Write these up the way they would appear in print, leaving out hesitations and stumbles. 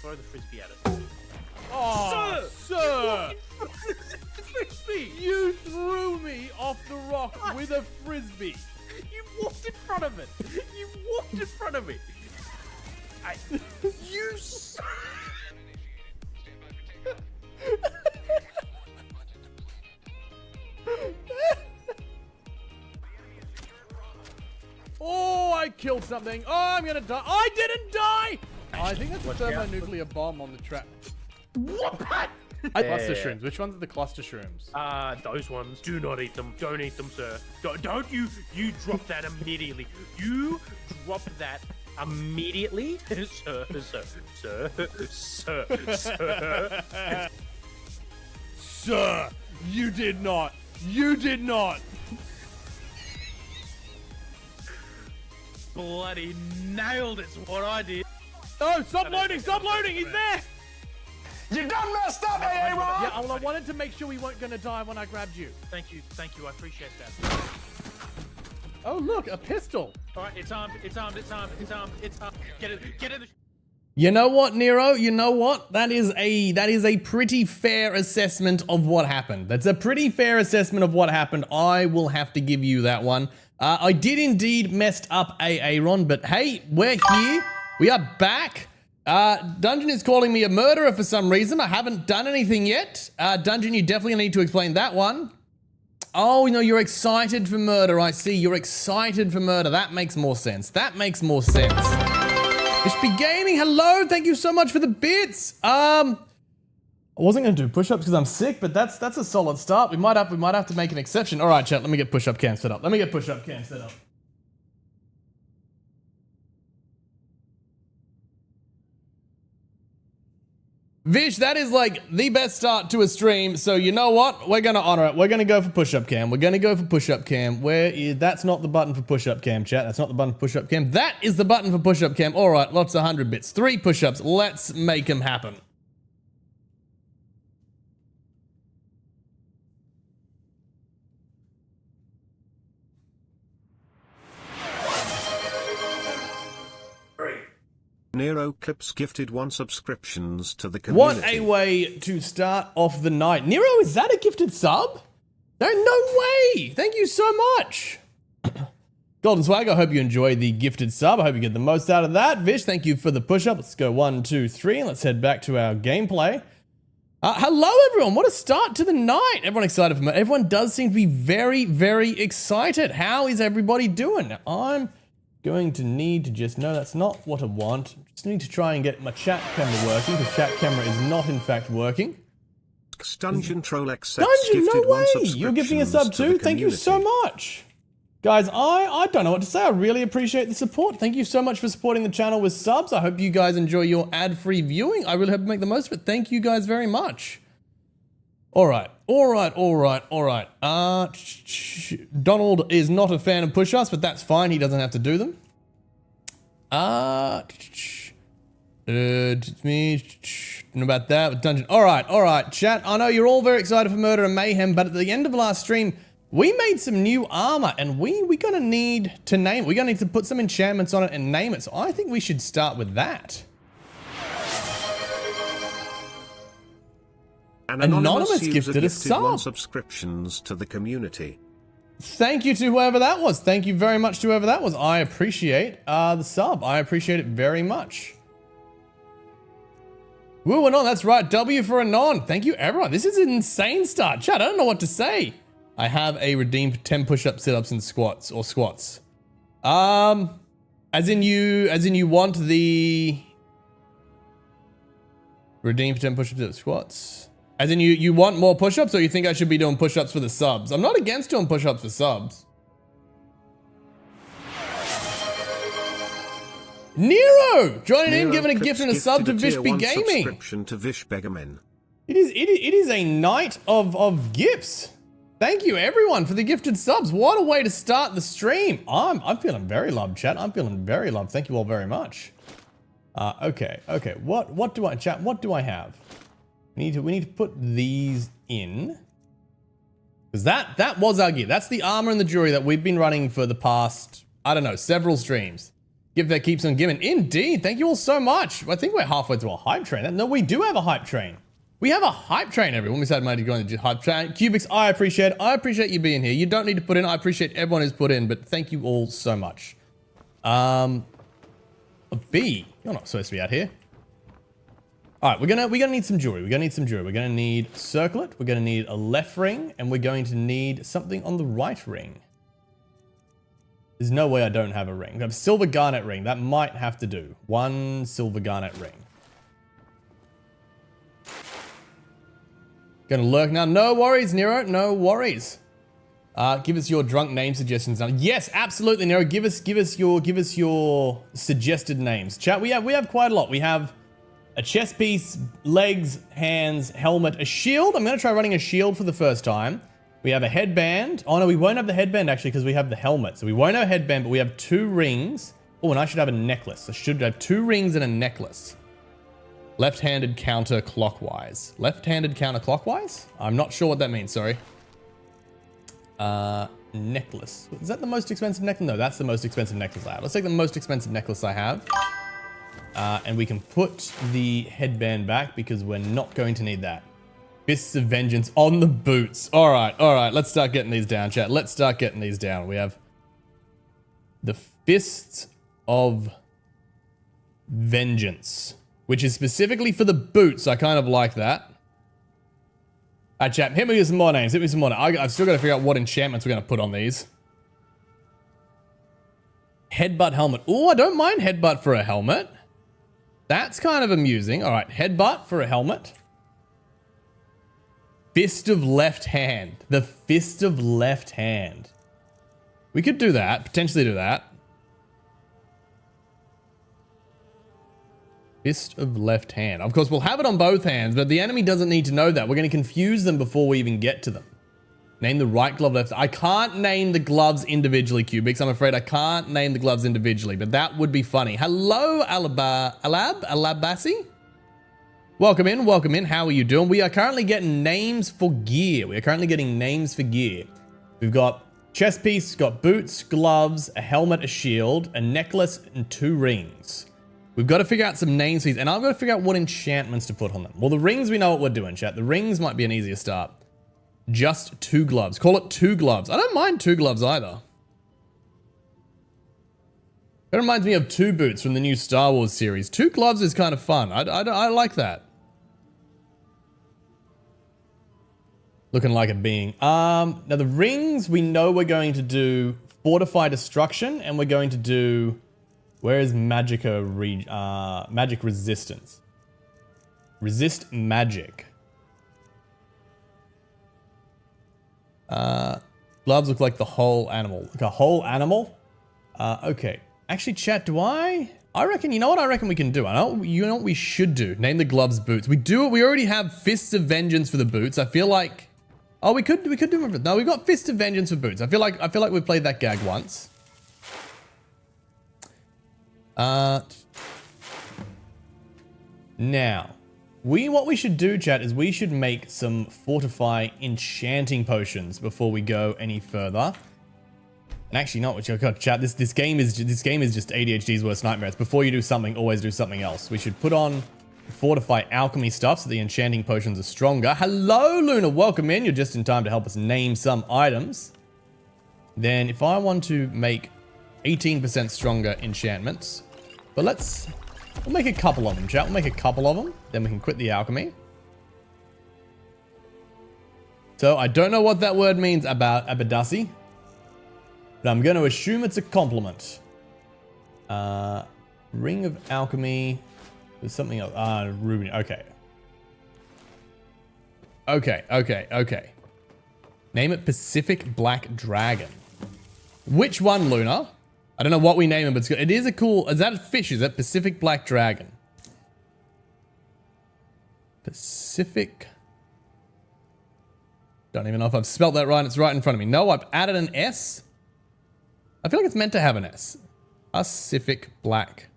throw the frisbee at it. Oh, sir! The frisbee! You threw me off the rock with a frisbee. You walked in front of it. You walked in front of it. You. Oh, I killed something. Oh, I'm gonna die. I didn't die! I think that's a Watch out. thermonuclear bomb on the trap. What? Cluster shrooms. Which ones are the cluster shrooms? Those ones. Do not eat them. Don't eat them, sir. Don't you drop that immediately. You drop that immediately, sir. Sir, you did not. You did not. Bloody nailed it's what I did. No, stop loading. Stop loading. He's there. You done messed up, AA Ron! Yeah, well, I wanted to make sure we weren't going to die when I grabbed you. Thank you. I appreciate that. Oh, look, a pistol. All right, it's armed. Get in the. You know what, Nero? You know what? That is a pretty fair assessment of what happened. That's a pretty fair assessment of what happened. I will have to give you that one. I did indeed messed up AA Ron, but hey, we're here. We are back. Dungeon is calling me a murderer for some reason. I haven't done anything yet. Dungeon, you definitely need to explain that one. Oh, no, you're excited for murder. I see. You're excited for murder. That makes more sense. That makes more sense. Ishby Gaming, hello. Thank you so much for the bits. I wasn't going to do push-ups because I'm sick, but that's a solid start. We might have to make an exception. All right, chat. Let me get push-up cam set up. Vish, that is like the best start to a stream. So you know what? We're going to honor it. We're going to go for push-up cam. That's not the button for push-up cam, chat. That's not the button for push-up cam. That is the button for push-up cam. All right, lots of 100 bits. 3 push-ups. Let's make them happen. Nero Clips gifted 1 subscriptions to the community. What a way to start off the night. Nero, is that a gifted sub? No way. Thank you so much. Golden Swag, I hope you enjoy the gifted sub. I hope you get the most out of that. Vish, thank you for the push-up. Let's go 1, 2, 3. Let's head back to our gameplay. Hello, everyone. What a start to the night. Everyone excited for me. Everyone does seem to be very, very excited. How is everybody doing? I'm going to need to just, no, that's not what I want. Just need to try and get my chat camera working, because chat camera is not in fact working. Dungeon Troll XX Dungeon, no gifted 1 way! subscription You're gifting a sub too? Thank you so much. Guys, I don't know what to say. I really appreciate the support. Thank you so much for supporting the channel with subs. I hope you guys enjoy your ad-free viewing. I really hope to make the most of it. Thank you guys very much. All right. Donald is not a fan of push-ups, but that's fine. He doesn't have to do them. It's me. Know about that. Dungeon. All right, chat. I know you're all very excited for Murder and Mayhem, but at the end of last stream, we made some new armor, and we're gonna need to name it. We're gonna need to put some enchantments on it and name it. So I think we should start with that. An Anonymous user gifted a sub. 1 subscriptions to the community. Thank you to whoever that was. Thank you very much to whoever that was. I appreciate the sub. I appreciate it very much. Woo, Anon, that's right. W for Anon. Thank you, everyone. This is an insane start. Chat, I don't know what to say. I have a redeemed 10 push-up sit-ups and squats, or squats. As in you want the redeemed 10 push-ups and squats. As in you want more push-ups, or you think I should be doing push-ups for the subs? I'm not against doing push-ups for subs. Nero joining in, giving a gift and a sub to Vishby Gaming. Subscription to Vish Begamin. It is a night of gifts. Thank you everyone for the gifted subs. What a way to start the stream. I'm feeling very loved, chat. I'm feeling very loved. Thank you all very much. Okay. What do I chat? What do I have? We need to put these in. Because that was our gear. That's the armor and the jewelry that we've been running for the past, I don't know, several streams. Gift that keeps on giving. Indeed. Thank you all so much. I think we're halfway through a hype train. No, we do have a hype train. We have a hype train, everyone. We said might go on the hype train. Cubics, I appreciate it. I appreciate you being here. You don't need to put in. I appreciate everyone who's put in, but thank you all so much. A B. You're not supposed to be out here. All right, we're gonna need some jewelry. We're gonna need circlet. We're gonna need a left ring, and we're going to need something on the right ring. There's no way I don't have a ring. We have a silver garnet ring. That might have to do. One silver garnet ring. Gonna lurk now. No worries, Nero. No worries. Give us your drunk name suggestions now. Yes, absolutely, Nero. Give us your suggested names. Chat. We have quite a lot. We have a chest piece, legs, hands, helmet, a shield. I'm gonna try running a shield for the first time. We have a headband. Oh no, we won't have the headband actually because we have the helmet. So we won't have a headband, but we have 2 rings. Oh, and I should have a necklace. I should have 2 rings and a necklace. Left-handed counterclockwise. Left-handed counterclockwise? I'm not sure what that means, sorry. Necklace. Is that the most expensive necklace? No, that's the most expensive necklace I have. Let's take the most expensive necklace I have. And we can put the headband back because we're not going to need that. Fists of Vengeance on the boots. All right. Let's start getting these down, chat. Let's start getting these down. We have the Fists of Vengeance, which is specifically for the boots. I kind of like that. All right, chat. Hit me with some more names. Hit me with some more names. I've still got to figure out what enchantments we're going to put on these. Headbutt helmet. Oh, I don't mind headbutt for a helmet. That's kind of amusing. All right, headbutt for a helmet. Fist of left hand. The fist of left hand. We could do that. Potentially do that. Fist of left hand. Of course, we'll have it on both hands, but the enemy doesn't need to know that. We're going to confuse them before we even get to them. Name the right glove left. I can't name the gloves individually, Cubics. I'm afraid I can't name the gloves individually, but that would be funny. Hello, Alabasi? Welcome in. How are you doing? We are currently getting names for gear. We've got chest piece, got boots, gloves, a helmet, a shield, a necklace, and 2 rings. We've got to figure out some names for these, and I've got to figure out what enchantments to put on them. Well, the rings, we know what we're doing, chat. The rings might be an easier start. Just 2 gloves. Call it 2 gloves. I don't mind 2 gloves either. That reminds me of 2 boots from the new Star Wars series. 2 gloves is kind of fun. I like that. Looking like a being. Now the rings, we know we're going to do Fortify Destruction, and we're going to do... Where is magic resistance? Resist magic. Gloves look like the whole animal. Like a whole animal? Okay. Actually, chat, I reckon, you know what I reckon we can do? You know what we should do? Name the gloves boots. We already have Fists of Vengeance for the boots. I feel like... Oh, we could do... No, we got Fists of Vengeance for boots. I feel like we've played that gag once. Now, what we should do, chat, is we should make some fortify enchanting potions before we go any further. And actually, not what you got, chat. This game is just ADHD's worst nightmare. It's before you do something, always do something else. We should put on fortify alchemy stuff so the enchanting potions are stronger. Hello, Luna. Welcome in. You're just in time to help us name some items. Then, if I want to make 18% stronger enchantments, but we'll make a couple of them, chat. We'll make a couple of them. Then we can quit the alchemy. So I don't know what that word means about Abadasi, but I'm going to assume it's a compliment. Ring of alchemy. There's something else. Ruby. Okay. Okay. Name it Pacific Black Dragon. Which one, Luna? I don't know what we name him, but it's good. It is a cool... Is that a fish? Is that Pacific Black Dragon? Pacific... Don't even know if I've spelt that right. It's right in front of me. No, I've added an S. I feel like it's meant to have an S. Pacific Black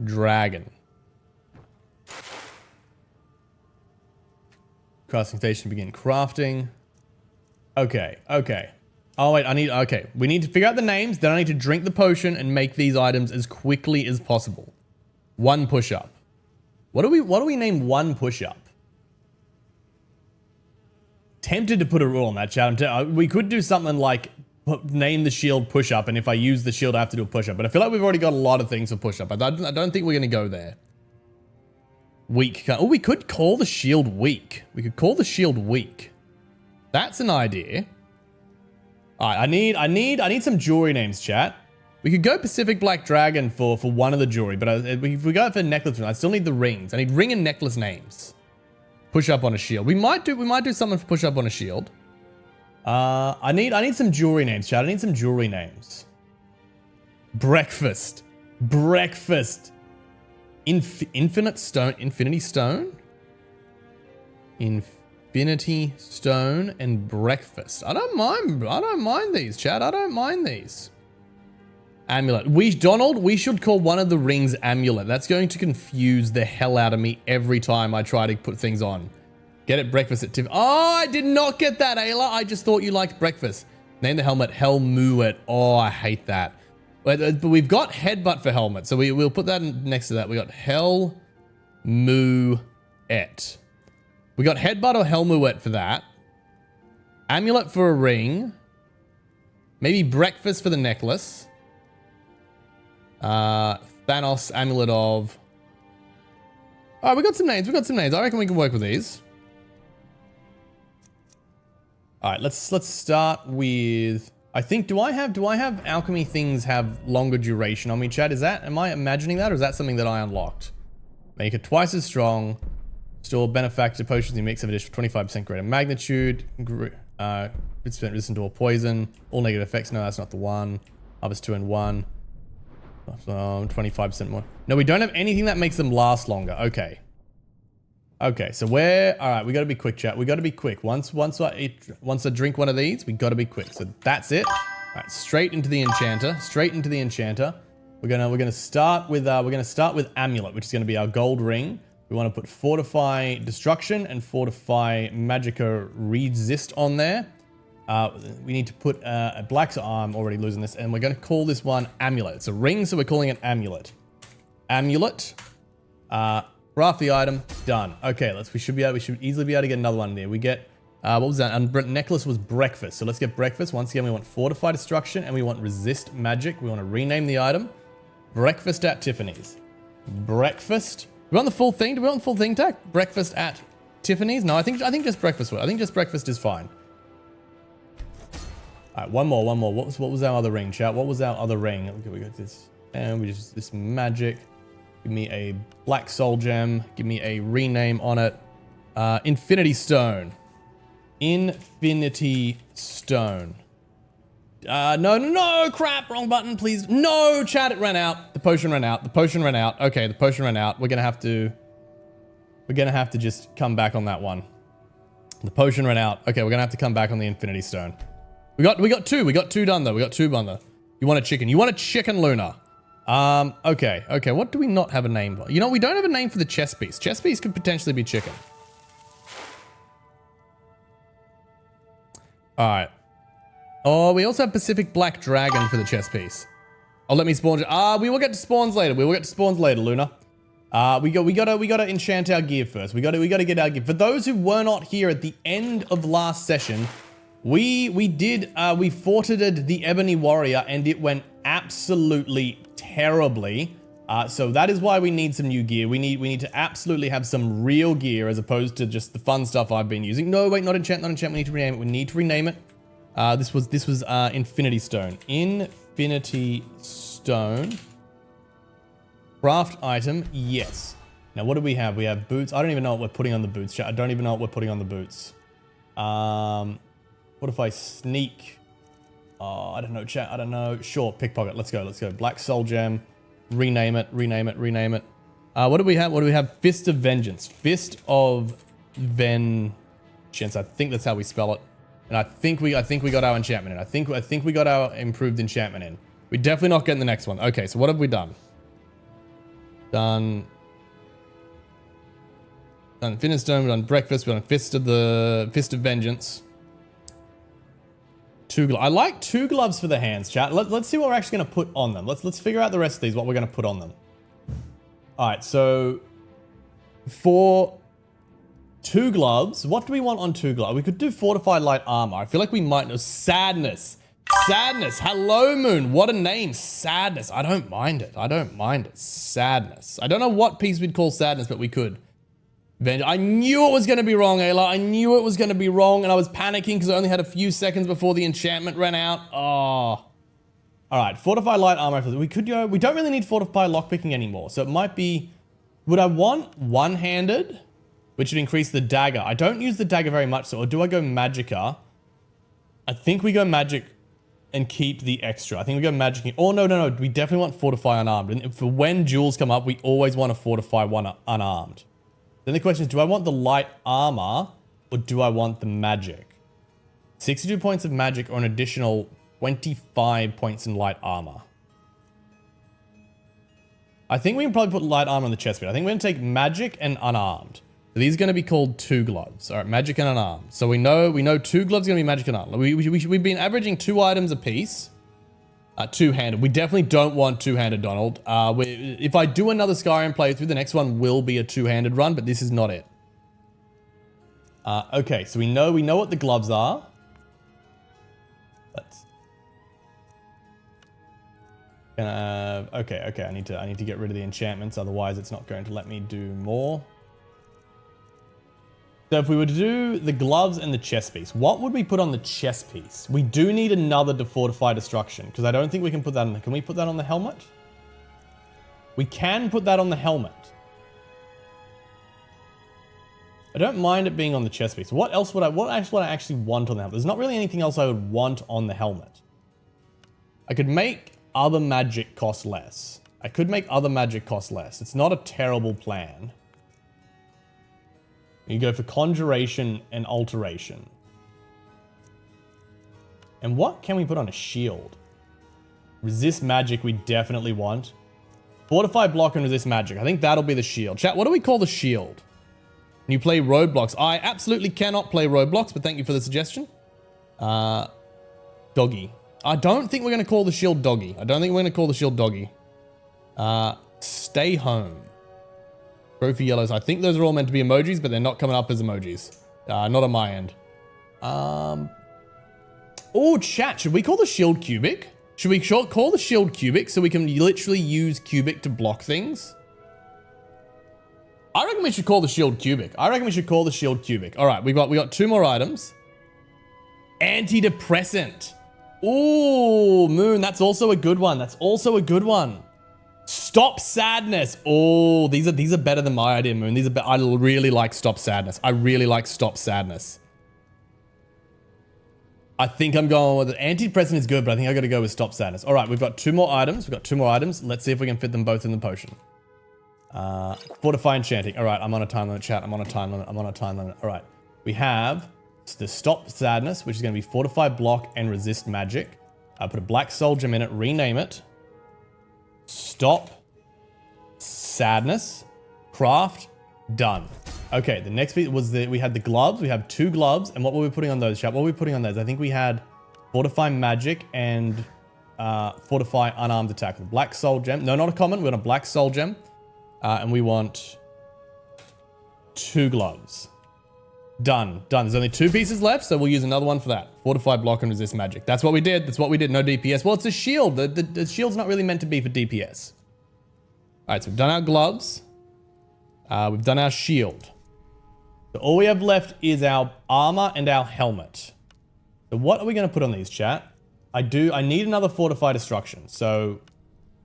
Dragon. Crafting station, begin crafting. Okay. Oh, wait, okay. We need to figure out the names. Then I need to drink the potion and make these items as quickly as possible. 1 push-up. What do we name 1 push-up? Tempted to put a rule on that, chat. We could do something like name the shield push-up, and if I use the shield, I have to do a push-up. But I feel like we've already got a lot of things for push-up. I don't think we're going to go there. Weak. Oh, we could call the shield weak. We could call the shield weak. That's an idea. All right, I need some jewelry names, chat. We could go Pacific Black Dragon for one of the jewelry, but if we go for necklace, I still need the rings. I need ring and necklace names. Push up on a shield. We might do something for push up on a shield. I need some jewelry names, chat. I need some jewelry names. Breakfast. Infinity Stone and breakfast. I don't mind these, chat. I don't mind these. Amulet. Donald, we should call one of the rings amulet. That's going to confuse the hell out of me every time I try to put things on. Get it breakfast at Tiff. Oh, I did not get that, Ayla. I just thought you liked breakfast. Name the helmet Helmuet. Oh, I hate that. But we've got headbutt for helmet, so we'll put that next to that. We got Helmuet. We got headbutt or Helmuet for that. Amulet for a ring. Maybe breakfast for the necklace. Thanos amulet of. All right, we got some names. I reckon we can work with these. All right, let's start with. I think do I have alchemy things have longer duration on me, chat? Am I imagining that, or is that something that I unlocked? Make it twice as strong. Store benefactor potions in mix of additional 25% greater magnitude. It's resistant to all poison. All negative effects. No, that's not the one. Harvest 2 and 1. 25% more. No, we don't have anything that makes them last longer. Okay. Okay, so all right, we gotta be quick, chat. We gotta be quick. Once I drink one of these, we gotta be quick. So that's it. All right, straight into the enchanter. We're gonna start with amulet, which is gonna be our gold ring. We want to put fortify destruction and fortify magicka resist on there. We need to put a black. I'm already losing this, and we're going to call this one amulet. It's a ring, so we're calling it amulet. Amulet. Craft the item. Done. Okay, we should easily be able to get another one there. We get what was that? And necklace was breakfast. So let's get breakfast. Once again, we want fortify destruction and we want resist magic. We want to rename the item. Breakfast at Tiffany's. Breakfast. Do we want the full thing? Do we want the full thing tag? Breakfast at Tiffany's? No, I think just breakfast will. I think just breakfast is fine. All right, one more. What was our other ring, chat? What was our other ring? Okay, we got this, and this magic. Give me a black soul gem. Give me a rename on it. Infinity Stone. Infinity Stone. No, crap, wrong button, please. No, chat, it ran out. The potion ran out. Okay, the potion ran out. We're gonna have to just come back on that one. The potion ran out. Okay, we're gonna have to come back on the Infinity Stone. We got two. We got two done though. You want a chicken? Luna? Okay. What do we not have a name for? You know, we don't have a name for the chess piece. Chess piece could potentially be chicken. All right. Oh, we also have Pacific Black Dragon for the chess piece. Oh, let me spawn. We will get to spawns later. Luna. We gotta enchant our gear first. We gotta get our gear. For those who were not here at the end of last session, we fortified the Ebony Warrior and it went absolutely terribly. So that is why we need some new gear. We need to absolutely have some real gear as opposed to just the fun stuff I've been using. No, wait, not enchant. We need to rename it. This was Infinity Stone. Infinity Stone. Craft item, yes. Now what do we have? We have boots. I don't even know what we're putting on the boots, chat. What if I sneak? Oh, I don't know, chat. I don't know. Sure, pickpocket. Let's go. Black soul gem. Rename it. What do we have? Fist of Vengeance. Fist of Vengeance. I think that's how we spell it. And I think we got our enchantment in. I think we got our improved enchantment in. We're definitely not getting the next one. Okay, so what have we done? Done Infinity Stone, we've done breakfast, we've done Fist of Vengeance. I like 2 gloves for the hands, chat. Let's see what we're actually going to put on them. Let's figure out the rest of these, what we're going to put on them. All right, so for 2 gloves, what do we want on 2 gloves? We could do fortified light armor. I feel like we might know. Sadness. Sadness. Hello, Moon. What a name. Sadness. I don't mind it. I don't mind it. Sadness. I don't know what piece we'd call sadness, but we could. I knew it was going to be wrong, Ayla. I knew it was going to be wrong, and I was panicking because I only had a few seconds before the enchantment ran out. Oh. All right, fortified light armor. We could go. We don't really need fortified lockpicking anymore, so it might be. Would I want one-handed, which would increase the dagger? I don't use the dagger very much, so or do I go magicka? I think we go magic and keep the extra. I think we go magic. Oh no. We definitely want fortify unarmed, and for when duels come up, we always want to fortify one unarmed. Then the question is, do I want the light armor or do I want the magic? 62 points of magic or an additional 25 points in light armor. I think we can probably put light armor on the chest plate. I think we're going to take magic and unarmed. So these are going to be called 2 gloves. All right, magic and unarmed. So we know 2 gloves are going to be magic and unarmed. We've been averaging 2 items a piece. Two-handed. We definitely don't want two-handed, Donald. If I do another Skyrim playthrough, the next one will be a two-handed run, but this is not it. Okay, so we know what the gloves are. Let's. Okay. I need to get rid of the enchantments, otherwise it's not going to let me do more. So if we were to do the gloves and the chest piece, what would we put on the chest piece? We do need another to fortify destruction, because I don't think we can put that on. Can we put that on the helmet? We can put that on the helmet. I don't mind it being on the chest piece. What else would I actually want on the helmet? There's not really anything else I would want on the helmet. I could make other magic cost less. It's not a terrible plan. You go for conjuration and alteration. And what can we put on a shield? Resist magic we definitely want. Fortify block and resist magic. I think that'll be the shield. Chat, what do we call the shield? Can you play roadblocks? I absolutely cannot play roadblocks, but thank you for the suggestion. Doggy. I don't think we're going to call the shield doggy. Stay home. Trophy yellows. I think those are all meant to be emojis, but they're not coming up as emojis. Not on my end. Oh, chat. Should we call the shield cubic? Should we call the shield cubic so we can literally use cubic to block things? I reckon we should call the shield cubic. All right, we got 2 more items. Antidepressant. Ooh, Moon. That's also a good one. Stop sadness. Oh, these are better than my idea, Moon. I really like stop sadness. I think I'm going with it. Antidepressant is good, but I think I got to go with stop sadness. All right, we've got 2 more items. Let's see if we can fit them both in the potion. Fortify enchanting. All right, I'm on a time limit, chat. All right, we have the stop sadness, which is going to be fortify block and resist magic. I put a black soul gem in it. Rename it. Stop sadness, craft, done. Okay, the next bit was we had the gloves. We have 2 gloves, and what were we putting on those, chat? I think we had fortify magic and fortify unarmed attack. The black soul gem. No, not a common. We want a black soul gem, and we want 2 gloves. Done. There's only 2 pieces left, so we'll use another one for that. Fortify block and resist magic. That's what we did. No DPS. Well, it's a shield. The shield's not really meant to be for DPS. All right, so we've done our gloves. We've done our shield. So all we have left is our armor and our helmet. So what are we going to put on these, chat? I need another fortify destruction. So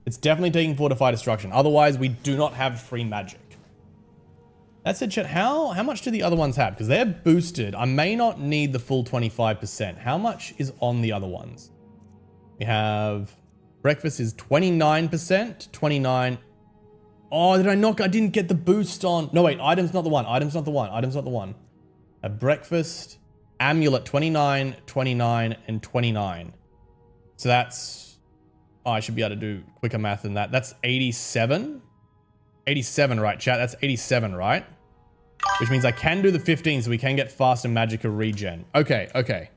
it's definitely taking fortify destruction. Otherwise, we do not have free magic. That said, chat, how much do the other ones have? Because they're boosted. I may not need the full 25%. How much is on the other ones? We have breakfast is 29%, 29. Oh, I didn't get the boost on. No, wait, item's not the one. A breakfast, amulet, 29, 29, and 29. So that's, I should be able to do quicker math than that. That's 87. 87, right, chat? That's 87, right? Which means I can do the 15, so we can get faster magicka regen. Okay.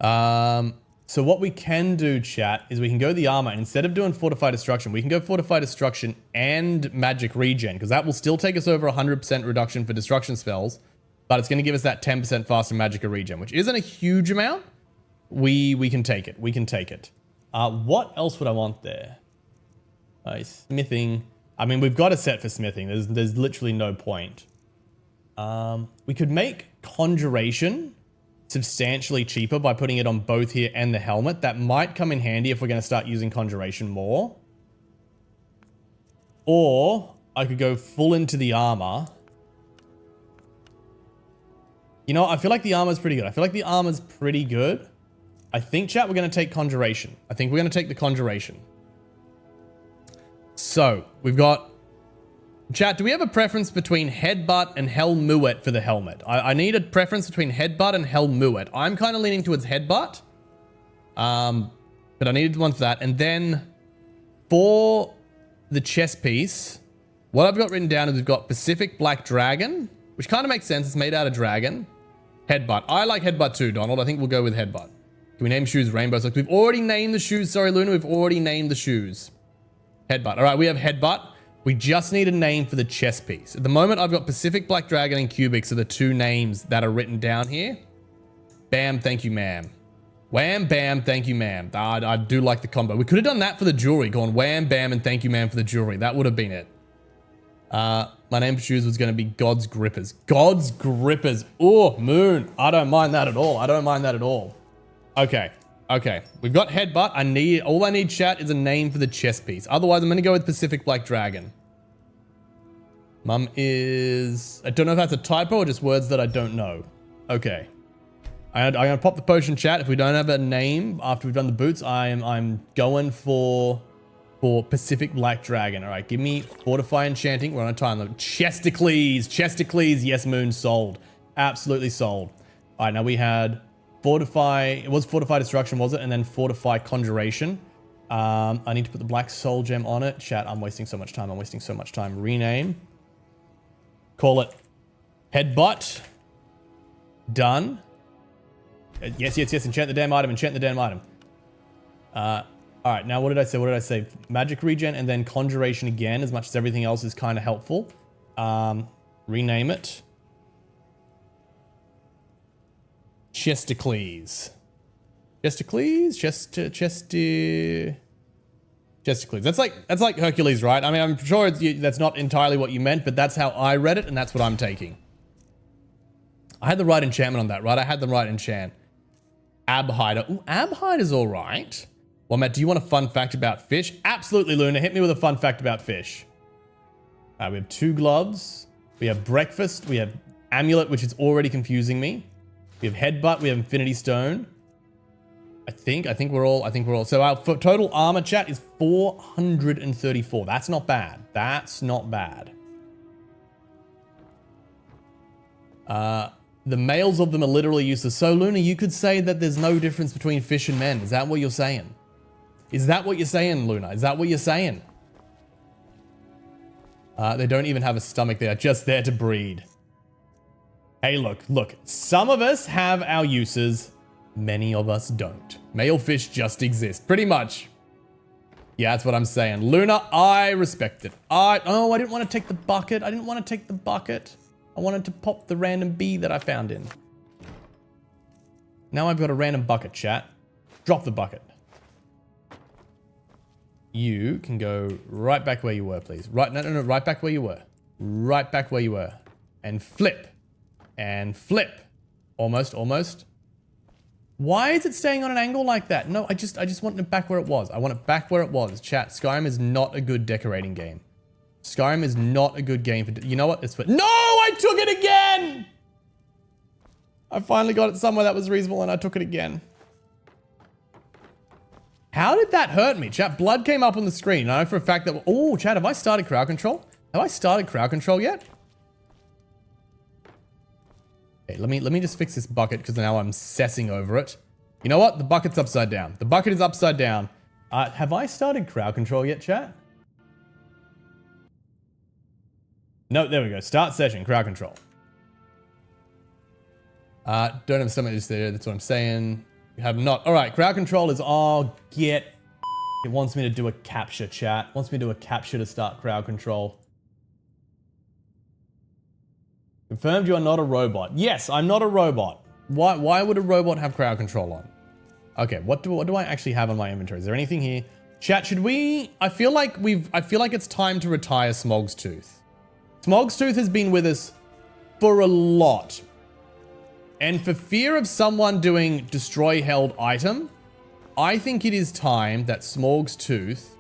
So what we can do, chat, is we can go the armor. And instead of doing Fortified Destruction, we can go Fortified Destruction and Magic Regen, because that will still take us over 100% reduction for Destruction spells, but it's going to give us that 10% faster Magic Regen, which isn't a huge amount. We can take it. We can take it. What else would I want there? Smithing. I mean, we've got a set for smithing. There's literally no point. We could make Conjuration substantially cheaper by putting it on both here and the helmet. That might come in handy if we're going to start using Conjuration more. Or I could go full into the armor. You know, I feel like the armor's pretty good. I think, chat, we're going to take Conjuration. I think we're going to take the Conjuration. So, we've got... Chat, do we have a preference between Headbutt and Helmuet for the helmet? I need a preference between Headbutt and Helmuet. I'm kind of leaning towards Headbutt. But I needed one for that. And then for the chest piece, what I've got written down is we've got Pacific Black Dragon, which kind of makes sense. It's made out of dragon. Headbutt. I like Headbutt too, Donald. I think we'll go with Headbutt. Can we name shoes Rainbow Socks? We've already named the shoes. Sorry, Luna. We've already named the shoes. Headbutt. All right, we have Headbutt. We just need a name for the chest piece. At the moment, I've got Pacific Black Dragon and Cubic, so the two names that are written down here. Bam, thank you, ma'am. Wham, bam, thank you, ma'am. I do like the combo. We could have done that for the jewelry, gone wham, bam, and thank you, ma'am, for the jewelry. That would have been it. My name for shoes was going to be God's Grippers. God's Grippers. Oh, Moon. I don't mind that at all. I don't mind that at all. Okay. Okay. We've got Headbutt. All I need, chat, is a name for the chest piece. Otherwise, I'm going to go with Pacific Black Dragon. Mum is... I don't know if that's a typo or just words that I don't know. Okay. I'm going to pop the potion, chat. If we don't have a name after we've done the boots, I'm going for Pacific Black Dragon. All right, give me Fortify Enchanting. We're on a time limit. Chesticles. Chesticles. Yes, Moon. Sold. Absolutely sold. All right, now we had Fortify. It was Fortify Destruction, was it? And then Fortify Conjuration. I need to put the Black Soul Gem on it. Chat, I'm wasting so much time. Rename. Call it Headbutt. Done. Yes. Enchant the damn item. All right, now what did I say? Magic Regen and then Conjuration again, as much as everything else is kind of helpful. Rename it. Chesticles. That's like Hercules, right? I mean, I'm sure that's not entirely what you meant, but that's how I read it, and that's what I'm taking. I had the right enchantment on that, right? I had the right enchant. Abhider. Ooh, Abhider's all right. Well, Matt, do you want a fun fact about fish? Absolutely, Luna. Hit me with a fun fact about fish. We have 2 gloves. We have breakfast. We have amulet, which is already confusing me. We have headbutt. We have infinity stone. I think we're all. So our total armor, chat, is 434. That's not bad. The males of them are literally useless. So, Luna, you could say that there's no difference between fish and men. Is that what you're saying? Luna? Is that what you're saying? They don't even have a stomach. They are just there to breed. Hey, look. Some of us have our uses. Many of us don't. Male fish just exist. Pretty much. Yeah, that's what I'm saying. Luna, I respect it. I didn't want to take the bucket. I wanted to pop the random bee that I found in. Now I've got a random bucket, chat. Drop the bucket. You can go right back where you were, please. Right back where you were. And flip. Almost. Why is it staying on an angle like that? No, I just want it back where it was. I want it back where it was. Chat, Skyrim is not a good decorating game. Skyrim is not a good game for... You know what? No, I took it again! I finally got it somewhere that was reasonable and I took it again. How did that hurt me? Chat, blood came up on the screen. I know for a fact that... Oh, chat, have I started crowd control? Yet? Okay, let me just fix this bucket because now I'm obsessing over it. You know what? The bucket's upside down. The bucket is upside down. Have I started crowd control yet, chat? No, there we go. Start session, crowd control. Don't have a stomach just there. That's what I'm saying. You have not. All right, crowd control is all get. It wants me to do a capture, chat. It wants me to do a capture to start crowd control. Confirmed you are not a robot. Yes, I'm not a robot. Why would a robot have crowd control on? Okay, what do I actually have on my inventory? Is there anything here? Chat, should we? I feel like it's time to retire Smog's Tooth. Smog's Tooth has been with us for a lot. And for fear of someone doing destroy held item, I think it is time that Smog's Tooth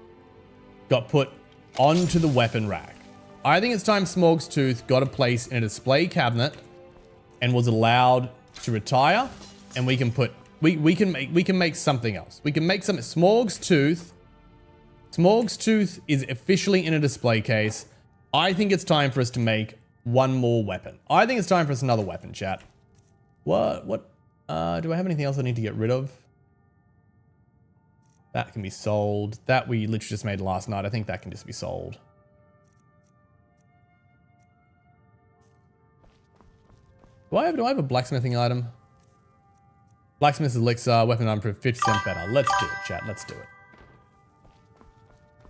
got put onto the weapon rack. I think it's time Smog's Tooth got a place in a display cabinet and was allowed to retire, and we can put we can make something else. We can make something. Smog's Tooth is officially in a display case. I think it's time for us to make one more weapon. I think it's time for us another weapon, chat. What do I have anything else I need to get rid of? That can be sold. That we literally just made last night. I think that can just be sold. Do I have a blacksmithing item? Blacksmith's elixir, weapon item, 50% better. Let's do it, chat. Let's do it.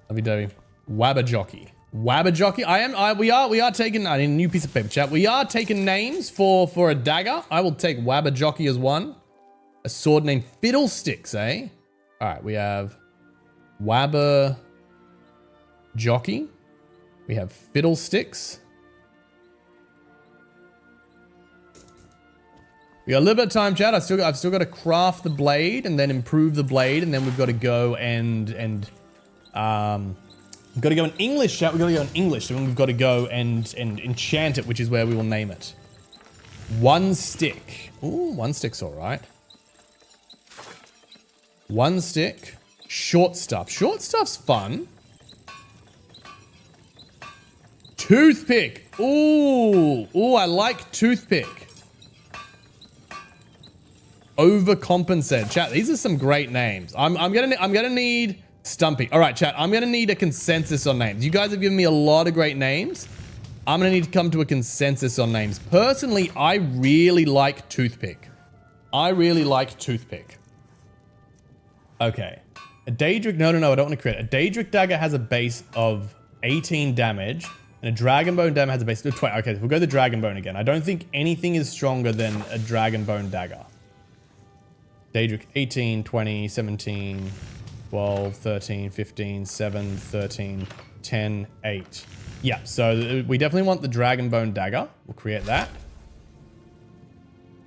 Lovey-dovey. Wabba jockey. We are taking, I need a new piece of paper, chat. We are taking names for a dagger. I will take Wabba jockey as one. A sword named Fiddlesticks, eh? All right, we have Wabba jockey. We have Fiddlesticks. We got a little bit of time, chat. I've still got to craft the blade and then improve the blade, and then we've got to go and we've got to go in English, chat. We've got to go in English, so we've got to go and enchant it, which is where we will name it. One stick. Ooh, one stick's all right. One stick. Short stuff. Short stuff's fun. Toothpick. Ooh, I like toothpick. Overcompensate. Chat, these are some great names. I'm gonna need Stumpy. All right, chat, I'm gonna need a consensus on names. You guys have given me a lot of great names. I'm gonna need to come to a consensus on names. Personally, I really like Toothpick. Okay. A Daedric, no, I don't want to crit. A Daedric dagger has a base of 18 damage, and a Dragonbone dagger has a base of 20. Okay, we'll go the Dragonbone again. I don't think anything is stronger than a Dragonbone dagger. Daedric, 18, 20, 17, 12, 13, 15, 7, 13, 10, 8. Yeah, so we definitely want the Dragonbone dagger. We'll create that.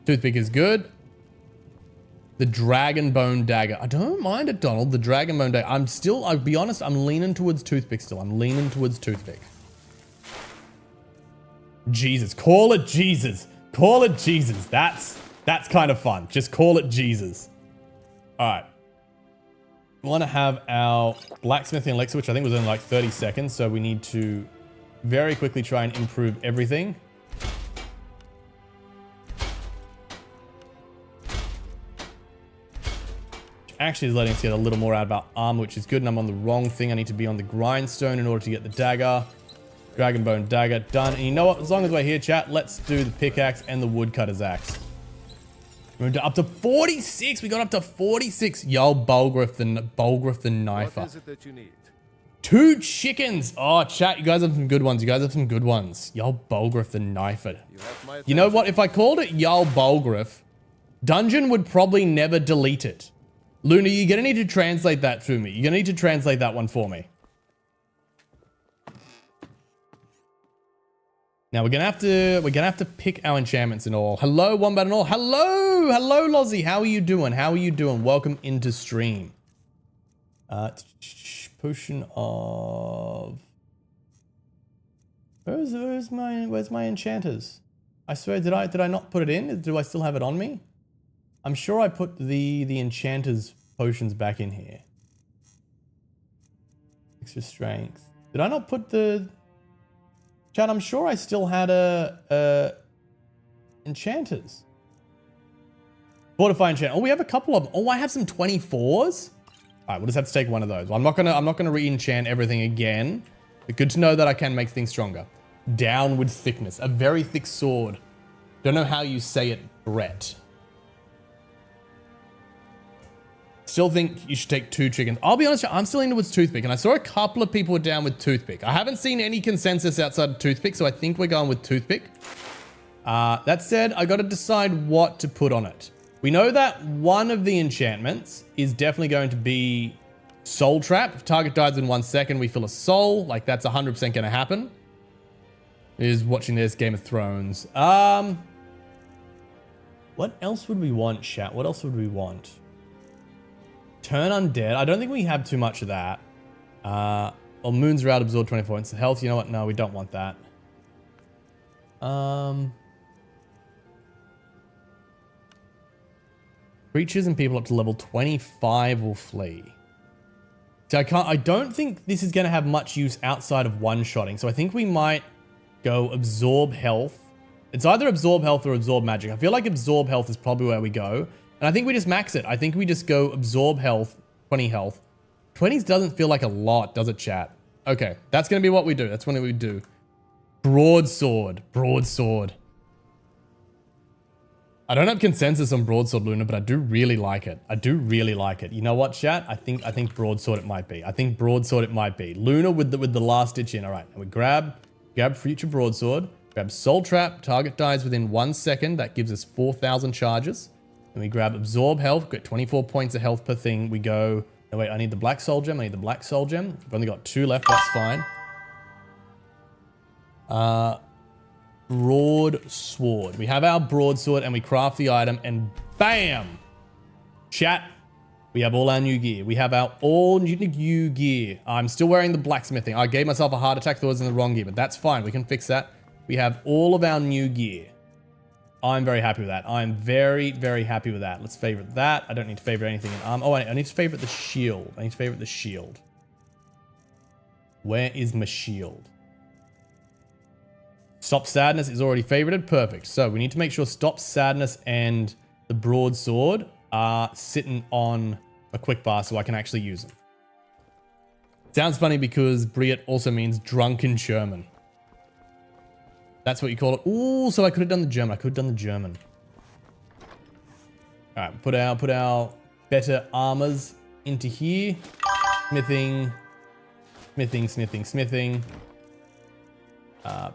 Toothpick is good. The Dragonbone dagger. I don't mind it, Donald. The Dragonbone dagger. I'll be honest, I'm leaning towards Toothpick still. I'm leaning towards Toothpick. Jesus. Call it Jesus. Call it Jesus. That's kind of fun. Just call it Jesus. All right. We want to have our blacksmithing elixir, which I think was in like 30 seconds. So we need to very quickly try and improve everything. Actually is letting us get a little more out of our armor, which is good, and I'm on the wrong thing. I need to be on the grindstone in order to get the dagger. Dragonbone dagger, done. And you know what? As long as we're here, chat, let's do the pickaxe and the woodcutter's axe. We're up to 46. We got up to 46. Yo, Bulgriff the knifer. What is it that you need? 2 chickens. Oh, chat, you guys have some good ones. Yo, Bulgriff the knifer. You know what? If I called it Yo, Bulgriff, Dungeon would probably never delete it. Luna, you're gonna need to translate that to me. You're gonna need to translate that one for me. Now we're gonna have to pick our enchantments and all. Hello, Wombat and all. Hello, Lozzie. How are you doing? Welcome into stream. Potion of. Where's my enchanters? I swear, did I not put it in? Do I still have it on me? I'm sure I put the enchanter's potions back in here. Extra strength. Did I not put the... Chat, I'm sure I still had a enchanters. Fortify enchant. Oh, we have a couple of them. Oh, I have some 24s. All right, we'll just have to take one of those. I'm not gonna re-enchant everything again. But good to know that I can make things stronger. Downward thickness. A very thick sword. Don't know how you say it, Brett. still think you should take 2 chickens. I'll be honest, I'm still into with toothpick, and I saw a couple of people were down with toothpick. I haven't seen any consensus outside of toothpick, so I think we're going with toothpick. That said, I got to decide what to put on it. We know that one of the enchantments is definitely going to be Soul Trap. If target dies in 1 second, we fill a soul. Like, that's 100% going to happen. Is watching this Game of Thrones. What else would we want, chat? What else would we want? Turn undead. I don't think we have too much of that. Well, Moon's Route absorb 24 points of health. You know what? No, we don't want that. Creatures and people up to level 25 will flee. So I don't think this is going to have much use outside of one-shotting. So I think we might go absorb health. It's either absorb health or absorb magic. I feel like absorb health is probably where we go. And I think we just max it. I think we just go absorb health, 20 health. 20s doesn't feel like a lot, does it, chat? Okay, that's going to be what we do. That's what we do. Broadsword. Broadsword. I don't have consensus on Broadsword, Luna, but I do really like it. I do really like it. You know what, chat? I think Broadsword it might be. I think Broadsword it might be. Luna with the last ditch in. All right, and we grab Future Broadsword, grab Soul Trap, target dies within 1 second. That gives us 4,000 charges. And we grab Absorb Health, get 24 points of health per thing. We go, no wait, I need the Black Soul Gem. I need the Black Soul Gem. We've only got 2 left, that's fine. Broadsword. We have our Broadsword and we craft the item and bam! Chat, we have all our new gear. We have our all new gear. I'm still wearing the blacksmithing. I gave myself a heart attack, thought I was in the wrong gear, but that's fine. We can fix that. We have all of our new gear. I'm very happy with that. I'm very, very happy with that. Let's favorite that. I don't need to favorite anything in arm. Oh, I need to favorite the shield. I need to favorite the shield. Where is my shield? Stop Sadness is already favorited. Perfect. So we need to make sure Stop Sadness and the Broadsword are sitting on a quick bar so I can actually use them. Sounds funny because Briet also means drunken German. That's what you call it. Ooh, so I could have done the German. I could have done the German. All right, put our better armors into here. Smithing.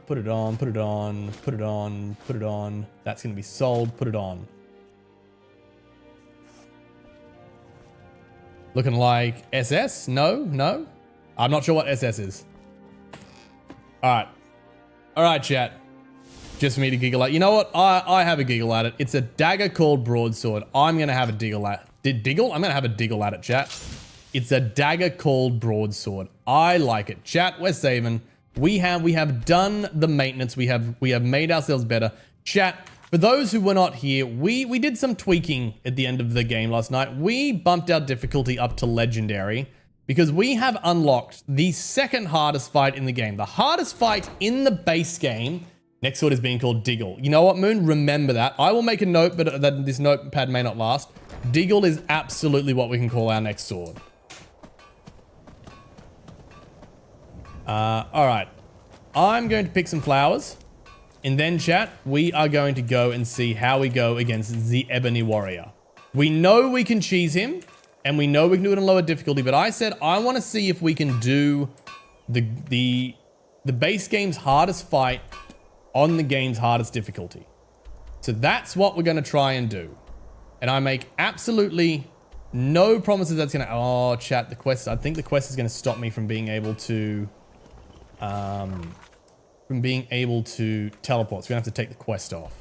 Put it on. That's going to be sold. Put it on. Looking like SS? No. I'm not sure what SS is. All right, chat. Just for me to giggle at. You know what? I have a giggle at it. It's a dagger called Broadsword. I'm going to have a diggle at it. I'm going to have a diggle at it, chat. It's a dagger called Broadsword. I like it. Chat, we're saving. We have done the maintenance. We have made ourselves better. Chat, for those who were not here, we did some tweaking at the end of the game last night. We bumped our difficulty up to legendary because we have unlocked the second hardest fight in the game. The hardest fight in the base game, next sword is being called Diggle. You know what, Moon? Remember that. I will make a note, but that this notepad may not last. Diggle is absolutely what we can call our next sword. All right. I'm going to pick some flowers. And then, chat, we are going to go and see how we go against the Ebony Warrior. We know we can cheese him. And we know we can do it in lower difficulty. But I said I want to see if we can do the base game's hardest fight on the game's hardest difficulty. So that's what we're going to try and do. And I make absolutely no promises that's going to... Oh, chat, the quest... I think the quest is going to stop me from being able to... teleport. So we're going to have to take the quest off.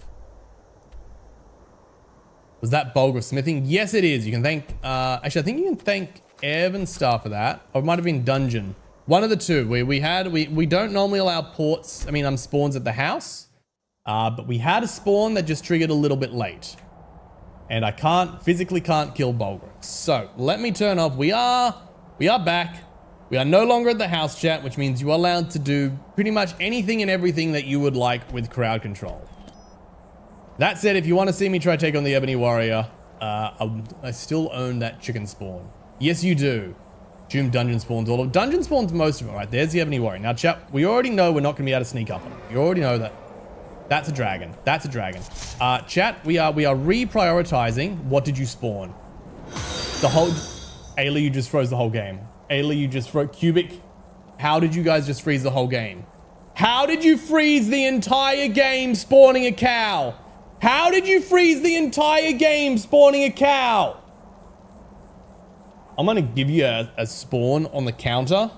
Was that Bulgur Smithing? Yes, it is. You can thank... actually, I think you can thank Evan Star for that. Or it might have been Dungeon. One of the two. We don't normally allow spawns at the house. But we had a spawn that just triggered a little bit late. And I physically can't kill Bulgur. So, let me turn off. We are back. We are no longer at the house, chat, which means you are allowed to do pretty much anything and everything that you would like with crowd control. That said, if you want to see me try to take on the Ebony Warrior, I still own that chicken spawn. Yes, you do. Doom dungeon spawns all of dungeon spawns most of them. All right, there's the Ebony Warrior. Now, chat, we already know we're not going to be able to sneak up on him. You already know that. That's a dragon. Chat, we are reprioritizing. What did you spawn? The whole... Ayla, you just froze the whole game. Ayla, you just froze... Cubic, how did you guys just freeze the whole game? How did you freeze the entire game spawning a cow? How did you freeze the entire game spawning a cow? I'm gonna give you a spawn on the counter.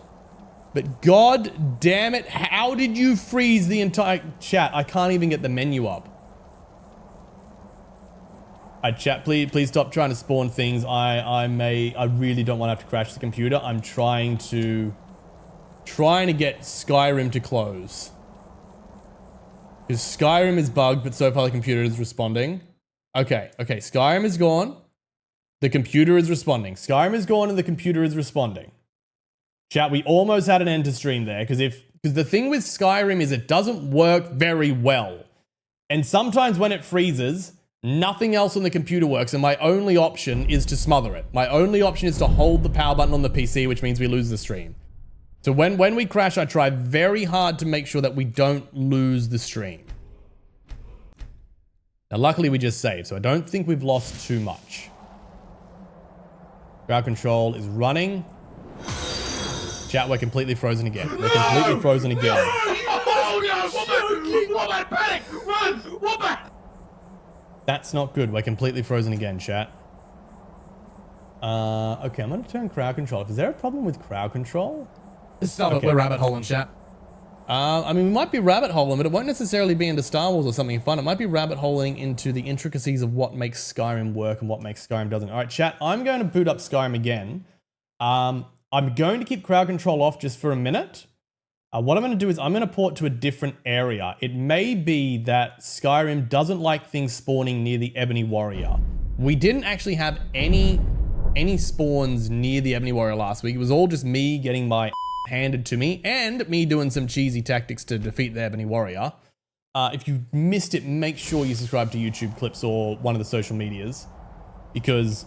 But god damn it, how did you freeze the entire... Chat, I can't even get the menu up. Chat, please stop trying to spawn things. I really don't want to have to crash the computer. I'm trying to get Skyrim to close. Because Skyrim is bugged, but so far the computer is responding. Okay, Skyrim is gone. The computer is responding. Skyrim is gone and the computer is responding. Chat, we almost had an end to stream there, because the thing with Skyrim is it doesn't work very well. And sometimes when it freezes, nothing else on the computer works, and my only option is to smother it. My only option is to hold the power button on the PC, which means we lose the stream. So when we crash, I try very hard to make sure that we don't lose the stream. Now, luckily we just saved, so I don't think we've lost too much. Crowd control is running. Chat, we're completely frozen again. We're completely frozen again. That's not good. We're completely frozen again, chat. Okay, I'm going to turn crowd control off. Is there a problem with crowd control? Stop it, we're rabbit holing, chat. I mean, we might be rabbit holing, but it won't necessarily be into Star Wars or something fun. It might be rabbit holing into the intricacies of what makes Skyrim work and what makes Skyrim doesn't. All right, chat, I'm going to boot up Skyrim again. I'm going to keep crowd control off just for a minute. What I'm going to do is I'm going to port to a different area. It may be that Skyrim doesn't like things spawning near the Ebony Warrior. We didn't actually have any spawns near the Ebony Warrior last week. It was all just me getting my handed to me and me doing some cheesy tactics to defeat the Ebony Warrior. If you missed it, make sure you subscribe to YouTube clips or one of the social medias, because,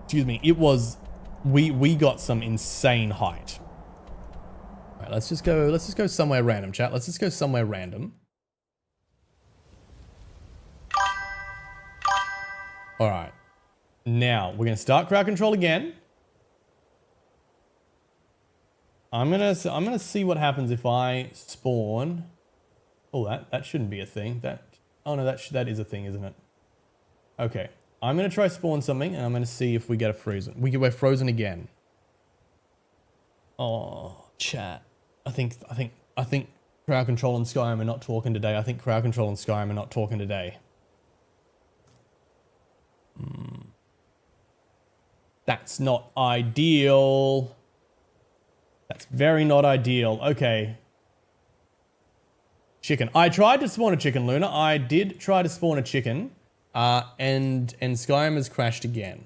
excuse me, it was, we got some insane height. All right, let's just go somewhere random, chat. Let's just go somewhere random. All right, now we're gonna start crowd control again. I'm gonna see what happens if I spawn. Oh, that shouldn't be a thing. Oh no, that is a thing, isn't it? Okay, I'm gonna try spawn something, and I'm gonna see if we get a frozen. We're frozen again. Oh, chat. I think crowd control and Skyrim are not talking today. I think crowd control and Skyrim are not talking today. That's not ideal. That's very not ideal. Okay. Chicken. I tried to spawn a chicken, Luna. I did try to spawn a chicken. And Skyrim has crashed again.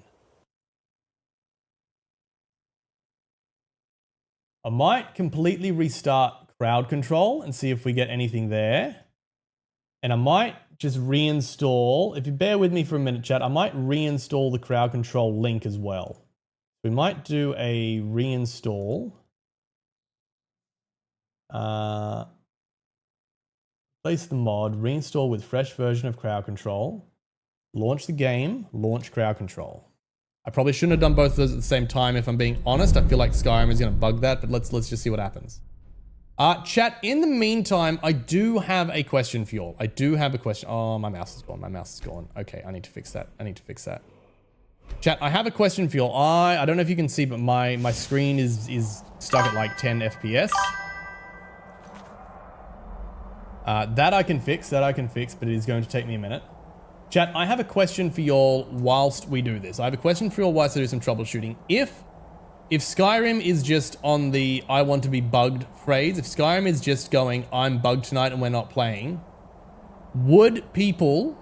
I might completely restart crowd control and see if we get anything there. And I might just reinstall, if you bear with me for a minute, chat, I might reinstall the crowd control link as well. We might do a reinstall. Place the mod, reinstall with fresh version of crowd control, launch the game, launch crowd control. I probably shouldn't have done both of those at the same time, if I'm being honest. I feel like Skyrim is going to bug that, but let's just see what happens. Chat, in the meantime, I do have a question for you all. I do have a question. Oh, my mouse is gone. My mouse is gone. Okay, I need to fix that. Chat, I have a question for you all. I don't know if you can see, but my screen is stuck at like 10 FPS. That I can fix, but it is going to take me a minute. Chat, I have a question for y'all whilst we do this. I have a question for y'all whilst I do some troubleshooting. If Skyrim is just on the I want to be bugged phrase, if Skyrim is just going, I'm bugged tonight and we're not playing, would people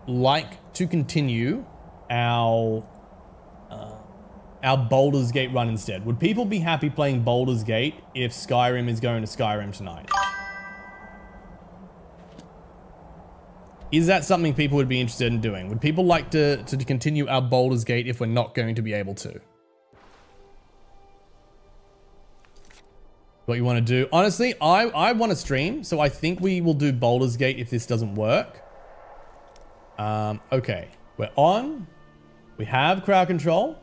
like to continue our Baldur's Gate run instead? Would people be happy playing Baldur's Gate if Skyrim is going to Skyrim tonight? Is that something people would be interested in doing? Would people like to continue our Baldur's Gate if we're not going to be able to? What you want to do? Honestly, I want to stream, so I think we will do Baldur's Gate if this doesn't work. Okay, we're on. We have crowd control.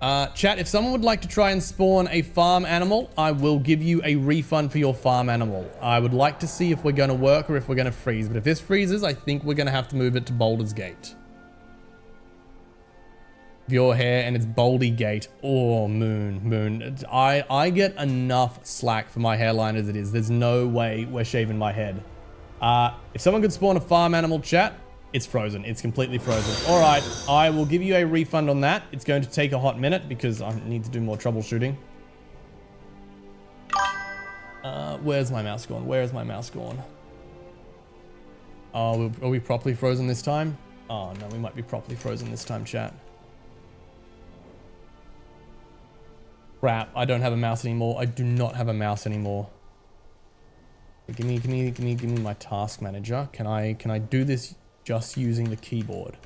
Chat, if someone would like to try and spawn a farm animal, I will give you a refund for your farm animal. I would like to see if we're going to work or if we're going to freeze. But if this freezes, I think we're going to have to move it to Baldur's Gate. Your hair and it's Baldy Gate. Oh, moon. I get enough slack for my hairline as it is. There's no way we're shaving my head. If someone could spawn a farm animal, chat, it's frozen. It's completely frozen. All right, I will give you a refund on that. It's going to take a hot minute because I need to do more troubleshooting. Where's my mouse gone? Where is my mouse gone? Oh, are we properly frozen this time? Oh, no, we might be properly frozen this time, chat. Crap, I don't have a mouse anymore. I do not have a mouse anymore. Give me my task manager. Can I do this just using the keyboard?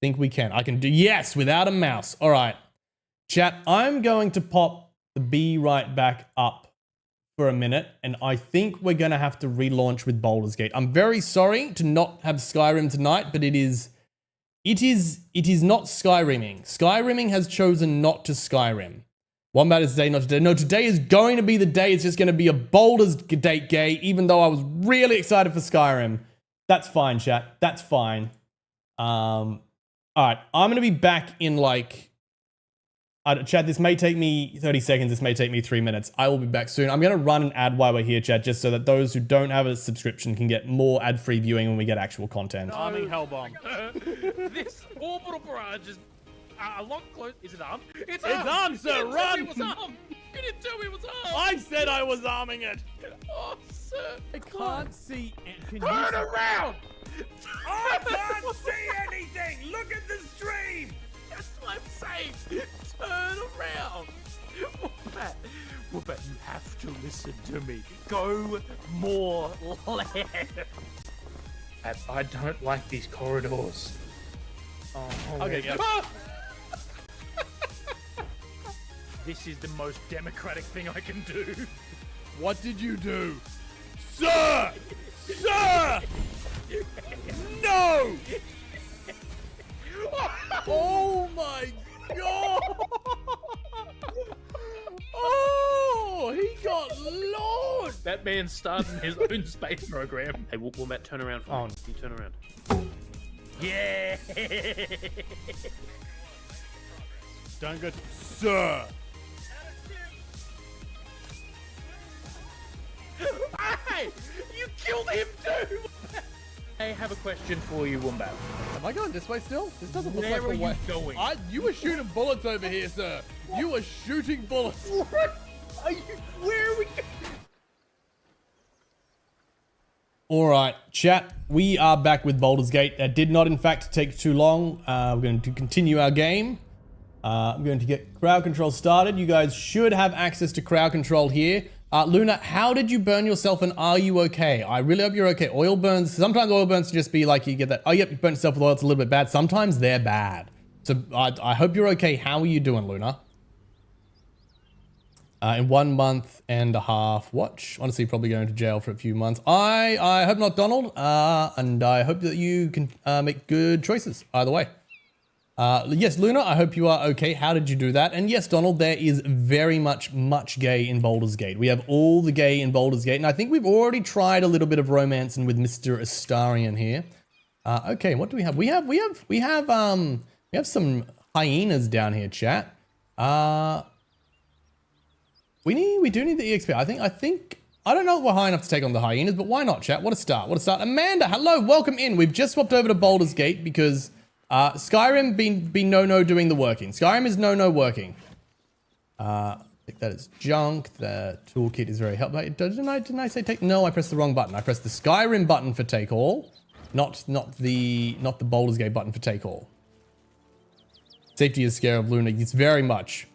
Think we can. I can do, yes, without a mouse. All right. Chat, I'm going to pop the B right back up for a minute, and I think we're going to have to relaunch with Baldur's Gate. I'm very sorry to not have Skyrim tonight, but it is not Skyrimming. Skyrimming has chosen not to Skyrim. One bad is today, not today. No, today is going to be the day. It's just going to be a Baldur's Gate gay, even though I was really excited for Skyrim. That's fine, chat. That's fine. All right, I'm going to be back in like... chat, this may take me 30 seconds. This may take me 3 minutes. I will be back soon. I'm going to run an ad while we're here, chat, just so that those who don't have a subscription can get more ad-free viewing when we get actual content. Arming Hellbomb. This orbital barrage is a lot close. Is it armed? It's armed, sir. Run! It was armed. You didn't tell me it was armed. I said I was arming it. Oh, sir. I can't see. Can Turn around. I can't see anything. Look at the stream. That's what I'm saying. Turn around. Wombat, you have to listen to me. Go more left. I don't like these corridors. Oh, okay, yeah. This is the most democratic thing I can do. What did you do? Sir! Sir! No! Oh my god! Oh, he got launched! That man started his own space program. Hey, Wombat, turn around for me. You turn around. Yeah! Don't go, sir! Hey! You killed him too! I have a question for you, Wombat. Am I going this way still? This doesn't look Where like a are way. you going? You were shooting bullets over here, sir. What? You were shooting bullets. What? Where are we going? All right, chat, we are back with Baldur's Gate. That did not, in fact, take too long. We're going to continue our game. I'm going to get crowd control started. You guys should have access to crowd control here. Luna, how did you burn yourself and are you okay? I really hope you're okay. Oil burns, sometimes oil burns just be like you get that, oh yep, you burnt yourself with oil, it's a little bit bad. Sometimes they're bad. So I hope you're okay. How are you doing, Luna? In 1 month and a half, watch. Honestly, probably going to jail for a few months. I hope not, Donald. And I hope that you can make good choices either way. Yes, Luna, I hope you are okay. How did you do that? And yes, Donald, there is very much gay in Baldur's Gate. We have all the gay in Baldur's Gate, and I think we've already tried a little bit of romancing with Mr. Astarion here. Okay, what do we have? We have some hyenas down here, chat. We do need the EXP. I don't know if we're high enough to take on the hyenas, but why not, chat? What a start. What a start. Amanda, hello, welcome in. We've just swapped over to Baldur's Gate because Skyrim been no doing the working. Skyrim is no working. I think that is junk. The toolkit is very helpful. Didn't I say take? No, I pressed the wrong button. I pressed the Skyrim button for take all, not the Baldur's Gate button for take all. Safety is scare of Luna. It's very much.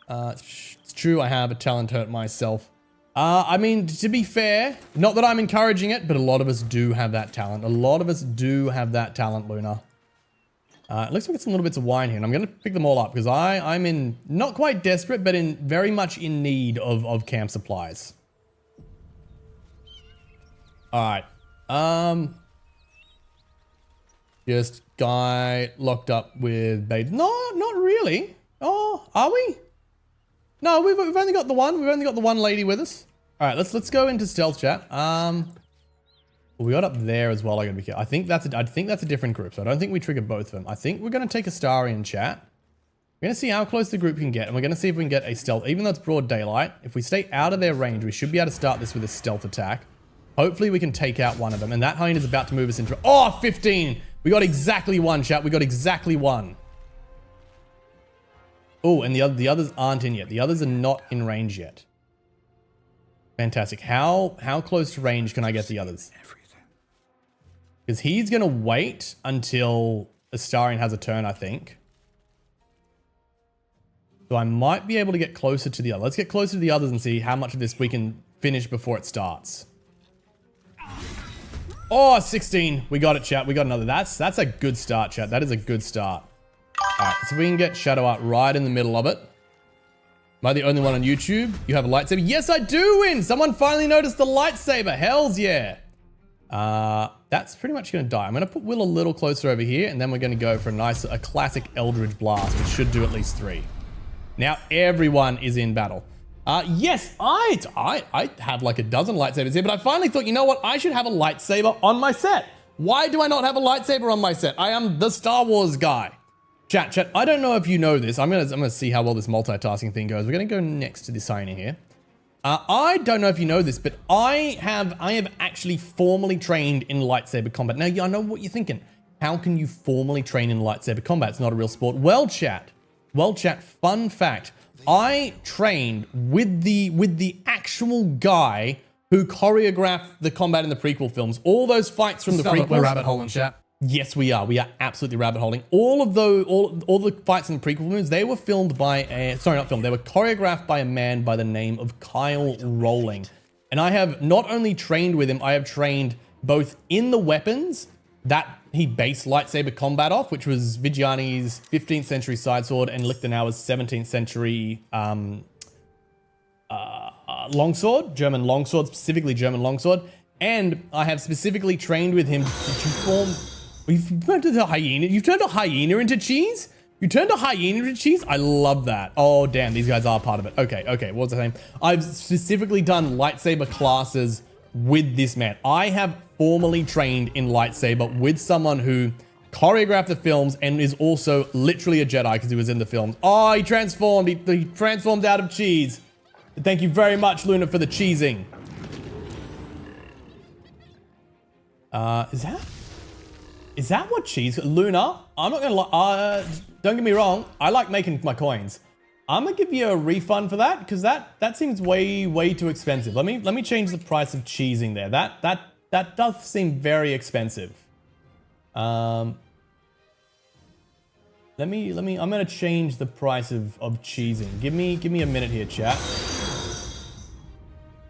It's true. I have a talent hurt myself. I mean, to be fair, not that I'm encouraging it, but a lot of us do have that talent. A lot of us do have that talent, Luna. It looks like it's some little bits of wine here, and I'm going to pick them all up because I'm in, not quite desperate, but in very much in need of camp supplies. All right. Just guy locked up with babes. No, not really. Oh, are we? No, we've only got the one. We've only got the one lady with us. All right, let's go into stealth chat. We got up there as well. I gotta be careful. I think that's a different group. So I don't think we trigger both of them. I think we're gonna take a star in chat. We're gonna see how close the group can get, and we're gonna see if we can get a stealth. Even though it's broad daylight, if we stay out of their range, we should be able to start this with a stealth attack. Hopefully we can take out one of them. And that hind is about to move us into... Oh, 15! We got exactly one, chat. We got exactly one. Oh, and the others aren't in yet. The others are not in range yet. Fantastic. How close to range can I get the others? Because he's going to wait until Astarion has a turn, I think. So I might be able to get closer to the other. Let's get closer to the others and see how much of this we can finish before it starts. Oh, 16. We got it, chat. We got another. That's a good start, chat. That is a good start. All right, so we can get Shadow Art right in the middle of it. Am I the only one on YouTube? You have a lightsaber? Yes, I do win. Someone finally noticed the lightsaber. Hells yeah. That's pretty much going to die. I'm going to put Will a little closer over here, and then we're going to go for a classic Eldritch Blast, which should do at least 3. Now everyone is in battle. Yes, I have like a dozen lightsabers here, but I finally thought, you know what? I should have a lightsaber on my set. Why do I not have a lightsaber on my set? I am the Star Wars guy. Chat, I don't know if you know this. I'm gonna see how well this multitasking thing goes. We're gonna go next to the signer here. I don't know if you know this, but I have actually formally trained in lightsaber combat. Now, I know what you're thinking. How can you formally train in lightsaber combat? It's not a real sport. Well, chat, fun fact. I trained with the actual guy who choreographed the combat in the prequel films. All those fights from the prequels. We're rabbit holing, chat. Yes, we are. We are absolutely rabbit holing. All the fights in the prequel films, they were filmed by they were choreographed by a man by the name of Kyle Rowling. And I have not only trained with him, I have trained both in the weapons that he based lightsaber combat off, which was Vigiani's 15th century side sword and Lichtenauer's 17th century longsword, German longsword, specifically German longsword. And I have specifically trained with him to form... You've turned a hyena. You've turned a hyena into cheese? You turned a hyena into cheese? I love that. Oh, damn. These guys are part of it. Okay. What's the name? I've specifically done lightsaber classes with this man. I have formally trained in lightsaber with someone who choreographed the films and is also literally a Jedi because he was in the films. Oh, he transformed. He transformed out of cheese. Thank you very much, Luna, for the cheesing. Is that what cheese? Luna, I'm not gonna lie. Don't get me wrong. I like making my coins. I'm gonna give you a refund for that because that seems way too expensive. Let me change the price of cheesing there. That does seem very expensive. I'm gonna change the price of cheesing. Give me a minute here, chat.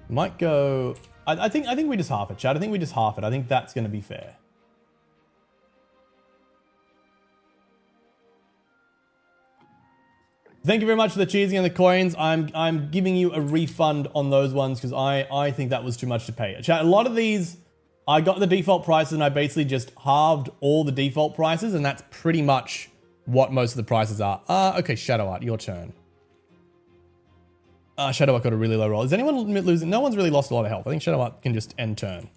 Might go. I think we just half it, chat. I think we just half it. I think that's gonna be fair. Thank you very much for the cheesing and the coins. I'm giving you a refund on those ones because I think that was too much to pay. Chat, a lot of these, I got the default prices and I basically just halved all the default prices, and that's pretty much what most of the prices are. Okay, Shadow Art, your turn. Shadow Art got a really low roll. Is anyone losing? No one's really lost a lot of health. I think Shadow Art can just end turn.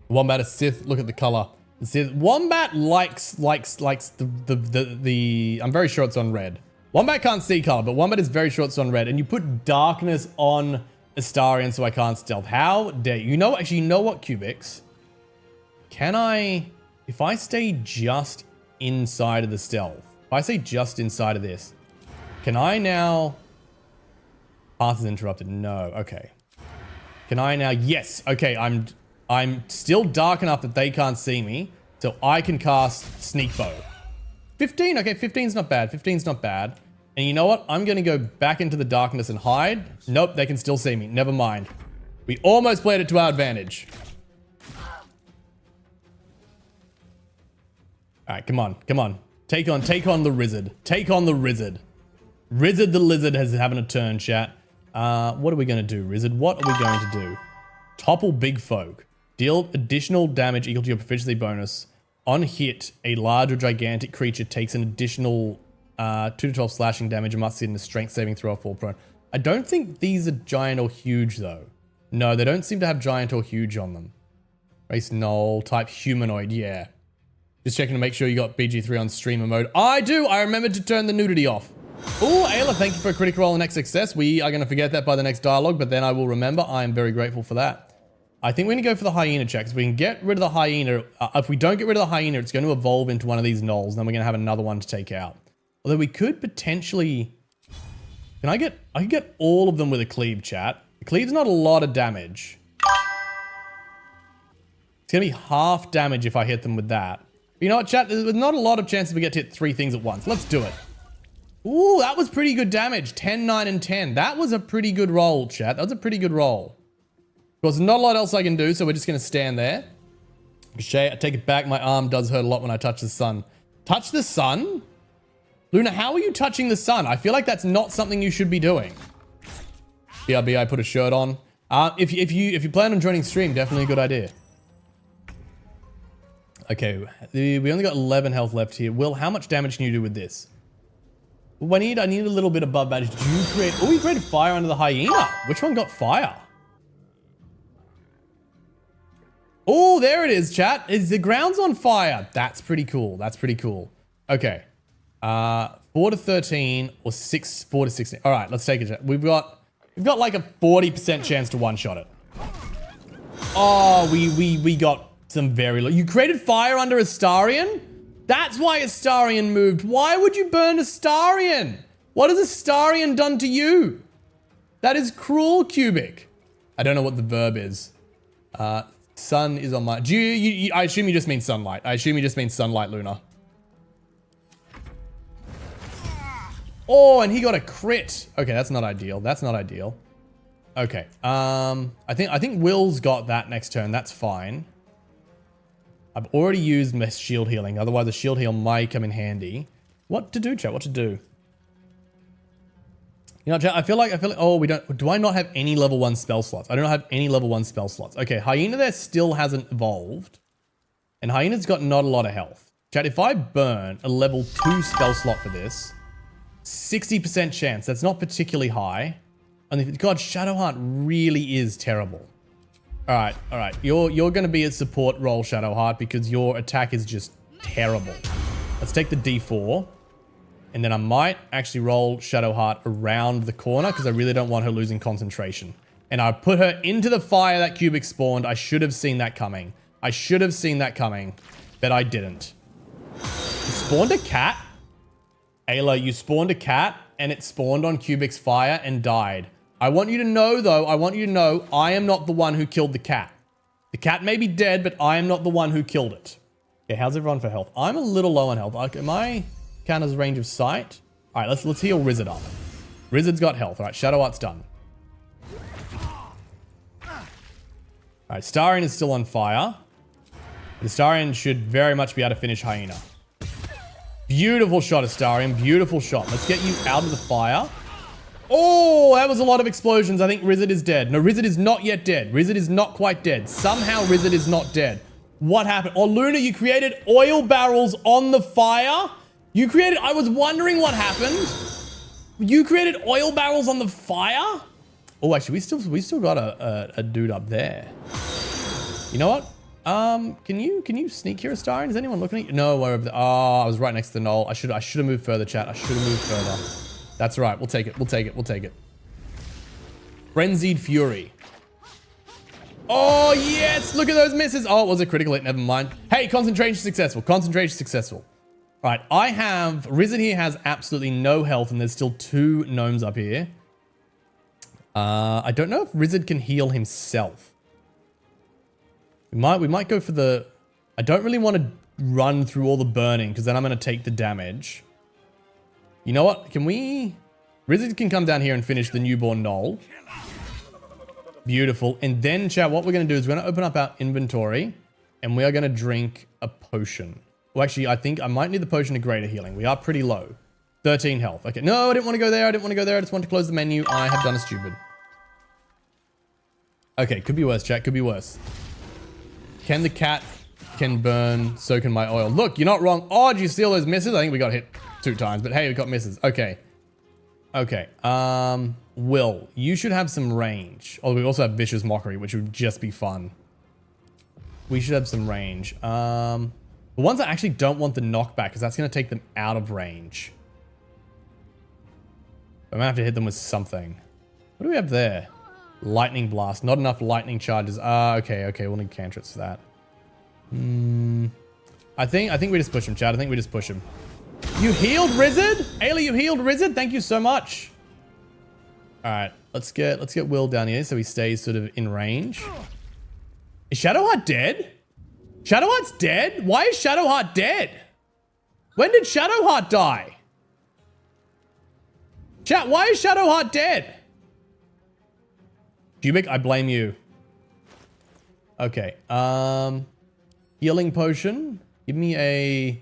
Wombat is Sith. Look at the color. Wombat likes the I'm very sure it's on red. Wombat can't see color, but Wombat is very sure it's on red. And you put darkness on Astarion so I can't stealth. How dare you? Actually, you know what, Cubics? Can I, if I stay just inside of the stealth, if I say just inside of this, can I now, path is interrupted. No, okay. Can I now, yes, okay, I'm still dark enough that they can't see me, so I can cast Sneak Bow. 15, okay, 15's not bad. 15's not bad. And you know what? I'm going to go back into the darkness and hide. Nope, they can still see me. Never mind. We almost played it to our advantage. All right, come on. Take on the Rizzard. Take on the Rizzard. Rizzard the Lizard has having a turn, chat. What are we going to do, Rizzard? What are we going to do? Topple big folk. Deal additional damage equal to your proficiency bonus. On hit, a large or gigantic creature takes an additional 2 to 12 slashing damage and must hit in a strength saving throw or fall prone. I don't think these are giant or huge though. No, they don't seem to have giant or huge on them. Race null, type humanoid, yeah. Just checking to make sure you got BG3 on streamer mode. I do! I remembered to turn the nudity off. Oh, Ayla, thank you for a critical roll and next success. We are going to forget that by the next dialogue, but then I will remember. I am very grateful for that. I think we're going to go for the hyena check. If we can get rid of the hyena, if we don't get rid of the hyena, it's going to evolve into one of these gnolls, and then we're going to have another one to take out. Although we could potentially... I could get all of them with a cleave, chat. The cleave's not a lot of damage. It's going to be half damage if I hit them with that. But you know what, chat? There's not a lot of chances we get to hit 3 things at once. Let's do it. Ooh, that was pretty good damage. 10, 9, and 10. That was a pretty good roll, chat. That was a pretty good roll. Of course, not a lot else I can do, so we're just going to stand there. Shay, I take it back. My arm does hurt a lot when I touch the sun. Touch the sun? Luna, how are you touching the sun? I feel like that's not something you should be doing. BRB, I put a shirt on. If you plan on joining stream, definitely a good idea. Okay, we only got 11 health left here. Will, how much damage can you do with this? Well, I need a little bit above damage. Did you create... Oh, you created fire under the hyena. Which one got fire? Oh, there it is, chat. The ground's on fire. That's pretty cool. That's pretty cool. Okay. 4 to 13 or 4 to 16. All right, let's take it. We've got like a 40% chance to one-shot it. Oh, we got some very low. You created fire under Astarion? That's why Astarion moved. Why would you burn Astarion? What has Astarion done to you? That is cruel, Cubic. I don't know what the verb is. Sun is on my... I assume you just mean sunlight. I assume you just mean sunlight, Luna. Oh, and he got a crit. Okay, that's not ideal. That's not ideal. Okay. I think Will's got that next turn. That's fine. I've already used my shield healing. Otherwise, the shield heal might come in handy. What to do, chat? What to do? You know, chat, I feel like, oh, we don't, do I not have any level 1 spell slots? I don't have any level 1 spell slots. Okay, Hyena there still hasn't evolved. And Hyena's got not a lot of health. Chat, if I burn a level 2 spell slot for this, 60% chance. That's not particularly high. And God, Shadowheart really is terrible. All right. You're going to be a support role, Shadowheart, because your attack is just terrible. Let's take the D4. And then I might actually roll Shadowheart around the corner because I really don't want her losing concentration. And I put her into the fire that Cubic spawned. I should have seen that coming. I should have seen that coming, but I didn't. You spawned a cat? Ayla, you spawned a cat and it spawned on Cubic's fire and died. I want you to know, though, I am not the one who killed the cat. The cat may be dead, but I am not the one who killed it. Okay, how's everyone for health? I'm a little low on health. Am I... count as range of sight? All right, let's heal Rizzard up. Rizzard's got health. All right, Shadowheart's done. All right, Starion is still on fire. The Starion should very much be able to finish Hyena. Beautiful shot, Astarion. Beautiful shot. Let's get you out of the fire. Oh, that was a lot of explosions. I think Rizzard is dead. No, Rizzard is not yet dead. Rizzard is not quite dead. Somehow Rizzard is not dead. What happened? Oh, Luna, you created oil barrels on the fire? You created... I was wondering what happened. You created oil barrels on the fire? Oh, actually, we still got a dude up there. You know what? Can you sneak here, Astarion? Is anyone looking at you? No, we're over there. Oh, I was right next to the knoll. I should have moved further, chat. I should have moved further. That's right. We'll take it. We'll take it. We'll take it. Frenzied Fury. Oh, yes. Look at those misses. Oh, it was a critical hit. Never mind. Hey, concentration successful. Concentration successful. All right. I have... Rizzard here has absolutely no health, and there's still 2 gnomes up here. I don't know if Rizzard can heal himself. We might go for the... I don't really want to run through all the burning, because then I'm going to take the damage. You know what? Can we... Rizzard can come down here and finish the newborn knoll. Beautiful. And then, chat, what we're going to do is we're going to open up our inventory, and we are going to drink a potion. Well, actually, I think I might need the potion of greater healing. We are pretty low. 13 health. Okay. No, I didn't want to go there. I didn't want to go there. I just want to close the menu. I have done a stupid. Okay, could be worse, chat. Could be worse. Can the cat can burn, so can my oil. Look, you're not wrong. Oh, did you steal those misses? I think we got hit 2 times, but hey, we got misses. Okay. Okay. Will, you should have some range. Oh, we also have Vicious Mockery, which would just be fun. We should have some range. The ones I actually don't want the knockback, because that's going to take them out of range. I'm going to have to hit them with something. What do we have there? Lightning Blast. Not enough lightning charges. Okay. We'll need cantrips for that. I think we just push him, Chad. I think we just push him. You healed Rizzard? Ayla, you healed Rizzard? Thank you so much. Alright, let's get Will down here so he stays sort of in range. Is Shadowheart dead? Shadowheart's dead? Why is Shadowheart dead? When did Shadowheart die? Chat, why is Shadowheart dead? Cubic, I blame you. Okay, healing potion. Give me a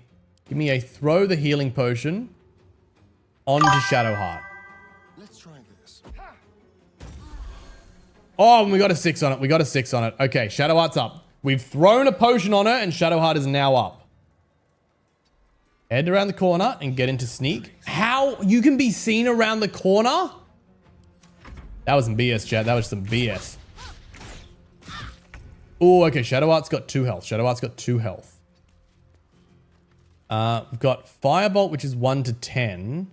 throw the healing potion onto Shadowheart. Let's try this. Oh, we got a 6 on it. We got a 6 on it. Okay, Shadowheart's up. We've thrown a potion on her and Shadowheart is now up. Head around the corner and get into sneak. How? You can be seen around the corner? That was some BS, chat. That was some BS. Oh, okay. Shadowheart's got 2 health. Shadowheart's got 2 health. We've got Firebolt, which is 1 to 10.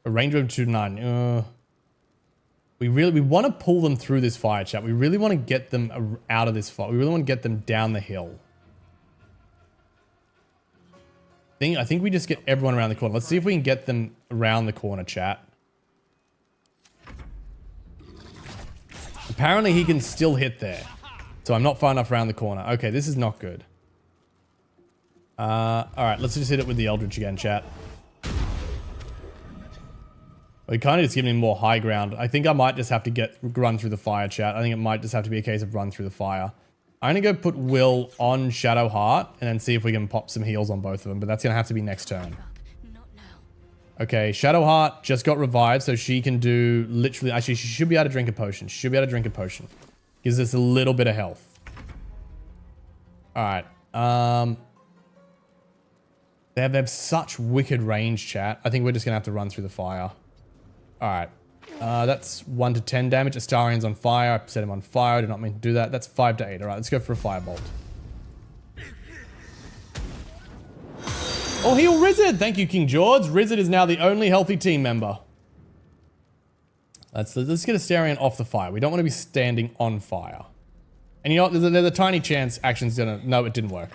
A range of 2 to 9. We want to pull them through this fire, chat. We really want to get them out of this fire. We really want to get them down the hill. I think we just get everyone around the corner. Let's see if we can get them around the corner, chat. Apparently he can still hit there. So I'm not far enough around the corner. Okay, this is not good. Alright, let's just hit it with the Eldritch again, chat. We kind of just giving him more high ground. I think I might just have to run through the fire, chat. I think it might just have to be a case of run through the fire. I'm going to go put Will on Shadowheart and then see if we can pop some heals on both of them. But that's going to have to be next turn. Okay, Shadowheart just got revived, so she can do literally... Actually, she should be able to drink a potion. She should be able to drink a potion. Gives us a little bit of health. Alright. They have such wicked range, chat. I think we're just going to have to run through the fire. Alright. That's 1 to 10 damage. Astarion's on fire. I set him on fire. I did not mean to do that. That's 5 to 8. Alright, let's go for a Firebolt. Oh, heal Rizzard! Thank you, King George. Rizzard is now the only healthy team member. Let's get Astarion off the fire. We don't want to be standing on fire. And you know what? There's a tiny chance action's gonna... No, it didn't work.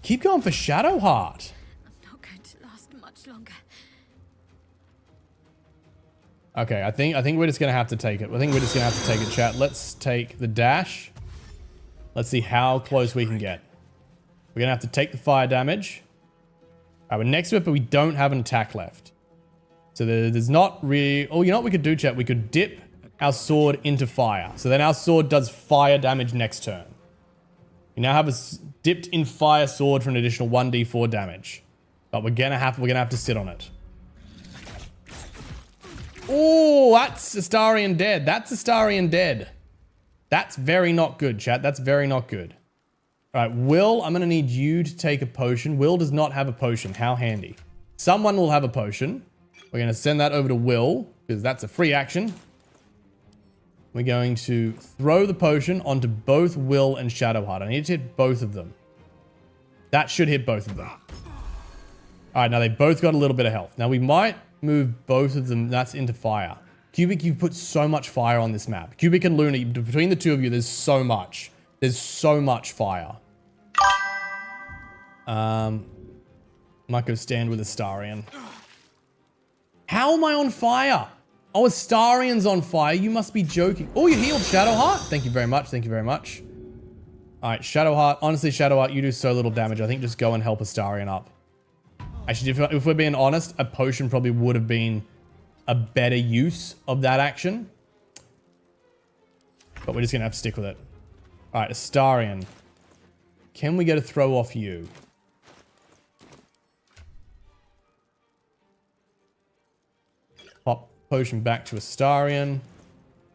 Keep going for Shadowheart. I'm not going to last much longer. Okay, I think we're just gonna have to take it. I think we're just gonna have to take it, chat. Let's take the dash. Let's see how close we can get. We're gonna have to take the fire damage. Alright, we're next to it, but we don't have an attack left. So there's not really... Oh, you know what we could do, chat? We could dip our sword into fire. So then our sword does fire damage next turn. We now have a dipped in fire sword for an additional 1d4 damage. But we're gonna have to sit on it. Oh, that's Astarion dead. That's Astarion dead. That's very not good, chat. That's very not good. All right, Will, I'm going to need you to take a potion. Will does not have a potion. How handy. Someone will have a potion. We're going to send that over to Will, because that's a free action. We're going to throw the potion onto both Will and Shadowheart. I need to hit both of them. That should hit both of them. All right, now they both got a little bit of health. Now we might move both of them. That's into fire. Cubic, you've put so much fire on this map. Cubic and Luna, between the two of you, there's so much. There's so much fire. Might go stand with Astarion. How am I on fire? Oh, Astarion's on fire. You must be joking. Oh, you healed Shadowheart. Thank you very much. Thank you very much. All right, Shadowheart. Honestly, Shadowheart, you do so little damage. I think just go and help Astarion up. Actually, if we're being honest, a potion probably would have been a better use of that action. But we're just going to have to stick with it. All right, Astarion. Can we get a throw off you? Pop potion back to Astarion.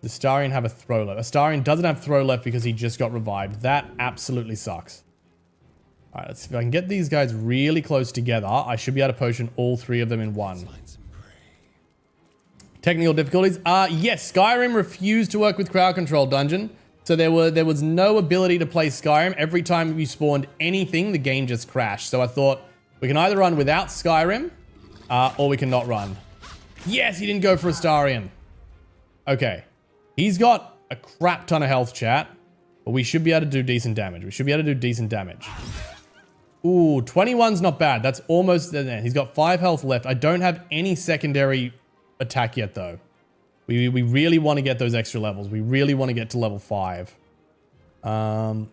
Does Astarion have a throw left? Astarion doesn't have throw left because he just got revived. That absolutely sucks. All right, let's see if I can get these guys really close together. I should be able to potion all 3 of them in one. Technical difficulties. Yes, Skyrim refused to work with crowd control dungeon. So there was no ability to play Skyrim. Every time you spawned anything, the game just crashed. So I thought we can either run without Skyrim or we can not run. Yes, he didn't go for Astarion. Okay. He's got a crap ton of health, chat. But we should be able to do decent damage. We should be able to do decent damage. Ooh, 21's not bad. That's almost there. He's got 5 health left. I don't have any secondary attack yet, though. We really want to get those extra levels. We really want to get to level 5. I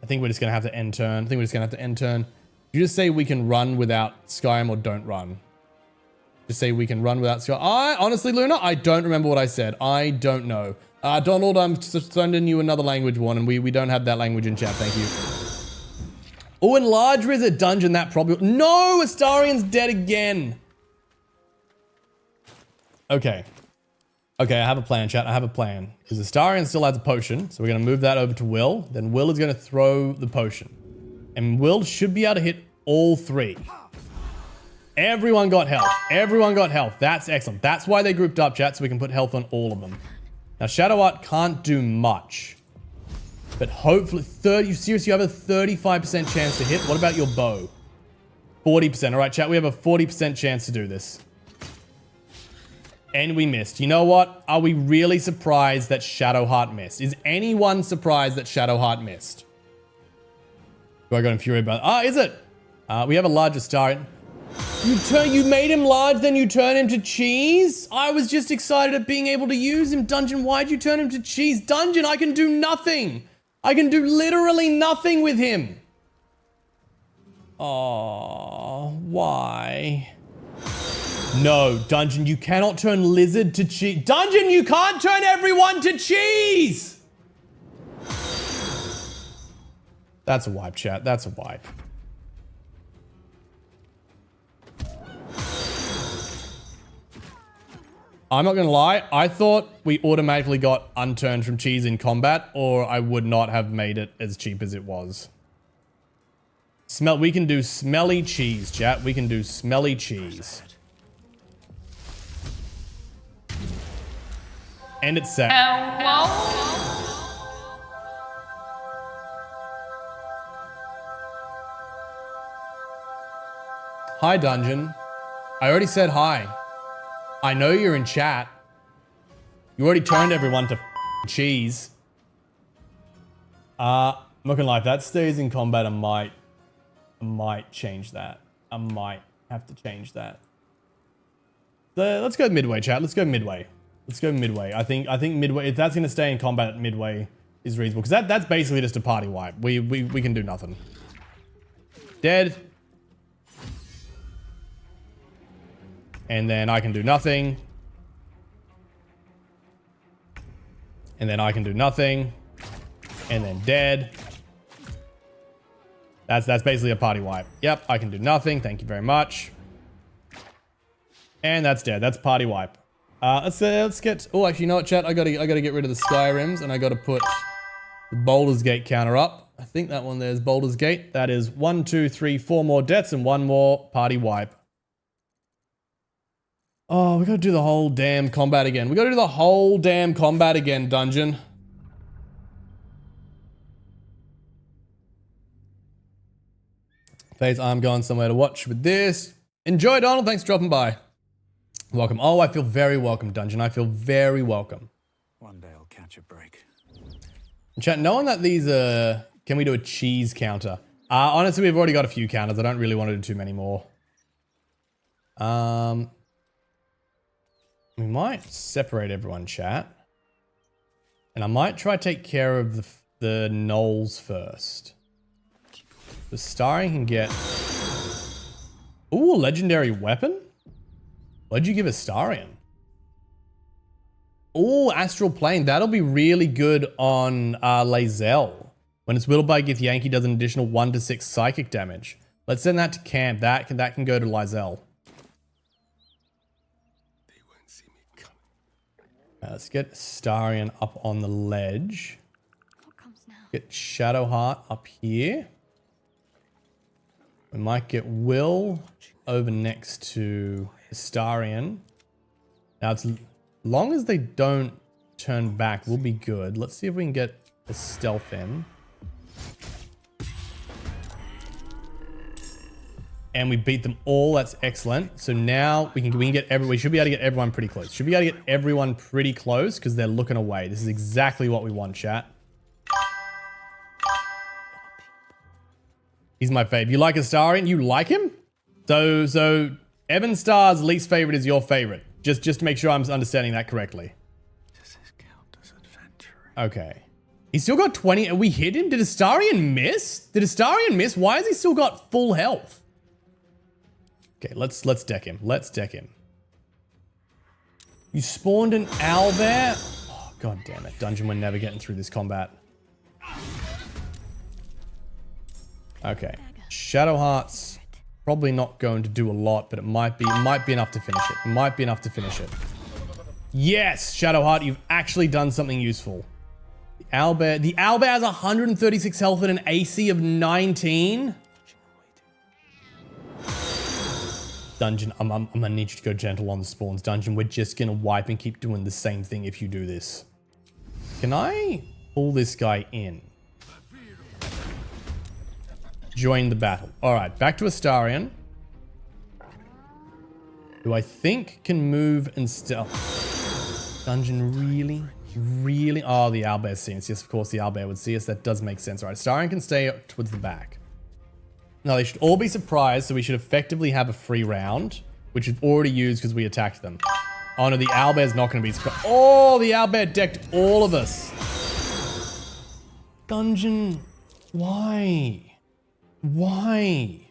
think we're just going to have to end turn. You just say we can run without Skyrim or don't run. Just say we can run without Skyrim. Honestly, Luna, I don't remember what I said. I don't know. Donald, I'm sending you another language one, and we don't have that language in chat. Thank you. Oh, enlarge Wizard Dungeon, that probably... No! Astarion's dead again! Okay. Okay, I have a plan, chat. I have a plan. Because Astarion still has a potion, so we're going to move that over to Will. Then Will is going to throw the potion. And Will should be able to hit all 3. Everyone got health. Everyone got health. That's excellent. That's why they grouped up, chat, so we can put health on all of them. Now, Shadow Art can't do much. But hopefully, you have a 35% chance to hit. What about your bow? 40%. All right, chat, we have a 40% chance to do this. And we missed. You know what? Are we really surprised that Shadowheart missed? Is anyone surprised that Shadowheart missed? Do I got infuriated about it? Is it? We have a larger star. You made him large, then you turn him to cheese? I was just excited at being able to use him. Dungeon, why'd you turn him to cheese? Dungeon, I can do nothing. I can do literally nothing with him. Oh, why? No, Dungeon, you cannot turn lizard to cheese. Dungeon, you can't turn everyone to cheese! That's a wipe, chat. That's a wipe. I'm not gonna lie, I thought we automatically got unturned from cheese in combat, or I would not have made it as cheap as it was. We can do smelly cheese, chat. We can do smelly cheese. And it's set. Hi, Dungeon. I already said hi. I know you're in chat. You already turned everyone to cheese. I'm not gonna lie, if that stays in combat, I might change that. I might have to change that. Let's go midway, chat. Let's go midway. Let's go midway. I think midway, if that's gonna stay in combat, midway is reasonable. Because that's basically just a party wipe. We can do nothing. Dead. And then I can do nothing. And then I can do nothing. And then dead. That's basically a party wipe. Yep, I can do nothing. Thank you very much. And that's dead. That's party wipe. Let's get... Oh, actually, you know what, chat? I gotta get rid of the Skyrims, and I gotta put the Baldur's Gate counter up. I think that one there's Baldur's Gate. That is 1, 2, 3, 4 more deaths and 1 more party wipe. Oh, we gotta do the whole damn combat again. We gotta do the whole damn combat again, Dungeon. Phase, I'm going somewhere to watch with this. Enjoy, Donald. Thanks for dropping by. Welcome. Oh, I feel very welcome, Dungeon. I feel very welcome. One day I'll catch a break. Chat, knowing that these can we do a cheese counter? Honestly, we've already got a few counters. I don't really want to do too many more. We might separate everyone, chat. And I might try to take care of the gnolls first. The starring can get... Ooh, legendary weapon? What'd you give Astarion? Ooh, Astral Plane. That'll be really good on Lae'zel. When it's wielded by Githyanki, does an additional 1 to 6 psychic damage. Let's send that to camp. That can go to Lae'zel. They won't see me coming. Let's get Starion up on the ledge. What comes now? Get Shadowheart up here. We might get Will over next to Starion. Now, as long as they don't turn back, we'll be good. Let's see if we can get a stealth in. And we beat them all. That's excellent. So now we can get we should be able to get everyone pretty close. Should be able to get everyone pretty close because they're looking away. This is exactly what we want, chat. He's my fave. You like Astarion? You like him? So Evan Star's least favorite is your favorite. Just to make sure I'm understanding that correctly. Does this count as adventuring? Okay. He's still got 20. We hit him? Did Astarion miss? Did Astarion miss? Why has he still got full health? Okay, let's deck him. Let's deck him. You spawned an owlbear? Oh, god damn it. Dungeon, we're never getting through this combat. Okay. Shadowheart's probably not going to do a lot, but it might be enough to finish it. It might be enough to finish it. Yes, Shadowheart, you've actually done something useful. The owlbear has 136 health and an AC of 19. Dungeon, I'm gonna need you to go gentle on the spawns. Dungeon, we're just gonna wipe and keep doing the same thing if you do this. Can I pull this guy in? Join the battle. All right, back to Astarion. Who I think can move and stealth. Dungeon, really? Really? Oh, the owlbear's seeing us. Yes, of course the owlbear would see us. That does make sense. All right, Astarion can stay towards the back. No, they should all be surprised, so we should effectively have a free round, which we've already used because we attacked them. Oh no, the owlbear's not going to be surprised. Oh, the owlbear decked all of us. Dungeon, why? Why?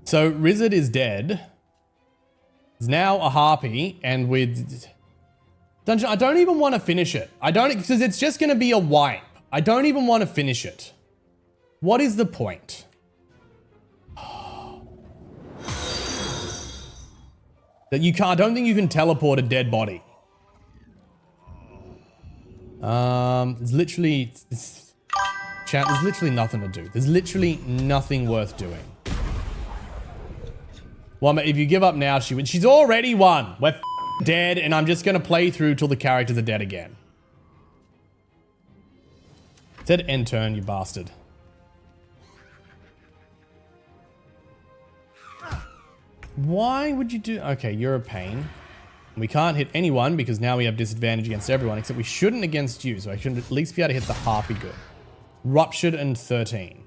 So, Rizzard is dead. There's now a harpy, and with... Dungeon, I don't even want to finish it. I don't, because it's just going to be a wipe. I don't even want to finish it. What is the point? That you can't, I don't think you can teleport a dead body. There's literally, chat, there's literally nothing to do. There's literally nothing worth doing. Well, if you give up now, she wins. She's already won. We're dead, and I'm just going to play through till the characters are dead again. It said end turn, you bastard. Why would you do... Okay, you're a pain. We can't hit anyone because now we have disadvantage against everyone, except we shouldn't against you, so I should at least be able to hit the harpy good. Ruptured and 13.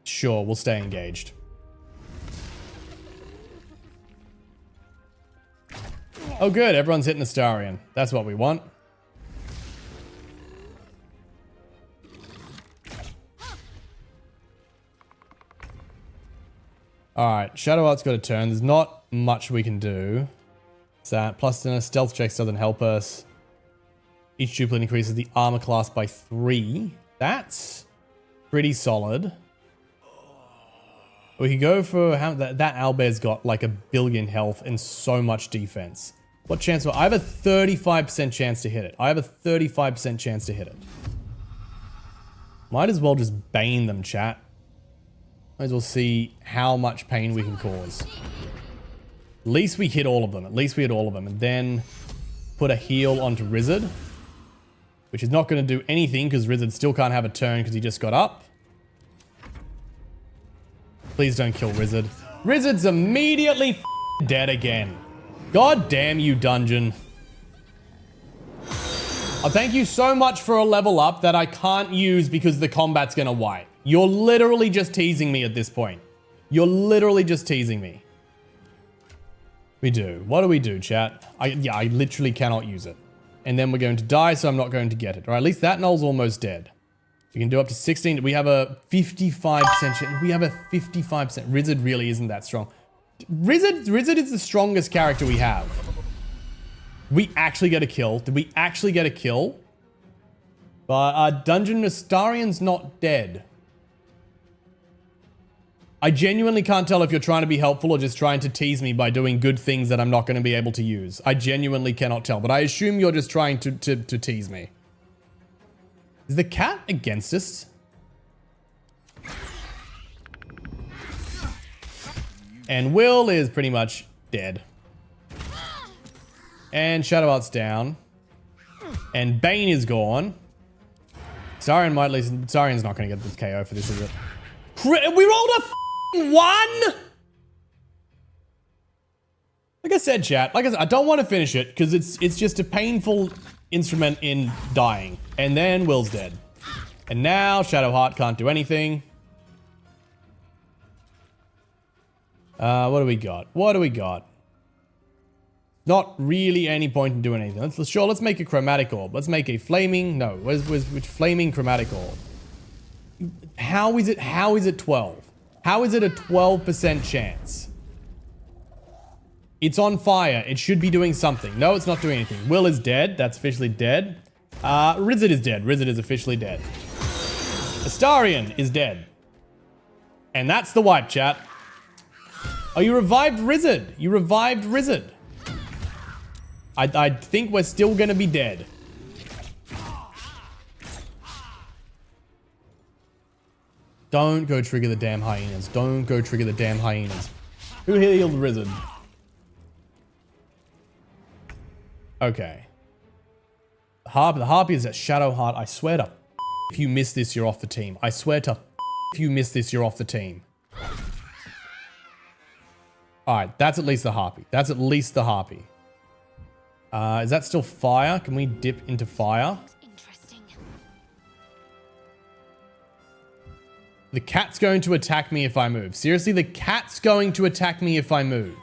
Sure, we'll stay engaged. Oh good, everyone's hitting Astarion. That's what we want. Alright, Shadowheart's got a turn. There's not much we can do. That plus then a stealth checks doesn't help us. Each duplicate increases the armor class by 3. That's pretty solid. We could go for how that owlbear's got like 1 billion health and so much defense. What chance? I have a 35% chance to hit it. I have a 35% chance to hit it. Might as well just bane them, chat. Might as well see how much pain we can cause. At least we hit all of them. At least we hit all of them. And then put a heal onto Rizzard. Which is not going to do anything because Rizzard still can't have a turn because he just got up. Please don't kill Rizzard. Rizzard's immediately dead again. God damn you, Dungeon. Oh, thank you so much for a level up that I can't use because the combat's gonna wipe. You're literally just teasing me at this point. You're literally just teasing me. We do. What do we do, chat? I literally cannot use it. And then we're going to die, so I'm not going to get it. Or at least that null's almost dead. We can do up to 16. We have a 55% chance. We have a 55%. Rizzard really isn't that strong. Rizzard is the strongest character we have. We actually get a kill. Did we actually get a kill? But Dungeon Astarion's not dead. I genuinely can't tell if you're trying to be helpful or just trying to tease me by doing good things that I'm not going to be able to use. I genuinely cannot tell, but I assume you're just trying to tease me. Is the cat against us? And Will is pretty much dead. And Shadow Heart's down. And Bane is gone. Sarian might lose. Sarian's not going to get the KO for this, is it? We rolled a f***ing 1! Like I said, chat. Like I said, I don't want to finish it because it's just a painful instrument in dying. And then Will's dead. And now Shadow Heart can't do anything. What do we got? What do we got? Not really any point in doing anything. Let's make a chromatic orb. Let's make a flaming. No, which flaming chromatic orb? How is it 12? How is it a 12% chance? It's on fire. It should be doing something. No, it's not doing anything. Will is dead. That's officially dead. Rizard is dead. Rizard is officially dead. Astarion is dead. And that's the wipe, chat. Oh, you revived Rizard. You revived Rizard. I think we're still gonna be dead. Don't go trigger the damn hyenas. Don't go trigger the damn hyenas. Who healed Rizard? Okay. The Harpy is at Shadow Heart. I swear to if you miss this, you're off the team. I swear to if you miss this, you're off the team. Alright, that's at least the Harpy. That's at least the Harpy. Is that still fire? Can we dip into fire? Interesting. The cat's going to attack me if I move. Seriously, the cat's going to attack me if I move.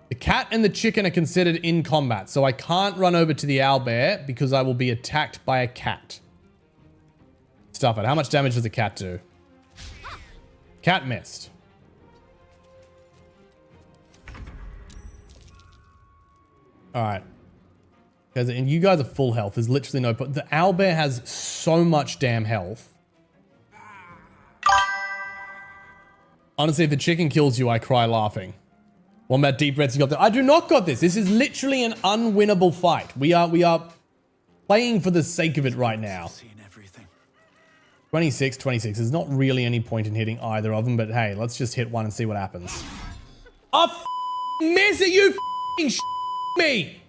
The cat and the chicken are considered in combat, so I can't run over to the owlbear because I will be attacked by a cat. Stuff it. How much damage does the cat do? Cat missed. Alright. And you guys are full health. There's literally no... But the owlbear has so much damn health. Honestly, if the chicken kills you, I cry laughing. What about Deep Reds? You got that? I do not got this. This is literally an unwinnable fight. We are playing for the sake of it right now. 26, 26. There's not really any point in hitting either of them, but hey, let's just hit one and see what happens. Miss it, you me!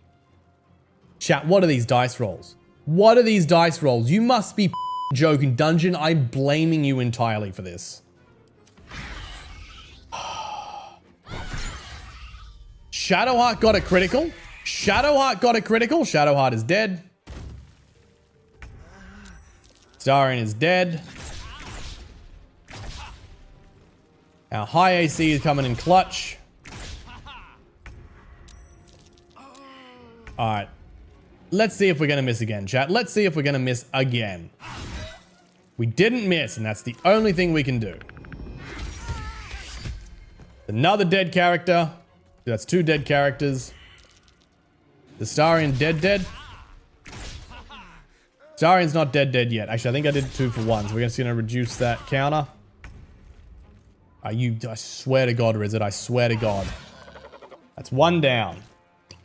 Chat, what are these dice rolls? What are these dice rolls? You must be joking. Dungeon, I'm blaming you entirely for this. Shadowheart got a critical. Shadowheart got a critical. Shadowheart is dead. Starion is dead. Our high AC is coming in clutch. Alright. Let's see if we're going to miss again, chat. Let's see if we're going to miss again. We didn't miss, and that's the only thing we can do. Another dead character. That's 2 dead characters. The Starion dead? Starion's not dead yet. Actually, I think I did 2 for 1, so we're just going to reduce that counter. I swear to God, Rizard. I swear to God. That's 1 down.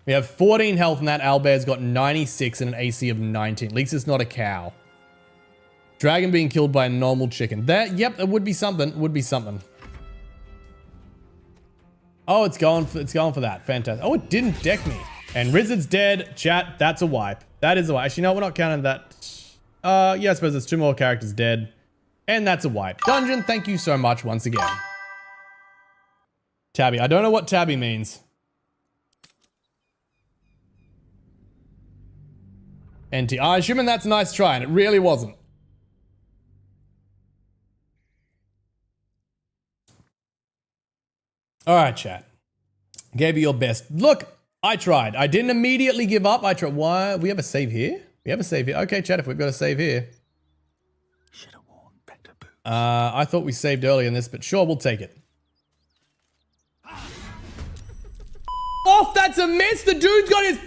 We have 14 health, and that owlbear's got 96 and an AC of 19. At least it's not a cow. Dragon being killed by a normal chicken. Yep, it would be something. It would be something. Oh, it's going for that. Fantastic. Oh, it didn't deck me. And Rizard's dead. Chat, that's a wipe. That is a wipe. Actually, no, we're not counting that. Yeah, I suppose there's 2 more characters dead. And that's a wipe. Dungeon, thank you so much once again. Tabby. I don't know what tabby means. NT. I assume that's a nice try, and it really wasn't. Alright, chat. Gave you your best. Look, I tried. I didn't immediately give up. I tried. Why? We have a save here? We have a save here. Okay, chat, if we've got a save here. Should have worn better boots. I thought we saved earlier in this, but sure, we'll take it. Off, that's a miss! The dude's got his...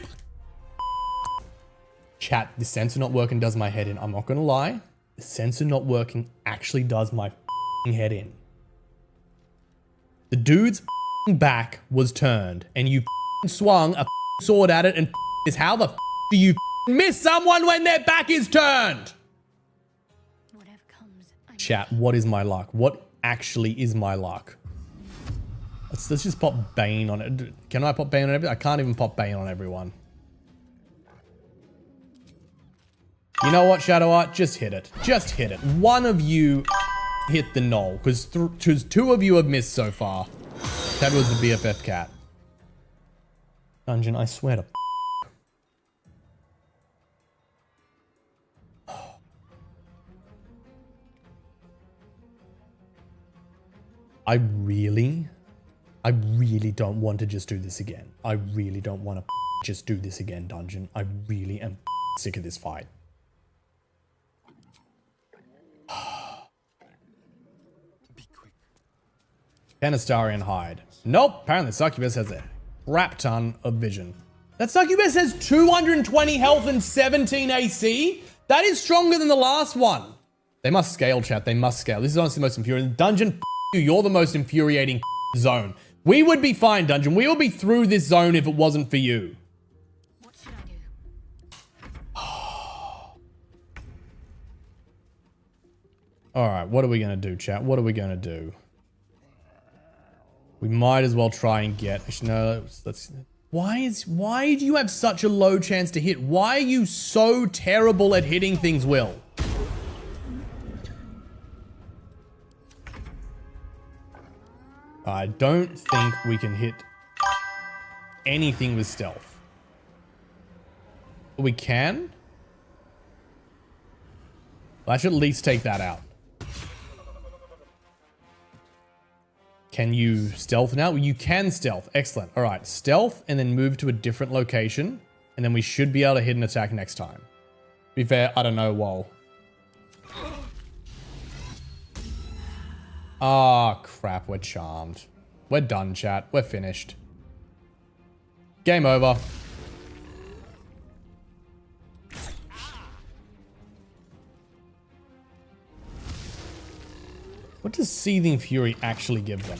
Chat, the sensor not working does my head in. I'm not gonna lie. The sensor not working actually does my head in. The dude's back was turned and you swung a sword at it and is how the do you miss someone when their back is turned? Whatever comes, Chat, what is my luck? What actually is my luck? Let's just pop Bane on it. Can I pop Bane on everyone? I can't even pop Bane on everyone. You know what, Shadow Art? Just hit it. Just hit it. One of you hit the null, because two of you have missed so far. That was the BFF cat. Dungeon, I swear to I really don't want to just do this again. I really don't want to just do this again, Dungeon. I really am sick of this fight. Canistarian hide. Nope, apparently Succubus has a crap ton of vision. That Succubus has 220 health and 17 AC? That is stronger than the last one. They must scale, chat. They must scale. This is honestly the most infuriating. Dungeon, you. You're the most infuriating zone. We would be fine, Dungeon. We would be through this zone if it wasn't for you. what should I do? All right, what are we going to do, chat? What are we going to do? We might as well try and get... Actually, no, let's... Why do you have such a low chance to hit? Why are you so terrible at hitting things, Will? I don't think we can hit anything with stealth. We can? I should at least take that out. Can you stealth now? You can stealth. Excellent. All right, stealth and then move to a different location. And then we should be able to hit an attack next time. To be fair, I don't know. Whoa. Ah, crap. We're charmed. We're done, chat. We're finished. Game over. What does Seething Fury actually give them?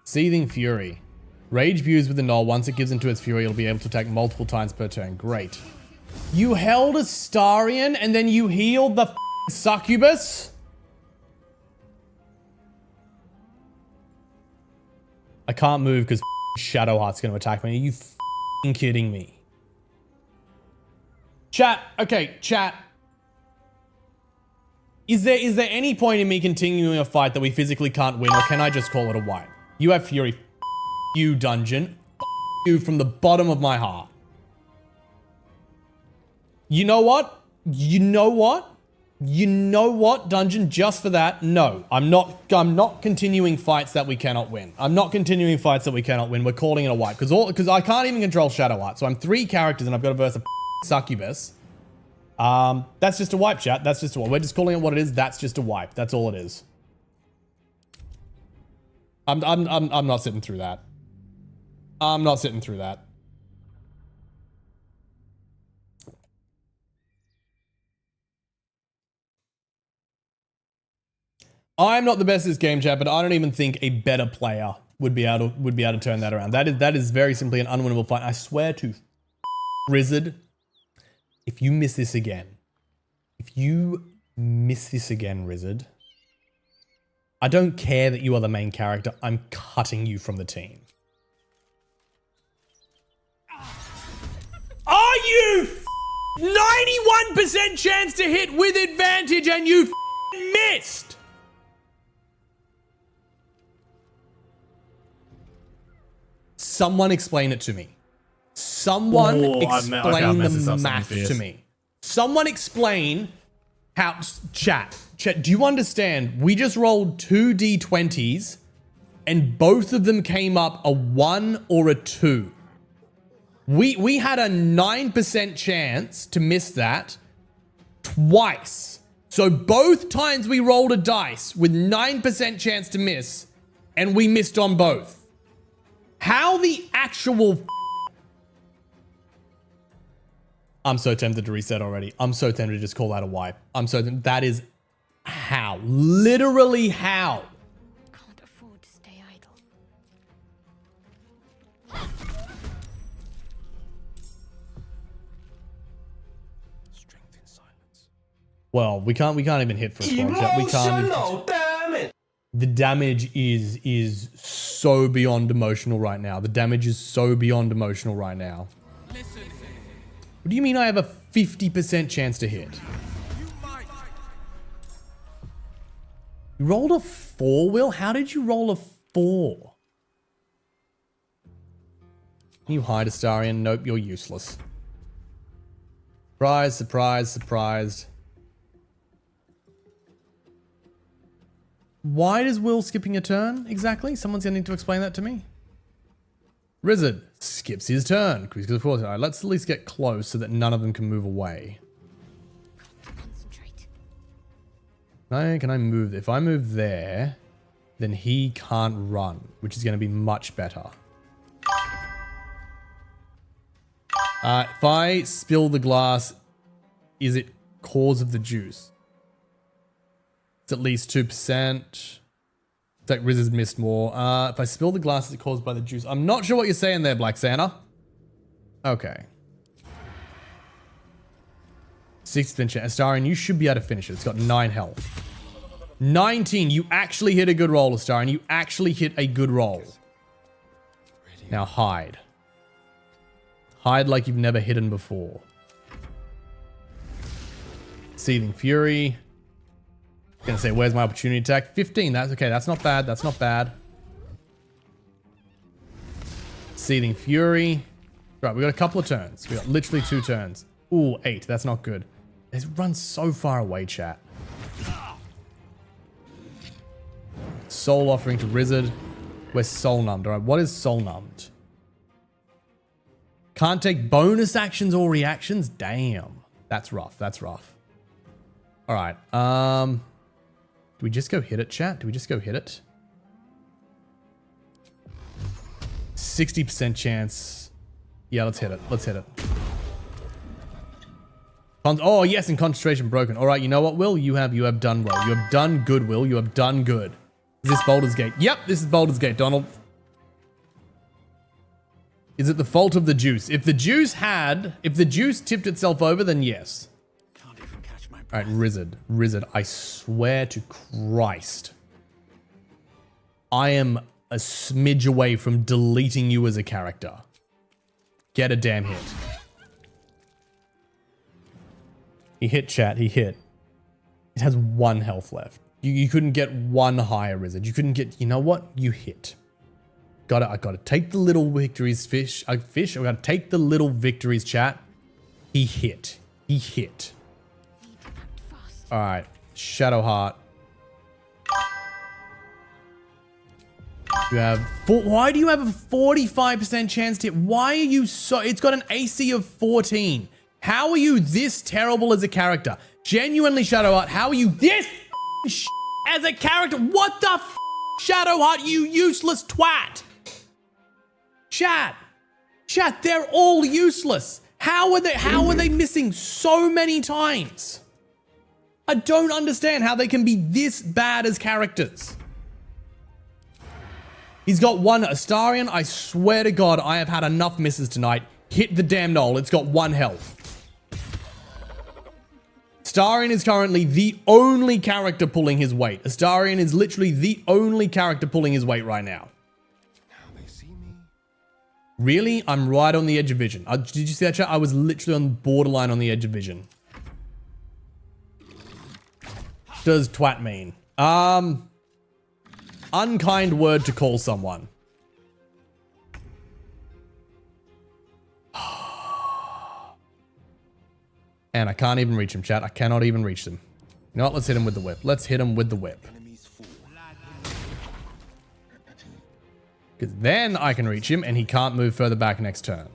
Seething Fury. Rage views with the null. Once it gives into its fury, it'll be able to attack multiple times per turn. Great. You held a Starion and then you healed the Succubus? I can't move because Shadowheart's going to attack me. Are you kidding me? Chat. Okay, chat. Is there any point in me continuing a fight that we physically can't win, or can I just call it a wipe? You have fury. You, Dungeon. You from the bottom of my heart. You know what? You know what? You know what, Dungeon? Just for that, no. I'm not continuing fights that we cannot win. I'm not continuing fights that we cannot win. We're calling it a wipe because I can't even control Shadowheart. So I'm 3 characters and I've got to verse a Succubus. That's just a wipe, chat. That's just a wipe. We're just calling it what it is. That's just a wipe. That's all it is. I'm not sitting through that. I'm not sitting through that. I'm not the best at this game, chat, but I don't even think a better player would be able to turn that around. That is very simply an unwinnable fight. I swear to Rizzard, if you miss this again, Rizzard, I don't care that you are the main character. I'm cutting you from the team. Are you 91% chance to hit with advantage and you missed? Someone explain it to me. Someone explain the math to me. Someone explain how... Chat, do you understand? We just rolled 2 D20s and both of them came up a 1 or a 2. We had a 9% chance to miss that twice. So both times we rolled a dice with 9% chance to miss and we missed on both. How the actual... I'm so tempted to reset already. I'm so tempted to just call that a wipe. That is how. Literally how. Can't afford to Well, we can't even hit for a 12 shot. We can't. Damn it! The damage is so beyond emotional right now. The damage is so beyond emotional right now. What do you mean I have a 50% chance to hit? You rolled a 4, Will? How did you roll a 4? Can you hide, Astarion? Nope, you're useless. Surprise, surprise, surprised. Why is Will skipping a turn exactly? Someone's gonna need to explain that to me. Rizzard skips his turn. Alright, let's at least get close so that none of them can move away. Concentrate. Can I move? If I move there, then he can't run, which is going to be much better. If I spill the glass, is it cause of the juice? It's at least 2%. It's like Riz has missed more. If I spill the glass, is it caused by the juice? I'm not sure what you're saying there, Black Santa. Okay. 60th chance. Astarion, you should be able to finish it. It's got 9 health. 19. You actually hit a good roll, Astarion. You actually hit a good roll. Now hide. Hide like you've never hidden before. Seething Fury. Gonna say, where's my opportunity attack? 15. That's okay. That's not bad. That's not bad. Seething Fury. Right, we got a couple of turns. We got literally 2 turns. Ooh, 8. That's not good. It runs so far away, chat. Soul Offering to Rizzard. We're soul numbed. Alright, what is soul numbed? Can't take bonus actions or reactions? Damn. That's rough. That's rough. Alright, do we just go hit it, chat? Do we just go hit it? 60% chance. Yeah, let's hit it. Let's hit it. Oh, yes, and concentration broken. All right, you know what, Will? You have done well. You have done good, Will. You have done good. Is this Baldur's Gate? Yep, this is Baldur's Gate, Donald. Is it the fault of the juice? If the juice tipped itself over, then yes. Can't even catch my breath. All right, Rizzard, I swear to Christ, I am a smidge away from deleting you as a character. Get a damn hit. He hit, chat. He hit. It has 1 health left. You couldn't get 1 higher, Rizzard. You couldn't get... You know what? You hit. I gotta take the little victories, fish. I gotta take the little victories, chat. He hit. He hit. Alright. Shadowheart. You have... Why do you have a 45% chance to hit? Why are you so... It's got an AC of 14. How are you this terrible as a character? Genuinely, Shadowheart, how are you this as a character? What the Shadowheart, you useless twat? Chat, they're all useless. How are they missing so many times? I don't understand how they can be this bad as characters. He's got 1 Astarion. I swear to God, I have had enough misses tonight. Hit the damn knoll. It's got 1 health. Astarion is currently the only character pulling his weight. Astarion is literally the only character pulling his weight right now. Now they see me. Really? I'm right on the edge of vision. Did you see that, chat? I was literally on borderline on the edge of vision. Does twat mean? Unkind word to call someone. And I can't even reach him, chat. I cannot even reach them. You know what? Let's hit him with the whip. Let's hit him with the whip. Enemies fall. Because then I can reach him and he can't move further back next turn.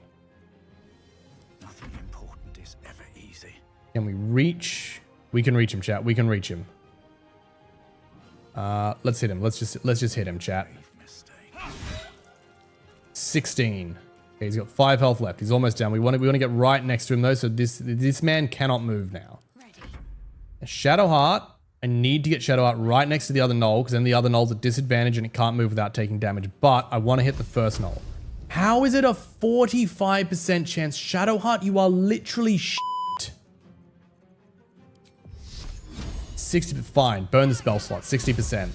Nothing important is ever easy. Can we reach? We can reach him, chat. We can reach him. Let's hit him. Let's just hit him, chat. Mistake. 16. Okay, he's got 5 health left. He's almost down. We want to get right next to him though, so this man cannot move now. Ready. Shadowheart. I need to get Shadowheart right next to the other knoll, because then the other knoll's at disadvantage and it can't move without taking damage. But I want to hit the first knoll. How is it a 45% chance? Shadowheart, you are literally shit. 60, fine. Burn the spell slot, 60%.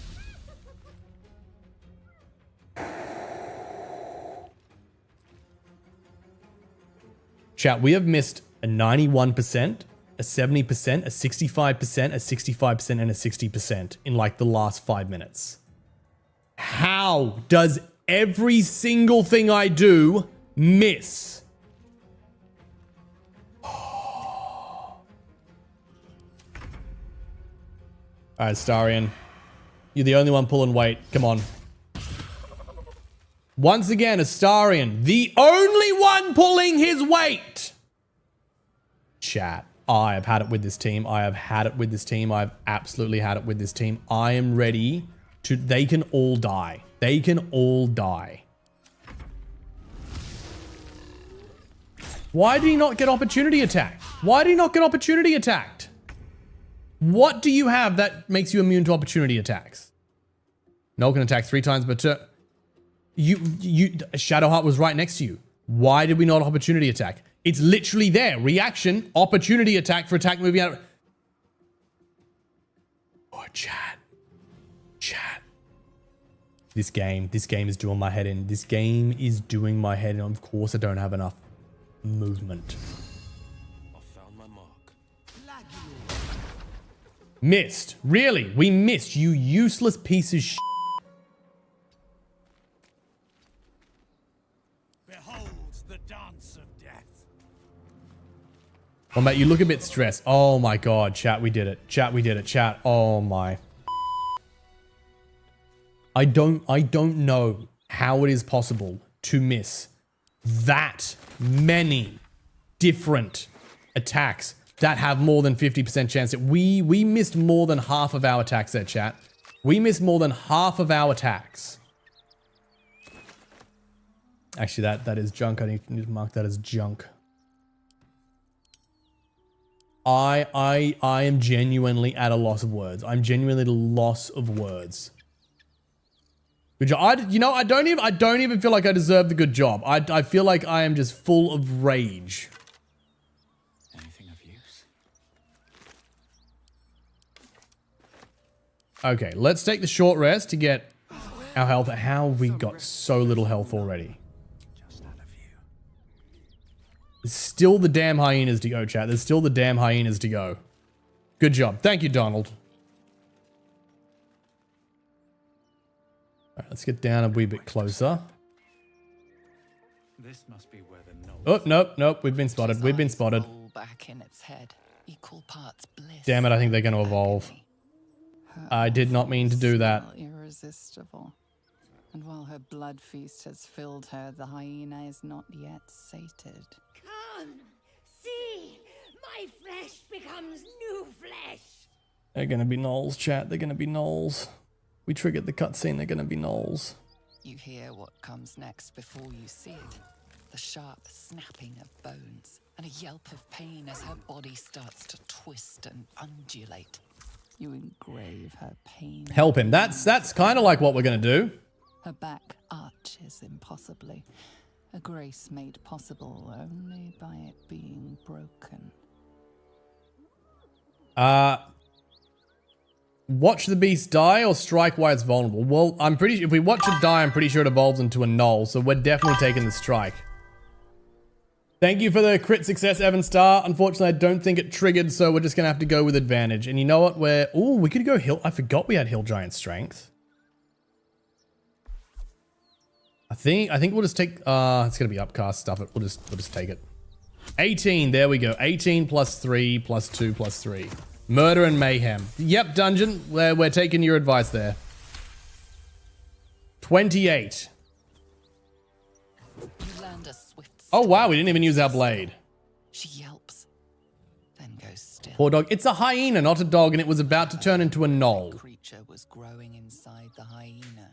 Chat, we have missed a 91%, a 70%, a 65%, a 65%, and a 60% in like the last 5 minutes. How does every single thing I do miss? All right, Starion. You're the only one pulling weight. Come on. Once again, Astarion, the only one pulling his weight. Chat, I have had it with this team. I have had it with this team. I've absolutely had it with this team. I am ready to... They can all die. They can all die. Why do you not get opportunity attacked? Why do you not get opportunity attacked? What do you have that makes you immune to opportunity attacks? No can attack 3 times per turn. Shadowheart was right next to you. Why did we not opportunity attack? It's literally there. Reaction, opportunity attack for attack moving out. Oh, chat. Chat. This game is doing my head in. This game is doing my head in. Of course I don't have enough movement. I found my mark. Missed. Really? We missed, you useless piece of shit. Behold the dance of death. Oh, mate, you look a bit stressed. Oh my god, chat, we did it. Chat, we did it. Chat, oh my. I don't know how it is possible to miss that many different attacks that have more than 50% chance. We missed more than half of our attacks there, chat. We missed more than half of our attacks. Actually, that is junk. I need to mark that as junk. I am genuinely at a loss of words. I'm genuinely at a loss of words. Good job. I don't even feel like I deserve the good job. I feel like I am just full of rage. Anything of use? Okay, let's take the short rest to get our health. How we got so little health already. Just out of view. There's still the damn hyenas to go, chat. There's still the damn hyenas to go. Good job. Thank you, Donald. All right, let's get down a wee bit closer. This must be where the Knolls. Oh, nope. We've been spotted. We've been spotted. Back in its head, equal parts bliss. Damn it, I think they're going to evolve. I did not mean to do that. Irresistible. And while her blood feast has filled her, the hyena is not yet sated. Come, see, my flesh becomes new flesh. They're going to be gnolls, chat. They're going to be gnolls. We triggered the cutscene. They're going to be gnolls. You hear what comes next before you see it. The sharp snapping of bones and a yelp of pain as her body starts to twist and undulate. You engrave her pain. Help him. That's kind of like what we're going to do. Her back arches impossibly. A grace made possible only by it being broken. Watch the beast die or strike while it's vulnerable. Well, I'm pretty sure if we watch it die, I'm pretty sure it evolves into a gnoll. So we're definitely taking the strike. Thank you for the crit success, Evan Star. Unfortunately, I don't think it triggered, so we're just going to have to go with advantage. And you know what? We could go hill. I forgot we had hill giant strength. I think we'll just take, it's going to be upcast stuff. We'll just take it. 18, there we go. 18 plus 3 plus 2 plus 3. Murder and mayhem. Yep, dungeon. We're taking your advice there. 28. You land a swift Oh wow, we didn't even use our blade. She yelps, then goes still. Poor dog. It's a hyena, not a dog, and it was about to turn into a The gnoll. creature was growing inside the hyena.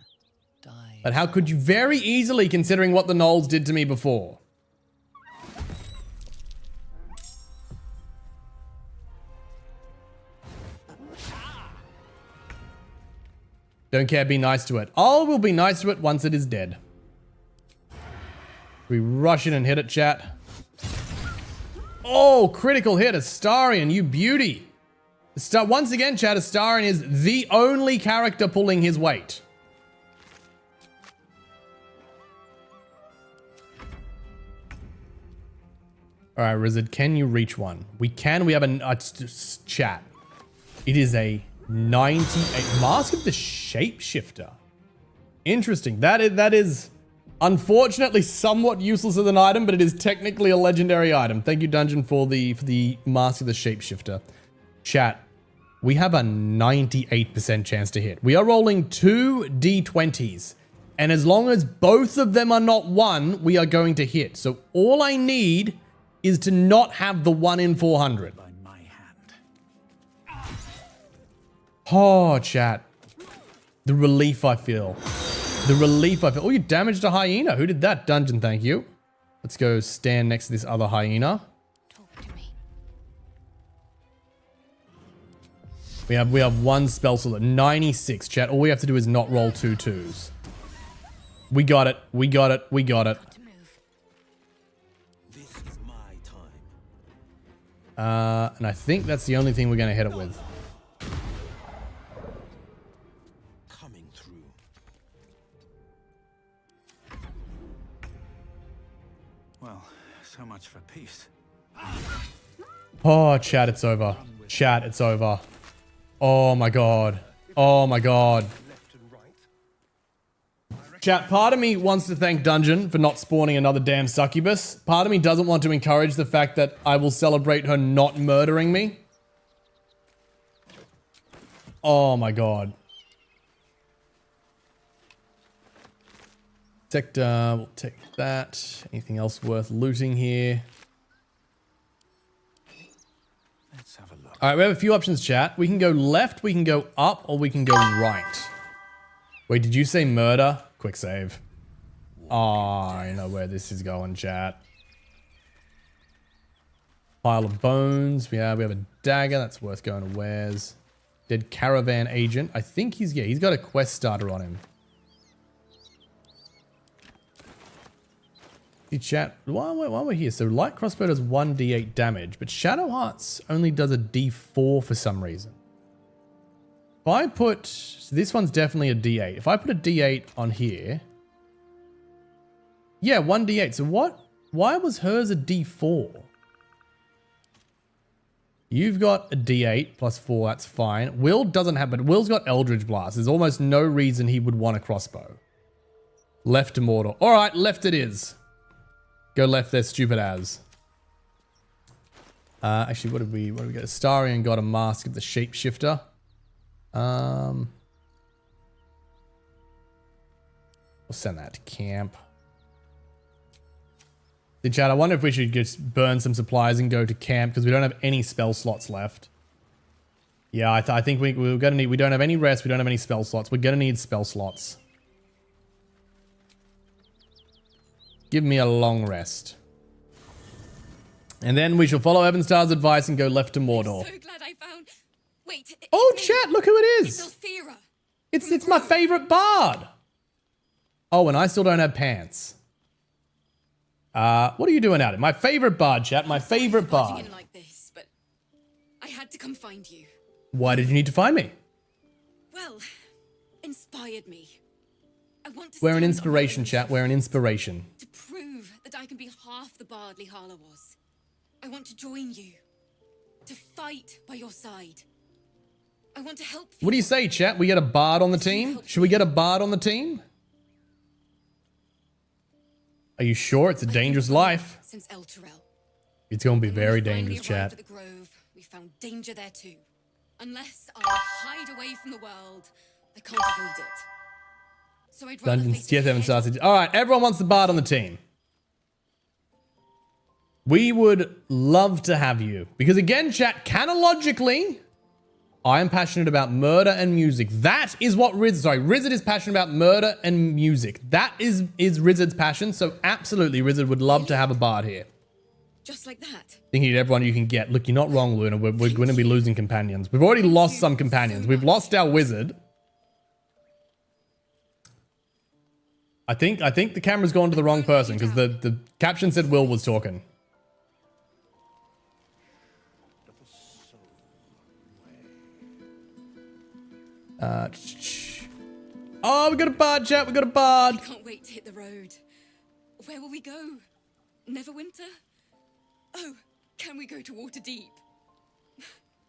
Died. But how could you very easily, considering what the gnolls did to me before? Don't care, be nice to it. I will be nice to it once it is dead. We rush in and hit it, chat. Oh, critical hit, Astarion, you beauty. Once again, chat, Astarion is the only character pulling his weight. All right, Rizzard, can you reach one? We can. We have a chat. It is a 98 Mask of the Shapeshifter. Interesting. That is unfortunately somewhat useless as an item, but it is technically a legendary item. Thank you, Dungeon, for the Mask of the Shapeshifter. Chat, we have a 98% chance to hit. We are rolling 2 D20s. And as long as both of them are not 1, we are going to hit. So all I need is to not have the 1 in 400. By my hand. Oh, chat. The relief I feel. The relief I feel. Oh, you damaged a hyena. Who did that? Dungeon, thank you. Let's go stand next to this other hyena. Talk to me. We have one spell slot. 96, chat. All we have to do is not roll 2 2s. We got it. We got it. We got it. To move. This is my time. And I think that's the only thing we're going to hit it with. Coming through. Well, so much for peace. Oh, chat, it's over. Chat, it's over. Oh my god. Oh my god. Chat, part of me wants to thank Dungeon for not spawning another damn succubus. Part of me doesn't want to encourage the fact that I will celebrate her not murdering me. Oh my god. Sector, we'll take that. Anything else worth looting here? Let's have a look. All right, we have a few options, chat. We can go left, we can go up, or we can go right. Wait, did you say murder? Quick save. Oh, I know where this is going, chat. Pile of bones. We have a dagger. That's worth going to Wares. Dead caravan agent. I think he's got a quest starter on him. See, chat, while we're here, so light crossbow does 1d8 damage, but Shadow Hearts only does a d4 for some reason. If I put, so this one's definitely a d8. If I put a d8 on here, yeah, 1d8. So why was hers a d4? You've got a d8 plus 4, that's fine. Will doesn't have, but Will's got Eldritch Blast. There's almost no reason he would want a crossbow. Left to Mordor. All right, left it is. Go left there, stupid as. Actually, what did we get? Astarion got a Mask of the Shapeshifter. We'll send that to camp. See, chat, I wonder if we should just burn some supplies and go to camp because we don't have any spell slots left. Yeah, I think we're gonna need. We don't have any rest. We don't have any spell slots. We're gonna need spell slots. Give me a long rest. And then we shall follow Evanstar's advice and go left to Mordor. So glad I found. Wait. Oh, chat, look who it is. It's Elthira. It's my favorite bard. Oh, and I still don't have pants. What are you doing out of it? My favorite bard, chat. My favorite bard. In like this, but I had to come find you. Why did you need to find me? Well, inspired me. I want to We're an stand inspiration, on chat. We're an inspiration. to prove that I can be half the bard Lihala was. I want to join you. To fight by your side. I want to help you. What do you say, chat? We get a bard on the team? Should we get a bard on the team? Are you sure? It's a dangerous life. Since Elturel. It's going to be very When we finally dangerous, arrived chat. at the Grove, we found danger there too. Unless I hide away from the world, I can't avoid it. So I'd rather Dungeons, face yes, it Evan head Sausage. All right, everyone wants the bard on the team. We would love to have you. Because again, chat, canonically, I am passionate about murder and music. That is what Rizzard is passionate about, murder and music. That is Rizzard's passion. So absolutely, Rizzard would love to have a bard here. just like that. I think you need everyone you can get. Look, you're not wrong, Luna. We're going to be losing companions. We've already lost some companions. We've lost our wizard. I think the camera's gone to the wrong person because the caption said Will was talking. Oh, we got a bard, chat. We got a bard. I can't wait to hit the road. Where will we go? Neverwinter? Oh, can we go to Waterdeep?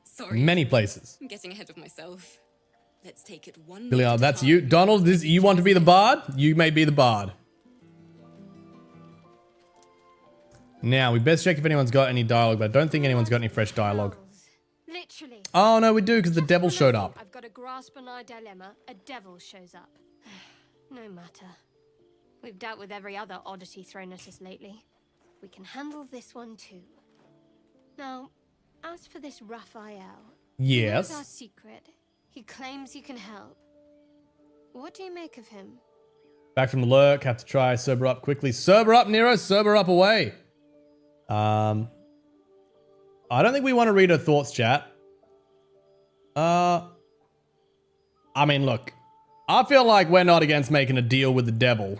Sorry. Many places. I'm getting ahead of myself. Let's take it one. Billy, night at a that's time. you. Donald, you want to be the bard? You may be the bard. Now, we best check if anyone's got any dialogue, but I don't think anyone's got any fresh dialogue. Literally. Oh, no, we do, because the devil Just showed when I up. think I've got a grasp on our dilemma, a devil shows up. No matter. We've dealt with every other oddity thrown at us lately. We can handle this one too. Now, as for this Raphael, he knows our Yes. secret. He claims he can help. What do you make of him? Back from the lurk, have to try sober up quickly. Sober up, Nero, sober up away. I don't think we want to read her thoughts, chat. I mean, look, I feel like we're not against making a deal with the devil.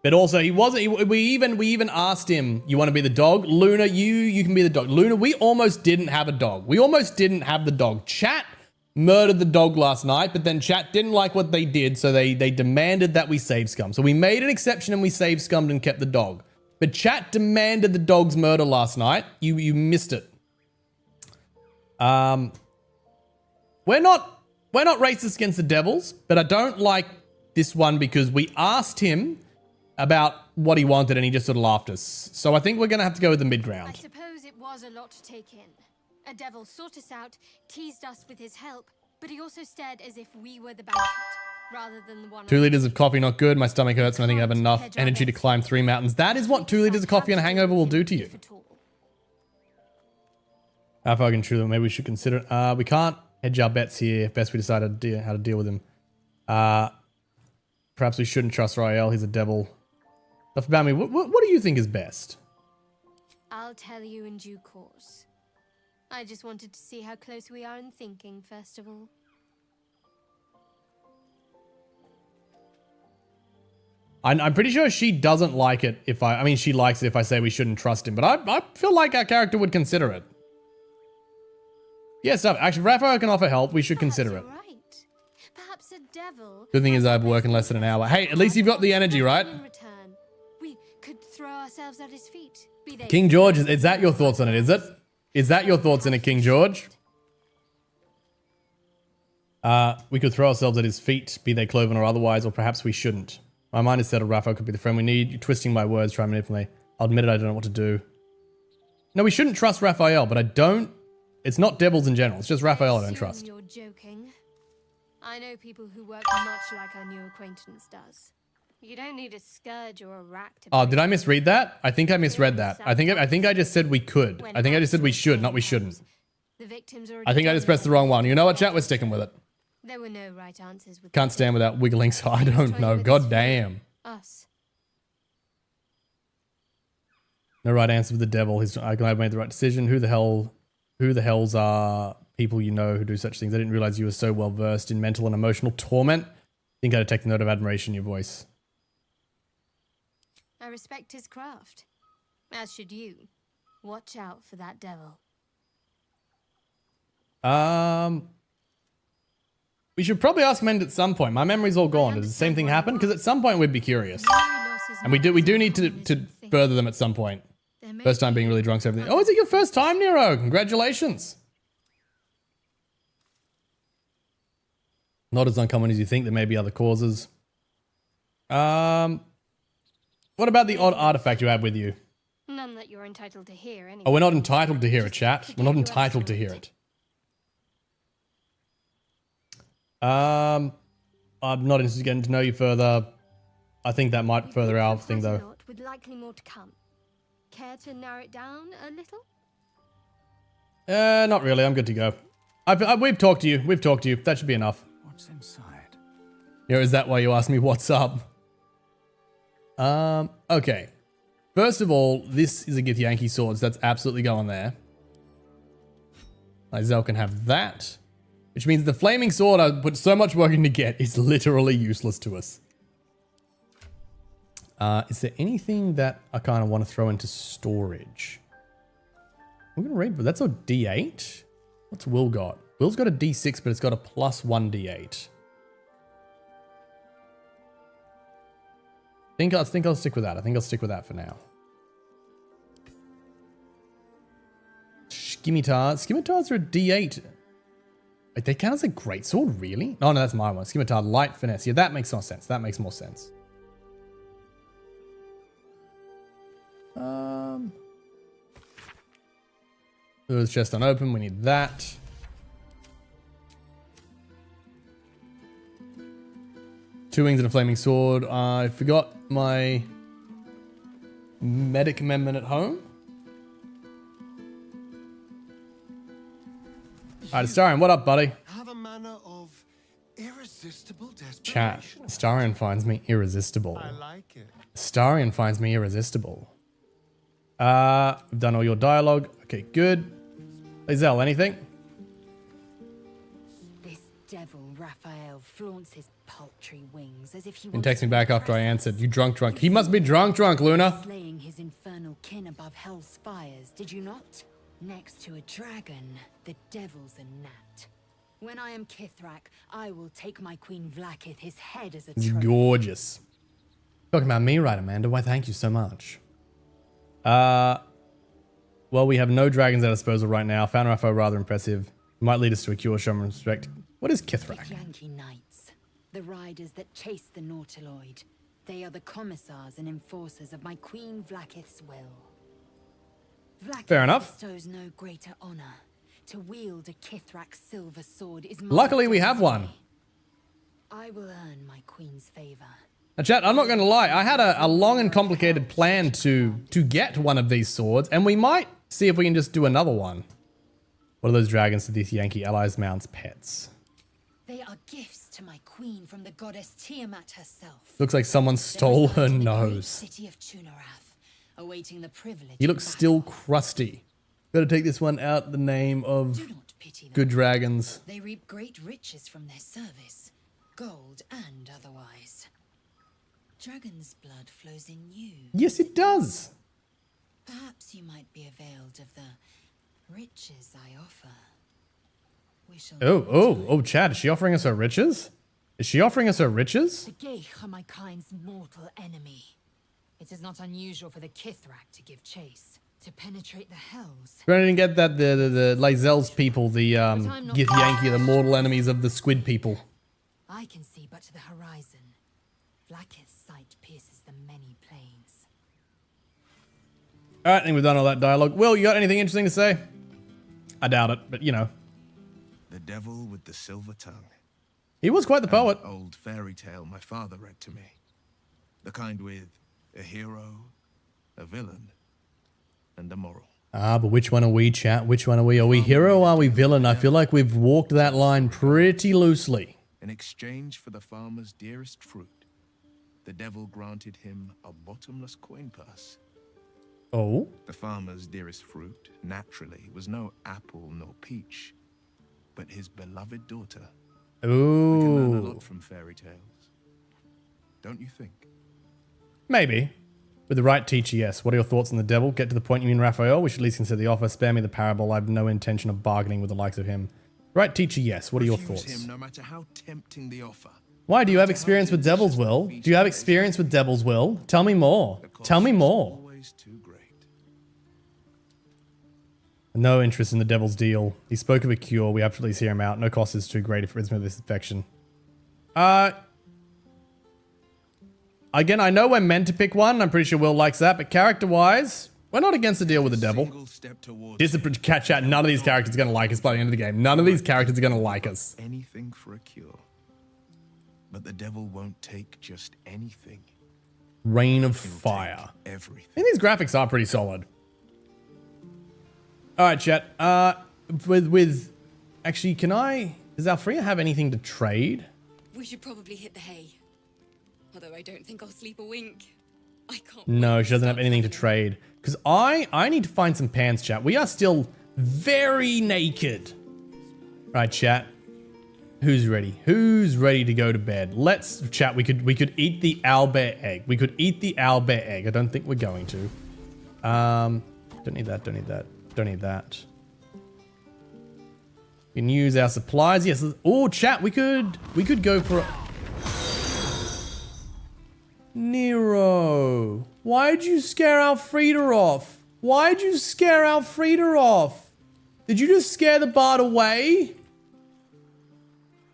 But also, we even asked him, you want to be the dog? Luna, you can be the dog. Luna, we almost didn't have a dog. We almost didn't have the dog. Chat murdered the dog last night, but then chat didn't like what they did, so they demanded that we save scum. So we made an exception and we save scummed and kept the dog. But chat demanded the dog's murder last night. You missed it. We're not racist against the devils, but I don't like this one because we asked him about what he wanted and he just sort of laughed us. So I think we're going to have to go with the I mid-ground. suppose it was a lot to take in. A devil sought us out, teased us with his help, but he also stared as if we were the banquet, rather than the one... 2 liters of coffee, not good. My stomach hurts and I think I have enough energy to climb 3 mountains. That is what 2 liters of coffee and a hangover will do to you. If at all. How far can true? Maybe we should consider it. We can't hedge our bets here. Best we decide how to deal with him. Perhaps we shouldn't trust Rael. He's a devil. Stuff about me. What do you think is best? I'll tell you in due course. I just wanted to see how close we are in thinking, first of all. I'm pretty sure she doesn't like it if I mean, she likes it if I say we shouldn't trust him, but I feel like our character would consider it. Yes, actually, Raphael can offer help. We should consider it. Perhaps you're right. Perhaps a devil... Good thing is I have work in less than an hour. Hey, at least you've got the energy, right? In return, we could throw ourselves at his feet. Be they King George, is that your thoughts on it, is it? Is that your thoughts on it, King George? We could throw ourselves at his feet, be they cloven or otherwise, or perhaps we shouldn't. My mind is settled. Raphael could be the friend we need. You're twisting my words, trying to manipulate me. I'll admit it, I don't know what to do. No, we shouldn't trust Raphael, but I don't... It's not devils in general. It's just Raphael I don't assume trust. You're joking. I know people who work much like our new acquaintance does. You don't need a scourge or a rack to... Oh, did I misread that? I think I misread that. I think I just said we could. I think I just said we should, not we shouldn't. The victims I think I just pressed the wrong one. You know what, chat? We're sticking with it. There were no right answers with Can't stand without wiggling, so I don't know. God damn. us. No right answer with the devil. I'm glad I made the right decision. Who the hells are people you know who do such things? I didn't realize you were so well versed in mental and emotional torment. I think I detect a note of admiration in your voice. I respect his craft. As should you. Watch out for that devil. We should probably ask Mend at some point. My memory's all gone. Does the same thing happen? Because at some point we'd be curious. And we do need to further them at some point. First time being really drunk, so everything. Oh, is it your first time, Nero? Congratulations. Not as uncommon as you think. There may be other causes. What about the odd artifact you have with you? None that you're entitled to hear, anyway. Oh, we're not entitled to hear it, chat. We're not entitled to hear it. I'm not interested in getting to know you further. I think that might further our thing, though. With likely more to come. Care to narrow it down a little? Not really. I'm good to go. We've talked to you. We've talked to you. That should be enough. What's inside? Yeah, is that why you asked me what's up? Okay. First of all, this is a Gith Yankee sword, so that's absolutely going there. Izel can have that. Which means the flaming sword I put so much work in to get is literally useless to us. Is there anything that I kind of want to throw into storage? I'm going to read, but that's a D8. What's Will got? Will's got a D6, but it's got a plus 1d8. I think I'll stick with that. I think I'll stick with that for now. Scimitars. Scimitars are a D8. Wait, they count as a greatsword, really? Oh, no, that's my one. Scimitar, light finesse. Yeah, that makes more sense. That makes more sense. There's chest unopened. We need that. Two wings and a flaming sword. I forgot my medic amendment at home. Alright, Astarion, what up, buddy? Have a manner of irresistible desperation. Chat. Astarion finds me irresistible. I like it. Astarion finds me irresistible. I've done all your dialogue. Okay, good. Lae'zel, anything? This devil Raphael flaunts his paltry wings as if he And text me back after I answered. You drunk. He must be drunk, Luna. Slaying his infernal kin above hell's fires, did you not? Next to a dragon, the devil's a gnat. When I am Kithrak, I will take my queen Vlaakith his head as a It's trophy. gorgeous. Talking about me, right, Amanda? Why, thank you so much. Well, we have no dragons at our disposal right now. Found Raphael rather impressive. Might lead us to a cure, show them respect. What is Kithrak? The Yankee Knights, the riders that chase the Nautiloid. They are the commissars and enforcers of my queen Vlaakith's will. Vlaakith Fair enough. bestows no greater honor. To wield a Kithrak silver sword is my Luckily, we have one. destiny. I will earn my queen's favor. Now, chat, I'm not going to lie. I had a long and complicated plan to get one of these swords, and we might see if we can just do another one. What are those dragons to these Yankee allies' mounts pets? They are gifts to my queen from the goddess Tiamat herself. Looks like someone stole her They reside in the great nose. City of Tunarath, awaiting the privilege. He of looks still battle. crusty. Gotta take this one out in the name of Do not pity them. good dragons. They reap great riches from their service, gold and otherwise. Dragon's blood flows in you. Yes, it does. Perhaps you might be availed of the riches I offer. We shall Oh, Chad, is she offering us her riches? Is she offering us her riches? The Geich are my kind's mortal enemy. It is not unusual for the Kithrak to give chase, to penetrate the hells. We didn't get that the Lae'zel's people, the Gith Yankee, the mortal enemies of the squid people. I can see but to the horizon. Vlaakith's sight pierces the many plains. Alright, I think we've done all that dialogue. Will, you got anything interesting to say? I doubt it, but you know. The devil with the silver tongue. He was quite the poet. An old fairy tale my father read to me. The kind with a hero, a villain, and a moral. Ah, but which one are we, chat? Which one are we? Are we hero or are we villain? I feel like we've walked that line pretty loosely. In exchange for the farmer's dearest fruit, the devil granted him a bottomless coin purse. Oh? The farmer's dearest fruit, naturally, was no apple nor peach, but his beloved daughter. We can learn a Ooh. lot from fairy tales. Don't you think? Maybe. With the right teacher, yes. What are your thoughts on the devil? Get to the point, you mean Raphael? We should at least consider the offer. Spare me the parable. I have no intention of bargaining with the likes of him. Right teacher, yes. What are your Refuse thoughts? him no matter how tempting the offer. Why? Do you have experience with devils, Will? Do you have experience with devils, Will? Tell me more. The cost Tell me is more. Always too great. No interest in the devil's deal. He spoke of a cure. We have to at least hear him out. No cost is too great if it's with this infection. Again, I know we're meant to pick one. I'm pretty sure Will likes that. But character-wise, we're not against the deal with the devil. Single step towards Here's the catch chat. None of these characters are going to like us by the end of the game. None of these characters are going to like us. anything for a cure. But the devil won't take just anything. Rain of He'll fire. take I everything. think these graphics are pretty solid. All right, chat. Actually, does Alfrea have anything to trade? We should probably hit the hay. Although I don't think I'll sleep a wink. I can't. No, wait she doesn't have start anything to traveling. trade. Because I need to find some pants, chat. We are still very naked. Right, chat. Who's ready? Who's ready to go to bed? Let's chat. We could eat the owlbear egg. We could eat the owlbear egg. I don't think we're going to. Don't need that. Don't need that. Don't need that. We can use our supplies. Yes. Oh, chat. We could go for a... Nero. Why'd you scare Alfreda off? Why'd you scare Alfreda off? Did you just scare the bard away?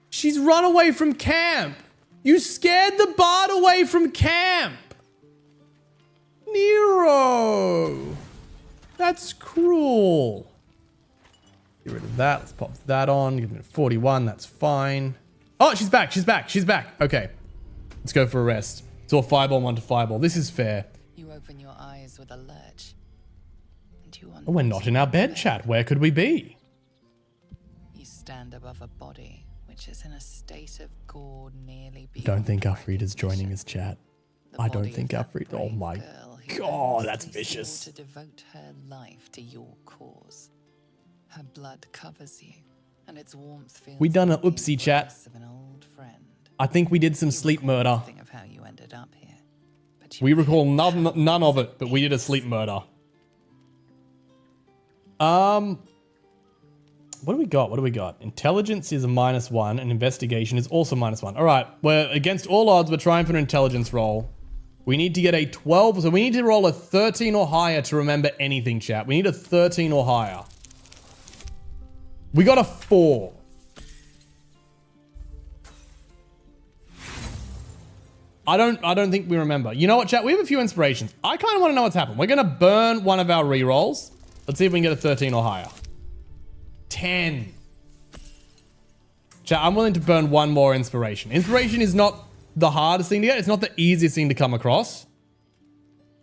She's run away from camp. You scared the bard away from camp. Nero. That's cruel. Get rid of that. Let's pop that on. Give it 41. That's fine. Oh, she's back. She's back. She's back. Okay. Let's go for a rest. It's all fireball, one to fireball. This is fair. You open your eyes with a lurch. And you Oh, we're not in our bed, chat. Where could we be? You stand above a body which is in a state of gore nearly beyond Don't think Alfreda's joining us, chat. the I don't body think of that Alfreda... Oh brave my girl who God, that's earnestly swore vicious. to devote her life to your cause. Her blood covers you, and its warmth feels We done like a the oopsie, chat. embrace of an old friend. I think we did some You sleep recall murder. nothing of how you ended up here, but you We made recall it none of it, but we did a sleep murder. What do we got? What do we got? Intelligence is a -1 and investigation is also -1. All right, we're against all odds. We're trying for an intelligence roll. We need to get a 12, so we need to roll a 13 or higher to remember anything, chat. We need a 13 or higher. We got a 4. I don't think we remember. You know what, chat? We have a few inspirations. I kind of want to know what's happened. We're going to burn one of our rerolls. Let's see if we can get a 13 or higher. 10. Chat, I'm willing to burn one more inspiration. Inspiration is not the hardest thing to get. It's not the easiest thing to come across.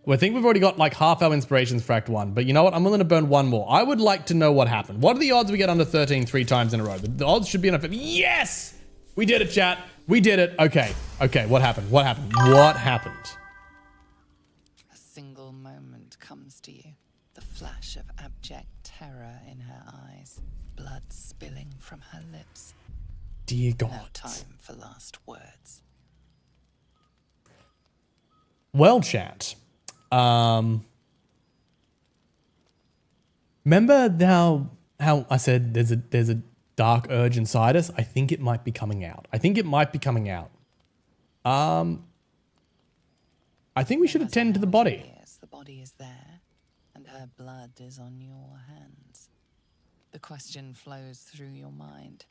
I think we've already got like half our inspirations for Act 1. But you know what? I'm willing to burn one more. I would like to know what happened. What are the odds we get under 13 3 times in a row? The odds should be enough. Yes! We did it, chat. We did it. Okay. Okay, what happened? What happened? What happened? A single moment comes to you. The flash of abject terror in her eyes. Blood spilling from her lips. Dear No God. time for last words. Well, chat. Remember how I said there's a dark urge inside us? I think it might be coming out. I think it might be coming out. I think we should attend to the body. Yes, the body is there, and her blood is on your hands. The question flows through your mind.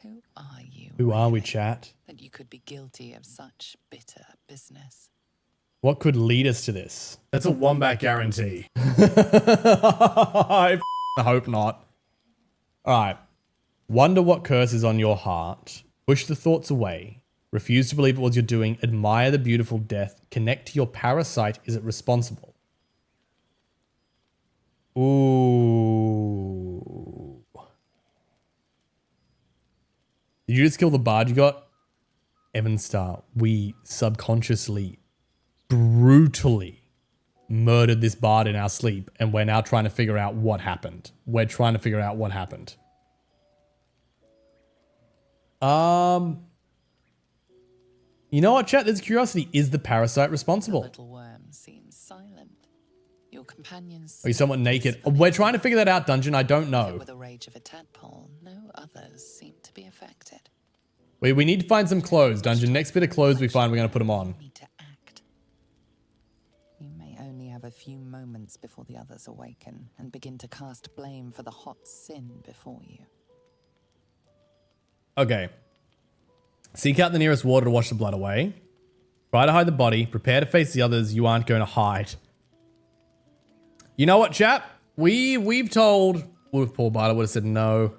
Who are you? Who are we, really, chat? that you could be guilty of such bitter business? What could lead us to this? That's a wombat guarantee. I hope not. All right. Wonder what curse is on your heart. Push the thoughts away. Refuse to believe it was your doing. Admire the beautiful death. Connect to your parasite. Is it responsible? Ooh. Did you just kill the bard you got? Evan Star, we subconsciously, brutally murdered this bard in our sleep, and we're now trying to figure out what happened. We're trying to figure out what happened. You know what, chat? There's curiosity. Is the parasite The responsible? little worm seems silent. Your companions. Are you somewhat naked? We're trying to figure that out, Dungeon. I don't know. With the rage of a tadpole, no others seem to be affected. We need to find some clothes, Dungeon. Next bit of clothes we find, we're going to put them on. Need to act. You may only have a few moments before the others awaken and begin to cast blame for the hot sin before you. Okay. Seek out the nearest water to wash the blood away. Try to hide the body. Prepare to face the others you aren't going to hide. You know what, chap? We've told... Well, poor Bart, I would have said no.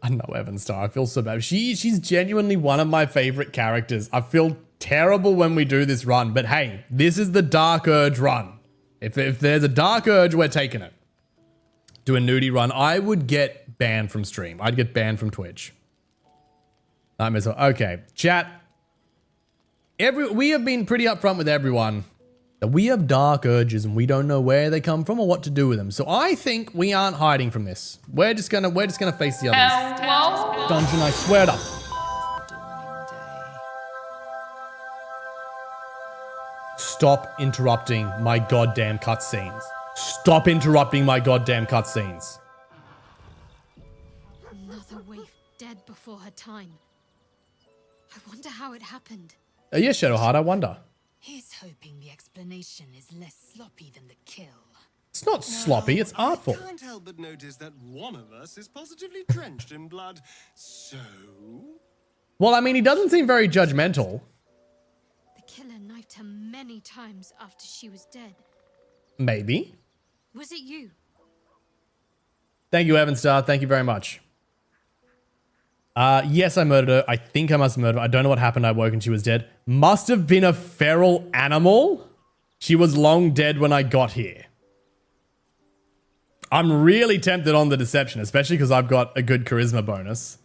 I know Evan Star. I feel so bad. She's genuinely one of my favorite characters. I feel terrible when we do this run, but hey, this is the Dark Urge run. If there's a Dark Urge, we're taking it. Do a nudie run. I would get banned from stream. I'd get banned from Twitch. Okay, chat. We have been pretty upfront with everyone that we have dark urges and we don't know where they come from or what to do with them. So I think we aren't hiding from this. We're just gonna face the others. Dungeon, I swear to. Dawning day. Stop interrupting my goddamn cutscenes. Stop interrupting my goddamn cutscenes. Not before her time. I wonder how it happened. Yes, Shadowheart, I wonder. He's hoping the explanation is less sloppy than the kill. It's not sloppy, it's artful. I can't help but notice that one of us is positively drenched in blood. So... Well, I mean, he doesn't seem very judgmental. The killer knifed her many times after she was dead. Maybe. Was it you? Thank you, Evan Star. Thank you very much. Yes, I murdered her. I think I must have murdered her. I don't know what happened. I woke and she was dead. Must have been a feral animal. She was long dead when I got here. I'm really tempted on the deception, especially because I've got a good charisma bonus.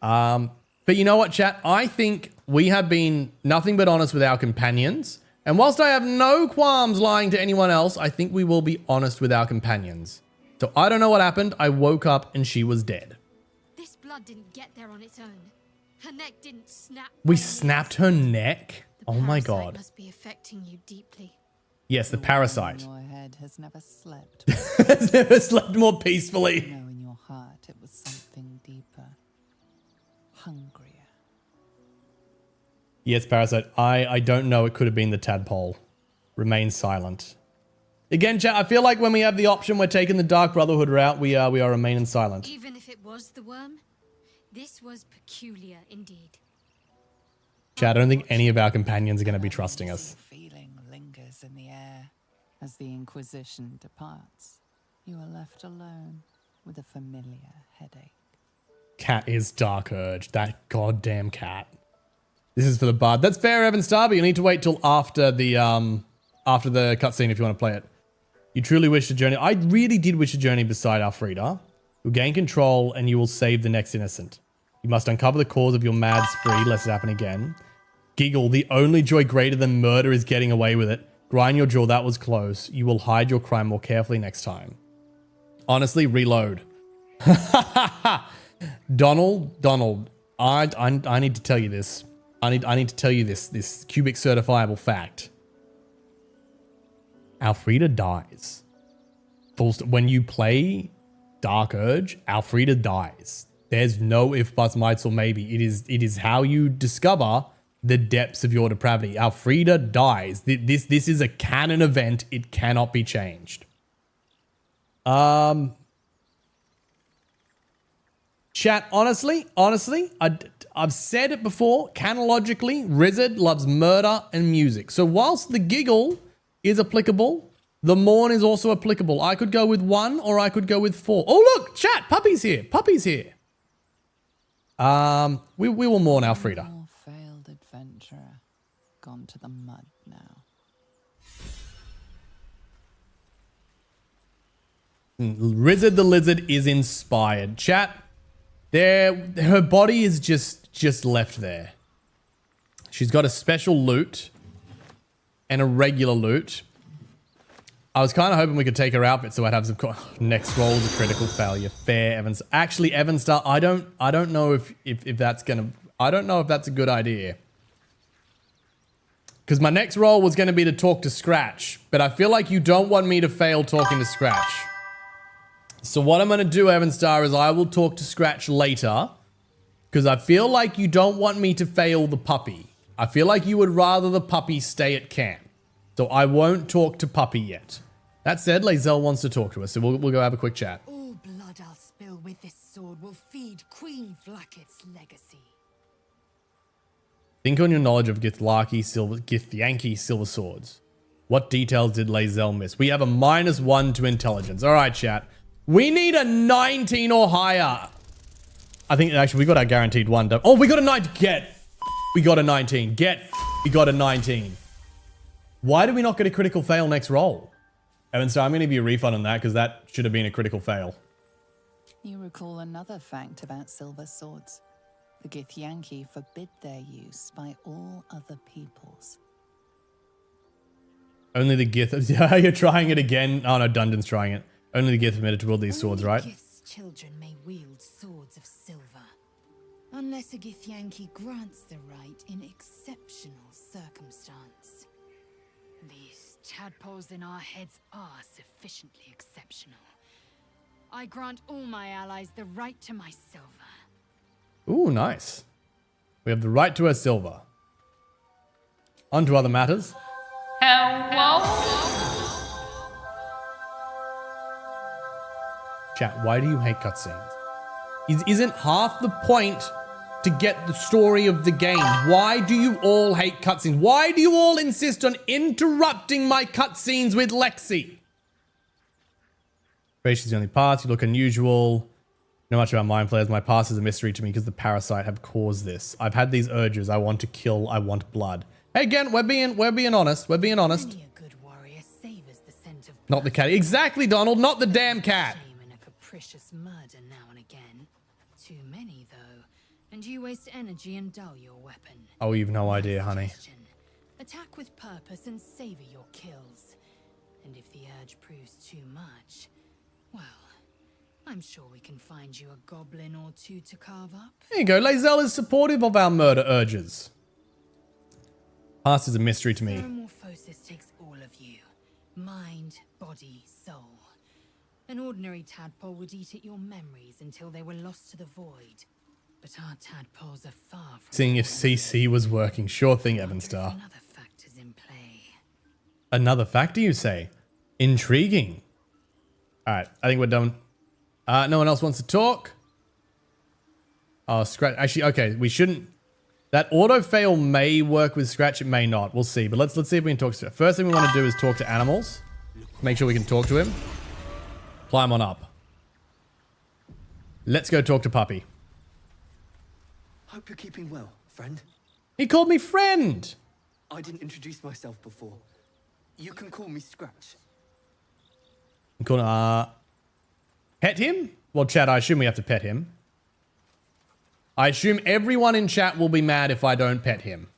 But you know what, chat? I think we have been nothing but honest with our companions. And whilst I have no qualms lying to anyone else, I think we will be honest with our companions. So I don't know what happened. I woke up and she was dead. This blood didn't get there on its own. Her neck didn't snap. We snapped her neck? Oh my Parasite god. must be affecting you deeply. Yes, the parasite. Your head has never slept. Has never slept more peacefully. You know in your heart it was something deeper. Hungrier. Yes, parasite. I don't know. It could have been the tadpole. Remain silent. Again, chat, I feel like when we have the option, we're taking the Dark Brotherhood route. We are remaining silent. Even if it was the worm, this was peculiar indeed. Chat, I don't think any of our companions are going to be trusting us. Feeling lingers in the air. As the Inquisition departs, you are left alone with a familiar headache. Cat is Dark Urge. That goddamn cat. This is for the bard. That's fair, Evan Star, but you need to wait till after the cutscene if you want to play it. You truly wish to journey. I really did wish to journey beside Alfreda. You'll gain control and you will save the next innocent. You must uncover the cause of your mad spree, lest it happen again. Giggle, the only joy greater than murder is getting away with it. Grind your jaw, that was close. You will hide your crime more carefully next time. Honestly, reload. Donald, I need to tell you this. I need to tell you this cubic certifiable fact. Alfreda dies. When you play Dark Urge, Alfreda dies. There's no if, buts, mights, or maybe. It is how you discover the depths of your depravity. Alfreda dies. This is a canon event. It cannot be changed. Chat, honestly, I've said it before, canonically, Rizzard loves murder and music. So whilst the giggle is applicable, the mourn is also applicable. I could go with 1 or I could go with 4. Oh, look, chat, Puppy's here. Puppy's here. We will mourn Alfreda. More failed adventurer, gone to the mud now. Rizzard the Lizard is inspired. Chat, her body is just left there. She's got a special loot and a regular loot. I was kind of hoping we could take her outfit so I'd have some next roll is a critical failure. Fair, Evans. Actually, Evan Star, I don't know if that's gonna. I don't know if that's a good idea. Because my next roll was gonna be to talk to Scratch, but I feel like you don't want me to fail talking to Scratch. So what I'm gonna do, Evan Star, is I will talk to Scratch later, because I feel like you don't want me to fail the puppy. I feel like you would rather the puppy stay at camp. So I won't talk to Puppy yet. That said, Lae'zel wants to talk to us, so we'll go have a quick chat. All blood I'll spill with this sword will feed Queen Vlaakith's legacy. Think on your knowledge of Githyanki silver swords. What details did Lae'zel miss? We have a -1 to intelligence. All right, chat. We need a 19 or higher. I think actually we got our guaranteed 1. Oh, we got a 9. We got a 19. We got a 19. Why did we not get a critical fail next roll? Evan, so I'm going to give you a refund on that because that should have been a critical fail. You recall another fact about silver swords. The Githyanki forbid their use by all other peoples. Only the Gith... You're trying it again. Oh no, Dundon's trying it. Only the Gith permitted to wield these swords, right? Gith's children may wield swords of silver. Unless a Githyanki grants the right in exceptional circumstance. These tadpoles in our heads are sufficiently exceptional. I grant all my allies the right to my silver. Ooh, nice. We have the right to her silver. On to other matters. Chat, why do you hate cutscenes? Isn't half the point to get the story of the game? Why do you all hate cutscenes? Why do you all insist on interrupting my cutscenes with Lexi? Gracious the only path. You look unusual. Know much about mind flayers. My past is a mystery to me because the parasite have caused this. I've had these urges. I want to kill. I want blood. Hey, again, we're being honest. We're being honest. Only a good warrior savors the scent of Not the cat. Exactly, Donald. Not the damn cat. shame and a capricious murder now and again. Too many, though. And you waste energy and dull your weapon. Oh, you've no idea, honey. Suggestion. Attack with purpose and savor your kills. And if the urge proves too much, well, I'm sure we can find you a goblin or two to carve up. There you go. Lae'zel is supportive of our murder urges. Past is a mystery to me. Metamorphosis takes all of you. Mind, body, soul. An ordinary tadpole would eat at your memories until they were lost to the void. But our tadpoles are far from... Seeing if CC was working. Sure thing, Evanstar. Another factor's in play. Another factor, you say? Intriguing. Alright, I think we're done. No one else wants to talk? Oh, Scratch. Actually, okay, we shouldn't... That auto-fail may work with Scratch, it may not. We'll see, but let's see if we can talk to... First thing we want to do is talk to animals. Make sure we can talk to him. Climb on up. Let's go talk to Puppy. Hope you're keeping well, friend. He called me friend! I didn't introduce myself before. You can call me Scratch. Pet him? Well, chat, I assume we have to pet him. I assume everyone in chat will be mad if I don't pet him.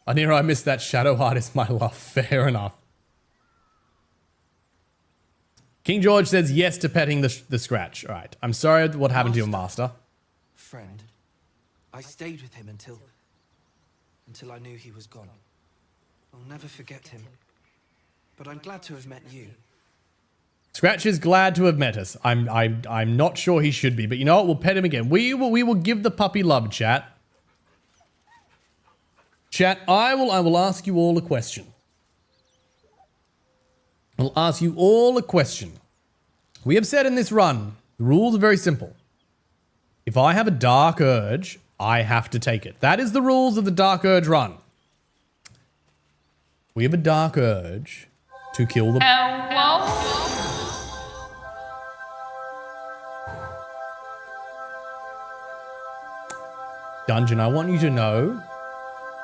Anira, I missed that. Shadow Heart is my love. Fair enough. King George says yes to petting the Scratch. All right. I'm sorry what happened to your master. Friend. I stayed with him until I knew he was gone. I'll never forget him. But I'm glad to have met you. Scratch is glad to have met us. I'm not sure he should be, but you know what? We'll pet him again. We will give the puppy love, chat. Chat, I will ask you all a question. I'll ask you all a question. We have said in this run, the rules are very simple. If I have a dark urge, I have to take it. That is the rules of the dark urge run. We have a dark urge to kill the... Dungeon, I want you to know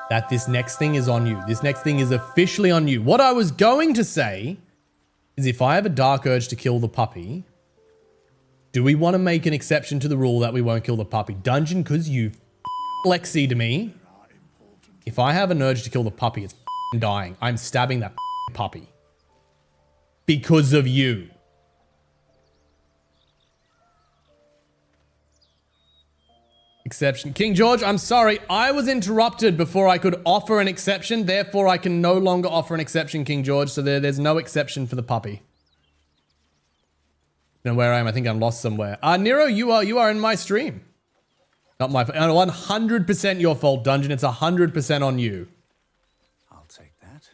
that this next thing is on you. This next thing is officially on you. What I was going to say is if I have a dark urge to kill the puppy, do we want to make an exception to the rule that we won't kill the puppy? Dungeon, because you Lexi to me. If I have an urge to kill the puppy, it's dying. I'm stabbing that puppy. Because of you. Exception. King George, I'm sorry. I was interrupted before I could offer an exception. Therefore, I can no longer offer an exception, King George. So there's no exception for the puppy. Now where I am, I think I'm lost somewhere. Nero, you are in my stream. Not my fault. 100% your fault, Dungeon. It's 100% on you. I'll take that.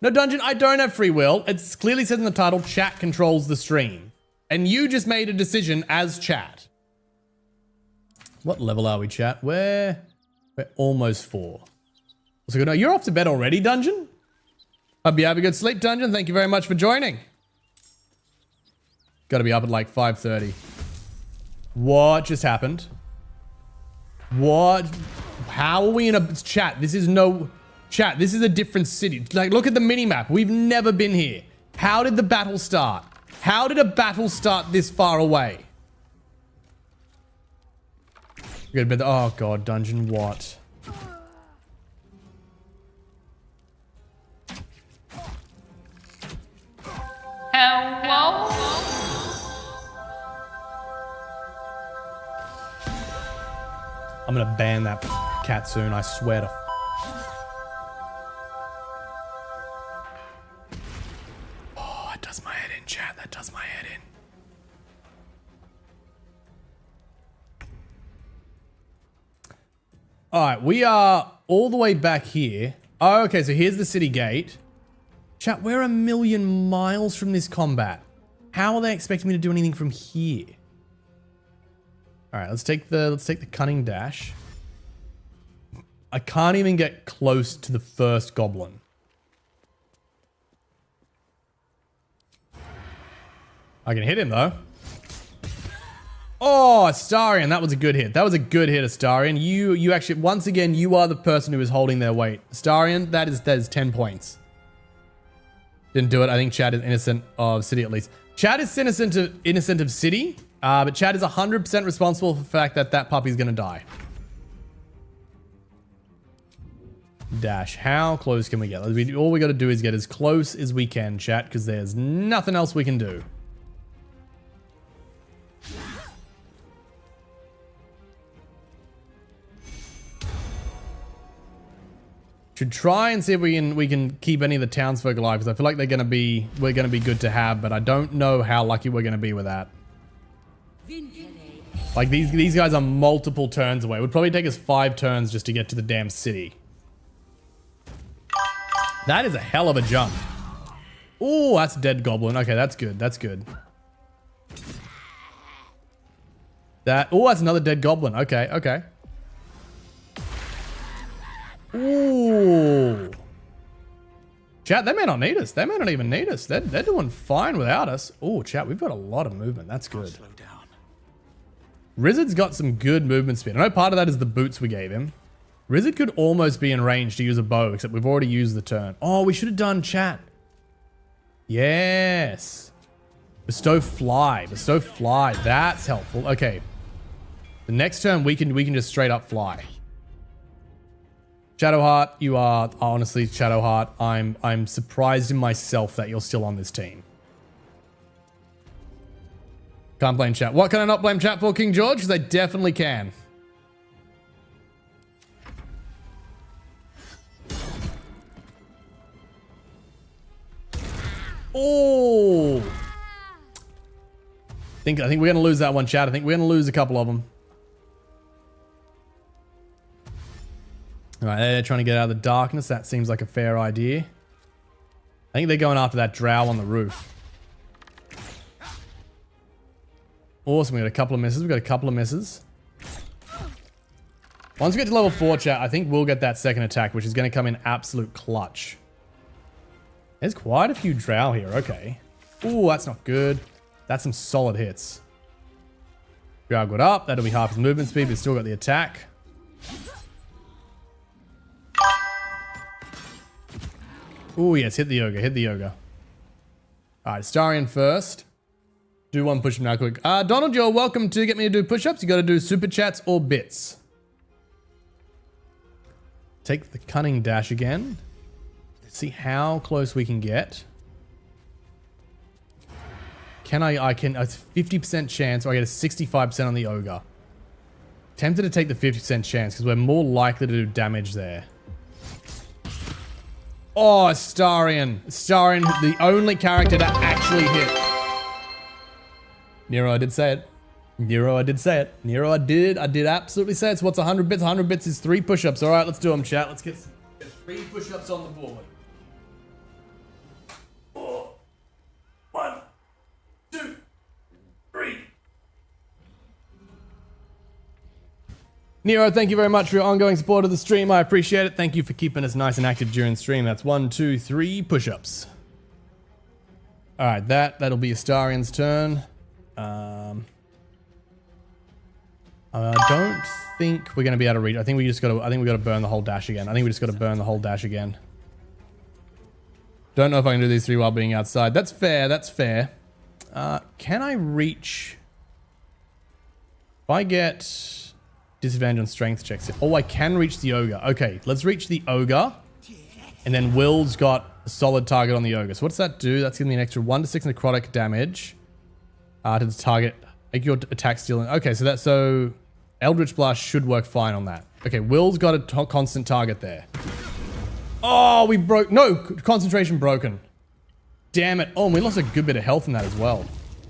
No, Dungeon, I don't have free will. It's clearly said in the title, chat controls the stream. And you just made a decision as chat. What level are we, chat? We're almost 4. So good. No, you're off to bed already, Dungeon? Hope you have a good sleep, Dungeon. Thank you very much for joining. Got to be up at like 5:30. What just happened? What? How are we in a chat? This is no chat. This is a different city. Like, look at the mini map. We've never been here. How did the battle start? How did a battle start this far away? Oh god, Dungeon, what? Hello? I'm gonna ban that cat soon, I swear to. Oh, that does my head in, chat. That does my head in. All right, we are all the way back here. Oh, okay, so here's the city gate. Chat, we're a million miles from this combat. How are they expecting me to do anything from here? All right, let's take the cunning dash. I can't even get close to the first goblin. I can hit him though. Oh, Astarion, that was a good hit. That was a good hit, Astarion. You actually, once again, you are the person who is holding their weight. Astarion, that is 10 points. Didn't do it. I think Chad is innocent of city at least. Chad is innocent of city, but Chad is 100% responsible for the fact that that puppy's gonna die. Dash. How close can we get? All we gotta do is get as close as we can, chat, because there's nothing else we can do. Should try and see if we can keep any of the townsfolk alive, because I feel like we're gonna be good to have, but I don't know how lucky we're gonna be with that. Like these guys are multiple turns away. It would probably take us 5 turns just to get to the damn city. That is a hell of a jump. Oh, that's a dead goblin. Okay, that's good. That's good. Oh, that's another dead goblin. Okay, okay. Ooh. Chat, they may not need us. They may not even need us. They're doing fine without us. Oh, chat, we've got a lot of movement. That's good. Rizzard's got some good movement speed. I know part of that is the boots we gave him. Rizzard could almost be in range to use a bow, except we've already used the turn. Oh, we should have done chat. Yes. Bestow fly. Bestow fly. That's helpful. Okay. The next turn we can just straight up fly. Shadowheart, you are honestly Shadowheart. I'm surprised in myself that you're still on this team. Can't blame chat. What can I not blame chat for, King George? Because I definitely can. Oh. I think we're gonna lose that one, chat. I think we're gonna lose a couple of them. All right, they're trying to get out of the darkness. That seems like a fair idea. I think they're going after that drow on the roof. Awesome, we got a couple of misses. We got a couple of misses. Once we get to level 4, chat, I think we'll get that second attack, which is going to come in absolute clutch. There's quite a few drow here. Okay. Ooh, that's not good. That's some solid hits. Drow got up. That'll be half his movement speed, but still got the attack. Ooh, yes, hit the yoga, hit the yoga. All right, Starion first. Do one push-up now quick. Donald, you're welcome to get me to do push-ups. You got to do super chats or bits. Take the cunning dash again. See how close we can get. I can, it's 50% chance, or I get a 65% on the ogre. Tempted to take the 50% chance because we're more likely to do damage there. Oh, Astarion. Astarion, the only character that actually hit. Nero, I did say it. Nero, I did say it. Nero, I did absolutely say it. So what's 100 bits? 100 bits is 3 push-ups. All right, let's do them, chat. Let's get 3 push-ups on the board. 4, 1, 2, 3. Nero, thank you very much for your ongoing support of the stream. I appreciate it. Thank you for keeping us nice and active during stream. That's 1, 2, 3 push-ups. All right, that'll be Astarion's turn. I don't think we're gonna be able to reach. I think we gotta burn the whole dash again. Don't know if I can do these 3 while being outside. That's fair. That's fair. Can I reach? If I get disadvantage on strength checks. Oh, I can reach the ogre. Okay, let's reach the ogre. And then Will's got a solid target on the ogre. So what's that do? That's giving me an extra 1 to 6 necrotic damage to the target. Make your attack stealing. Okay, so Eldritch Blast should work fine on that. Okay, Will's got a constant target there. Oh, we broke. No, concentration broken. Damn it. Oh, and we lost a good bit of health in that as well.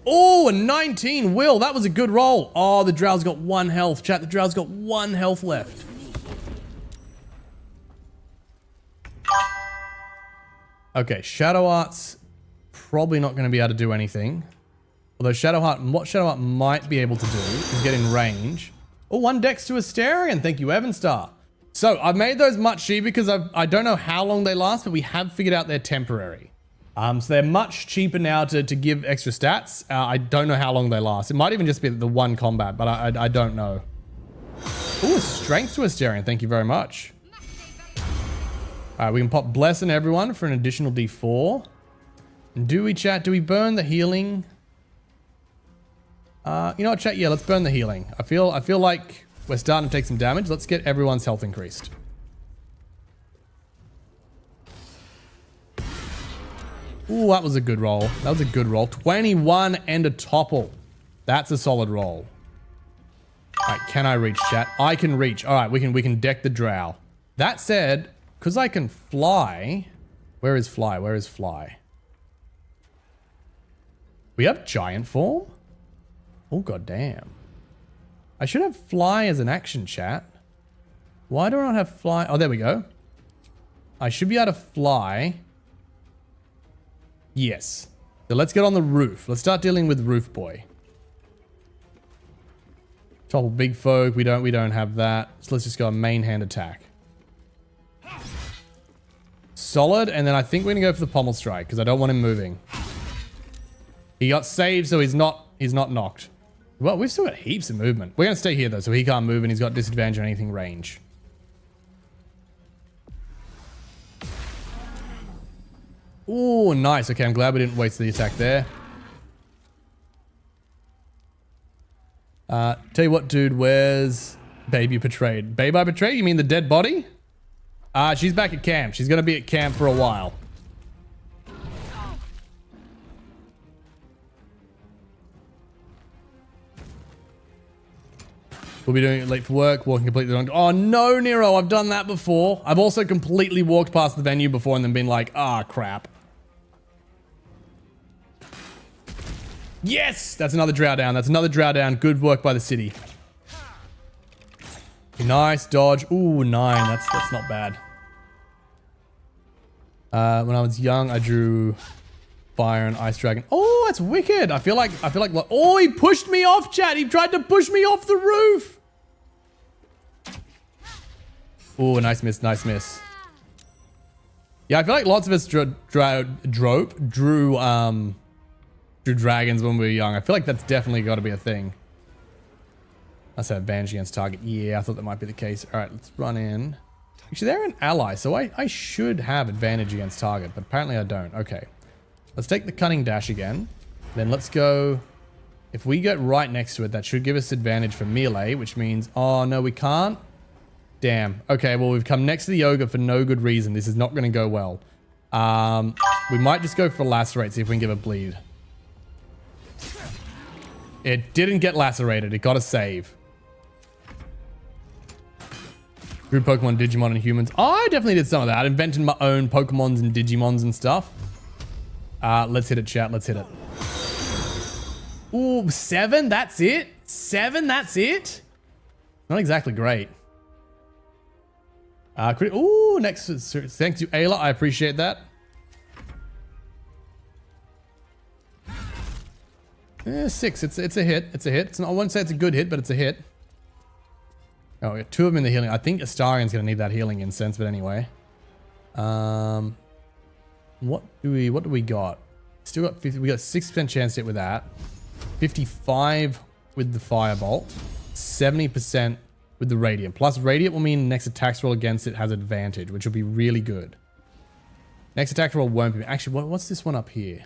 Oh, a 19, Will. That was a good roll. Oh, the Drow's got 1 health. Chat, the Drow's got 1 health left. Okay, Shadow Art's probably not going to be able to do anything. Although what Shadow Art might be able to do is get in range. Oh, 1 dex to Asterion. Thank you, Evanstar. So I've made those much cheaper because I don't know how long they last, but we have figured out they're temporary. So they're much cheaper now to give extra stats. I don't know how long they last. It might even just be the 1 combat, but I don't know. Ooh, strength to Asterion. Thank you very much. All right, we can pop Bless on everyone for an additional D4. And do we burn the healing? You know what, chat? Yeah, let's burn the healing. I feel like we're starting to take some damage. Let's get everyone's health increased. Ooh, that was a good roll. That was a good roll. 21 and a topple. That's a solid roll. All right, can I reach, chat? I can reach. All right, we can deck the drow. That said, because I can fly. Where is fly? Where is fly? We have giant form? Oh, goddamn. I should have fly as an action, chat. Why do I not have fly? Oh, there we go. I should be able to fly. Yes. So let's get on the roof. Let's start dealing with Roof Boy. Topple big folk. We don't have that. So let's just go a main hand attack. Solid, and then I think we're gonna go for the pommel strike because I don't want him moving. He got saved, so he's not knocked. Well, we've still got heaps of movement. We're gonna stay here though, so he can't move and he's got disadvantage on anything range. Ooh, nice. Okay, I'm glad we didn't waste the attack there. Tell you what, dude, where's Babe you betrayed? Babe I betrayed? You mean the dead body? She's back at camp. She's gonna be at camp for a while. We'll be doing it late for work, walking completely wrong. Oh no, Nero, I've done that before. I've also completely walked past the venue before and then been like, ah, crap. Yes! That's another drow down. That's another drow down. Good work by the city. Nice dodge. Ooh, 9. That's not bad. When I was young, I drew fire and ice dragon. Oh, that's wicked. I feel like, oh, he pushed me off, chat. He tried to push me off the roof. Oh, nice miss, nice miss. Yeah, I feel like lots of us drew dragons when we were young. I feel like that's definitely got to be a thing. Let's have advantage against target. Yeah, I thought that might be the case. All right, let's run in. Actually, they're an ally, so I should have advantage against target, but apparently I don't. Okay. Let's take the cunning dash again. Then let's go. If we get right next to it, that should give us advantage for melee, which means, oh no, we can't. Damn. Okay, well, we've come next to the ogre for no good reason. This is not going to go well. We might just go for lacerate, see if we can give a bleed. It didn't get lacerated. It got a save. Drew Pokemon, Digimon, and humans. I definitely did some of that. I invented my own Pokemons and Digimons and stuff. Let's hit it, chat. Let's hit it. Ooh, 7? That's it? 7? That's it? Not exactly great. Ooh, next. Thanks to Ayla. I appreciate that. 6. It's a hit. It's a hit. I won't say it's a good hit, but it's a hit. Oh, we got 2 of them in the healing. I think Astarion's going to need that healing incense, but anyway. What do we got? Still got 50. We got 6% chance to hit with that. 55 with the firebolt. 70% with the radiant. Plus radiant will mean next attack roll against it has advantage, which will be really good. Next attack roll won't be. Actually, what's this one up here?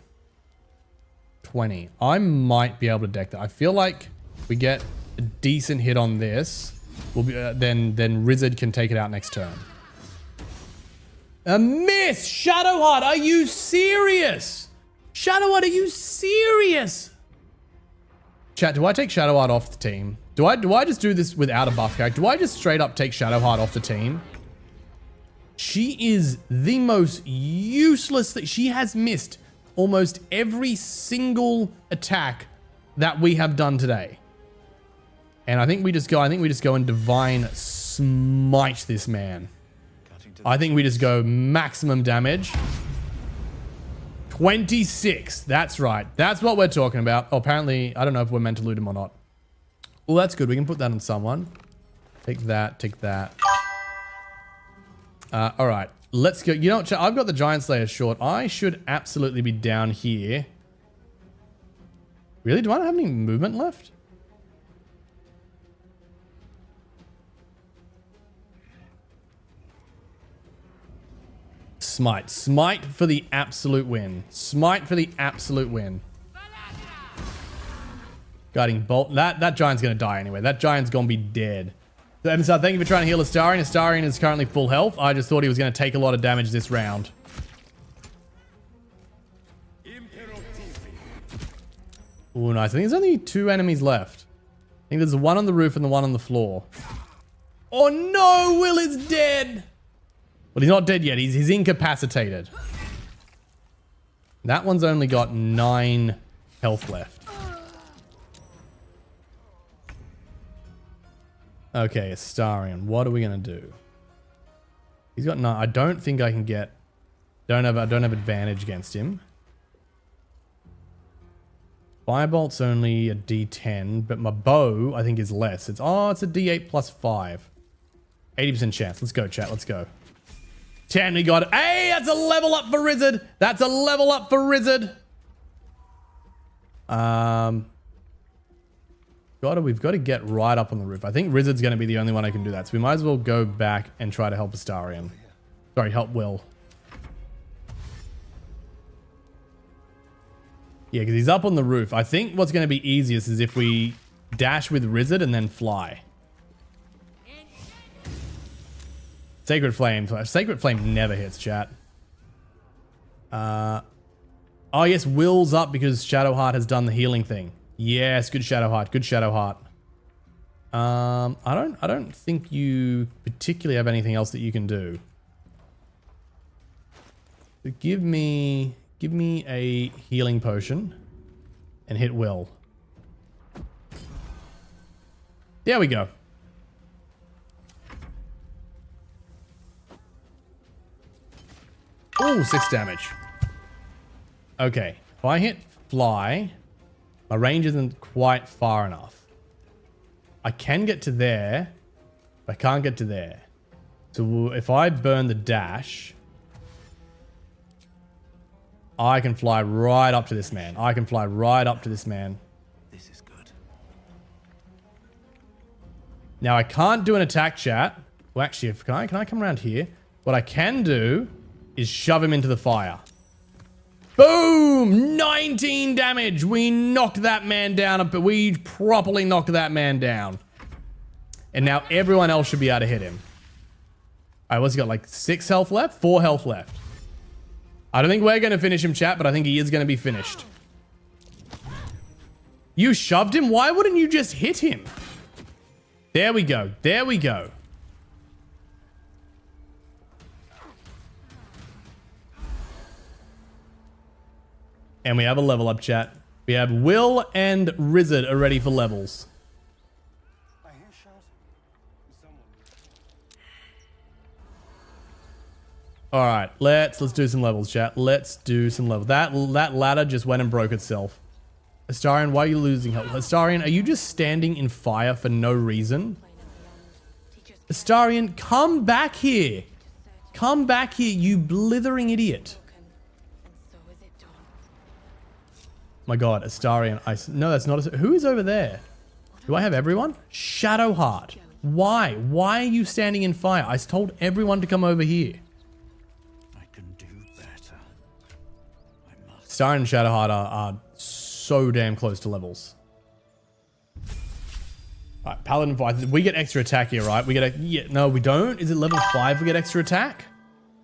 20. I might be able to deck that. I feel like we get a decent hit on this. We'll be, then Rizzard can take it out next turn. A miss! Shadowheart, are you serious? Shadowheart, are you serious? Chat, do I take Shadowheart off the team? Do I just do this without a buff character? Do I just straight up take Shadowheart off the team? She is the most useless thing. She has missed almost every single attack that we have done today. And I think we just go and divine smite this man. I think we just go maximum damage. 26. That's right. That's what we're talking about. Oh, apparently, I don't know if we're meant to loot him or not. Well, that's good. We can put that on someone. Take that. Take that. All right. Let's go. You know what? I've got the Giant Slayer short. I should absolutely be down here. Really? Do I not have any movement left? Smite. Smite for the absolute win. Smite for the absolute win. Guiding Bolt. That giant's going to die anyway. That giant's going to be dead. So thank you for trying to heal Astarion. Astarion is currently full health. I just thought he was going to take a lot of damage this round. Ooh, nice. I think there's only 2 enemies left. I think there's the one on the roof and the one on the floor. Oh no, Will is dead. Well, he's not dead yet. He's incapacitated. That one's only got 9 health left. Okay, Astarion. What are we going to do? He's got 9. I don't think I can get... I don't have advantage against him. Firebolt's only a D10, but my bow, I think, is less. It's a D8 plus 5. 80% chance. Let's go, chat. Let's go. 10, we got it. Hey, that's a level up for Rizzard. That's a level up for Rizzard. We've got to get right up on the roof. I think Rizzard's going to be the only one I can do that. So we might as well go back and try to help Astarion. Sorry, help Will. Yeah, because he's up on the roof. I think what's going to be easiest is if we dash with Rizzard and then fly. Sacred Flame. Sacred Flame never hits, chat. Oh, yes, Will's up because Shadowheart has done the healing thing. Yes, good Shadowheart. Good Shadowheart. I don't think you particularly have anything else that you can do. So give me a healing potion and hit Will. There we go. Oh, 6 damage. Okay, if I hit fly, my range isn't quite far enough. I can get to there, but I can't get to there. So if I burn the dash, I can fly right up to this man. I can fly right up to this man. This is good. Now I can't do an attack, chat. Well, actually, can I come around here? What I can do is shove him into the fire. Boom! 19 damage. We knocked that man down. We properly knocked that man down. And now everyone else should be able to hit him. All right, what's he got? Like 6 health left? 4 health left. I don't think we're going to finish him, chat, but I think he is going to be finished. You shoved him? Why wouldn't you just hit him? There we go. There we go. And we have a level up, chat. We have Will and Rizzard are ready for levels. All right, let's do some levels, chat. Let's do some levels. That ladder just went and broke itself. Astarion, why are you losing health? Astarion, are you just standing in fire for no reason? Astarion, come back here. Come back here, you blithering idiot. My god, Astarion. No, that's not who is over there? Do I have everyone? Shadowheart. Why? Why are you standing in fire? I told everyone to come over here. I can do better. Astarion and Shadowheart are so damn close to levels. Alright, Paladin 5. We get extra attack here, right? We get a... Yeah, no, we don't. Is it level 5 we get extra attack?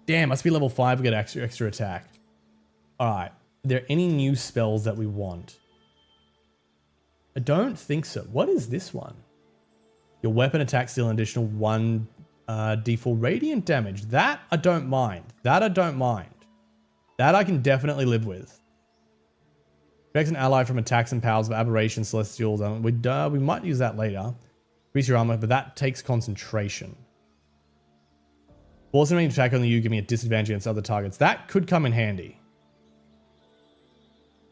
Damn, must be level 5 we get extra attack. Alright. Are there any new spells that we want? I don't think so. What is this one? Your weapon attacks deal an additional 1 D4 radiant damage. That I don't mind. That I don't mind. That I can definitely live with. Protects an ally from attacks and powers of aberration, celestials. We might use that later. Increase your armor, but that takes concentration. Force an attack on you, giving a disadvantage against other targets. That could come in handy.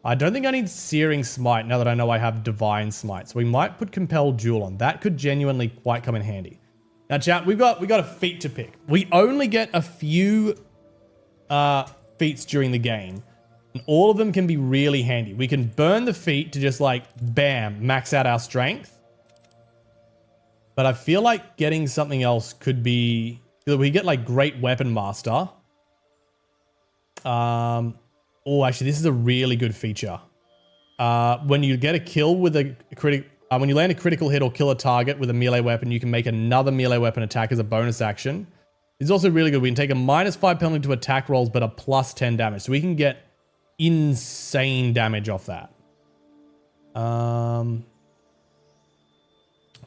I don't think I need Searing Smite now that I know I have Divine Smite. So we might put Compelled Duel on. That could genuinely quite come in handy. Now, chat, we got a feat to pick. We only get a few feats during the game. And all of them can be really handy. We can burn the feat to just like, bam, max out our strength. But I feel like getting something else could be... We get like Great Weapon Master. Oh, actually, this is a really good feature. When you get a kill with a when you land a critical hit or kill a target with a melee weapon, you can make another melee weapon attack as a bonus action. It's also really good. We can take a -5 penalty to attack rolls, but a +10 damage. So we can get insane damage off that.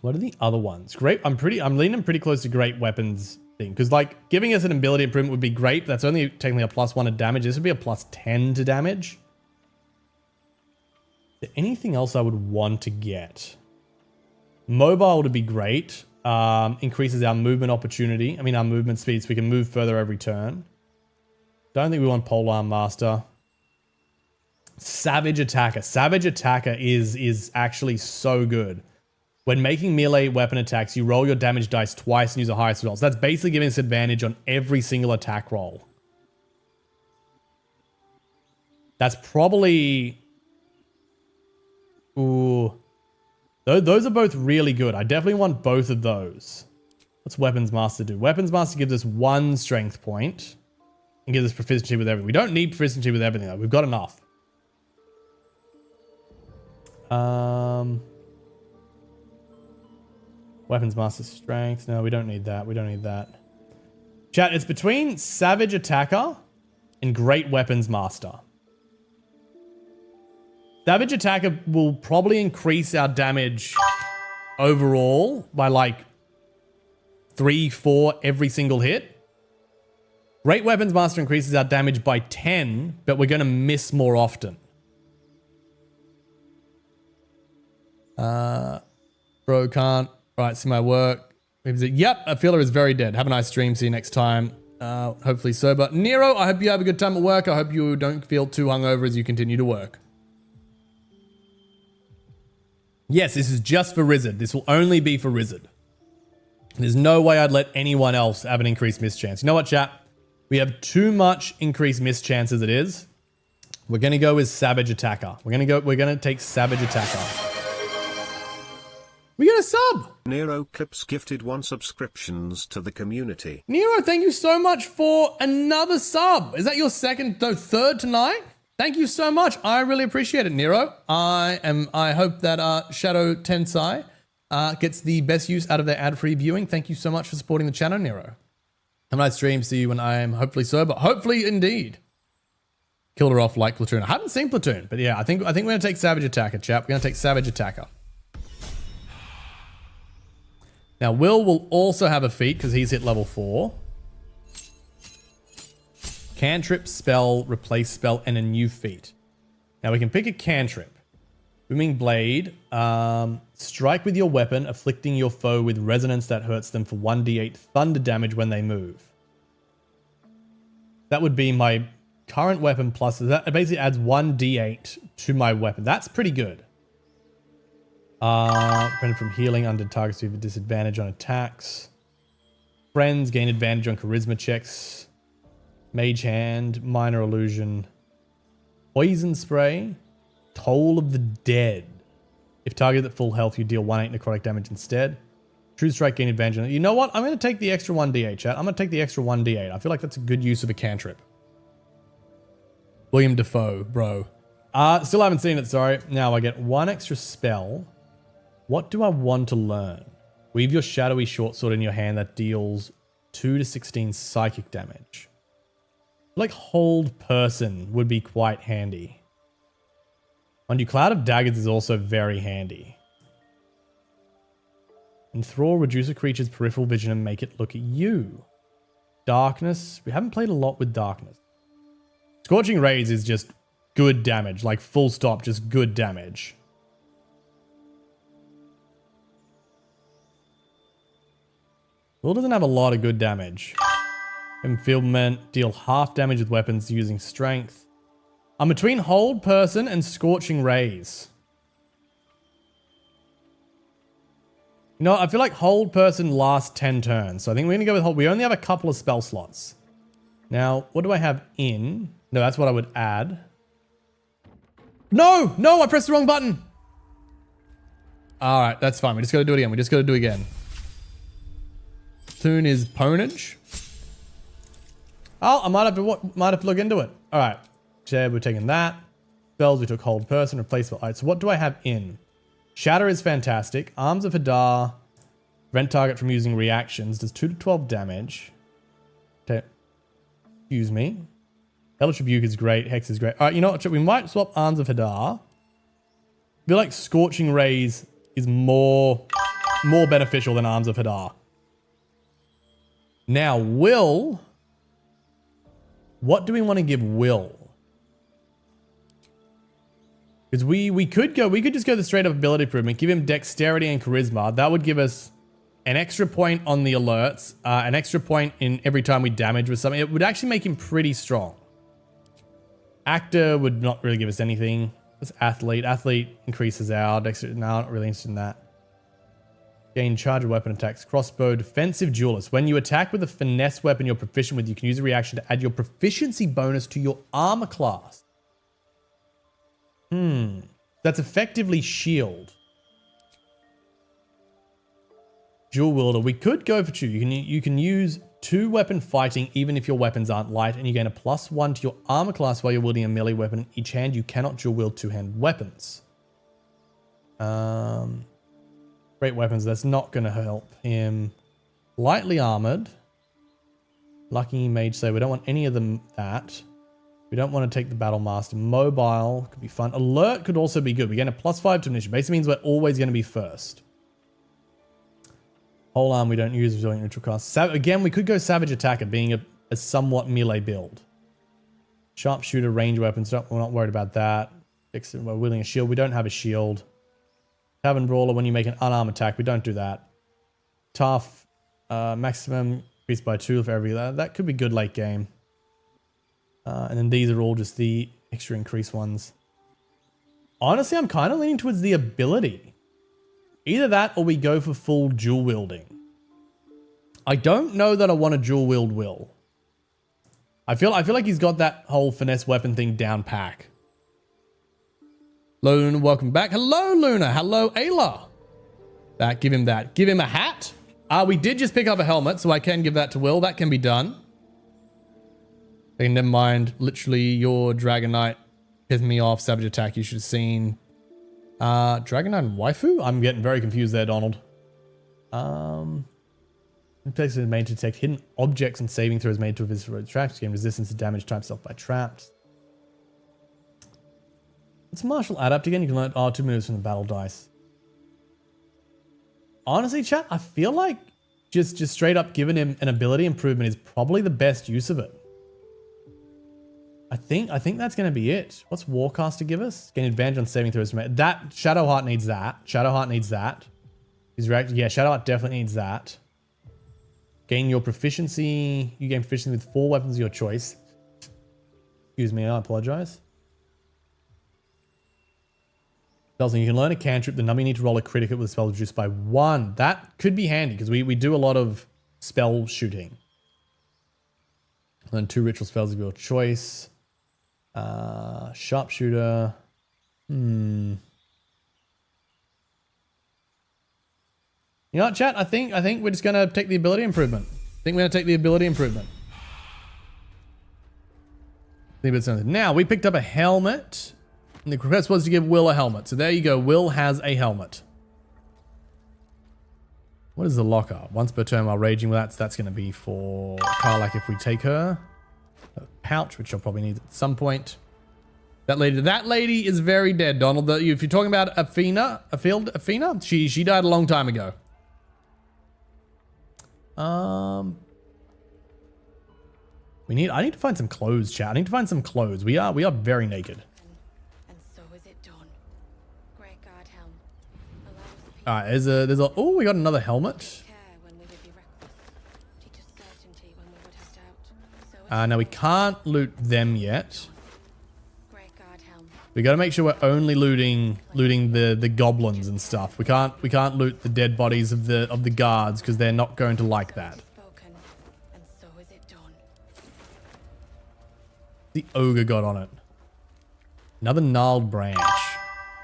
What are the other ones? Great. I'm leaning pretty close to Great Weapons thing, because like giving us an ability improvement would be great, but that's only technically a +1 to damage. This would be a +10 to damage. Is there anything else I would want to get? Mobile would be great. Increases our movement opportunity. I mean, our movement speed, so we can move further every turn. Don't think we want Polearm Master. Savage Attacker. Savage Attacker is actually so good. When making melee weapon attacks, you roll your damage dice twice and use the highest result. So that's basically giving us advantage on every single attack roll. That's probably... Ooh. Those are both really good. I definitely want both of those. What's Weapons Master do? Weapons Master gives us 1 strength point and gives us proficiency with everything. We don't need proficiency with everything though. We've got enough. Weapons Master Strength. No, we don't need that. We don't need that. Chat, it's between Savage Attacker and Great Weapons Master. Savage Attacker will probably increase our damage overall by like 3, 4 every single hit. Great Weapons Master increases our damage by 10, but we're going to miss more often. Bro can't. Right, see my work. Yep, I feel it is very dead. Have a nice stream. See you next time. Hopefully sober. Nero, I hope you have a good time at work. I hope you don't feel too hungover as you continue to work. Yes, this is just for Rizzard. This will only be for Rizzard. There's no way I'd let anyone else have an increased miss chance. You know what, chat? We have too much increased miss chance as it is. We're going to go with Savage Attacker. We're going to take Savage Attacker. We got a sub. Nero Clips gifted 1 subscriptions to the community. Nero, thank you so much for another sub. Is that your third tonight? Thank you so much. I really appreciate it, Nero. I hope that Shadow Tensai gets the best use out of their ad-free viewing. Thank you so much for supporting the channel, Nero. Have a nice stream. See you when I am hopefully sober. Hopefully, indeed. Killed her off like Platoon. I haven't seen Platoon, but yeah, I think we're going to take Savage Attacker, chap. We're going to take Savage Attacker. Now, will also have a feat because he's hit level 4. Cantrip, spell, replace spell, and a new feat. Now, we can pick a cantrip. Booming Blade. Strike with your weapon, afflicting your foe with resonance that hurts them for 1d8 thunder damage when they move. That would be my current weapon plus... That basically adds 1d8 to my weapon. That's pretty good. Prevent from healing under targets who have a disadvantage on attacks. Friends gain advantage on charisma checks. Mage Hand, Minor Illusion. Poison Spray. Toll of the Dead. If targeted at full health, you deal 1/8 necrotic damage instead. True Strike gain advantage on it. You know what? I'm going to take the extra 1d8, chat. I'm going to take the extra 1d8. I feel like that's a good use of a cantrip. William Defoe, bro. Still haven't seen it, sorry. Now I get 1 extra spell. What do I want to learn? Weave your shadowy short sword in your hand that deals 2 to 16 psychic damage. Like Hold Person would be quite handy. Mind you, Cloud of Daggers is also very handy. Enthrall, reduce a creature's peripheral vision and make it look at you. Darkness. We haven't played a lot with Darkness. Scorching Rays is just good damage. Like full stop, just good damage. Will doesn't have a lot of good damage. Enfeeblement, deal half damage with weapons using strength. I'm between Hold Person and Scorching Rays. You know, I feel like Hold Person lasts 10 turns. So I think we're going to go with Hold. We only have a couple of spell slots. Now, what do I have in? No, that's what I would add. No! No, I pressed the wrong button. All right, that's fine. We just got to do it again. We just got to do it again. Tune is Ponage. Oh, I might have to look into it. All right. Jeb, we're taking that. Spells, we took Hold Person, replace. All right, so what do I have in? Shatter is fantastic. Arms of Hadar. Prevent target from using reactions. Does 2 to 12 damage. Okay. Excuse me. Hellish Rebuke is great. Hex is great. All right, you know what? We might swap Arms of Hadar. I feel like Scorching Rays is more beneficial than Arms of Hadar. Now, Will. What do we want to give Will? Because we could just go the straight up ability improvement, give him dexterity and charisma. That would give us an extra point on the alerts, an extra point in every time we damage with something. It would actually make him pretty strong. Actor would not really give us anything. What's Athlete? Athlete increases our dexterity. No, not really interested in that. Gain charge of weapon attacks. Crossbow. Defensive Duelist. When you attack with a finesse weapon you're proficient with, you can use a reaction to add your proficiency bonus to your armor class. That's effectively shield. Dual wielder. We could go for 2. You can use 2 weapon fighting even if your weapons aren't light, and you gain a +1 to your armor class while you're wielding a melee weapon in each hand. You cannot dual wield 2-handed weapons. Great weapons. That's not going to help him. Lightly armored. Lucky Mage Slayer. We don't want any of them. That. We don't want to take the Battle Master. Mobile could be fun. Alert could also be good. We get a +5 to initiative. Basically means we're always going to be first. Whole arm we don't use resilient neutral cast. Again, we could go Savage Attacker, being a somewhat melee build. Sharpshooter, range weapons. We're not worried about that. We're wielding a shield. We don't have a shield. Tavern Brawler, when you make an unarmed attack, we don't do that. Tough, maximum increased by 2 for every. That could be good late game. And then these are all just the extra increase ones. Honestly, I'm kind of leaning towards the ability. Either that or we go for full dual wielding. I don't know that I want to dual wield Will. I feel like he's got that whole finesse weapon thing down pack. Luna, welcome back. Hello, Luna. Hello, Ayla. That, give him that. Give him a hat. We did just pick up a helmet, so I can give that to Will. That can be done. Okay, never mind. Literally, your Dragon Knight pissed me off. Savage Attack, you should have seen. Dragon Knight and Waifu? I'm getting very confused there, Donald. Impacts is made to detect hidden objects and saving throws made to a visitor traps. Gain resistance to damage type self by traps. It's martial adapt again. You can learn 2 moves from the battle dice. Honestly, chat, I feel like just straight up giving him an ability improvement is probably the best use of it. I think that's going to be it. What's Warcaster give us? Gain advantage on saving throws. That Shadowheart needs that. Shadowheart needs that. Yeah, Shadowheart definitely needs that. Gain your proficiency. You gain proficiency with 4 weapons of your choice. Excuse me, I apologize. Spells, you can learn a cantrip. The number you need to roll a critical with spell reduced by 1. That could be handy because we do a lot of spell shooting. Learn 2 ritual spells of your choice. Sharpshooter. You know what, chat? I think we're just gonna take the ability improvement. Now we picked up a helmet. And the request was to give Will a helmet. So there you go. Will has a helmet. What is the locker? Once per turn while raging. Well, that's going to be for Karlak if we take her. A pouch, which I'll probably need at some point. That lady is very dead, Donald. If you're talking about Athena, she died a long time ago. I need to find some clothes, chat. I need to find some clothes. We are very naked. All right, oh, we got another helmet. Now we can't loot them yet. We got to make sure we're only looting the goblins and stuff. We can't loot the dead bodies of the guards because they're not going to like that. The ogre got on it. Another gnarled branch.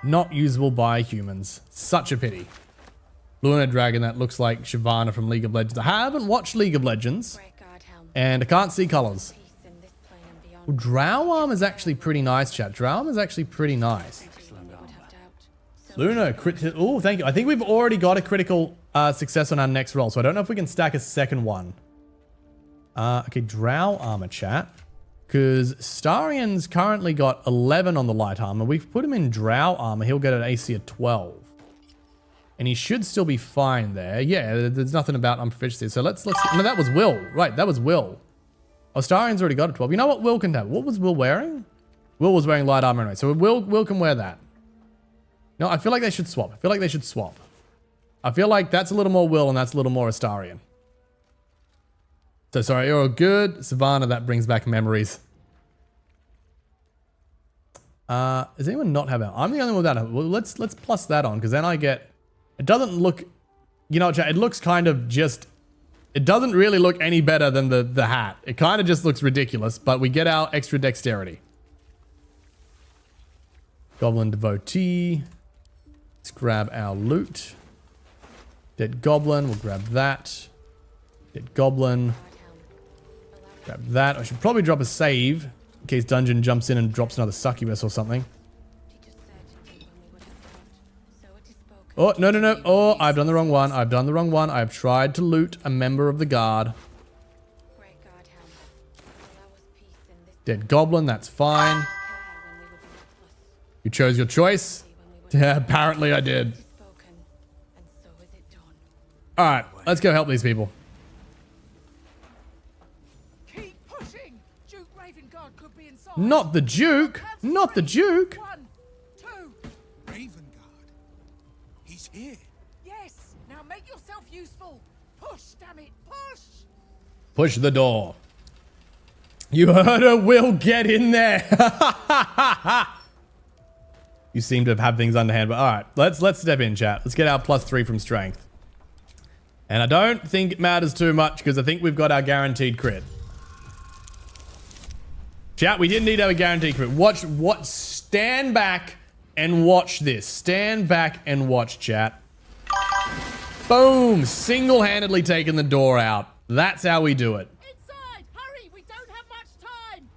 Not usable by humans. Such a pity. Luna Dragon that looks like Shyvana from League of Legends. I haven't watched League of Legends. And I can't see colors. Well, Drow Arm is actually pretty nice, chat. Drow Arm is actually pretty nice. Luna, oh, thank you. I think we've already got a critical success on our next roll, so I don't know if we can stack a second one. Okay, Drow Armor, chat. Because Starian's currently got 11 on the light armor. We've put him in Drow Armor. He'll get an AC of 12. And he should still be fine there. Yeah, there's nothing about unproficiency. So let's... No, that was Will. Right, that was Will. Oh, Starian's already got a 12. You know what Will can have? What was Will wearing? Will was wearing light armor anyway. So Will can wear that. No, I feel like they should swap. I feel like that's a little more Will and that's a little more Astarion. So sorry, you're good. Savannah, that brings back memories. Does anyone not have that? I'm the only one without it. Well, let's plus that on, because then I get... It doesn't look... You know, chat, it looks kind of just... It doesn't really look any better than the hat. It kind of just looks ridiculous, but we get our extra dexterity. Goblin Devotee. Let's grab our loot. Dead Goblin, we'll grab that. Dead Goblin. Grab that. I should probably drop a save in case Dungeon jumps in and drops another succubus or something. Oh, no. Oh, I've done the wrong one. I've tried to loot a member of the guard. Dead Goblin, that's fine. You chose your choice? Yeah, apparently I did. Alright, let's go help these people. Not the Duke! Not the Duke! He's here. Yes, now make yourself useful. Push, damn it, push! Push the door. You heard her, Will, get in there! You seem to have things underhand, but alright, let's step in, chat. Let's get our +3 from strength. And I don't think it matters too much because I think we've got our guaranteed crit. Chat, we didn't need to have a guaranteed crit. Stand back and watch this. Stand back and watch, chat. Boom! Single-handedly taking the door out. That's how we do it. Inside! Hurry! We don't have much time!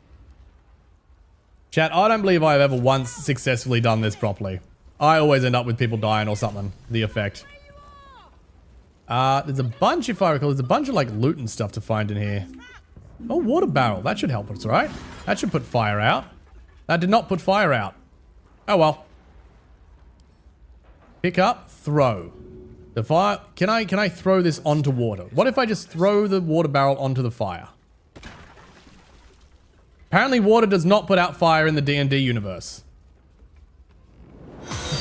Chat, I don't believe I've ever once successfully done this properly. I always end up with people dying or something. The effect. There's a bunch, if I recall, there's a bunch of like loot and stuff to find in here. Oh, water barrel. That should help us, right? That should put fire out. That did not put fire out. Oh well. Pick up, throw. The fire. Can I throw this onto water? What if I just throw the water barrel onto the fire? Apparently water does not put out fire in the D&D universe.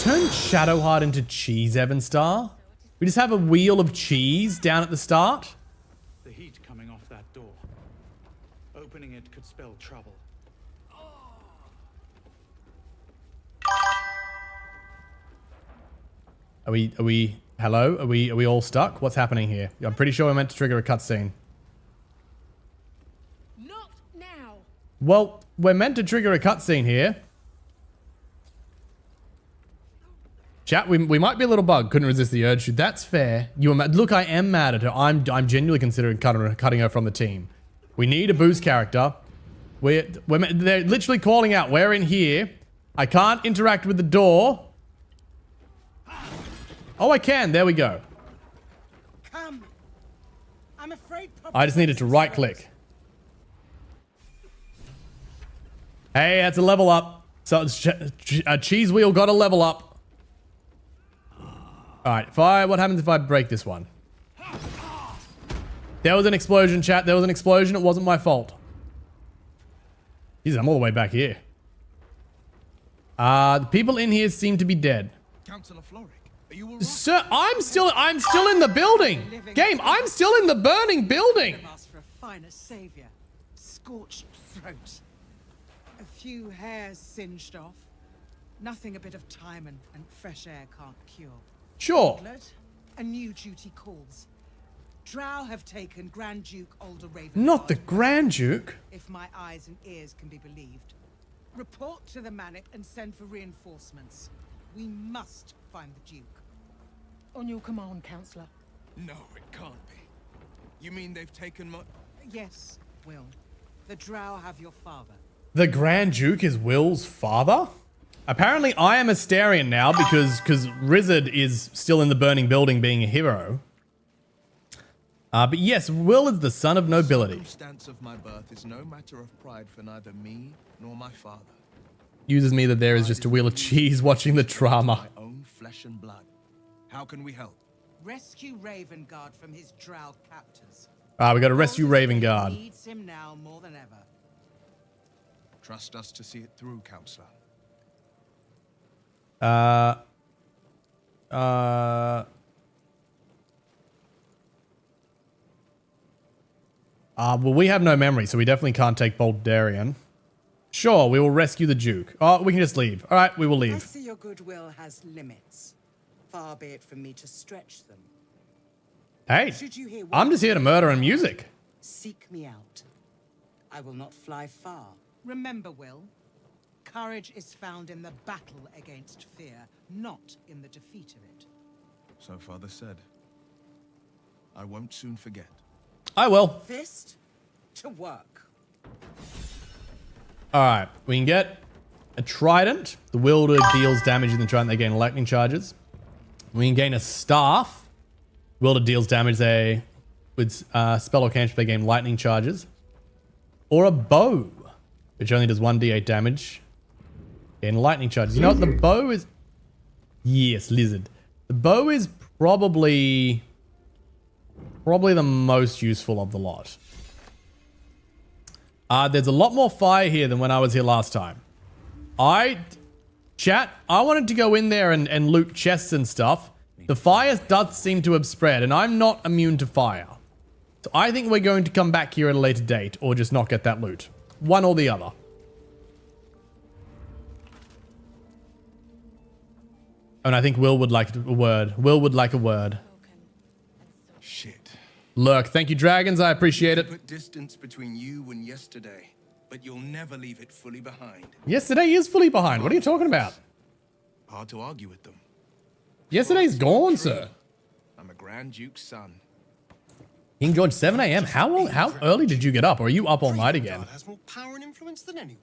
Turn Shadowheart into cheese, Evanstar. We just have a wheel of cheese down at the start. The heat coming off that door. Opening it could spell trouble. Are we hello? Are we all stuck? What's happening here? I'm pretty sure we're meant to trigger a cutscene. Not now. Well, we're meant to trigger a cutscene here. Chat, we might be a little bugged. Couldn't resist the urge. That's fair. You were look, I am mad at her. I'm genuinely considering cutting her from the team. We need a boost character. They're literally calling out. We're in here. I can't interact with the door. Oh, I can. There we go. Come. I'm afraid I just needed to right click. Hey, that's a level up. So a cheese wheel got a level up. Alright, what happens if I break this one? There was an explosion, chat. There was an explosion. It wasn't my fault. Jeez, I'm all the way back here. The people in here seem to be dead. Councillor Floric, are you all right? Sir, I'm still in the building. Game, I'm still in the burning building. For a finer savior. Scorched throat. A few hairs singed off. Nothing a bit of time and fresh air can't cure. Sure. Eaglet, a new duty calls. Drow have taken Grand Duke Alder Raven. Not the Grand Duke. If my eyes and ears can be believed. Report to the Manic and send for reinforcements. We must find the Duke. On your command, Counselor. No, it can't be. You mean they've taken my... Yes, Will. The Drow have your father. The Grand Duke is Will's father? Apparently I am a Astarion now because Rizzard is still in the burning building being a hero. But yes, Will is the son of nobility. The circumstance of my birth is no matter of pride for neither me nor my father. Uses me that there is just a wheel of cheese watching the drama. My own flesh and blood. How can we help? Rescue Ravengard from his Drow captors. We gotta rescue Ravengard. Needs him now more than ever. Trust us to see it through, Counselor. Well, we have no memory, so we definitely can't take Baldarian. Sure, we will rescue the Duke. Oh, we can just leave. All right, we will I leave. see your goodwill has limits. Far be it from me to stretch them. Hey, Should you hear I'm just here to murder and music. Seek me out. I will not fly far. Remember, Will, courage is found in the battle against fear, not in the defeat of it. So Father said. I won't soon forget. I will. Fist to work. All right, we can get a trident. The wielder deals damage in the trident. They gain lightning charges. We can gain a staff. Wielder deals damage. They with spell or cantrip. They gain lightning charges. Or a bow, which only does 1d8 damage. Gain lightning charges. You know what? The bow is. Yes, lizard. The bow is probably the most useful of the lot. There's a lot more fire here than when I was here last time. Chat, I wanted to go in there and loot chests and stuff. The fire does seem to have spread, and I'm not immune to fire. So I think we're going to come back here at a later date, or just not get that loot. One or the other. And I think Will would like a word. Will would like a word. Shit. Lurk, thank you, dragons. I appreciate it. Put distance between you and yesterday, but you'll never leave it fully behind. Yesterday is fully behind. What are you talking about? Hard to argue with them. Yesterday's gone, sir. I'm a Grand Duke's son. King George, 7 a.m. How early did you get up? Or are you up all night again? Has more power and influence than anyone.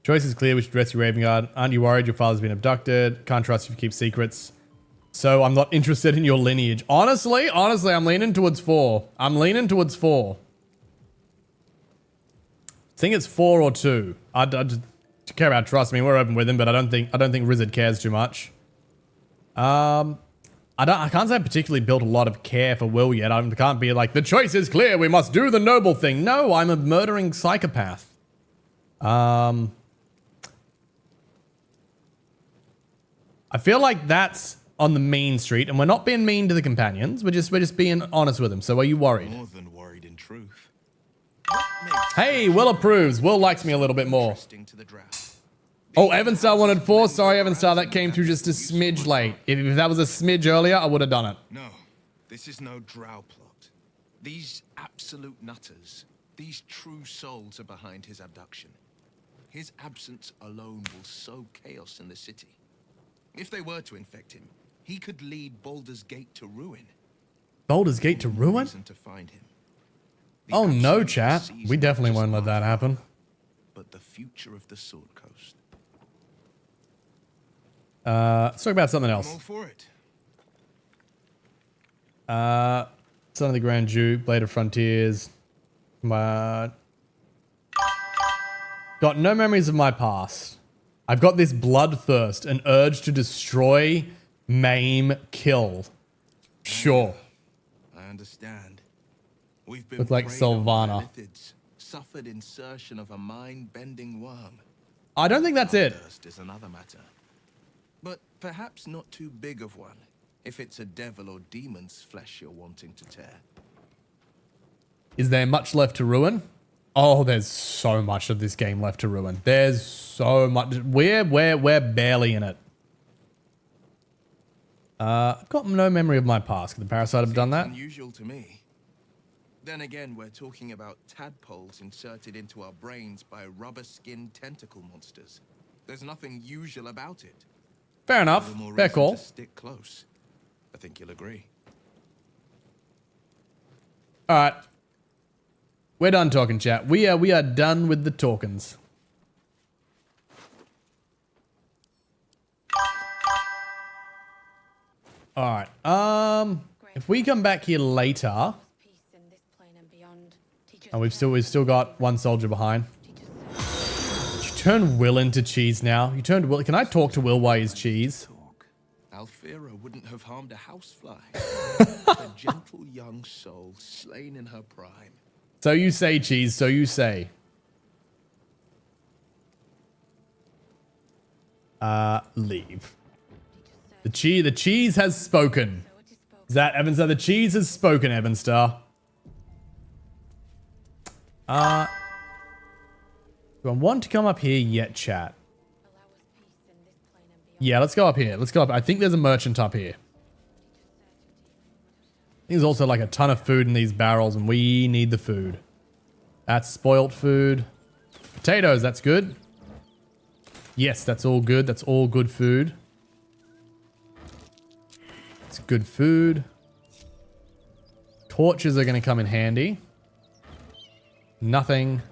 Choice is clear. We should rescue Ravengard. Aren't you worried your father's been abducted? Can't trust you to keep secrets. So I'm not interested in your lineage. Honestly, I'm leaning towards 4. I'm leaning towards 4. I think it's 4 or 2. I just care about trust. I mean, we're open with him, but I don't think Rizzard cares too much. I can't say I particularly built a lot of care for Will yet. I can't be like, the choice is clear. We must do the noble thing. No, I'm a murdering psychopath. I feel like that's on the mean street, and we're not being mean to the companions. We're just being honest with them. So are you worried? More than worried in truth. Hey, Will approves. Will likes me a little bit more. Oh, Evanstar wanted 4. Sorry, Evanstar, that came through just a smidge late. If that was a smidge earlier, I would have done it. No, this is no drow plot. These absolute nutters, these true souls are behind his abduction. His absence alone will sow chaos in the city. If they were to infect him, he could lead Baldur's Gate to ruin. Baldur's Gate to ruin? To find him. Oh no, chat. We definitely won't let that happen. But the future of the Sword Coast. Let's talk about something else. I'm all for it. Son of the Grand Duke, Blade of Frontiers. Got no memories of my past. I've got this bloodthirst, an urge to destroy, maim, kill. Sure. I understand. We've been Look like Sylvana. Suffered insertion of a mind-bending worm. I don't think that's it. Thirst is another matter. But perhaps not too big of one, if it's a devil or demon's flesh you're wanting to tear. Is there much left to ruin? Oh, there's so much of this game left to ruin. There's so much. We're barely in it. I've got no memory of my past. Could the parasite have done that? Unusual to me. Then again, we're talking about tadpoles inserted into our brains by rubber-skinned tentacle monsters. There's nothing usual about it. Fair enough. All the more Fair reason call. to stick close. I think you'll agree. All right. We're done talking, chat. We are done with the talkings. All right. If we come back here later, and we've still got one soldier behind. You turn Will into cheese now. You turned Will. Can I talk to Will while he's cheese? Alfira wouldn't have harmed a housefly. A gentle young soul slain in her prime. So you say, cheese. So you say. Leave. The cheese has spoken. Is that Evanstar? The cheese has spoken, Evanstar. Do I want to come up here yet, chat? Yeah, let's go up here. Let's go up. I think there's a merchant up here. There's also like a ton of food in these barrels, and we need the food. That's spoilt food. Potatoes, that's good. Yes, that's all good. That's all good food. It's good food. Torches are going to come in handy. Nothing.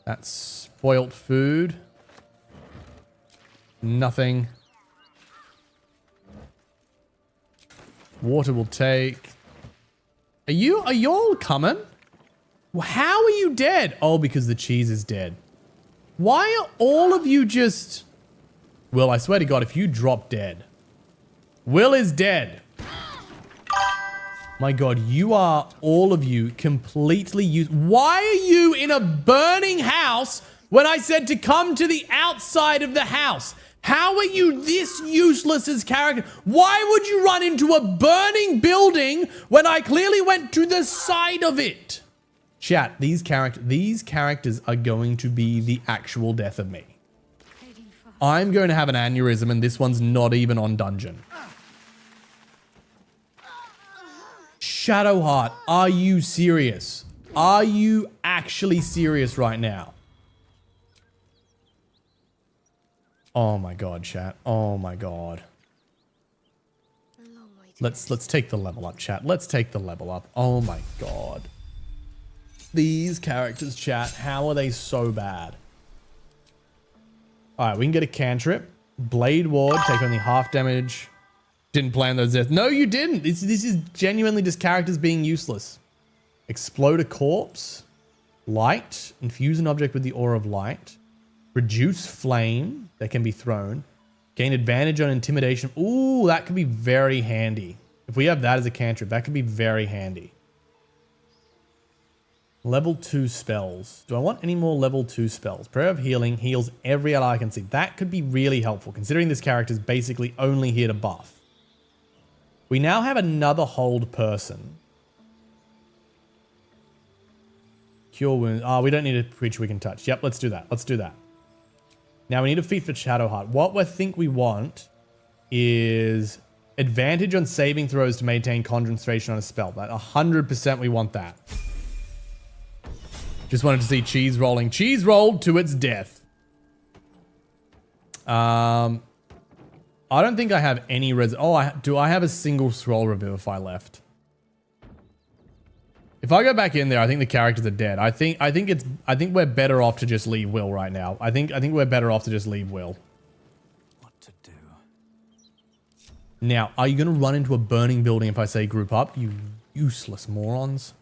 That's spoilt food. Nothing. Water will take. Are you all coming? How are you dead? Oh, because the cheese is dead. Why are all of you just... Will, I swear to God, if you drop dead. Will is dead. My God, you are, all of you, completely Why are you in a burning house when I said to come to the outside of the house? How are you this useless as character? Why would you run into a burning building when I clearly went to the side of it? Chat, these characters are going to be the actual death of me. I'm going to have an aneurysm and this one's not even on dungeon. Shadowheart, are you serious? Are you actually serious right now? Oh my God, chat. Oh my God. Let's take the level up, chat. Let's take the level up. Oh my God. These characters, chat, how are they so bad? All right, we can get a cantrip. Blade Ward, take only half damage. Didn't plan those deaths. No, you didn't. This is genuinely just characters being useless. Explode a corpse. Light. Infuse an object with the aura of light. Reduce flame that can be thrown. Gain advantage on intimidation. Ooh, that could be very handy. If we have that as a cantrip, that could be very handy. Level 2 spells. Do I want any more level 2 spells? Prayer of Healing heals every ally I can see. That could be really helpful, considering this character is basically only here to buff. We now have another hold person. Cure wounds. Oh, we don't need a creature we can touch. Yep, let's do that. Let's do that. Now we need a feat for Shadowheart. What I think we want is advantage on saving throws to maintain concentration on a spell. That 100% we want that. Just wanted to see cheese rolling. Cheese rolled to its death. I don't think I have any do I have a single scroll revivify left? If I go back in there, I think the characters are dead. I think we're better off to just leave Will right now. I think we're better off to just leave Will. What to do? Now, are you going to run into a burning building if I say group up? You useless morons.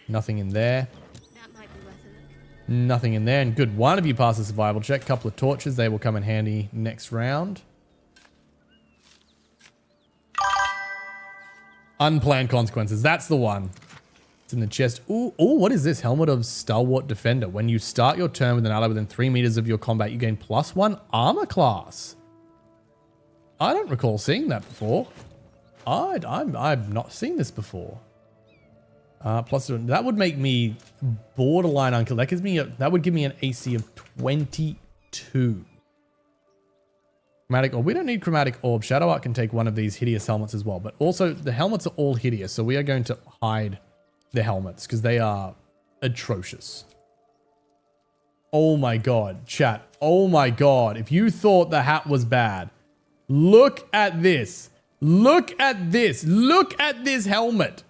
Nothing in there. Nothing in there. And good, one of you passed the survival check. Couple of torches. They will come in handy next round. Unplanned consequences. That's the one. It's in the chest. Ooh, what is this? Helmet of Stalwart Defender. When you start your turn with an ally within 3 meters of your combat, you gain +1 armor class. I don't recall seeing that before. I've not seen this before. Plus, that would make me borderline unkilled. That gives me that would give me an AC of 22. Chromatic orb. We don't need chromatic orb. Shadow Art can take one of these hideous helmets as well. But also, the helmets are all hideous, so we are going to hide the helmets because they are atrocious. Oh my god, chat. Oh my god. If you thought the hat was bad, look at this. Look at this. Look at this helmet.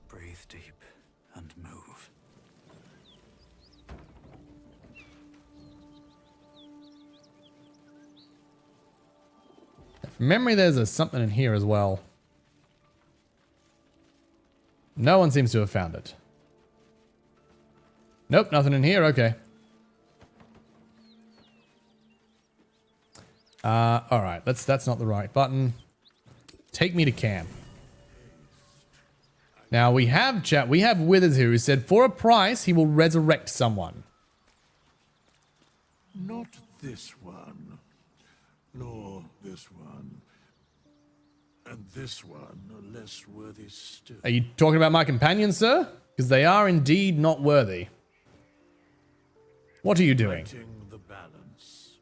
Breathe deep and move. From memory, there's something in here as well. No one seems to have found it. Nope, nothing in here. Okay. All right. That's not the right button. Take me to camp. Now we have chat. We have Withers here who said for a price he will resurrect someone. Not this one, nor this one, and this one are less worthy still. Are you talking about my companions, sir? Because they are indeed not worthy. What are you doing? The balance.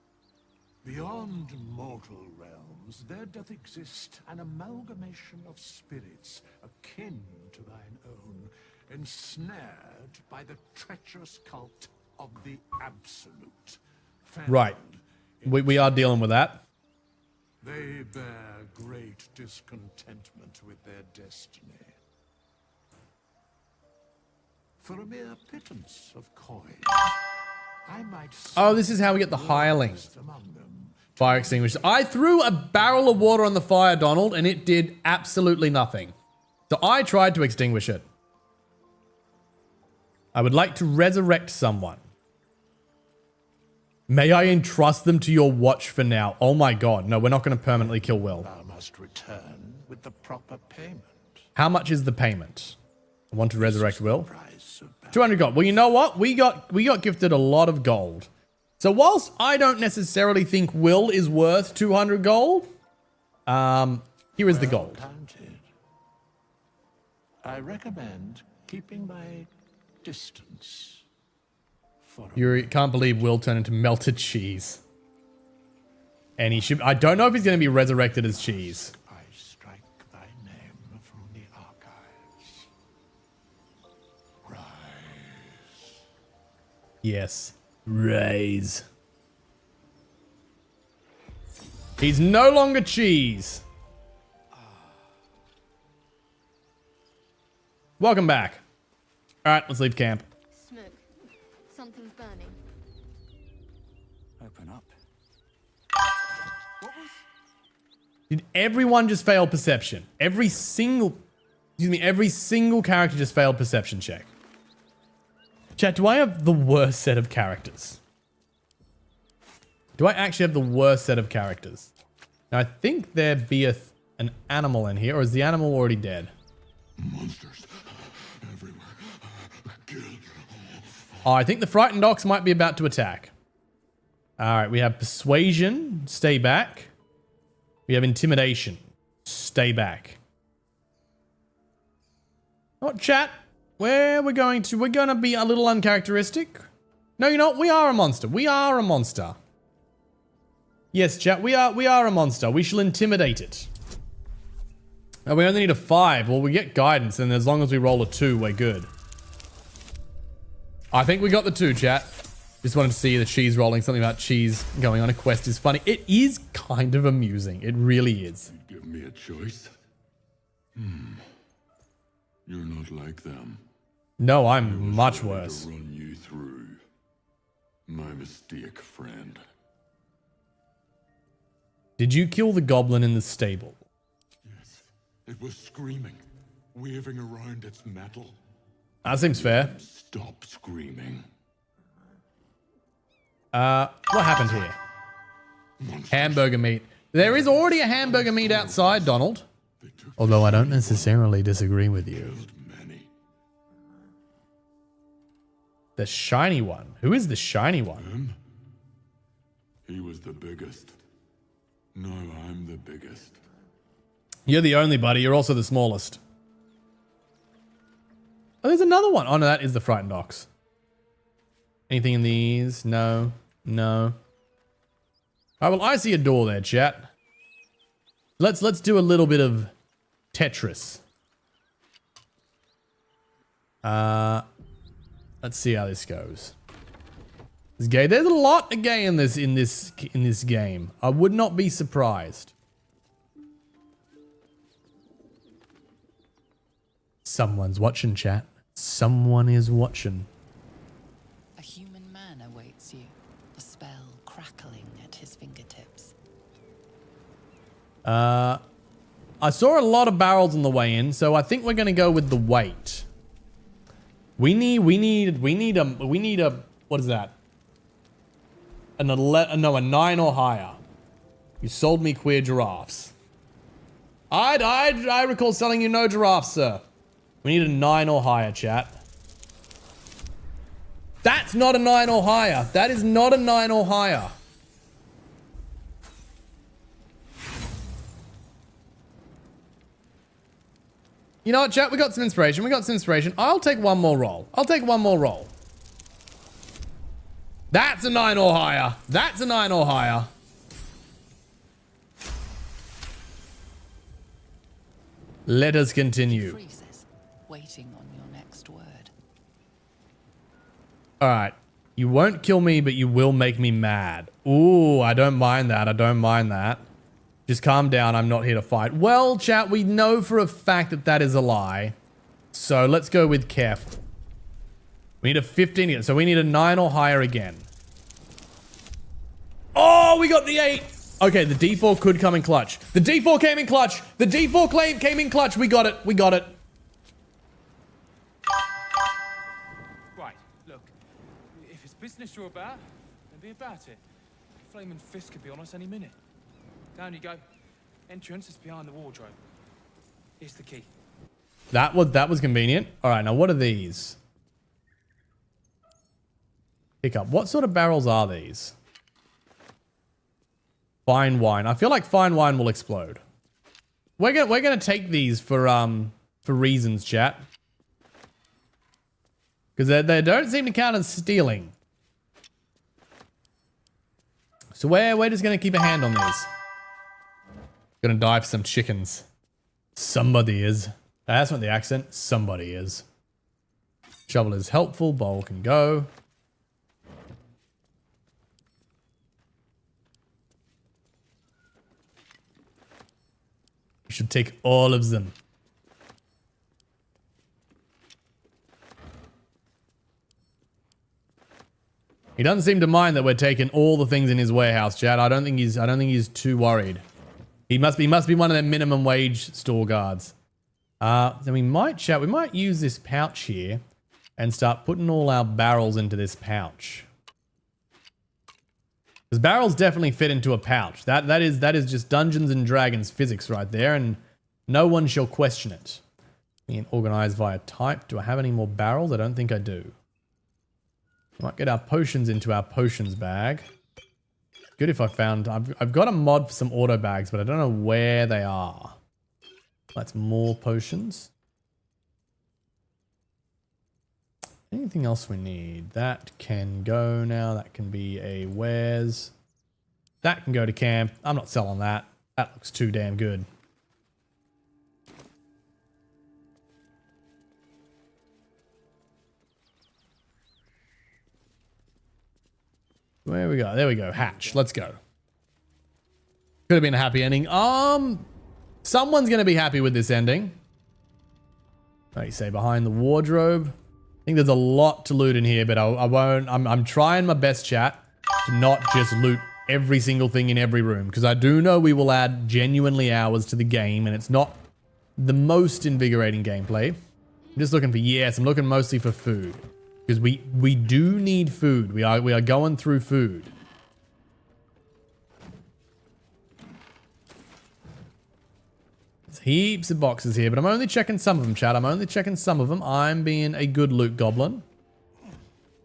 Beyond mortal realms, there doth exist an amalgamation of spirits akin to thine own, ensnared by the treacherous cult of the Absolute. Right. We are dealing with that. They bear great discontentment with their destiny. For a mere pittance of coin, I might... Oh, this is how we get the hireling. Fire extinguisher. I threw a barrel of water on the fire, Donald, and it did absolutely nothing. So I tried to extinguish it. I would like to resurrect someone. May I entrust them to your watch for now? Oh my god. No, we're not going to permanently kill Will. Thou must return with the proper payment. How much is the payment? I want to resurrect Will. 200 gold. Well, you know what? We got gifted a lot of gold. So whilst I don't necessarily think Will is worth 200 gold, here is the gold. Counted. I recommend keeping my distance. You can't believe Will turned into melted cheese. And he should... I don't know if he's going to be resurrected as cheese. I strike thy name from the archives. Rise. Yes. Rise. He's no longer cheese. Welcome back. All right, let's leave camp. Smoke. Something's burning. Open up. Did everyone just fail perception? Every single character just failed perception check. Chat, do I have the worst set of characters? Do I actually have the worst set of characters? Now, I think there be an animal in here, or is the animal already dead? Monsters everywhere. Kill. Oh, I think the frightened ox might be about to attack. All right, we have persuasion, stay back. We have intimidation, stay back. Oh, chat, we're going to be a little uncharacteristic. No, you're not. We are a monster. We are a monster. Yes, chat, we are a monster. We shall intimidate it. Now, we only need a 5. Well, we get guidance, and as long as we roll a 2, we're good. I think we got the 2, chat. Just wanted to see the cheese rolling. Something about cheese going on a quest is funny. It is kind of amusing. It really is. Give me a choice. You're not like them. No, I'm much worse. To run you through, my mistake friend. Did you kill the goblin in the stable? Yes, it was screaming, waving around its metal. That seems fair. Stop screaming. What happened here? Hamburger meat. There is already a hamburger meat outside, Donald. Although I don't necessarily disagree with you. The shiny one. Who is the shiny one? Him? He was the biggest. Now I'm the biggest. You're the only buddy. You're also the smallest. Oh, there's another one. Oh, no, that is the frightened ox. Anything in these? No. No. All right, well, I see a door there, chat. Let's do a little bit of Tetris. Let's see how this goes. It's gay. There's a lot of gay in this game. I would not be surprised. Someone's watching, chat. Someone is watching. A human man awaits you, a spell crackling at his fingertips. I saw a lot of barrels on the way in, so I think we're gonna go with the weight. We need a what is that? A 9 or higher. You sold me queer giraffes. I recall selling you no giraffes, sir. We need a 9 or higher, chat. That's not a 9 or higher. That is not a 9 or higher. You know what, chat? We got some inspiration. We got some inspiration. I'll take one more roll. I'll take one more roll. That's a 9 or higher. That's a 9 or higher. Let us continue. Freezes, waiting on your next word. All right. You won't kill me, but you will make me mad. Ooh, I don't mind that. I don't mind that. Just calm down. I'm not here to fight. Well, chat, we know for a fact that that is a lie. So let's go with careful. We need a 15 again. So we need a 9 or higher again. Oh, we got the 8. Okay, the D4 could come in clutch. The D4 came in clutch. The D4 came in clutch. We got it. We got it. Right, look. If it's business you're about, then be about it. Flaming Fist could be on us any minute. Down you go. Entrance is behind the wardrobe. Here's the key. That was convenient. All right, now what are these? Pick up. What sort of barrels are these? Fine wine. I feel like fine wine will explode. We're gonna take these for reasons, chat. Because they don't seem to count as stealing. So we're just gonna keep a hand on these. Gonna die for some chickens. Somebody is. That's not the accent. Somebody is. Shovel is helpful. Bowl can go. We should take all of them. He doesn't seem to mind that we're taking all the things in his warehouse, Chad. I don't think he's too worried. He must be one of their minimum wage store guards. Then we might use this pouch here and start putting all our barrels into this pouch. Because barrels definitely fit into a pouch. That is just Dungeons and Dragons physics right there, and no one shall question it. Being organized via type. Do I have any more barrels? I don't think I do. Might get our potions into our potions bag. Good if I found... I've got a mod for some auto bags, but I don't know where they are. That's more potions. Anything else we need? That can go now. That can be a wares. That can go to camp. I'm not selling that. That looks too damn good. Where we go? There we go. Hatch. Let's go. Could have been a happy ending. Someone's going to be happy with this ending. What you say? Behind the wardrobe. I think there's a lot to loot in here, but I won't. I'm trying my best, chat, to not just loot every single thing in every room, because I do know we will add genuinely hours to the game, and it's not the most invigorating gameplay. I'm just looking for... Yes, I'm looking mostly for food. Because we do need food. We are going through food. There's heaps of boxes here, but I'm only checking some of them, chat. I'm only checking some of them. I'm being a good loot goblin.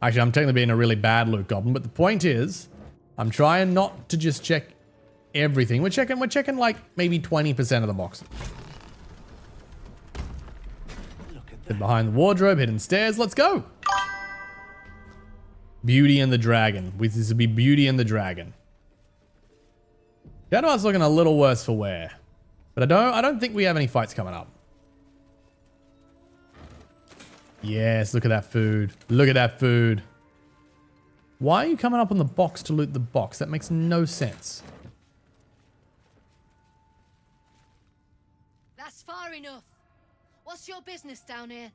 Actually, I'm technically being a really bad loot goblin, but the point is, I'm trying not to just check everything. We're checking like maybe 20% of the boxes. Then behind the wardrobe, hidden stairs. Let's go. Beauty and the Dragon. This would be Beauty and the Dragon. Shadowheart's looking a little worse for wear. But I don't think we have any fights coming up. Yes, look at that food. Look at that food. Why are you coming up on the box to loot the box? That makes no sense. That's far enough. What's your business down here?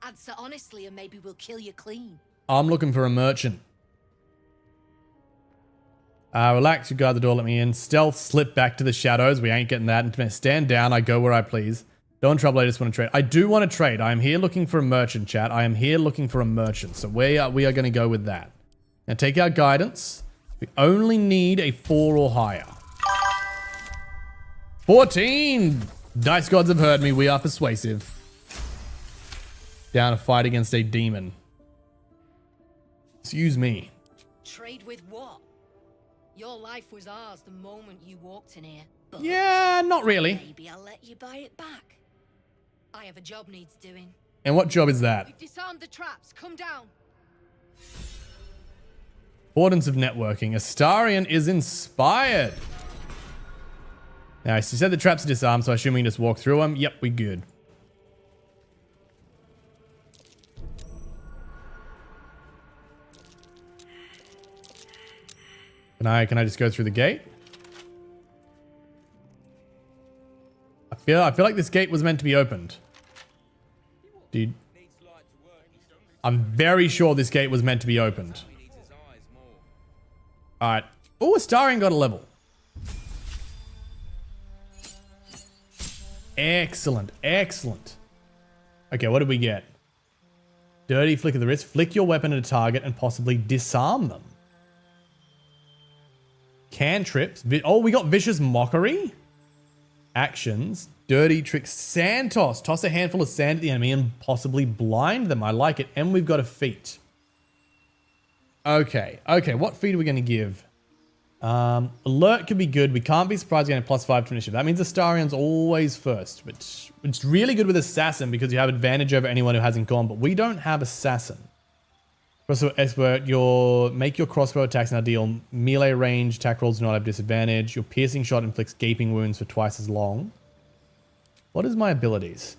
Answer honestly and maybe we'll kill you clean. I'm looking for a merchant. Relax, you guard the door, let me in. Stealth, slip back to the shadows. We ain't getting that. Intimate. Stand down, I go where I please. Don't in trouble, I just want to trade. I do want to trade. I am here looking for a merchant, chat. I am here looking for a merchant. So we are going to go with that. Now take our guidance. We only need a 4 or higher. 14! Dice gods have heard me. We are persuasive. Down to fight against a demon. Excuse me. Trade with what? Your life was ours the moment you walked in here. But Yeah, not really. maybe I'll let you buy it back. I have a job needs doing. And what job is that? You've disarmed the traps. Come down. Importance of networking. Astarion is inspired. Now, she said the traps are disarmed, so I assume we can just walk through them. Yep, we good. Can I just go through the gate? I feel like this gate was meant to be opened. Dude. I'm very sure this gate was meant to be opened. Alright. Oh, Astarion got a level. Excellent. Excellent. Okay, what did we get? Dirty flick of the wrist. Flick your weapon at a target and possibly disarm them. Cantrips. Oh, we got Vicious Mockery. Actions. Dirty trick. Santos. Toss a handful of sand at the enemy and possibly blind them. I like it. And we've got a feat. Okay. Okay, what feat are we going to give? Alert could be good. We can't be surprised getting a +5 to initiative. That means Astarion's always first, which it's really good with Assassin because you have advantage over anyone who hasn't gone, but we don't have Assassin. Crossbow expert, make your crossbow attacks now deal melee range, attack rolls do not have disadvantage. Your piercing shot inflicts gaping wounds for twice as long. What is my abilities?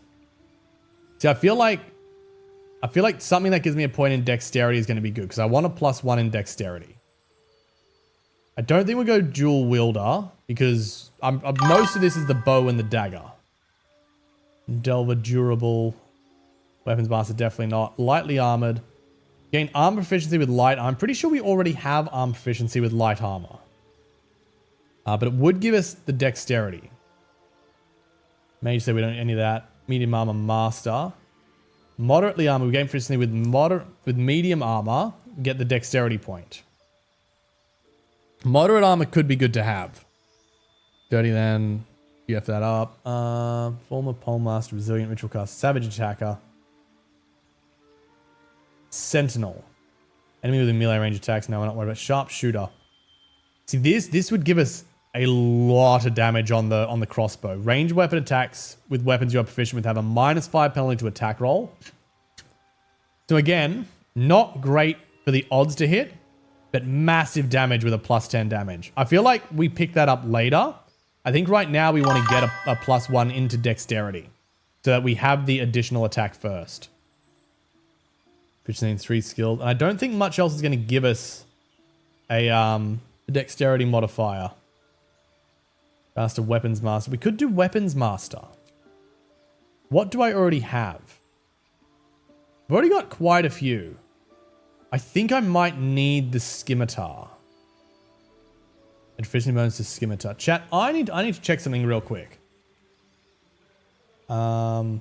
See, I feel like something that gives me a point in dexterity is going to be good because I want a +1 in dexterity. I don't think we'll go dual wielder because most of this is the bow and the dagger. Delver durable. Weapons master definitely not. Lightly armored. Gain armor proficiency with light. I'm pretty sure we already have armor proficiency with light armor. But it would give us the dexterity. Mage say we don't need any of that. Medium armor master. Moderately armor. We gain proficiency with medium armor. Get the dexterity point. Moderate armor could be good to have. Dirty then. You F that up. Former pole master. Resilient ritual cast. Savage attacker. Sentinel. Enemy with a melee range attacks. No, we're not worried about. Sharpshooter. See, this would give us a lot of damage on the crossbow. Range weapon attacks with weapons you are proficient with have a -5 penalty to attack roll. So again, not great for the odds to hit, but massive damage with a +10 damage. I feel like we pick that up later. I think right now we want to get a +1 into dexterity so that we have the additional attack first. Proficiency 3 skilled. And I don't think much else is going to give us a dexterity modifier. Master weapons master. We could do weapons master. What do I already have? I've already got quite a few. I think I might need the scimitar. And efficiency bonus to scimitar. Chat, I need to check something real quick. I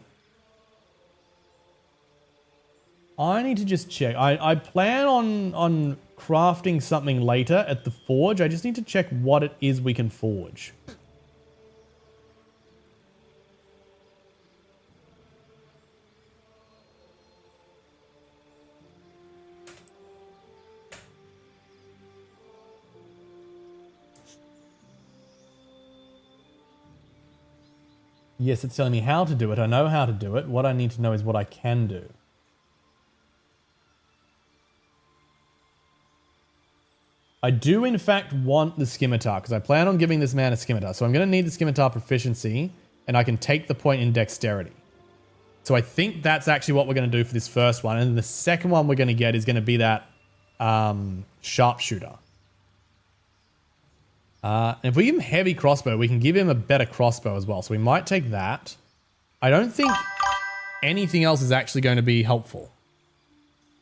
need to just check. I plan on crafting something later at the forge. I just need to check what it is we can forge. Yes, it's telling me how to do it. I know how to do it. What I need to know is what I can do. I do, in fact, want the scimitar, because I plan on giving this man a scimitar. So I'm going to need the scimitar proficiency, and I can take the point in dexterity. So I think that's actually what we're going to do for this first one. And the second one we're going to get is going to be that sharpshooter. And if we give him heavy crossbow, we can give him a better crossbow as well. So we might take that. I don't think anything else is actually going to be helpful.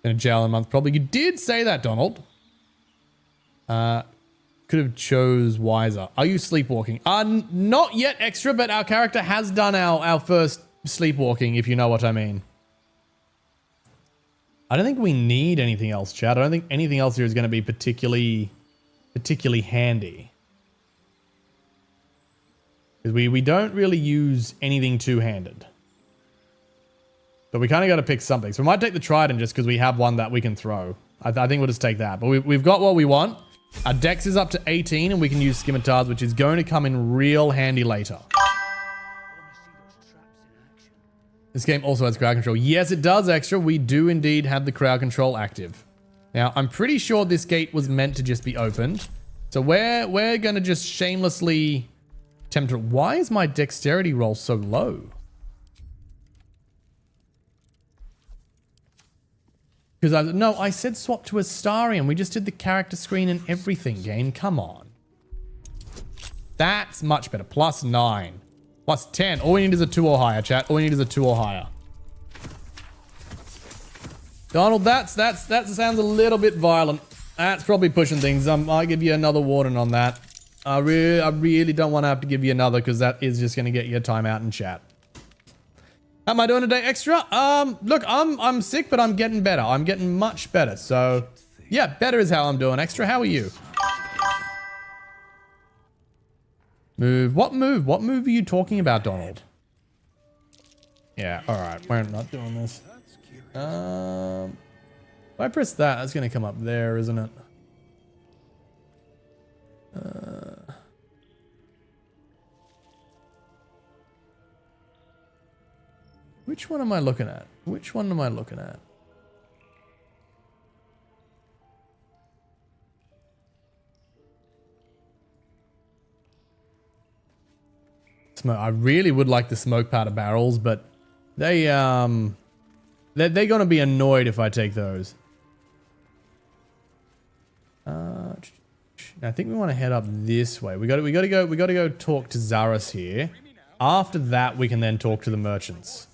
In a jail in a month, probably. You did say that, Donald. Could have chose wiser. Are you sleepwalking? Not yet extra, but our character has done our first sleepwalking, if you know what I mean. I don't think we need anything else, Chad. I don't think anything else here is going to be particularly handy. Because we don't really use anything two-handed. But we kind of got to pick something. So we might take the trident just because we have one that we can throw. I think we'll just take that. But we've got what we want. Our dex is up to 18 and we can use scimitars, which is going to come in real handy later. This game also has crowd control. Yes, it does, extra. We do indeed have the crowd control active. Now, I'm pretty sure this gate was meant to just be opened. So we're going to just shamelessly attempt to... Why is my dexterity roll so low? Because I said swap to Astarion. We just did the character screen and everything, game. Come on. That's much better. +9. +10. All we need is a 2 or higher, chat. All we need is a 2 or higher. Donald, that sounds a little bit violent. That's probably pushing things. I'll give you another warning on that. I really don't want to have to give you another because that is just going to get you a timeout in chat. How am I doing today, extra? Look, I'm sick, but I'm getting better. I'm getting much better. So, yeah, better is how I'm doing. Extra, how are you? Move. What move? What move are you talking about, Donald? Yeah, alright. We're not doing this. If I press that, that's going to come up there, isn't it? Which one am I looking at? Which one am I looking at? Smoke. I really would like the smoke powder barrels, but they're gonna be annoyed if I take those. I think we want to head up this way. We got to go talk to Zaris here. After that, we can then talk to the merchants.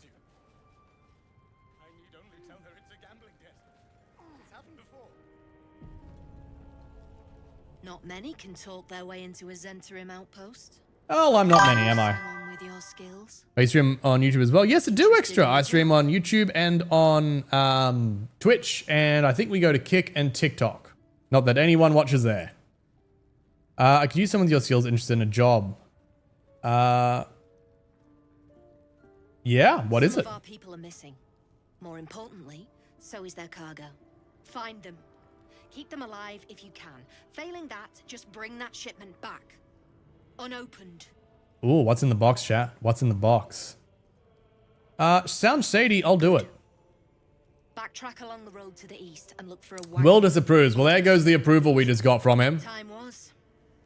Not many can talk their way into a Zentarim outpost. Oh, I'm not many, am I? I stream on YouTube as well. Yes, I do, extra. I stream on YouTube and on Twitch, and I think we go to Kick and TikTok. Not that anyone watches there. I could use some of your skills interested in a job. Yeah, what is it? Some of our people are missing. More importantly, so is their cargo. Find them. Keep them alive if you can. Failing that, just bring that shipment back. Unopened. Ooh, what's in the box, chat? What's in the box? Sounds shady. I'll do it. Backtrack along the road to the east and look for a Will disapproves. Well, there goes the approval we just got from him. Time was.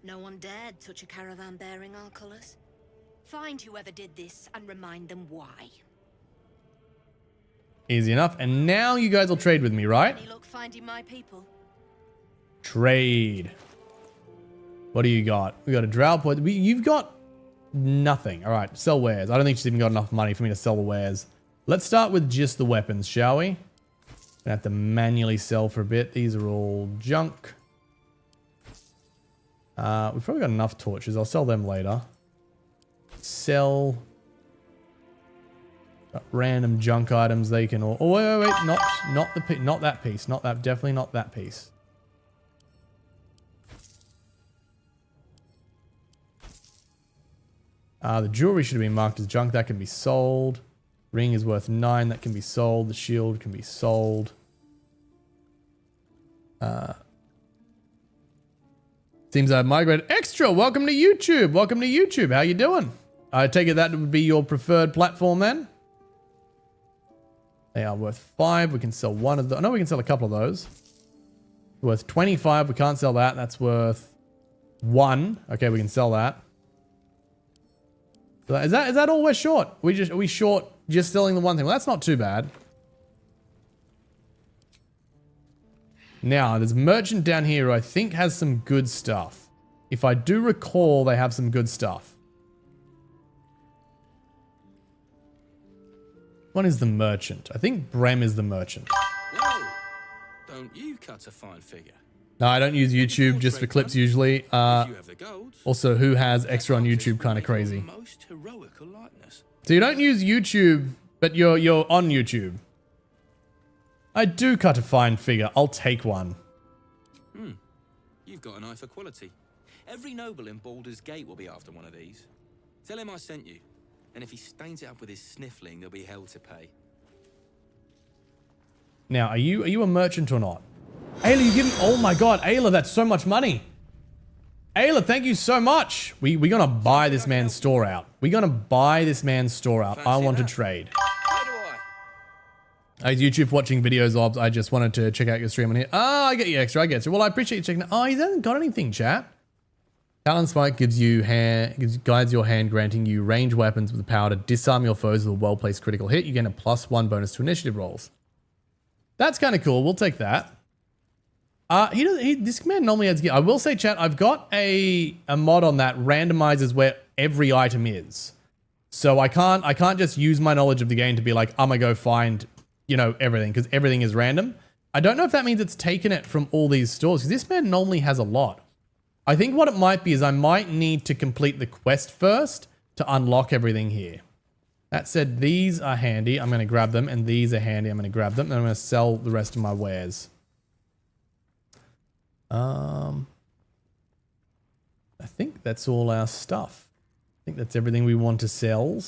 No one dared touch a caravan bearing our colours. Find whoever did this and remind them why. Easy enough. And now you guys will trade with me, right? Any luck finding my people? Trade. What do you got? We got a drought point. You've got nothing. All right, sell wares. I don't think she's even got enough money for me to sell the wares. Let's start with just the weapons, shall we? Gonna have to manually sell for a bit. These are all junk. We've probably got enough torches. I'll sell them later. Sell. Got random junk items they can all. Oh wait, not that piece. Not that. Definitely not that piece. The jewelry should have been marked as junk. That can be sold. Ring is worth 9. That can be sold. The shield can be sold. Seems I've migrated. Extra, welcome to YouTube. Welcome to YouTube. How you doing? I take it that would be your preferred platform then? They are worth 5. We can sell one of those. No, we can sell a couple of those. Worth 25. We can't sell that. That's worth 1. Okay, we can sell that. Is that all we're short? Are we short just selling the one thing? Well, that's not too bad. Now, there's a merchant down here who I think has some good stuff. If I do recall, they have some good stuff. One is the merchant. I think Brem is the merchant. Whoa! Don't you cut a fine figure? No, I don't use YouTube just for clips usually. Also, who has extra on YouTube kind of crazy. So you don't use YouTube, but you're on YouTube. I do cut a fine figure. I'll take one. You've got an eye for quality. Every noble in Baldur's Gate will be after one of these. Tell him I sent you. And if he stains it up with his sniffling, there'll be hell to pay. Now, are you a merchant or not? Ayla, you give me... Oh my god, Ayla, that's so much money. Ayla, thank you so much. We're gonna buy this man's store out. We're gonna buy this man's store out. I want to trade. I was YouTube watching videos of. I just wanted to check out your stream on here. Oh, I get you extra. I get you. Well, I appreciate you checking it. Oh, he hasn't got anything, chat. Talon Spike guides your hand, granting you range weapons with the power to disarm your foes with a well-placed critical hit. You gain a +1 bonus to initiative rolls. That's kind of cool. We'll take that. This man normally has gear. I will say, chat, I've got a mod on that randomizes where every item is. So I can't just use my knowledge of the game to be like, I'm gonna go find, you know, everything, because everything is random. I don't know if that means it's taken it from all these stores, because this man normally has a lot. I think what it might be is I might need to complete the quest first to unlock everything here. That said, these are handy. I'm going to grab them, and these are handy. I'm going to grab them, and I'm going to sell the rest of my wares. I think that's all our stuff. I think that's everything we want to sell.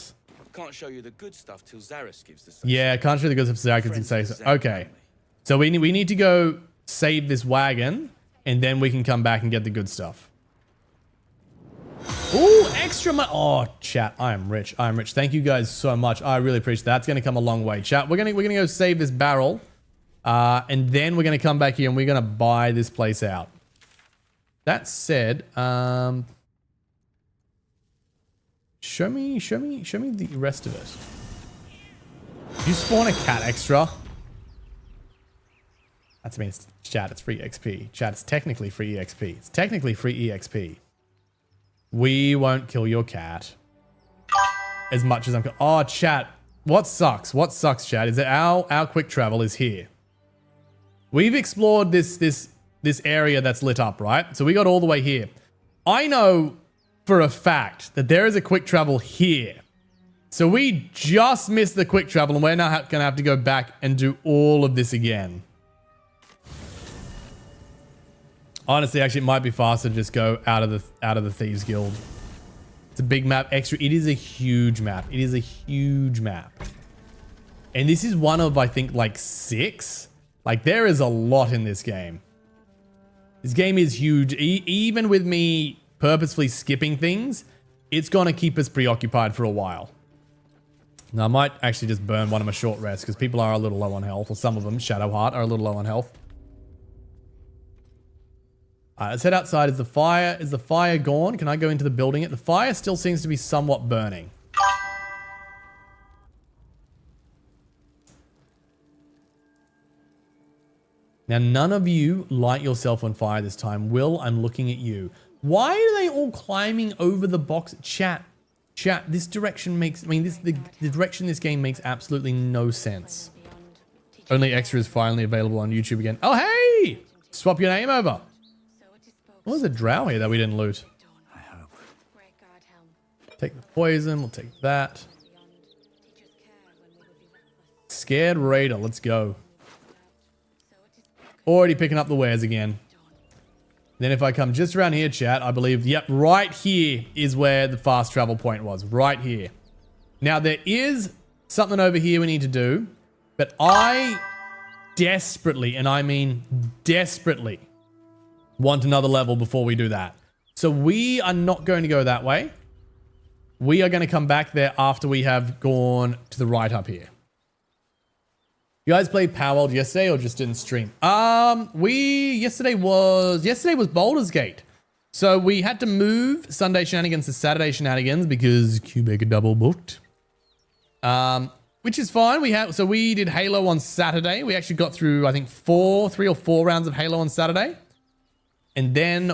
Can't show you the good stuff till Zaris gives the say. Yeah, I can't show you the good stuff till Zaris can say so. Okay. So we need to go save this wagon, and then we can come back and get the good stuff. Ooh, extra money. Oh, chat, I am rich. I am rich. Thank you guys so much. I really appreciate that. That's going to come a long way. Chat, we're gonna go save this barrel. And then we're going to come back here and we're going to buy this place out. That said, show me the rest of it. You spawn a cat extra? That means, chat, it's free XP. Chat, it's technically free EXP. It's technically free EXP. We won't kill your cat. As much as I'm... Oh, chat. What sucks? What sucks, chat, is that our quick travel is here. We've explored this area that's lit up, right? So we got all the way here. I know for a fact that there is a quick travel here. So we just missed the quick travel, and we're now going to have to go back and do all of this again. Honestly, actually, it might be faster to just go out of the Thieves Guild. It's a big map. Extra. It is a huge map. It is a huge map. And this is one of, I think, like 6. Like, there is a lot in this game. This game is huge. Even with me purposefully skipping things, it's going to keep us preoccupied for a while. Now, I might actually just burn one of my short rests, because people are a little low on health, or some of them, Shadowheart, are a little low on health. Let's head outside. Is the fire gone? Can I go into the building? The fire still seems to be somewhat burning. Now, none of you light yourself on fire this time. Will, I'm looking at you. Why are they all climbing over the box? Chat, this direction makes... I mean, the direction this game makes absolutely no sense. Only Extra is finally available on YouTube again. Oh, hey! Swap your name over. What was a drow here that we didn't loot? Take the poison. We'll take that. Scared Raider. Let's go. Already picking up the wares again. Then if I come just around here, chat, I believe, yep, right here is where the fast travel point was. Right here. Now, there is something over here we need to do, but I desperately, and I mean desperately, want another level before we do that. So we are not going to go that way. we are going to come back there after we have gone to the right up here. You guys played Power World yesterday or just didn't stream? Yesterday was Baldur's Gate. So we had to move Sunday shenanigans to Saturday shenanigans because Quebec double booked. Which is fine. We did Halo on Saturday. We actually got through, I think, 3 or 4 rounds of Halo on Saturday. And then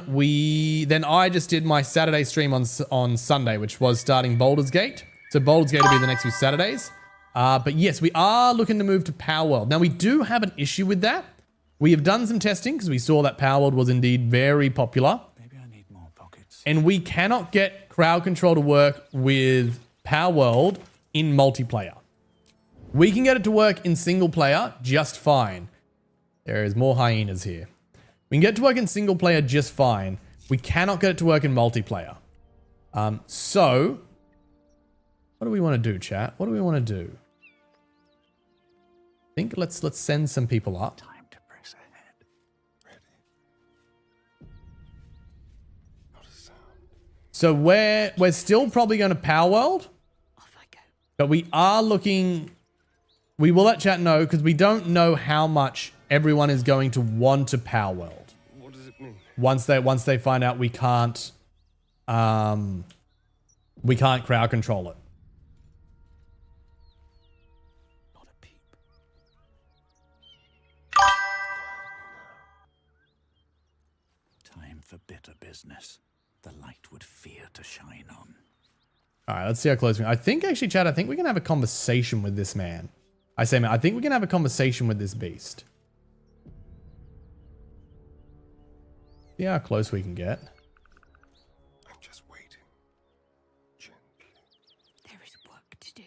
I just did my Saturday stream on Sunday, which was starting Baldur's Gate. So Baldur's Gate will be the next few Saturdays. But yes, we are looking to move to Power World. Now we do have an issue with that. We have done some testing because we saw that Power World was indeed very popular. Maybe I need more pockets. And we cannot get crowd control to work with Power World in multiplayer. We can get it to work in single player just fine. There is more hyenas here. We can get it to work in single player just fine. We cannot get it to work in multiplayer. So what do we want to do, chat? What do we want to do? I think let's send some people up. Time to press ahead. Ready. Not a sound. So we're still probably going to Power World. Off I go. But we are looking. We will let chat know because we don't know how much everyone is going to want to Power World. What does it mean? Once they find out we can't crowd control it. Time for bitter business. The light would fear to shine on. All right, let's see how close we are. I think actually, Chad, I think we can have a conversation with this man. I say, man, I think we can have a conversation with this beast. See how close we can get. I'm just waiting. Gently. There is work to do.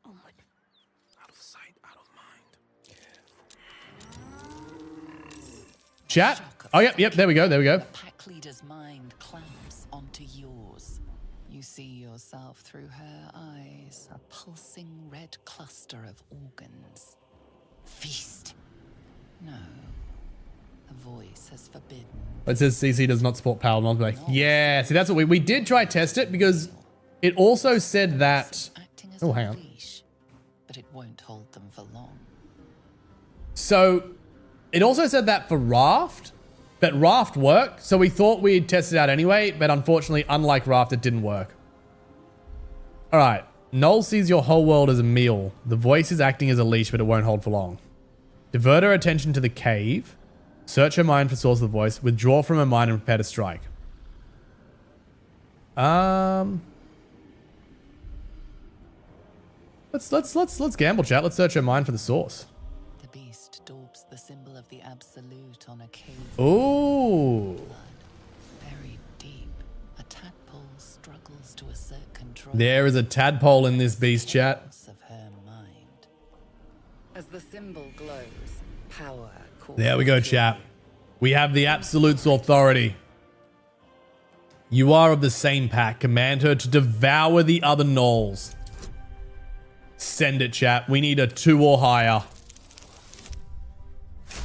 Onward. Out of sight, out of mind. Chat. Oh, yep, there we go. The pack leader's mind clamps onto yours. You see yourself through her eyes, a pulsing red cluster of organs. Feast. No. The voice has forbidden. It says CC does not support Power multiplayer. Yeah, see, that's what we did try test it because it also said that. Oh, hang on. But it won't hold them for long. So it also said that for Raft, but Raft worked. So we thought we'd test it out anyway, but unfortunately, unlike Raft, it didn't work. All right. Noel sees your whole world as a meal. The voice is acting as a leash, but it won't hold for long. Divert her attention to the cave. Search her mind for source of the voice. Withdraw from her mind and prepare to strike. Let's gamble, chat. Let's search her mind for the source. The beast daubs the symbol of the absolute on a cave. Ooh. Buried deep, a tadpole struggles to assert control. There is a tadpole in this beast, chat. Of her mind. As the symbol glows, power. There we go, chat. We have the Absolute's authority. You are of the same pack. Command her to devour the other gnolls. Send it, chat. We need a 2 or higher.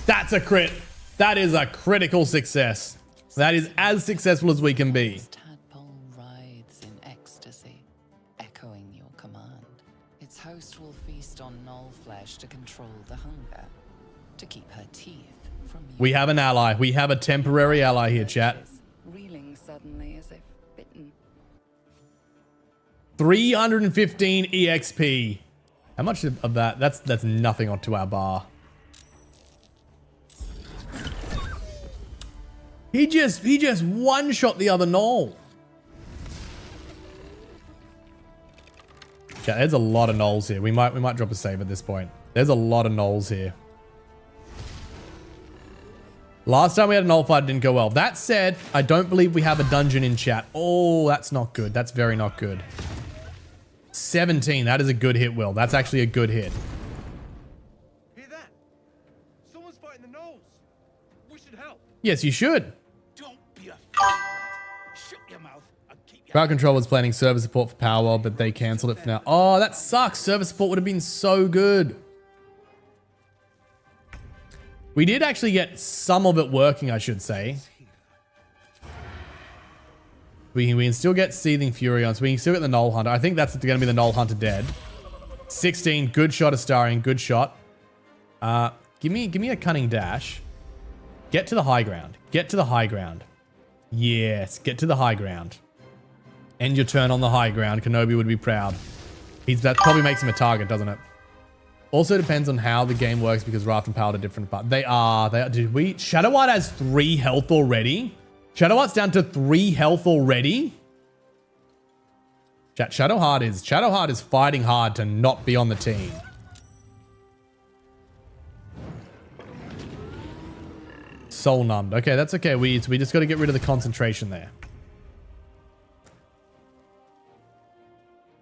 That's a crit. That is a critical success. That is as successful as we can be. Tadpole rides in ecstasy, echoing your command. Its host will feast on gnoll flesh to control the hunger, to keep her teeth from you. We have an ally. We have a temporary ally here, chat. Reeling suddenly as if bitten. 315 EXP. How much of that? That's nothing onto our bar. He just one-shot the other gnoll. Yeah, there's a lot of gnolls here. We might drop a save at this point. There's a lot of gnolls here. Last time we had a gnoll fight, it didn't go well. That said, I don't believe we have a dungeon in chat. Oh, that's not good. That's very not good. 17. That is a good hit, Will. That's actually a good hit. Hear that? Someone's fighting the gnolls. We should help. Yes, you should. Don't be a fool. Shut your mouth and keep your... Crowd Control was planning server support for Power World, but they cancelled it for now. Oh, that sucks. Server support would have been so good. We did actually get some of it working, I should say. We can still get Seething Fury on, so we can still get the Knoll Hunter. I think that's going to be the Knoll Hunter dead. 16, good shot, Astarion, good shot. Give me a Cunning Dash. Get to the high ground. Get to the high ground. Yes, get to the high ground. End your turn on the high ground. Kenobi would be proud. That probably makes him a target, doesn't it? Also depends on how the game works because Raft and Power are different. But they are. Shadowheart has 3 health already? Shadowheart's down to 3 health already? Chat, Shadowheart is fighting hard to not be on the team. Soul numbed. Okay, that's okay. We just got to get rid of the concentration there.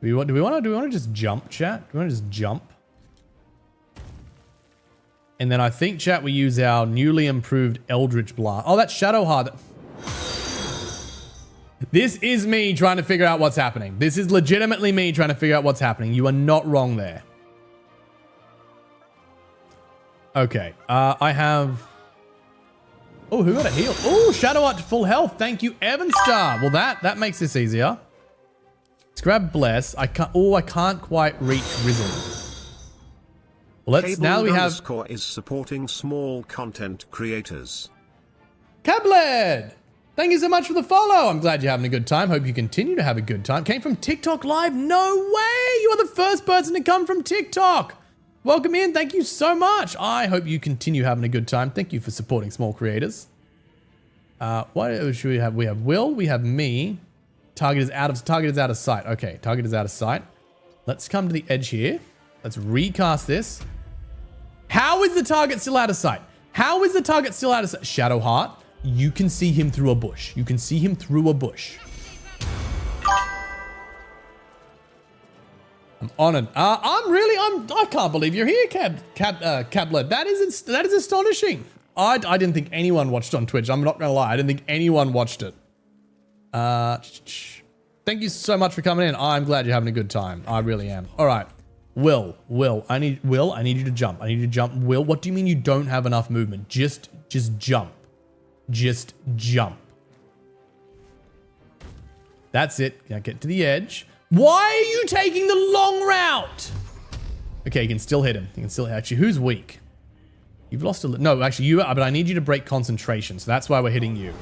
Do we want to just jump, chat? Do we want to just jump? And then I think, chat, we use our newly improved Eldritch Blast. Oh, that's Shadowheart. This is me trying to figure out what's happening. This is legitimately me trying to figure out what's happening. You are not wrong there. Okay. I have... Oh, who got a heal? Oh, Shadowheart to full health. Thank you, Evanstar. Well, that makes this easier. Let's grab Bless. I can't quite reach Rizzle. Well, now we have... Cable__ is supporting small content creators. Cabled! Thank you so much for the follow. I'm glad you're having a good time. Hope you continue to have a good time. Came from TikTok Live. No way! You are the first person to come from TikTok. Welcome in. Thank you so much. I hope you continue having a good time. Thank you for supporting small creators. What should we have? We have Will. We have me. Target is out of sight. Okay, target is out of sight. Let's come to the edge here. Let's recast this. How is the target still out of sight? How is the target still out of sight? Shadowheart, you can see him through a bush. You can see him through a bush. I'm honored. I can't believe you're here, Cabled. That is astonishing. I didn't think anyone watched on Twitch. I'm not gonna lie. I didn't think anyone watched it. Thank you so much for coming in. I'm glad you're having a good time. I really am. All right. Will, I need you to jump. I need you to jump. Will, what do you mean you don't have enough movement? Just jump. Just jump. That's it. Now get to the edge. Why are you taking the long route? Okay, you can still hit him. You can still actually. Who's weak? You've lost a. No, actually you are. But I need you to break concentration. So that's why we're hitting you.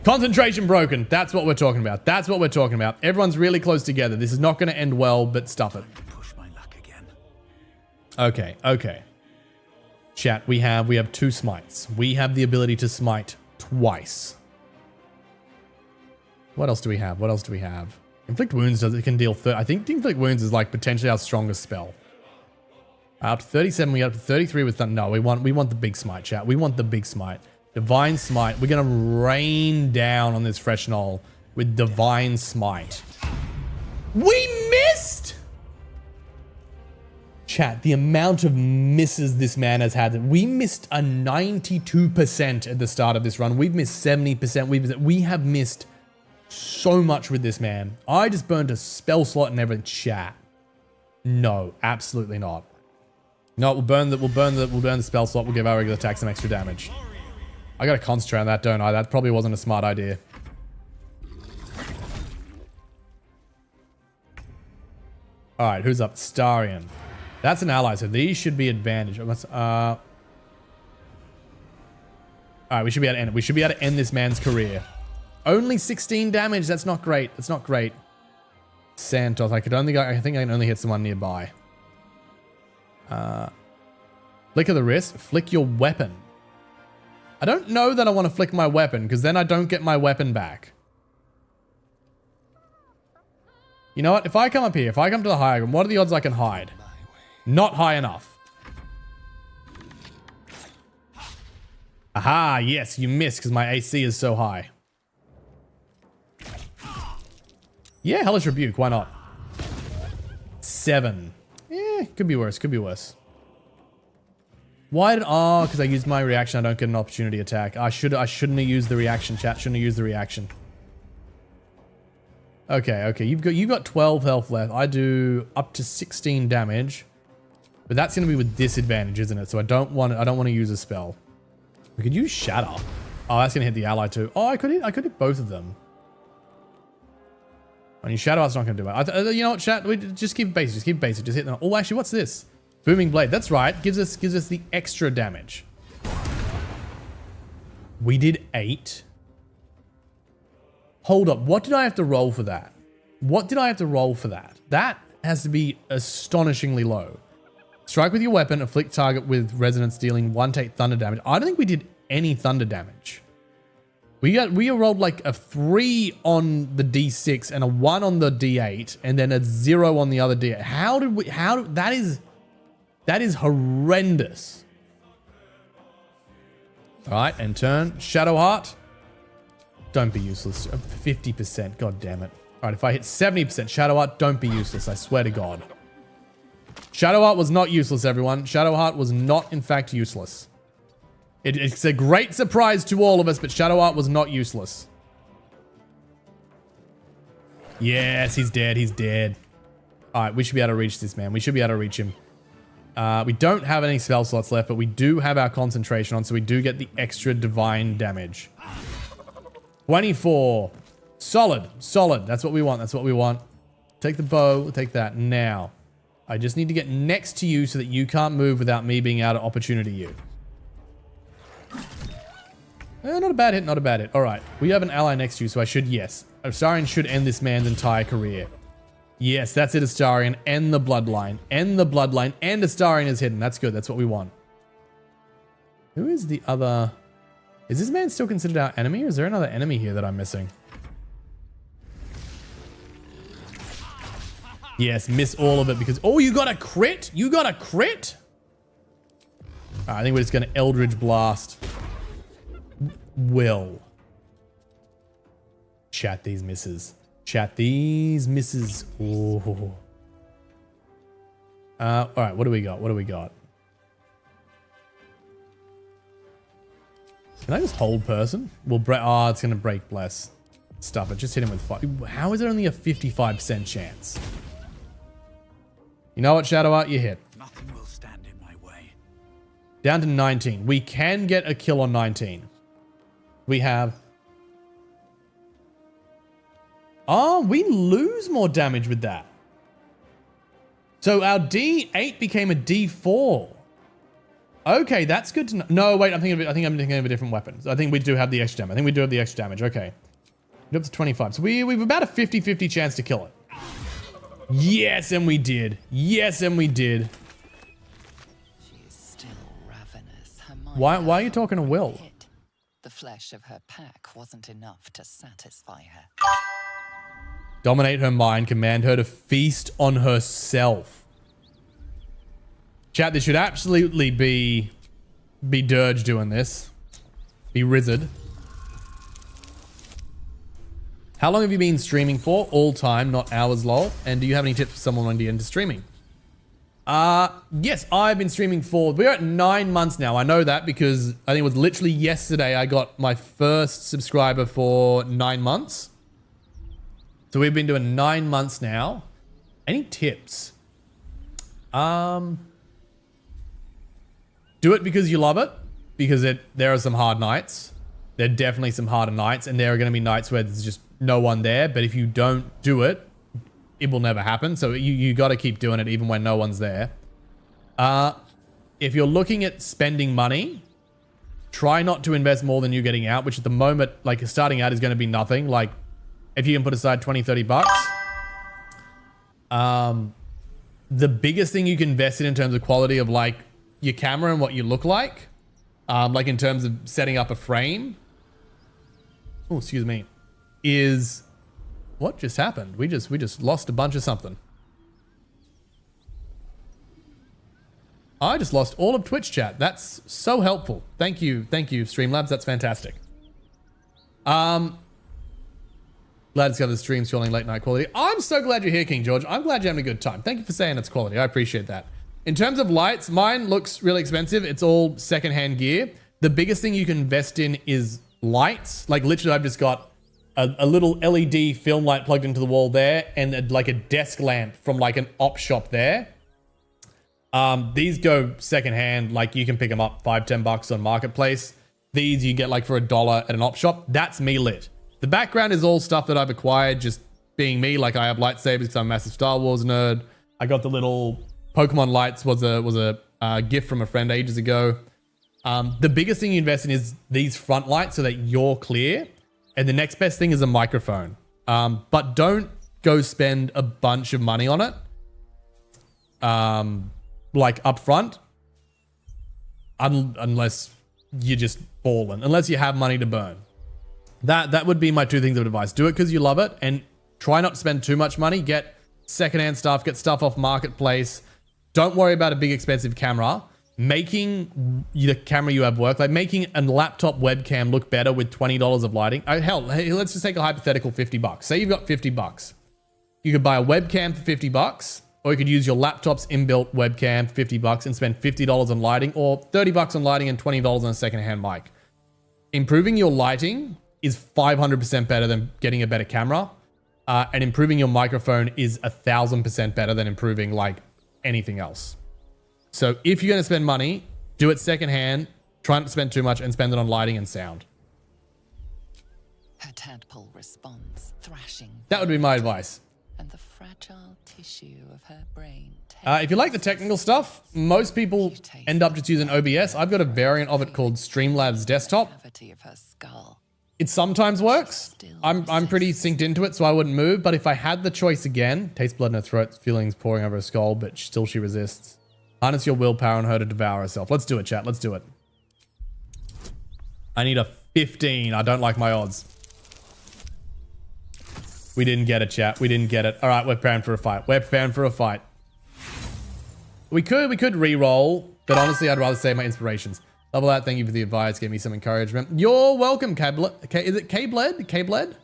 Concentration broken. That's what we're talking about. That's what we're talking about. Everyone's really close together. This is not going to end well, but stuff it. Push my luck again. Okay. Chat, we have 2 smites. We have the ability to smite twice. What else do we have? Inflict Wounds can deal 30. I think Inflict Wounds is like potentially our strongest spell. Up to 37, we got up to 33 with that. No, we want the big smite, chat. We want the big smite. Divine Smite. We're going to rain down on this fresh knoll with Divine Smite. We missed! Chat, the amount of misses this man has had. We missed a 92% at the start of this run. We've missed 70%. We have missed so much with this man. I just burned a spell slot and everything. Chat. No, absolutely not. No, we'll burn the spell slot. We'll give our regular attack some extra damage. I gotta concentrate on that, don't I? That probably wasn't a smart idea. Alright, who's up? Starion. That's an ally, so these should be advantage. Alright, we should be able to end it. We should be able to end this man's career. Only 16 damage. That's not great. That's not great. Santos. I think I can only hit someone nearby. Flick of the wrist. Flick your weapon. I don't know that I want to flick my weapon, because then I don't get my weapon back. You know what? If I come up here, if I come to the higher ground, what are the odds I can hide? Not high enough. Aha, yes, you missed because my AC is so high. Yeah, Hellish Rebuke, why not? 7. Could be worse, could be worse. Why did... Oh, because I used my reaction, I don't get an opportunity attack. I shouldn't have used the reaction, chat. Shouldn't have used the reaction. Okay. You've got 12 health left. I do up to 16 damage. But that's going to be with disadvantage, isn't it? So I don't want to use a spell. We could use Shatter. Oh, that's going to hit the ally too. Oh, I could hit both of them. On your Shadow Heart's not going to do it. You know what, chat? We just keep it basic. Just keep it basic. Just hit them. Oh, actually, what's this? Booming Blade. That's right. Gives us the extra damage. We did 8. Hold up. What did I have to roll for that? What did I have to roll for that? That has to be astonishingly low. Strike with your weapon, afflict target with resonance, dealing 1 thunder damage. I don't think we did any thunder damage. We rolled like a 3 on the D6 and a 1 on the D8 and then a 0 on the other D8. That is horrendous. All right, and turn. Shadow Heart. Don't be useless. 50%. God damn it. All right, if I hit 70%, Shadow Heart, don't be useless. I swear to God. Shadow Heart was not useless, everyone. Shadow Heart was not, in fact, useless. It's a great surprise to all of us, but Shadow Heart was not useless. Yes, he's dead. He's dead. All right, we should be able to reach this man. We should be able to reach him. We don't have any spell slots left, but we do have our concentration on, so we do get the extra divine damage. 24. Solid. Solid. That's what we want. That's what we want. Take the bow. We'll take that. Now, I just need to get next to you so that you can't move without me being able to opportunity you. Not a bad hit, not a bad hit. All right, we have an ally next to you, so I should, yes. Astarion should end this man's entire career. Yes, that's it, Astarion. End the bloodline. End the bloodline. And Astarion is hidden. That's good. That's what we want. Who is the other... Is this man still considered our enemy, or is there another enemy here that I'm missing? Yes, miss all of it because... Oh, you got a crit? You got a crit? All right, I think we're just going to Eldritch Blast. Will. Chat these misses. Chat these misses. Oh. All right, what do we got? What do we got? Can I just hold person? We'll break. Oh, it's going to break bless. Stuff it. Just hit him with fire. How is there only a 55% chance? You know what, Shadow Heart? You hit. Nothing will stand in my way. Down to 19. We can get a kill on 19. We have... Oh, we lose more damage with that. So our D8 became a D4. Okay, that's good to know. No, wait, I'm thinking of a different weapon. So I think we do have the extra damage. I think we do have the extra damage. Okay. We're up to 25. So we've about a 50-50 chance to kill it. Yes, and we did. Yes, and we did. She's still ravenous. Her mind Why are you talking to Will? The flesh of her pack wasn't enough to satisfy her. Dominate her mind, command her to feast on herself. Chat, this should absolutely be Dirge doing this. Be Rizzard. How long have you been streaming for? All time, not hours, lol. And do you have any tips for someone wanting to get into streaming? Yes, I've been streaming for... We're at 9 months now. I know that because I think it was literally yesterday I got my first subscriber for 9 months. So we've been doing 9 months now. Any tips? Do it because you love it. Because there are some hard nights. There are definitely some harder nights. And there are going to be nights where there's just no one there. But if you don't do it, it will never happen. So you got to keep doing it even when no one's there. If you're looking at spending money, try not to invest more than you're getting out, which at the moment, like starting out is going to be nothing. Like if you can put aside 20, 30 bucks. The biggest thing you can invest in terms of quality of like your camera and what you look like in terms of setting up a frame. Oh, excuse me. Is... What just happened? We just lost a bunch of something. I just lost all of Twitch chat. That's so helpful. Thank you, Streamlabs. That's fantastic. Glad to discover the stream scrolling late night quality. I'm so glad you're here, King George. I'm glad you're having a good time. Thank you for saying it's quality. I appreciate that. In terms of lights, mine looks really expensive. It's all secondhand gear. The biggest thing you can invest in is lights. Like literally, I've just got a little LED film light plugged into the wall there and like a desk lamp from like an op shop there. These go secondhand. Like you can pick them up $5-10 on Marketplace. These you get like for $1 at an op shop. That's me lit. The background is all stuff that I've acquired just being me, like I have lightsabers because I'm a massive Star Wars nerd. I got the little Pokemon lights was a gift from a friend ages ago. The biggest thing you invest in is these front lights so that you're clear. And the next best thing is a microphone. But don't go spend a bunch of money on it. Like up front. Unless you're just balling. Unless you have money to burn. That would be my two things of advice. Do it because you love it. And try not to spend too much money. Get secondhand stuff. Get stuff off Marketplace. Don't worry about a big expensive camera. Making the camera you have work, like making a laptop webcam look better with $20 of lighting. Hell, hey, let's just take a hypothetical $50. Say you've got $50. You could buy a webcam for $50, or you could use your laptop's inbuilt webcam for $50 and spend $50 on lighting, or $30 on lighting and $20 on a secondhand mic. Improving your lighting is 500% better than getting a better camera, and improving your microphone is 1,000% better than improving like anything else. So if you're going to spend money, do it secondhand, try not to spend too much, and spend it on lighting and sound. Her tadpole responds, thrashing. That would be my advice. And the fragile tissue of her brain. If you like the technical stuff, most people end up just using OBS. I've got a variant of it called Streamlabs Desktop. Of her skull. It sometimes works. I'm pretty synced into it, so I wouldn't move. But if I had the choice again, taste blood in her throat, feelings pouring over her skull, but still she resists. Harness your willpower on her to devour herself. Let's do it, chat. Let's do it. I need a 15. I don't like my odds. We didn't get it, chat. We didn't get it. All right, we're preparing for a fight. We're preparing for a fight. We could re-roll, but honestly, I'd rather save my inspirations. Double that. Thank you for the advice. Give me some encouragement. You're welcome, Kabled. Is it K-Bled? K-Bled?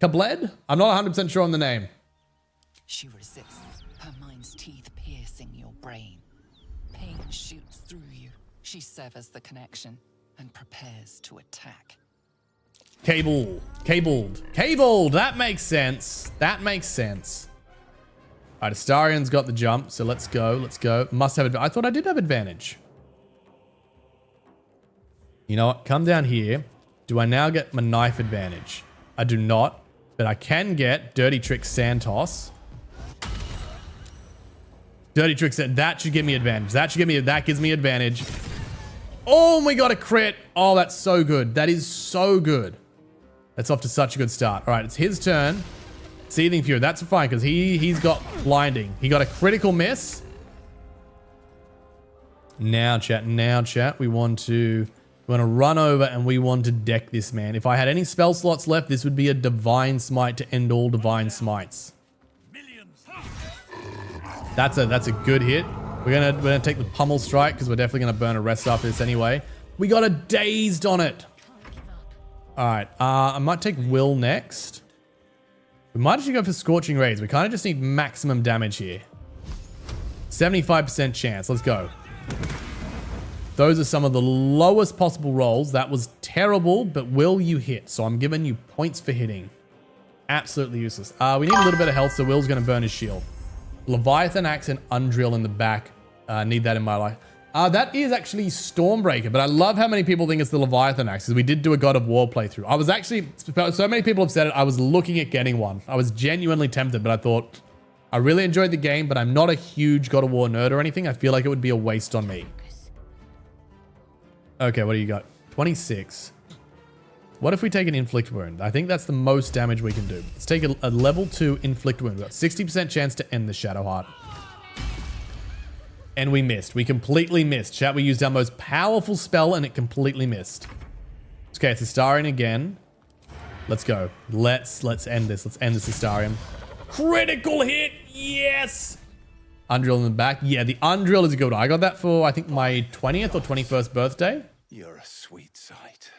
Kabled? I'm not 100% sure on the name. She resists, her mind's teeth piercing your brain. Pain shoots through you. She severs the connection and prepares to attack. Cabled. That makes sense. That makes sense. All right, Astarion's got the jump, so let's go. Let's go. Must have advantage. I thought I did have advantage. You know what? Come down here. Do I now get my knife advantage? I do not, but I can get Dirty Trick Santos. Dirty Trick Santos. That should give me advantage. That gives me advantage. Oh, we got a crit. Oh, that's so good. That is so good. That's off to such a good start. All right, it's his turn. Seething Fury. That's fine because he's got blinding. He got a critical miss. Now, chat. We want to run over and we want to deck this man. If I had any spell slots left, this would be a Divine Smite to end all Divine Smites. That's a good hit. We're gonna take the Pummel Strike because we're definitely gonna burn a rest after this anyway. We got a Dazed on it. All right, I might take Will next. We might actually go for Scorching Rays. We kind of just need maximum damage here. 75% chance. Let's go. Those are some of the lowest possible rolls. That was terrible, but Will, you hit. So I'm giving you points for hitting. Absolutely useless. We need a little bit of health, so Will's going to burn his shield. Leviathan Axe and Undrill in the back. Need that in my life. That is actually Stormbreaker, but I love how many people think it's the Leviathan Axe, because we did do a God of War playthrough. I was actually, so many people have said it, I was looking at getting one. I was genuinely tempted, but I thought, I really enjoyed the game, but I'm not a huge God of War nerd or anything. I feel like it would be a waste on me. Okay, what do you got? 26. What if we take an Inflict Wound? I think that's the most damage we can do. Let's take a level 2 Inflict Wound. We've got 60% chance to end the Shadowheart. And we missed. We completely missed. Chat, we used our most powerful spell and it completely missed. Okay, it's Astarion again. Let's go. Let's end this. Let's end this Astarion. Critical hit! Yes! Undrill in the back. Yeah, the Undrill is a good one. I got that for, I think, my 20th or 21st birthday. You're a sweet sight.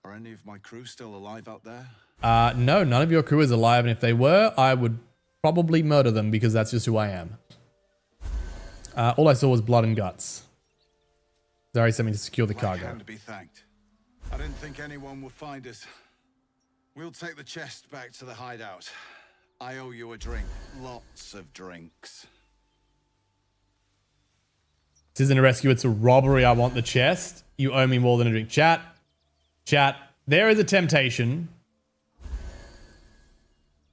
Are any of my crew still alive out there? No, none of your crew is alive. And if they were, I would probably murder them because that's just who I am. All I saw was blood and guts. Zari sent me to secure the cargo. To be thanked. I didn't think anyone would find us. We'll take the chest back to the hideout. I owe you a drink. Lots of drinks. This isn't a rescue, it's a robbery. I want the chest. You owe me more than a drink. Chat, there is a temptation.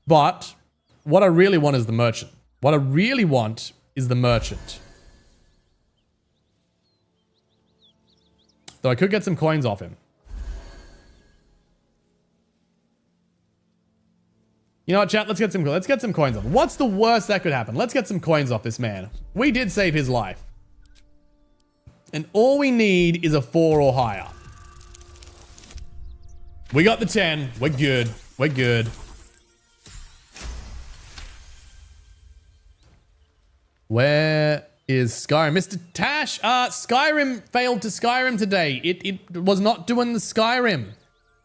But what I really want is the merchant. What I really want is the merchant. Though I could get some coins off him. You know what, chat? Let's get some coins off. What's the worst that could happen? Let's get some coins off this man. We did save his life. And all we need is a 4 or higher. We got the 10. We're good. We're good. Where is Skyrim? Mr. Tash, Skyrim failed to Skyrim today. It was not doing the Skyrim.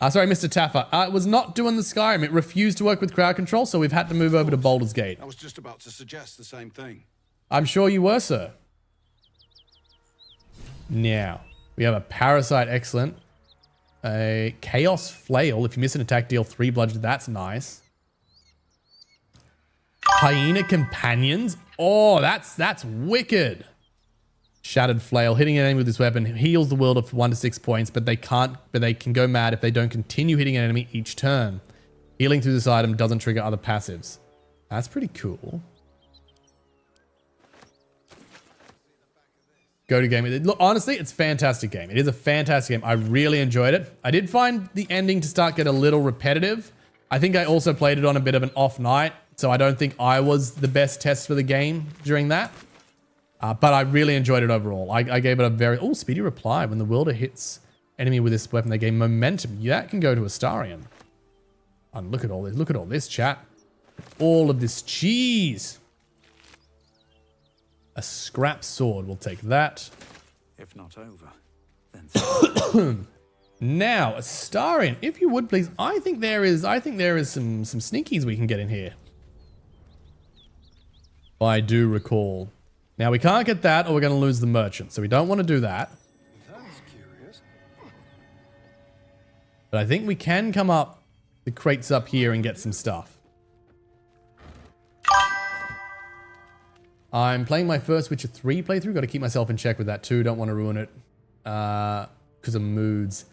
Sorry, Mr. Taffer. It was not doing the Skyrim. It refused to work with crowd control, so we've had to move over to Baldur's Gate. I was just about to suggest the same thing. I'm sure you were, sir. Now, we have a Parasite, excellent. A Chaos Flail. If you miss an attack, deal 3 bludgeon. That's nice. Hyena Companions. Oh, that's wicked. Shattered Flail. Hitting an enemy with this weapon heals the world of 1 to 6 points, but they can go mad if they don't continue hitting an enemy each turn. Healing through this item doesn't trigger other passives. That's pretty cool. Go to game. Look, honestly, it's a fantastic game. It is a fantastic game. I really enjoyed it. I did find the ending to start get a little repetitive. I think I also played it on a bit of an off night, so I don't think I was the best test for the game during that. But I really enjoyed it overall. I gave it a very... Oh, speedy reply. When the wielder hits enemy with this weapon, they gain momentum. That can go to Astarion. And look at all this. Look at all this, chat. All of this cheese. A scrap sword. We'll take that. If not over, then... Now, Astarion, if you would please. I think there is some sneakies we can get in here. I do recall. Now, we can't get that or we're going to lose the merchant. So we don't want to do that. That's curious. But I think we can come up the crates up here and get some stuff. I'm playing my first Witcher 3 playthrough. Got to keep myself in check with that too. Don't want to ruin it because of moods.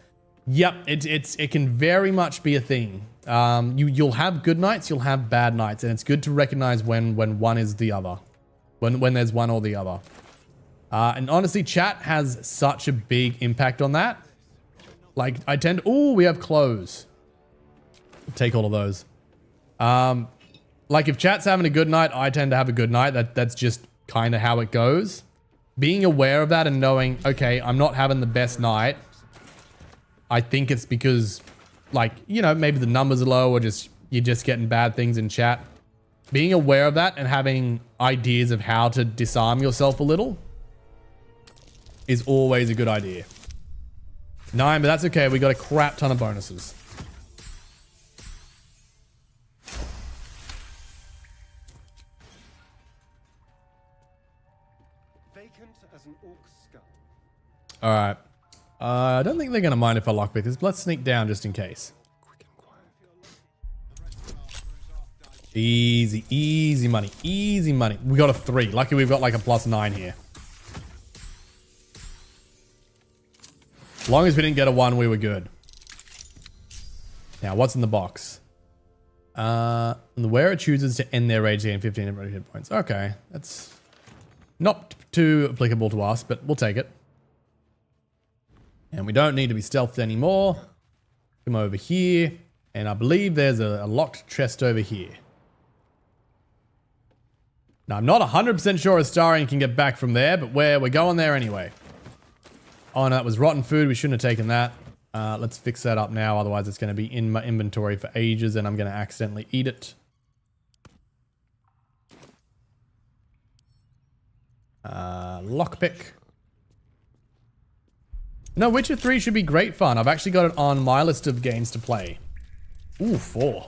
Yep, it can very much be a thing. You'll have good nights, you'll have bad nights, and it's good to recognize when one is the other. When there's one or the other. And honestly, chat has such a big impact on that. Like, I tend to... Oh, we have clothes. I'll take all of those. Like, if chat's having a good night, I tend to have a good night. That's just kind of how it goes. Being aware of that and knowing, okay, I'm not having the best night. I think it's because, like, you know, maybe the numbers are low or just you're just getting bad things in chat. Being aware of that and having ideas of how to disarm yourself a little is always a good idea. 9, but that's okay. We got a crap ton of bonuses. Vacant as an orc skull. All right. I don't think they're going to mind if I lockpick this. Let's sneak down just in case. Easy, easy money. Easy money. We got a 3. Lucky we've got like a +9 here. As long as we didn't get a 1, we were good. Now, what's in the box? The wearer chooses to end their rage gain 15 hit points. Okay, that's not too applicable to us, but we'll take it. And we don't need to be stealthed anymore. Come over here. And I believe there's a locked chest over here. Now, I'm not 100% sure Astarion can get back from there, but we're going there anyway. Oh, no, that was rotten food. We shouldn't have taken that. Let's fix that up now. Otherwise, it's going to be in my inventory for ages, and I'm going to accidentally eat it. Lockpick. No, Witcher 3 should be great fun. I've actually got it on my list of games to play. Ooh, 4.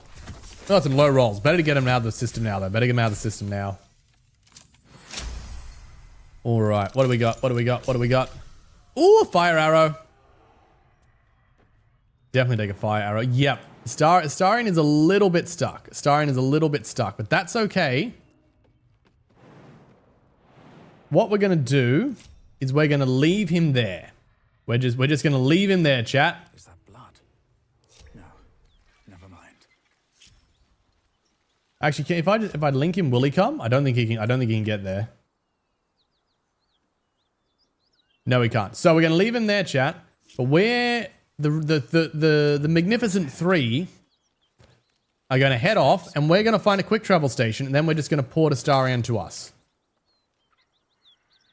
Got some low rolls. Better to get them out of the system now, though. Better get them out of the system now. All right. What do we got? What do we got? What do we got? Ooh, a fire arrow. Definitely take a fire arrow. Yep. Astarion is a little bit stuck. Astarion is a little bit stuck, but that's okay. What we're going to do is we're going to leave him there. We're just going to leave him there, chat. Is that blood? No. Never mind. Actually, if I link him, will he come? I don't think he can get there. No, he can't. So we're gonna leave him there, chat. But where the Magnificent Three are gonna head off, and we're gonna find a quick travel station, and then we're just gonna port Astarion to us.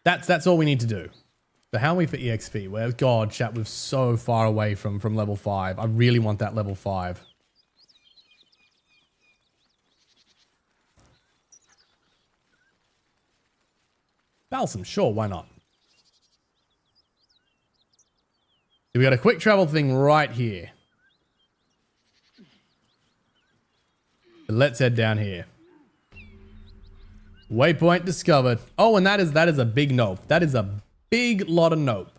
That's all we need to do. So how are we for EXP? Well, God, chat, we're so far away from level 5. I really want that level 5. Balsam, sure, why not? We got a quick travel thing right here. So let's head down here. Waypoint discovered. Oh, and that is a big nope. That is a big lot of nope.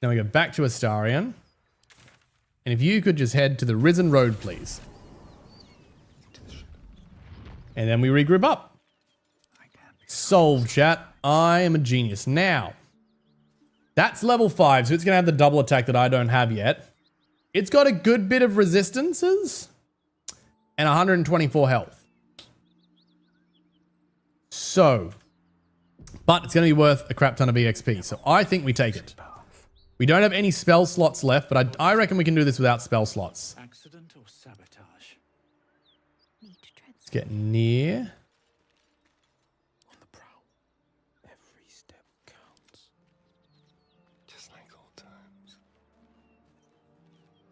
Now we go back to Astarion. And if you could just head to the Risen Road, please. And then we regroup up. Solved, chat. I am a genius. Now, that's level 5, so it's going to have the double attack that I don't have yet. It's got a good bit of resistances and 124 health. So, but it's going to be worth a crap ton of EXP, so I think we take it. We don't have any spell slots left, but I reckon we can do this without spell slots. Accident or sabotage? Let's get near.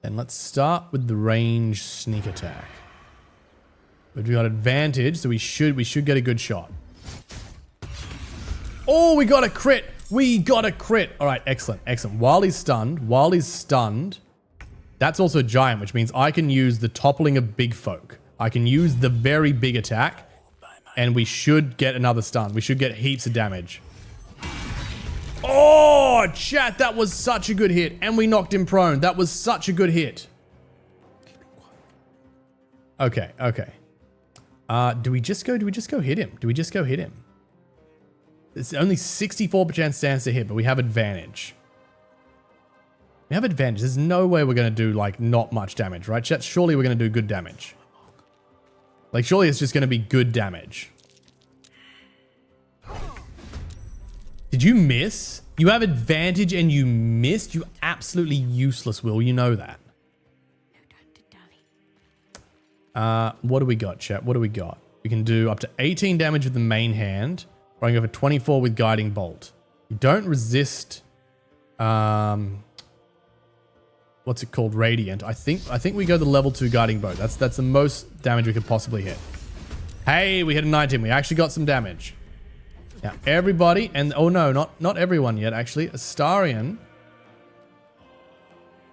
And let's start with the range sneak attack. But we got advantage, so we should get a good shot. Oh, we got a crit. We got a crit. All right, excellent, excellent. While he's stunned, that's also giant, which means I can use the toppling of big folk. I can use the very big attack, and we should get another stun. We should get heaps of damage. Oh, chat, that was such a good hit. And we knocked him prone. That was such a good hit. Okay, okay. Do we just go hit him? Do we just go hit him? It's only 64% chance to hit, but we have advantage. We have advantage. There's no way we're going to do, like, not much damage, right, chat? Surely we're going to do good damage. Like, surely it's just going to be good damage. Did you miss? You have advantage and you missed? You absolutely useless, Will. You know that. What do we got, chat? What do we got? We can do up to 18 damage with the main hand. Or I can go for 24 with Guiding Bolt. You don't resist... what's it called? Radiant. I think we go the level 2 Guiding Bolt. That's the most damage we could possibly hit. Hey, we hit a 19. We actually got some damage. Now, everybody, and oh no, not everyone yet, actually. Astarion.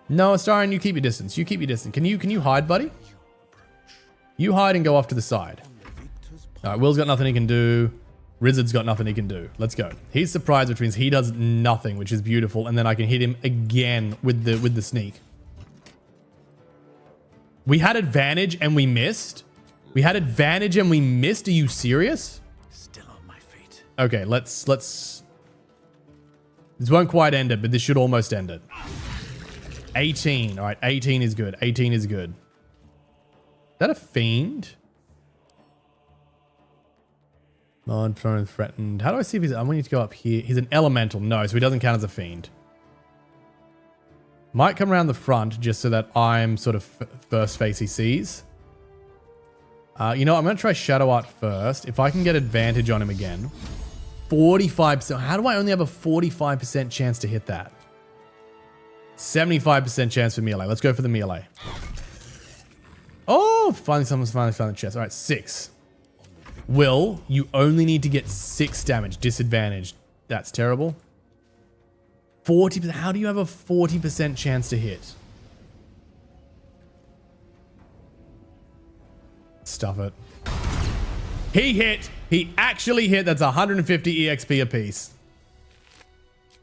No, Astarion, you keep your distance. You keep your distance. Can you hide, buddy? You hide and go off to the side. All right, Will's got nothing he can do. Rizzard's got nothing he can do. Let's go. He's surprised, which means he does nothing, which is beautiful. And then I can hit him again with the sneak. We had advantage and we missed? We had advantage and we missed? Are you serious? Okay, let's... This won't quite end it, but this should almost end it. 18. All right, 18 is good. 18 is good. Is that a fiend? Mod prone threatened. How do I see if he's... I want you to go up here. He's an elemental. No, so he doesn't count as a fiend. Might come around the front just so that I'm sort of first face he sees. You know what? I'm going to try Shadow Art first. If I can get advantage on him again... 45%. How do I only have a 45% chance to hit that? 75% chance for melee. Let's go for the melee. Oh, someone's finally found the chest. All right, 6. Will, you only need to get 6 damage. Disadvantage. That's terrible. 40%. How do you have a 40% chance to hit? Stuff it. He hit. He actually hit. That's 150 EXP apiece.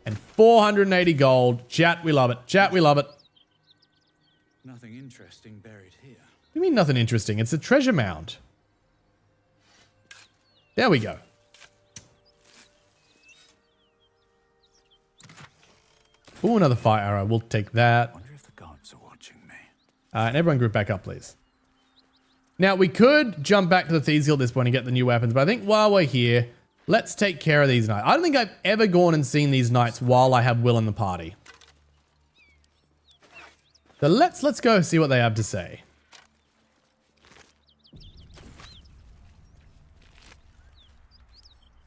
And 480 gold. Chat, we love it. Chat, we love it. Nothing interesting buried here. What do you mean nothing interesting? It's a treasure mound. There we go. Ooh, another fire arrow. We'll take that. Wonder if the gods are watching me. And everyone group back up, please. Now, we could jump back to the Thieves Guild at this point and get the new weapons, but I think while we're here, let's take care of these knights. I don't think I've ever gone and seen these knights while I have Will in the party. So let's go see what they have to say.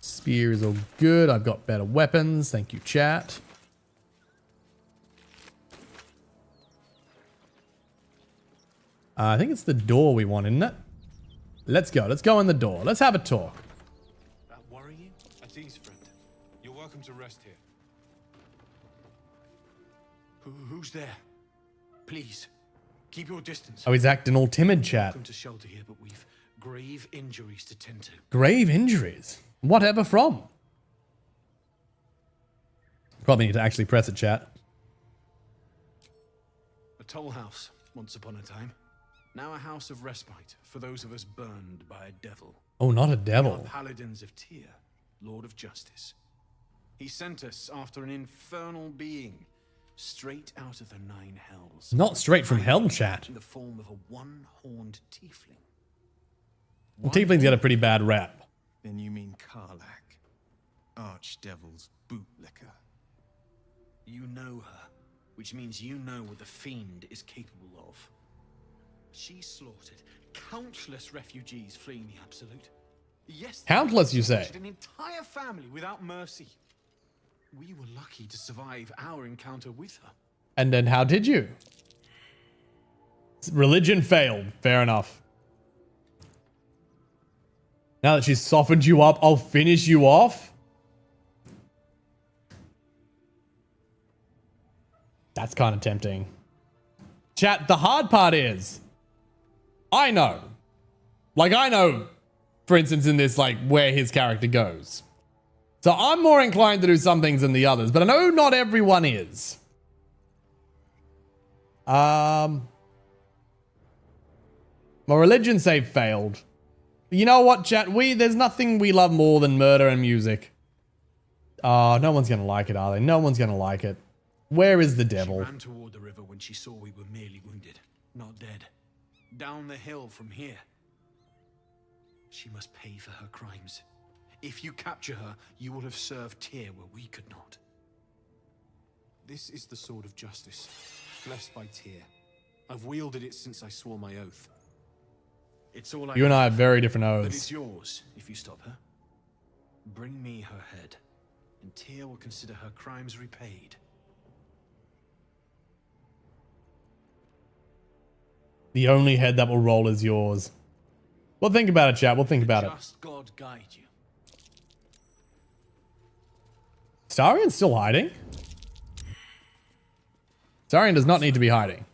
Spear is all good. I've got better weapons. Thank you, chat. I think it's the door we want, isn't it? Let's go. Let's go in the door. Let's have a talk. That worry you? At ease, friend. You're welcome to rest here. Who's there? Please, keep your distance. Oh, he's acting all timid, chat. Welcome to shelter here, but we've grave injuries to tend to. Grave injuries? Whatever from? Probably need to actually press it, chat. A toll house, once upon a time. Now a house of respite for those of us burned by a devil. Oh, not a We devil. are paladins of Tyr, Lord of Justice. He sent us after an infernal being, straight out of the nine hells. Not straight from hell, chat. In the form of a one-horned tiefling. Tiefling's got a pretty bad rap. Then you mean Karlach, Archdevil's bootlicker. You know her, which means you know what the fiend is capable of. She slaughtered countless refugees fleeing the Absolute. Yes, Countless, you say? an entire family without mercy. We were lucky to survive our encounter with her. And then how did you? Religion failed. Fair enough. Now that she's softened you up, I'll finish you off? That's kind of tempting. Chat, the hard part is, I know. Like, I know, for instance, in this, like, where his character goes. So I'm more inclined to do some things than the others, but I know not everyone is. My religion save failed. You know what, chat? There's nothing we love more than murder and music. Oh, no one's gonna like it, are they? No one's gonna like it. Where is the devil? She ran toward the river when she saw we were merely wounded, not dead. Down the hill from here. She must pay for her crimes. If you capture her, you will have served Tyr where we could not. This is the sword of justice, blessed by Tyr. I've wielded it since I swore my oath. It's all You and I have very different But oaths. it's yours if you stop her. Bring me her head, and Tyr will consider her crimes repaid. The only head that will roll is yours. We'll think about it, chat. We'll think about it. Just God guide you. Starian's still hiding? Starian does not need to be hiding.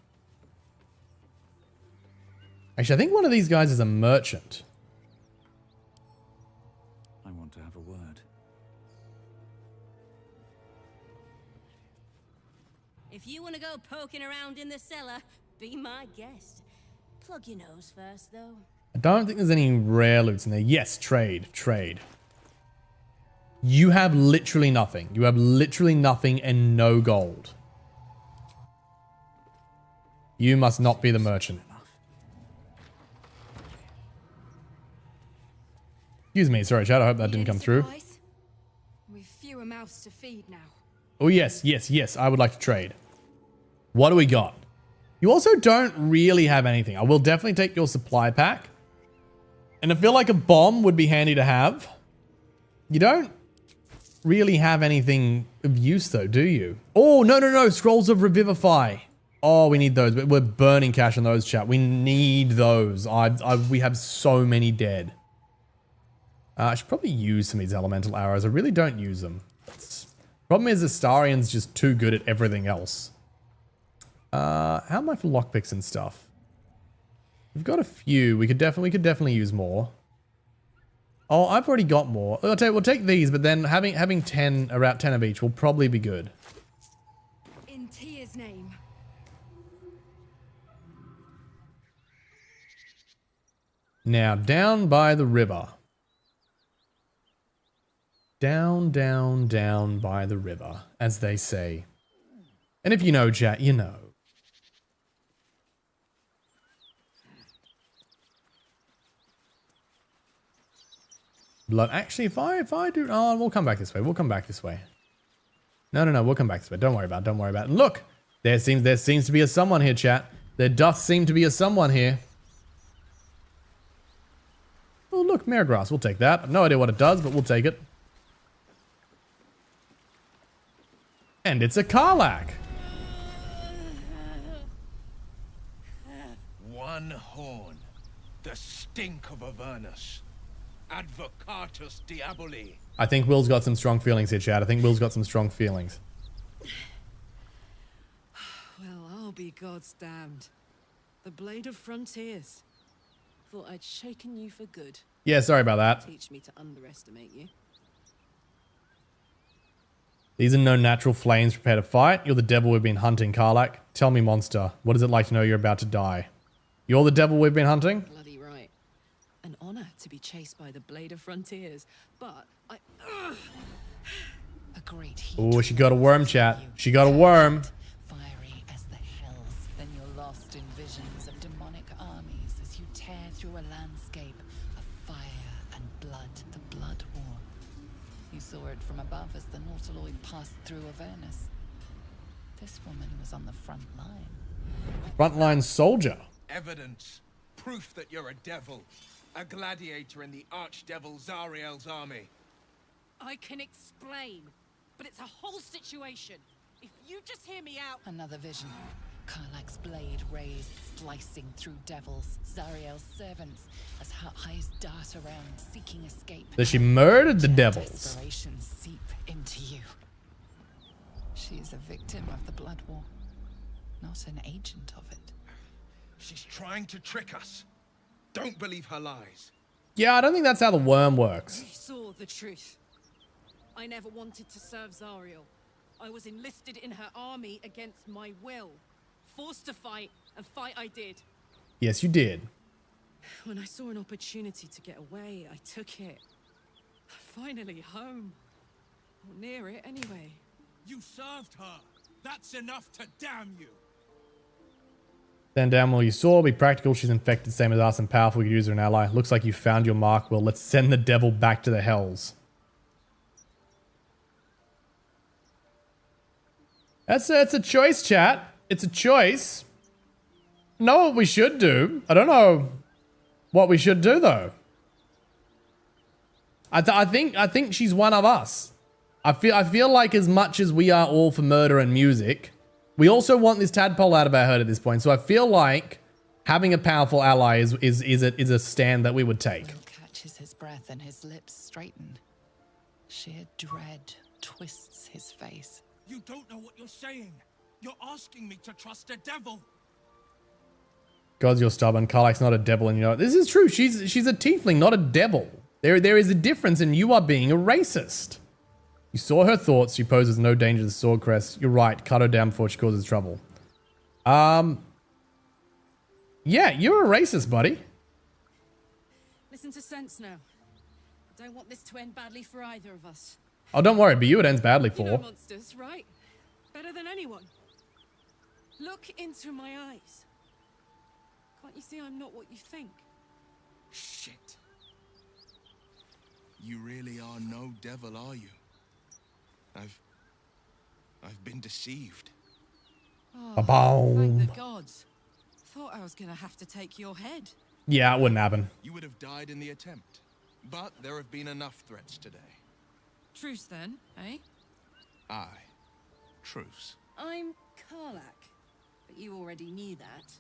Actually, I think one of these guys is a merchant. I want to have a word. If you want to go poking around in the cellar, be my guest. Plug your nose first, though. I don't think there's any rare loots in there. Yes, trade. Trade. You have literally nothing. You have literally nothing and no gold. You must not be the merchant. Excuse me. Sorry, chat. I hope that didn't come through. We've fewer mouths to feed now. Oh, yes, yes, yes. I would like to trade. What do we got? You also don't really have anything. I will definitely take your supply pack. And I feel like a bomb would be handy to have. You don't really have anything of use, though, do you? Oh, no, no, no. Scrolls of Revivify. Oh, we need those. We're burning cash on those, chat. We need those. We have so many dead. I should probably use some of these elemental arrows. I really don't use them. Problem is, Astarian's just too good at everything else. How am I for lockpicks and stuff? We've got a few. We could definitely use more. Oh, I've already got more. We'll take these, but then having 10, around 10 of each will probably be good. In Tyr's name. Now, down by the river. Down, down, down by the river, as they say. And if you know, chat, you know. blood. Actually, if I do, oh, we'll come back this way. We'll come back this way. No, we'll come back this way. Don't worry about it. Don't worry about it. Look, there seems to be a someone here, chat. There doth seem to be a someone here. Oh, look, mare grass. We'll take that. I've no idea what it does, but we'll take it. And it's a Karlach. One horn. The stink of Avernus. Advocatus Diaboli. I think Will's got some strong feelings here, Chad. I think Will's got some strong feelings. Well, I'll be God's damned. The Blade of Frontiers. Thought I'd shaken you for good. Yeah, sorry about that. Teach me to underestimate you. These are no natural flames. Prepare to fight. You're the devil we've been hunting, Karlach. Tell me, monster, what is it like to know you're about to die? You're the devil we've been hunting? Bloody right. An honor to be chased by the Blade of Frontiers, but I... A great heat. Oh, she got a worm, chat. She got a worm. Fiery as the hells. Then you're lost in visions of demonic armies as you tear through a landscape of fire and blood. The Blood War. You saw it from above as the Nautiloid passed through Avernus. This woman was on the front line. Frontline soldier. Evidence. Proof that you're a devil. A gladiator in the archdevil Zariel's army. I can explain, but it's a whole situation. If you just hear me out... Another vision. Karlach's blade raised, slicing through devils, Zariel's servants, as her eyes dart around, seeking escape. That she murdered the devils. Desperation seep into you. She is a victim of the Blood War, not an agent of it. She's trying to trick us. Don't believe her lies. Yeah, I don't think that's how the worm works. You saw the truth. I never wanted to serve Zariel. I was enlisted in her army against my will. Forced to fight, and fight I did. Yes, you did. When I saw an opportunity to get away, I took it. Finally home. Or near it, anyway. You served her. That's enough to damn you. Stand down while you saw. Be practical. She's infected, same as us, and powerful. We could use her an ally. Looks like you found your mark. Well, let's send the devil back to the hells. That's a choice, chat. It's a choice. Know what we should do. I don't know what we should do though. I think she's one of us. I feel like as much as we are all for murder and music, we also want this tadpole out of our herd at this point. So I feel like having a powerful ally is a stand that we would take. Will catches his breath and his lips straighten. Sheer dread twists his face. You don't know what you're saying. You're asking me to trust a devil. Gods, you're stubborn. Karlach's not a devil, and you know this is true. She's a tiefling, not a devil. There is a difference, and you are being a racist. You saw her thoughts. She poses no danger to the sword crest. You're right. Cut her down before she causes trouble. Yeah, you're a racist, buddy. Listen to sense now. I don't want this to end badly for either of us. Oh, don't worry, but you it ends badly for. You know monsters, right? Better than anyone. Look into my eyes. Can't you see I'm not what you think? Shit. You really are no devil, are you? I've been deceived. Oh, thank the gods. Thought I was gonna have to take your head. Yeah, it wouldn't happen. You would have died in the attempt. But there have been enough threats today. Truce then, eh? Aye. Truce. I'm Karlach, but you already knew that.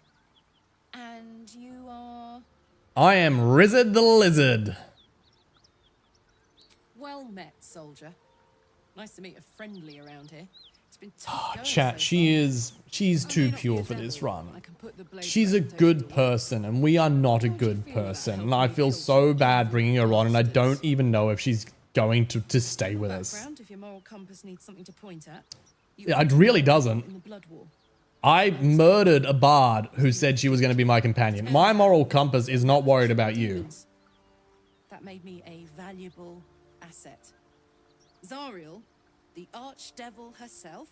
And you are... I am Rizzard the Lizard. Well met, soldier. Nice to meet a friendly around here. It's been tough going Chat, so she's too pure for this run. She's a good person, and we are not a good person. And I feel so bad bringing her on, and I don't even know if she's going to stay with us. If your moral compass needs something to point at, It really doesn't. in the Blood War. I murdered a bard who said she was going to be my companion. My moral compass is not worried about you. That made me a valuable asset. Zariel, the archdevil herself,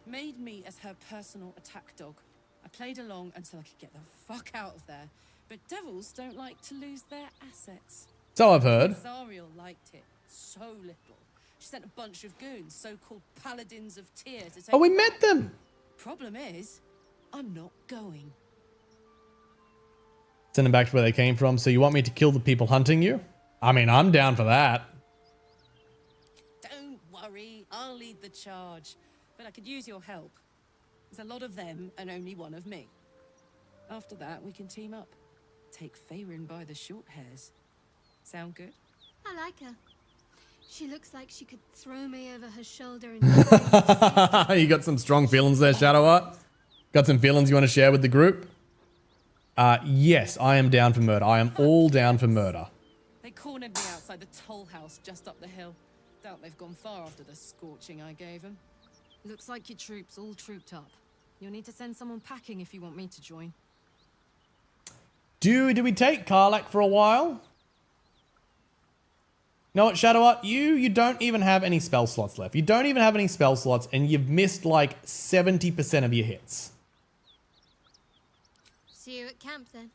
made me as her personal attack dog. I played along until I could get the fuck out of there. But devils don't like to lose their assets. So I've heard. Zariel liked it so little. She sent a bunch of goons, so-called paladins of Tyr, to take. Oh, we it met back. them. Problem is, I'm not going. Send them back to where they came from. So you want me to kill the people hunting you? I mean, I'm down for that. Don't worry, I'll lead the charge. But I could use your help. There's a lot of them and only one of me. After that, we can team up. Take Faerun by the short hairs. Sound good? I like her. She looks like she could throw me over her shoulder and... You got some strong feelings there, Shadowheart? Got some feelings you want to share with the group? Yes, I am down for murder. I am all down for murder. They cornered me outside the toll house just up the hill. Doubt they've gone far after the scorching I gave them. Looks like your troops all trooped up. You'll need to send someone packing if you want me to join. Do we take Karlach for a while? You know what, Shadowheart? You don't even have any spell slots left. You don't even have any spell slots, and you've missed like 70% of your hits. See you at camp then.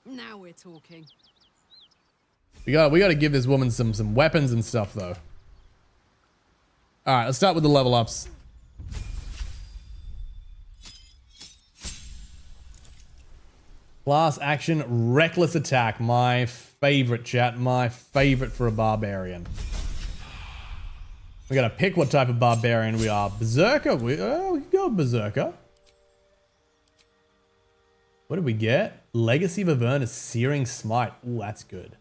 Now we're talking. We got to give this woman some weapons and stuff though. All right, let's start with the level ups. Class action, reckless attack. My favorite, chat. My favorite for a barbarian. We gotta pick what type of barbarian we are. Berserker. We can go Berserker. What did we get? Legacy of Avernus, Searing Smite. Ooh, that's good.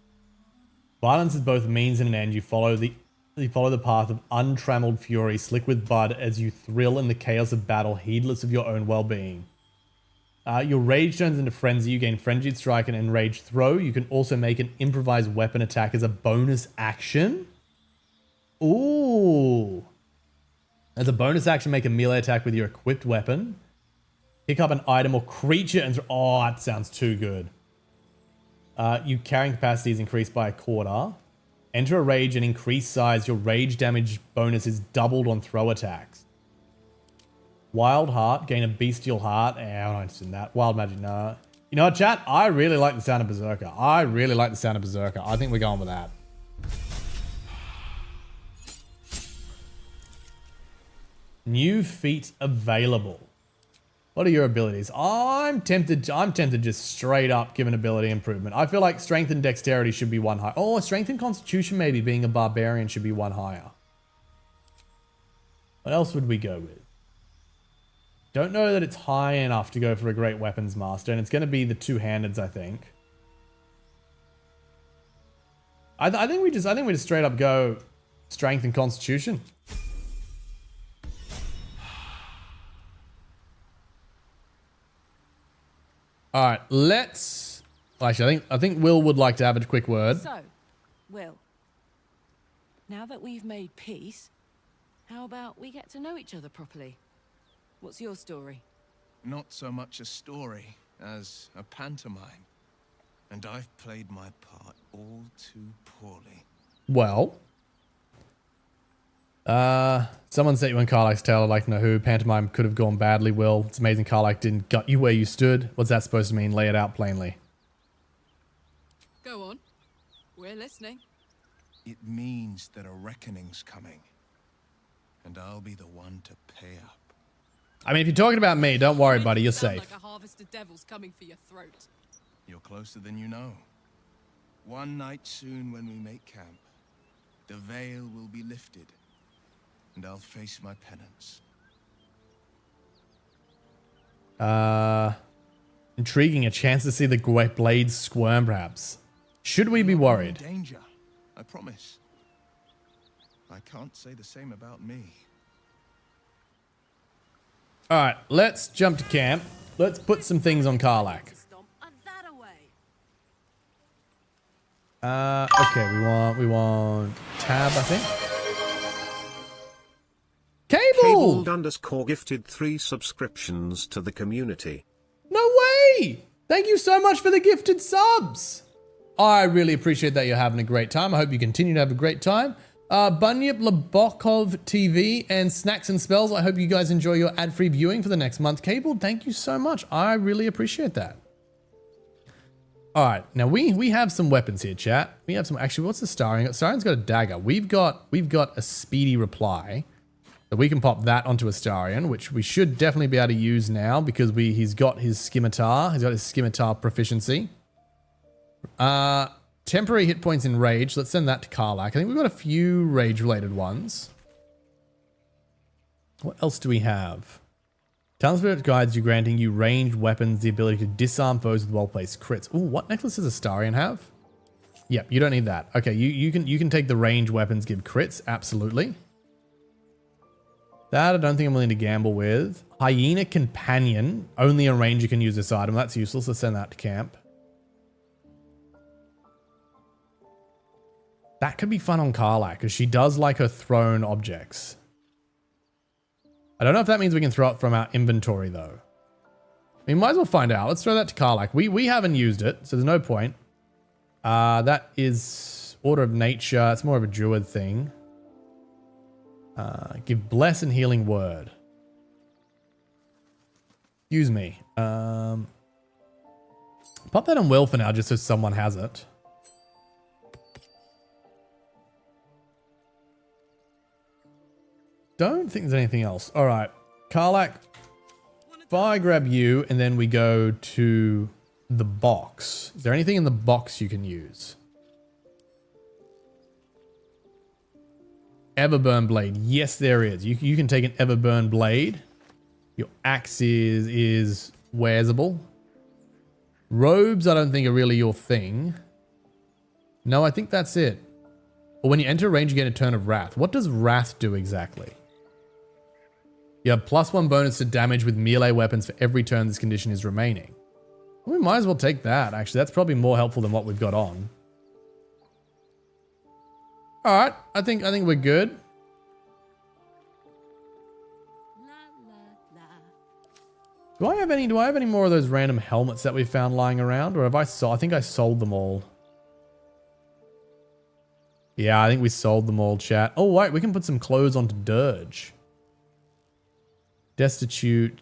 Violence is both a means and an end. You follow the path of untrammeled fury, slick with blood as you thrill in the chaos of battle, heedless of your own well-being. Your rage turns into frenzy. You gain frenzied strike and enraged throw. You can also make an improvised weapon attack as a bonus action. Ooh. As a bonus action, make a melee attack with your equipped weapon. Pick up an item or creature and oh, that sounds too good. Your carrying capacity is increased by 1/4. Enter a rage and increase size. Your rage damage bonus is doubled on throw attacks. Wild Heart, gain a bestial heart. I'm not interested in that. Wild Magic, no. You know what, chat? I really like the sound of Berserker. I really like the sound of Berserker. I think we're going with that. New feat available. What are your abilities? I'm tempted just straight up give an ability improvement. I feel like strength and dexterity should be 1 higher. Oh, strength and constitution maybe being a barbarian should be 1 higher. What else would we go with? Don't know that it's high enough to go for a great weapons master, and it's going to be the two-handeds, I think. I think we just straight up go strength and constitution. All right, let's. Actually, I think Will would like to have a quick word. So, Will, now that we've made peace, how about we get to know each other properly? What's your story? Not so much a story as a pantomime. And I've played my part all too poorly. Well, someone sent you on Karlach's tail. I'd like to know who. Pantomime could have gone badly, Will. It's amazing Karlach didn't gut you where you stood. What's that supposed to mean? Lay it out plainly. Go on. We're listening. It means that a reckoning's coming. And I'll be the one to pay up. I mean, if you're talking about me, don't worry, buddy. You're safe. Like a harvest of devils coming for your throat. You're closer than you know. One night soon when we make camp, the veil will be lifted, and I'll face my penance. Intriguing. A chance to see the great blades squirm, perhaps. Should we be worried? Danger, I promise. I can't say the same about me. All right, let's jump to camp. Let's put some things on Karlach. Okay, we want tab, I think. Cable! Cabled_ gifted 3 subscriptions to the community. No way! Thank you so much for the gifted subs. I really appreciate that you're having a great time. I hope you continue to have a great time. Bunyip Labokov TV and Snacks and Spells. I hope you guys enjoy your ad-free viewing for the next month. Cable, thank you so much. I really appreciate that. All right, now we have some weapons here, chat. We have some. Actually, what's the Starion? Starion's got a dagger. We've got a speedy reply, so we can pop that onto a Starion, which we should definitely be able to use now because he's got his scimitar. He's got his scimitar proficiency. Temporary hit points in rage. Let's send that to Karlak. I think we've got a few rage-related ones. What else do we have? Talent Spirit guides you, granting you ranged weapons, the ability to disarm foes with well-placed crits. Ooh, what necklace does a Starion have? Yep, you don't need that. Okay, you can take the ranged weapons, give crits, absolutely. That I don't think I'm willing to gamble with. Hyena Companion, only a ranger can use this item. That's useless. Let's send that to camp. That could be fun on Karlak because she does like her thrown objects. I don't know if that means we can throw it from our inventory, though. We might as well find out. Let's throw that to Karlak. We haven't used it, so there's no point. That is Order of Nature. It's more of a druid thing. Give Bless and Healing Word. Excuse me. Pop that on Will for now, just so someone has it. Don't think there's anything else. All right, Karlak, if I grab you and then we go to the box. Is there anything in the box you can use? Everburn Blade. Yes, there is. You can take an Everburn Blade. Your axe is wearable. Robes, I don't think are really your thing. No, I think that's it. Or when you enter range, you get a turn of Wrath. What does Wrath do exactly? You have +1 bonus to damage with melee weapons for every turn this condition is remaining. We might as well take that, actually. That's probably more helpful than what we've got on. Alright, I think we're good. Do I have any more of those random helmets that we found lying around? Or I think I sold them all. Yeah, I think we sold them all, chat. Oh, wait, we can put some clothes onto Dirge. Destitute,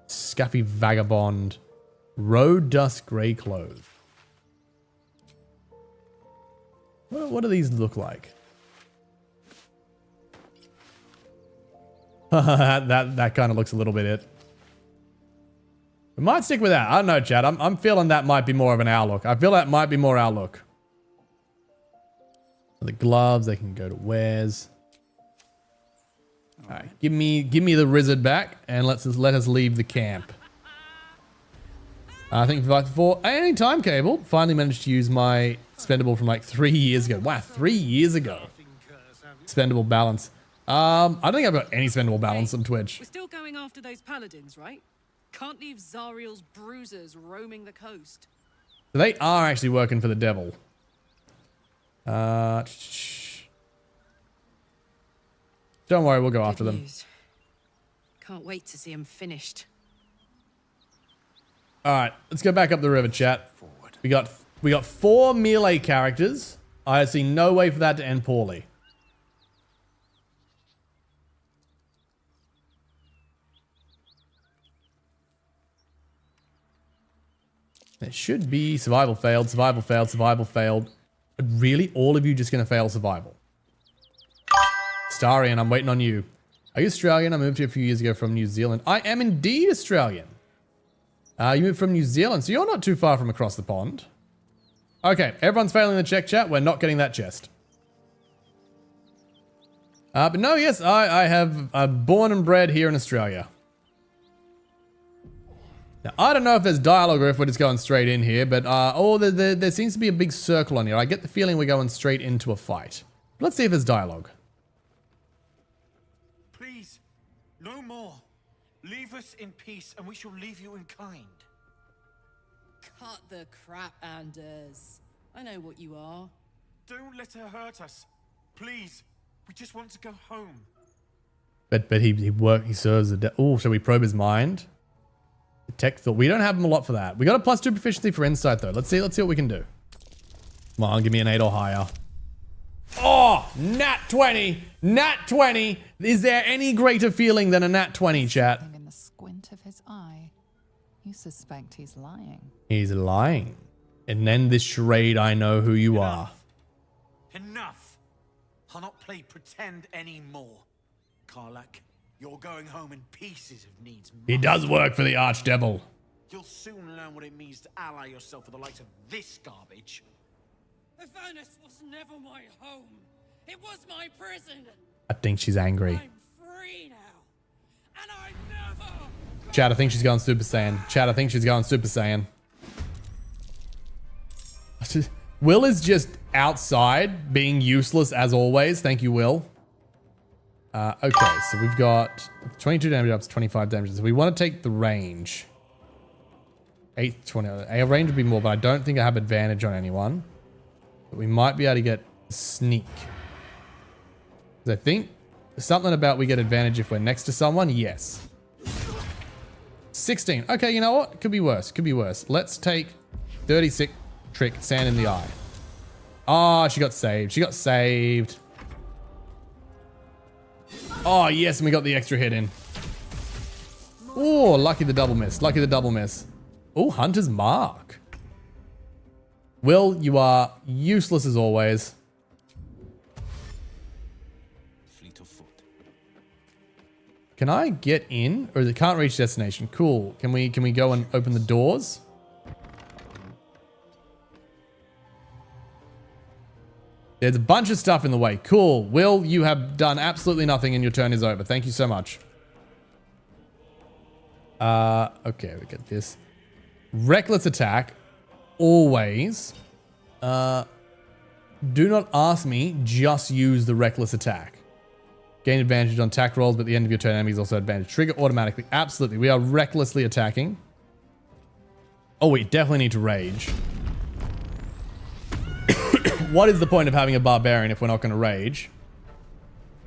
Scuffy Vagabond, Road Dust Grey Clothes. What do these look like? that kind of looks a little bit it. We might stick with that. I don't know, chat. I'm feeling that might be more of an our look. I feel that might be more our look. The gloves, they can go to wares. All right, give me the Rizzard back, and let us leave the camp. I think for any time cable, finally managed to use my spendable from like 3 years ago. Wow, 3 years ago. Spendable balance. I don't think I've got any spendable balance on Twitch. We're still going after those paladins, right? Can't leave Zariel's bruisers roaming the coast. So they are actually working for the devil. Don't worry, we'll go after them. Can't wait to see him finished. All right, let's go back up the river, chat. We got 4 melee characters. I see no way for that to end poorly. It should be survival failed, survival failed, survival failed. Really, all of you just gonna fail survival? Starion, I'm waiting on you. Are you Australian? I moved here a few years ago from New Zealand. I am indeed Australian. You moved from New Zealand, so you're not too far from across the pond. Okay, everyone's failing the check, chat. We're not getting that chest. But no, yes, I'm born and bred here in Australia. Now, I don't know if there's dialogue or if we're just going straight in here, but there seems to be a big circle on here. I get the feeling we're going straight into a fight. Let's see if there's dialogue. Please, no more. Leave us in peace, and we shall leave you in kind. Cut the crap, Anders. I know what you are. Don't let her hurt us. Please, we just want to go home. But he serves the oh, shall we probe his mind? Detect thought. We don't have him a lot for that. We got a +2 proficiency for insight though. Let's see what we can do. Come on, give me an 8 or higher. Oh, nat 20! Nat 20! Is there any greater feeling than a nat 20, chat? In the squint of his eye, you suspect he's lying. He's lying. And then this charade, I know who you are. Enough! I'll not play pretend anymore. Karlak, you're going home in pieces if needs must. He does work for the Archdevil. You'll soon learn what it means to ally yourself with the likes of this garbage. Avernus was never my home. It was my prison. I think she's angry. I'm free now. And I never... Chad, I think she's going Super Saiyan. Chad, I think she's going Super Saiyan. Will is just outside being useless as always. Thank you, Will. Okay, so we've got 22 damage up to 25 damage. So we want to take the range. 8, 20. Our range would be more, but I don't think I have advantage on anyone. But we might be able to get sneak. I think something about we get advantage if we're next to someone. Yes. 16. Okay, you know what? Could be worse. Could be worse. Let's take 36 trick sand in the eye. Oh, she got saved. She got saved. Oh, yes, and we got the extra hit in. Oh, lucky the double miss. Lucky the double miss. Oh, Hunter's Mark. Will, you are useless as always. Fleet of foot. Can I get in? Or it can't reach destination. Cool. Can we go and open the doors? There's a bunch of stuff in the way. Cool. Will, you have done absolutely nothing and your turn is over. Thank you so much. Okay, we get this. Reckless attack. Always. Do not ask me. Just use the reckless attack. Gain advantage on attack rolls, but at the end of your turn, enemies also advantage. Trigger automatically. Absolutely. We are recklessly attacking. Oh, we definitely need to rage. What is the point of having a barbarian if we're not going to rage?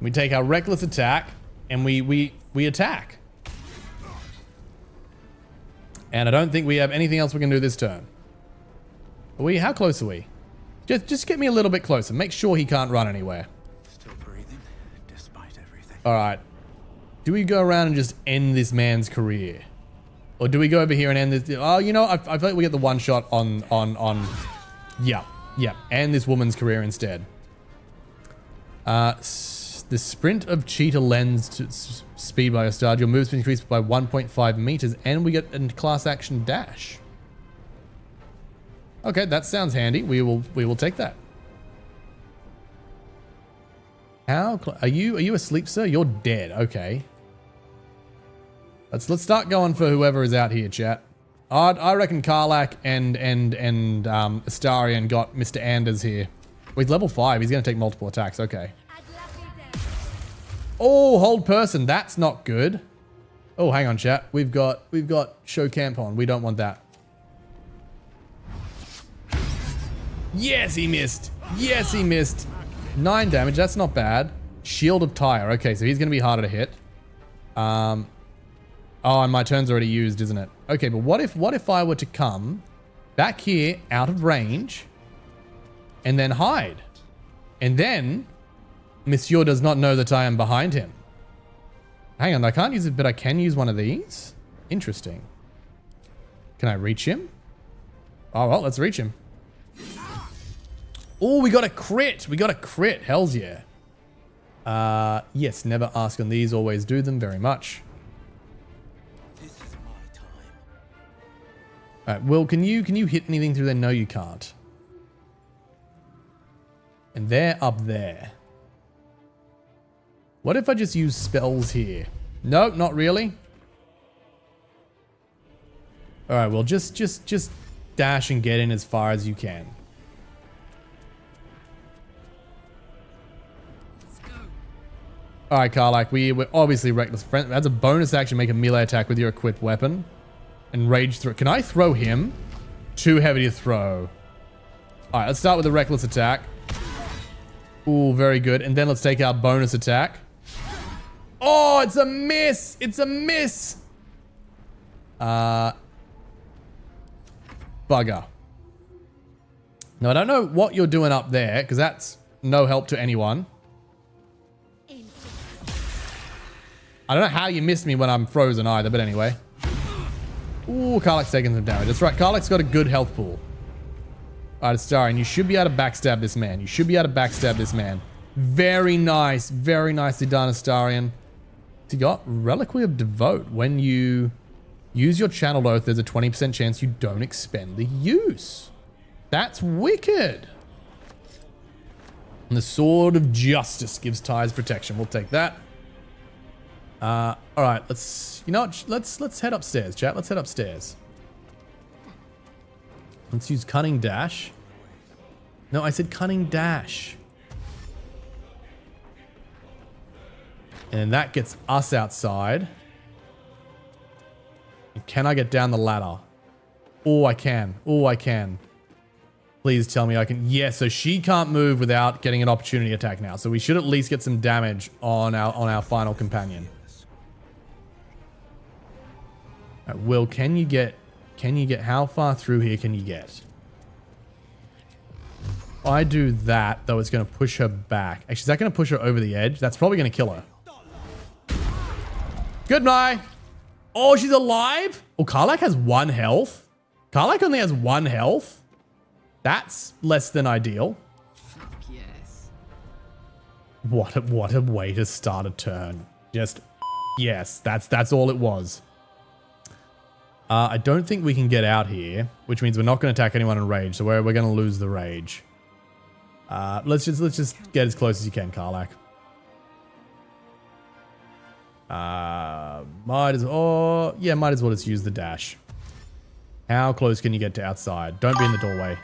We take our reckless attack and we attack. And I don't think we have anything else we can do this turn. Are we? How close are we? Just get me a little bit closer. Make sure he can't run anywhere. Still breathing, despite everything. All right. Do we go around and just end this man's career? Or do we go over here and end this? Oh, you know, I feel like we get the one shot on. Yeah. And this woman's career instead. The sprint of cheetah lends to speed by a star. Your move's been increased by 1.5 meters, and we get a class action dash. Okay, that sounds handy. We will take that. How are you asleep, sir? You're dead. Okay. Let's start going for whoever is out here, chat. I reckon Karlak and Astarion got Mr. Anders here. Well, he's level 5. He's going to take multiple attacks. Okay. Oh, hold person. That's not good. Oh, hang on, chat. We've got show camp on. We don't want that. Yes, he missed. Yes, he missed. 9 damage. That's not bad. Shield of Tyre. Okay, so he's going to be harder to hit. Oh, and my turn's already used, isn't it? Okay, but what if I were to come back here out of range and then hide? And then Monsieur does not know that I am behind him. Hang on, I can't use it, but I can use one of these. Interesting. Can I reach him? Oh, well, let's reach him. Oh, we got a crit. We got a crit. Hells yeah. Yes, never ask on these. Always do them very much. All right, Will, can you hit anything through there? No, you can't. And they're up there. What if I just use spells here? Nope, not really. All right, well, just dash and get in as far as you can. All right, Karlak, we're obviously reckless. That's a bonus action. Make a melee attack with your equipped weapon. And rage through. Can I throw him? Too heavy to throw. All right, let's start with the reckless attack. Ooh, very good. And then let's take our bonus attack. Oh, it's a miss. It's a miss. Bugger. Now, I don't know what you're doing up there, because that's no help to anyone. I don't know how you missed me when I'm frozen either, but anyway. Ooh, Karlak's taking some damage. That's right, Karlak's got a good health pool. All right, Astarion, you should be able to backstab this man. You should be able to backstab this man. Very nice. Very nicely done, Astarion. You got Reliquary of Devote. When you use your channeled oath, there's a 20% chance you don't expend the use. That's wicked. And the Sword of Justice gives ties protection. We'll take that. All right, let's, you know what? Let's head upstairs, chat. Let's head upstairs. Let's use Cunning Dash. No, I said Cunning Dash. And that gets us outside. Can I get down the ladder? Oh, I can. Oh, I can. Please tell me I can. Yeah, so she can't move without getting an opportunity attack now. So we should at least get some damage on our final companion. All right, Will, can you get, how far through here can you get? If I do that, though, it's going to push her back. Actually, is that going to push her over the edge? That's probably going to kill her. Goodbye. Oh, she's alive? Oh, Karlach has 1 health. Karlach only has 1 health. That's less than ideal. Fuck yes. What a way to start a turn. Just yes, that's all it was. I don't think we can get out here, which means we're not going to attack anyone in rage, so we're going to lose the rage. Let's just get as close as you can, Karlach. Might as well just use the dash. How close can you get to outside? Don't be in the doorway.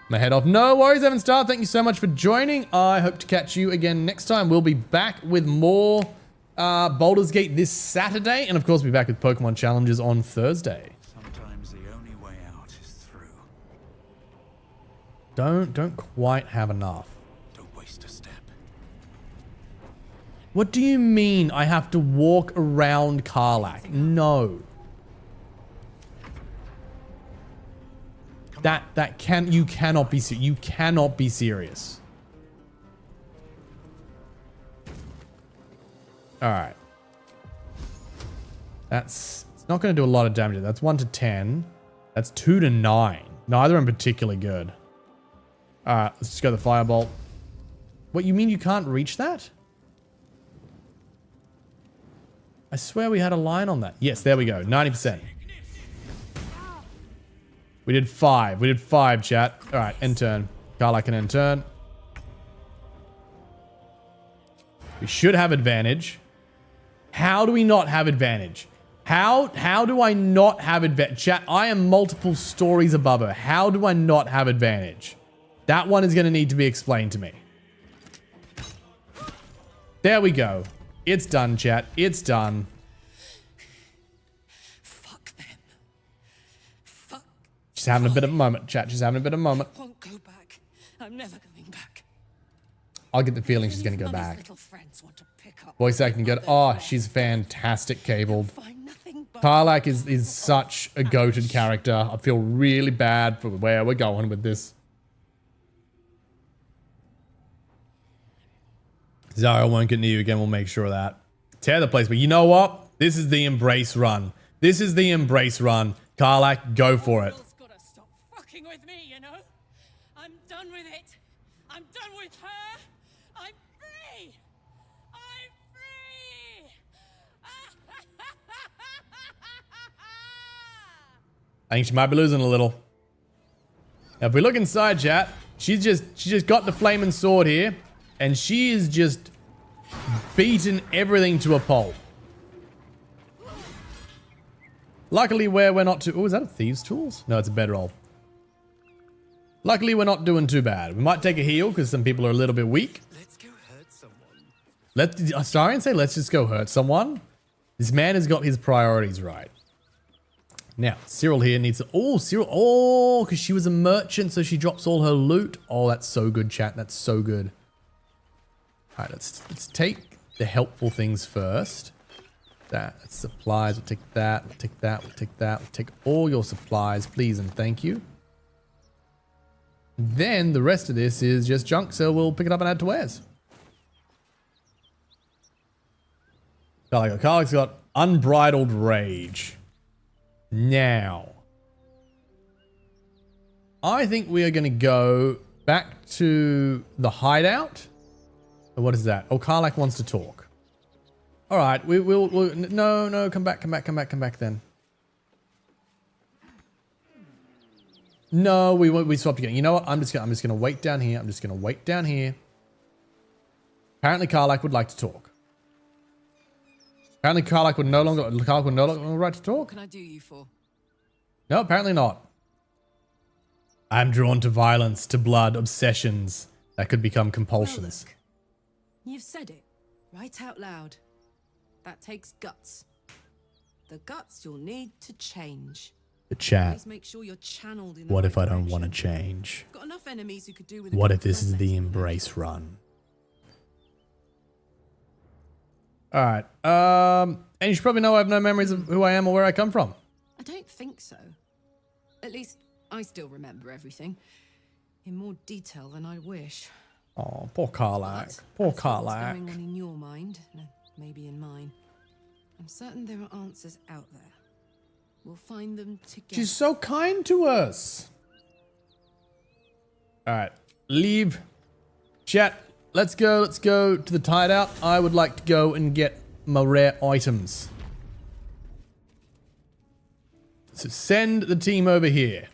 My head off. No worries, Evan Star. Thank you so much for joining. I hope to catch you again next time. We'll be back with more Baldur's Gate this Saturday, and of course, we'll be back with Pokemon challenges on Thursday. Sometimes the only way out is through. Don't quite have enough. Don't waste a step. What do you mean I have to walk around Karlach? No. You cannot be serious. All right. It's not going to do a lot of damage. That's 1 to 10. That's 2 to 9. Neither are particularly good. All right, let's just go the Firebolt. What, you mean you can't reach that? I swear we had a line on that. Yes, there we go. 90%. We did 5. We did 5, chat. All right, end turn. Karlach can end turn. We should have advantage. How do we not have advantage? How do I not have advantage? Chat, I am multiple stories above her. How do I not have advantage? That one is going to need to be explained to me. There we go. It's done, chat. It's done. She's having a bit of a moment, chat. She's having a bit of a moment. Won't go back. I'm never going back. I'll get the feeling she's going to go back. Voice acting good. Oh, she's fantastic, Cabled. Karlach is such a goated character. I feel really bad for where we're going with this. Zara won't get near you again. We'll make sure of that. Tear the place. But you know what? This is the embrace run. This is the embrace run. Karlach, go for it. With me, you know? I'm done with it. I'm done with her. I'm free. I'm free. I think she might be losing a little. Now, if we look inside, chat, she just got the flaming sword here, and she is just beaten everything to a pulp. Luckily, we're not too. Oh, is that a thieves' tools? No, it's a bedroll. Luckily, we're not doing too bad. We might take a heal because some people are a little bit weak. Let's go hurt someone. Did Astarion say let's just go hurt someone? This man has got his priorities right. Now, Cyril here needs to... Oh, Cyril. Oh, because she was a merchant, so she drops all her loot. Oh, that's so good, chat. That's so good. All right, let's take the helpful things first. That's supplies. We'll take that. We'll take that. We'll take that. We'll take all your supplies, please and thank you. Then the rest of this is just junk, so we'll pick it up and add to wares. Karlach's got unbridled rage. Now. I think we are going to go back to the hideout. What is that? Oh, Karlak wants to talk. All right, we'll no, come back then. No, we swapped again. You know what? I'm just gonna wait down here. I'm just gonna wait down here. Apparently, Karlak would like to talk. Apparently, Karlak would no longer right to talk. What can I do you for? No, apparently not. I'm drawn to violence, to blood, obsessions that could become compulsions. Well, look, you've said it right out loud. That takes guts. The guts you'll need to change. The chat. Always make sure you're channeled in the What right if I don't direction. want to change? Got enough enemies who could do with a What good if this is blood the letting. embrace run? All right. And you should probably know I have no memories of who I am or where I come from. I don't think so. At least I still remember everything in more detail than I wish. Oh, poor Karlak. Poor What's going Karlak. on in your mind, and maybe in mine. I'm certain there are answers out there. We'll find them together. She's so kind to us. All right. Leave. Chat. Let's go to the hideout. I would like to go and get my rare items. So send the team over here.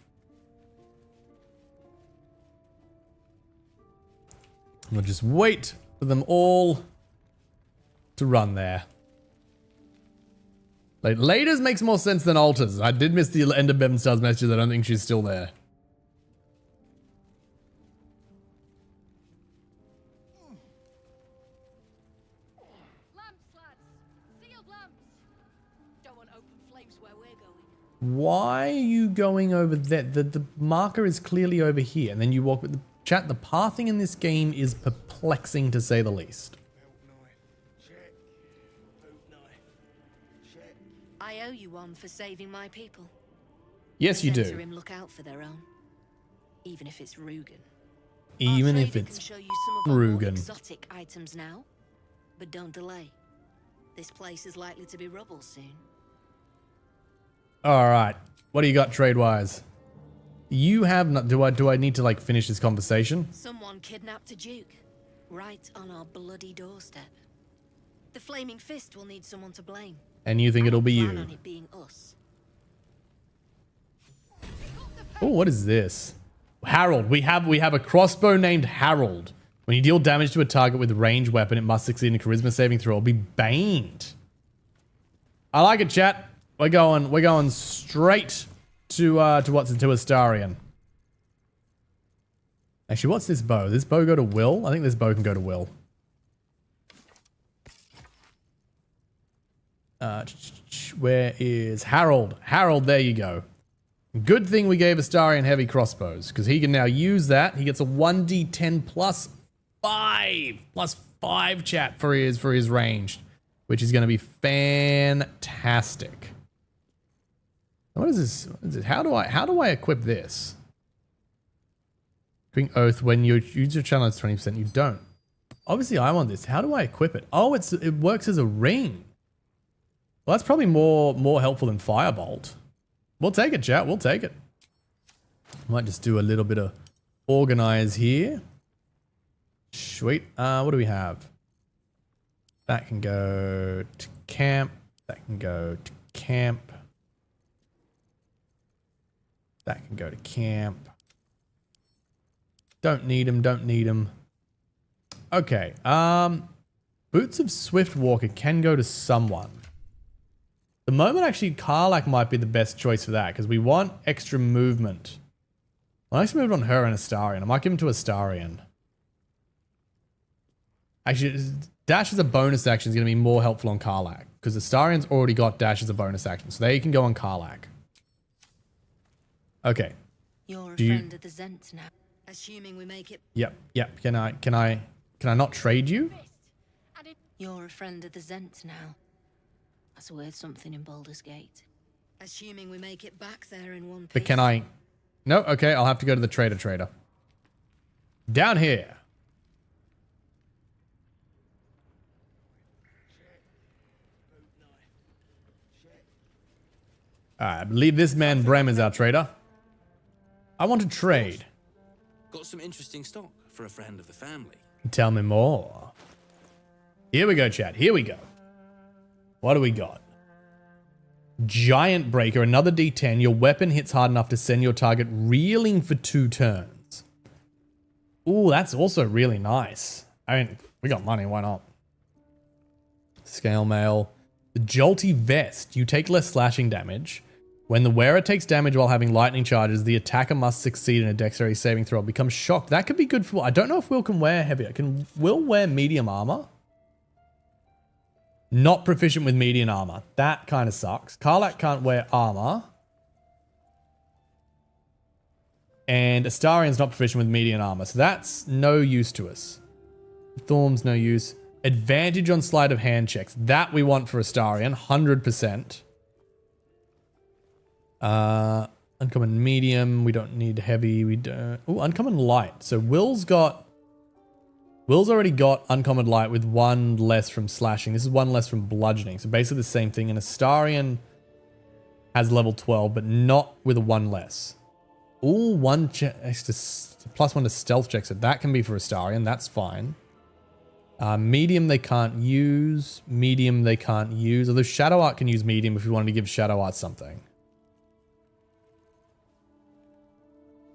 We'll just wait for them all to run there. Like, Laters makes more sense than alters. I did miss the end of Bevan Star's messages. I don't think she's still there. Why are you going over there? The marker is clearly over here, and then you walk with the chat. The pathing in this game is perplexing to say the least. I owe you one for saving my people. Yes, you do. Him look out for their own, even if it's Rugen. Even Our if trader it's can show you some of our more Rugen. exotic items now, but don't delay. This place is likely to be rubble soon. All right. What do you got trade-wise? You have not. Do I need to like finish this conversation? Someone kidnapped a duke, right on our bloody doorstep. The Flaming Fist will need someone to blame. And you think it'll be Plan you? on it being us. Oh, what is this? Harold. We have a crossbow named Harold. When you deal damage to a target with a ranged weapon, it must succeed in a charisma saving throw or be baned. I like it, chat. We're going straight to Astarion. Actually, what's this bow? This bow go to Will? I think this bow can go to Will. Where is Harold? Harold, there you go. Good thing we gave Astarion heavy crossbows, because he can now use that. He gets a 1d10 plus 5 chat for his ranged, which is going to be fantastic. What is this? How do I equip this? Drink Oath when you use your channel it's 20%. You don't. Obviously, I want this. How do I equip it? Oh, it works as a ring. Well, that's probably more helpful than Firebolt. We'll take it, chat. We'll take it. Might just do a little bit of organize here. Sweet. What do we have? That can go to camp. That can go to camp. That can go to camp. Don't need him. Don't need him. Okay. Boots of Swift Walker can go to someone. The moment, actually, Karlak might be the best choice for that, because we want extra movement. Well, extra movement on her and Astarion. I might give him to Astarion. Actually, dash as a bonus action is going to be more helpful on Karlak, because Astarion's already got dash as a bonus action, so they can go on Karlak. Okay. You're a friend of the Zent now. Assuming we make it. Yep. Can I not trade you? You're a friend of the Zent now. That's worth something in Baldur's Gate. Assuming we make it back there in one piece. But can I? No. Okay, I'll have to go to the trader. Down here. I believe this man Brem is our trader. I want to trade. Got some interesting stock for a friend of the family. Tell me more. Here we go, chat. Here we go. What do we got? Giant Breaker, another D10. Your weapon hits hard enough to send your target reeling for 2 turns. Ooh, that's also really nice. I mean, we got money. Why not? Scale Mail. The Jolty Vest. You take less slashing damage. When the wearer takes damage while having lightning charges, the attacker must succeed in a dexterity saving throw. Becomes shocked. That could be good for... I don't know if Will can wear heavier. Can Will wear medium armor? Not proficient with medium armor. That kind of sucks. Karlak can't wear armor. And Astarian's not proficient with medium armor. So that's no use to us. Thorm's no use. Advantage on sleight of hand checks. That we want for Astarian. 100%. Uncommon medium. We don't need heavy. We don't. Oh, uncommon light. So Will's already got uncommon light with 1 less from slashing. This is 1 less from bludgeoning. So basically the same thing. And Astarian has level 12, but not with a 1 less. Ooh, +1 to stealth checks. So that can be for Astarian. That's fine. Medium they can't use. Medium they can't use. Although Shadow Art can use medium if we wanted to give Shadow Art something.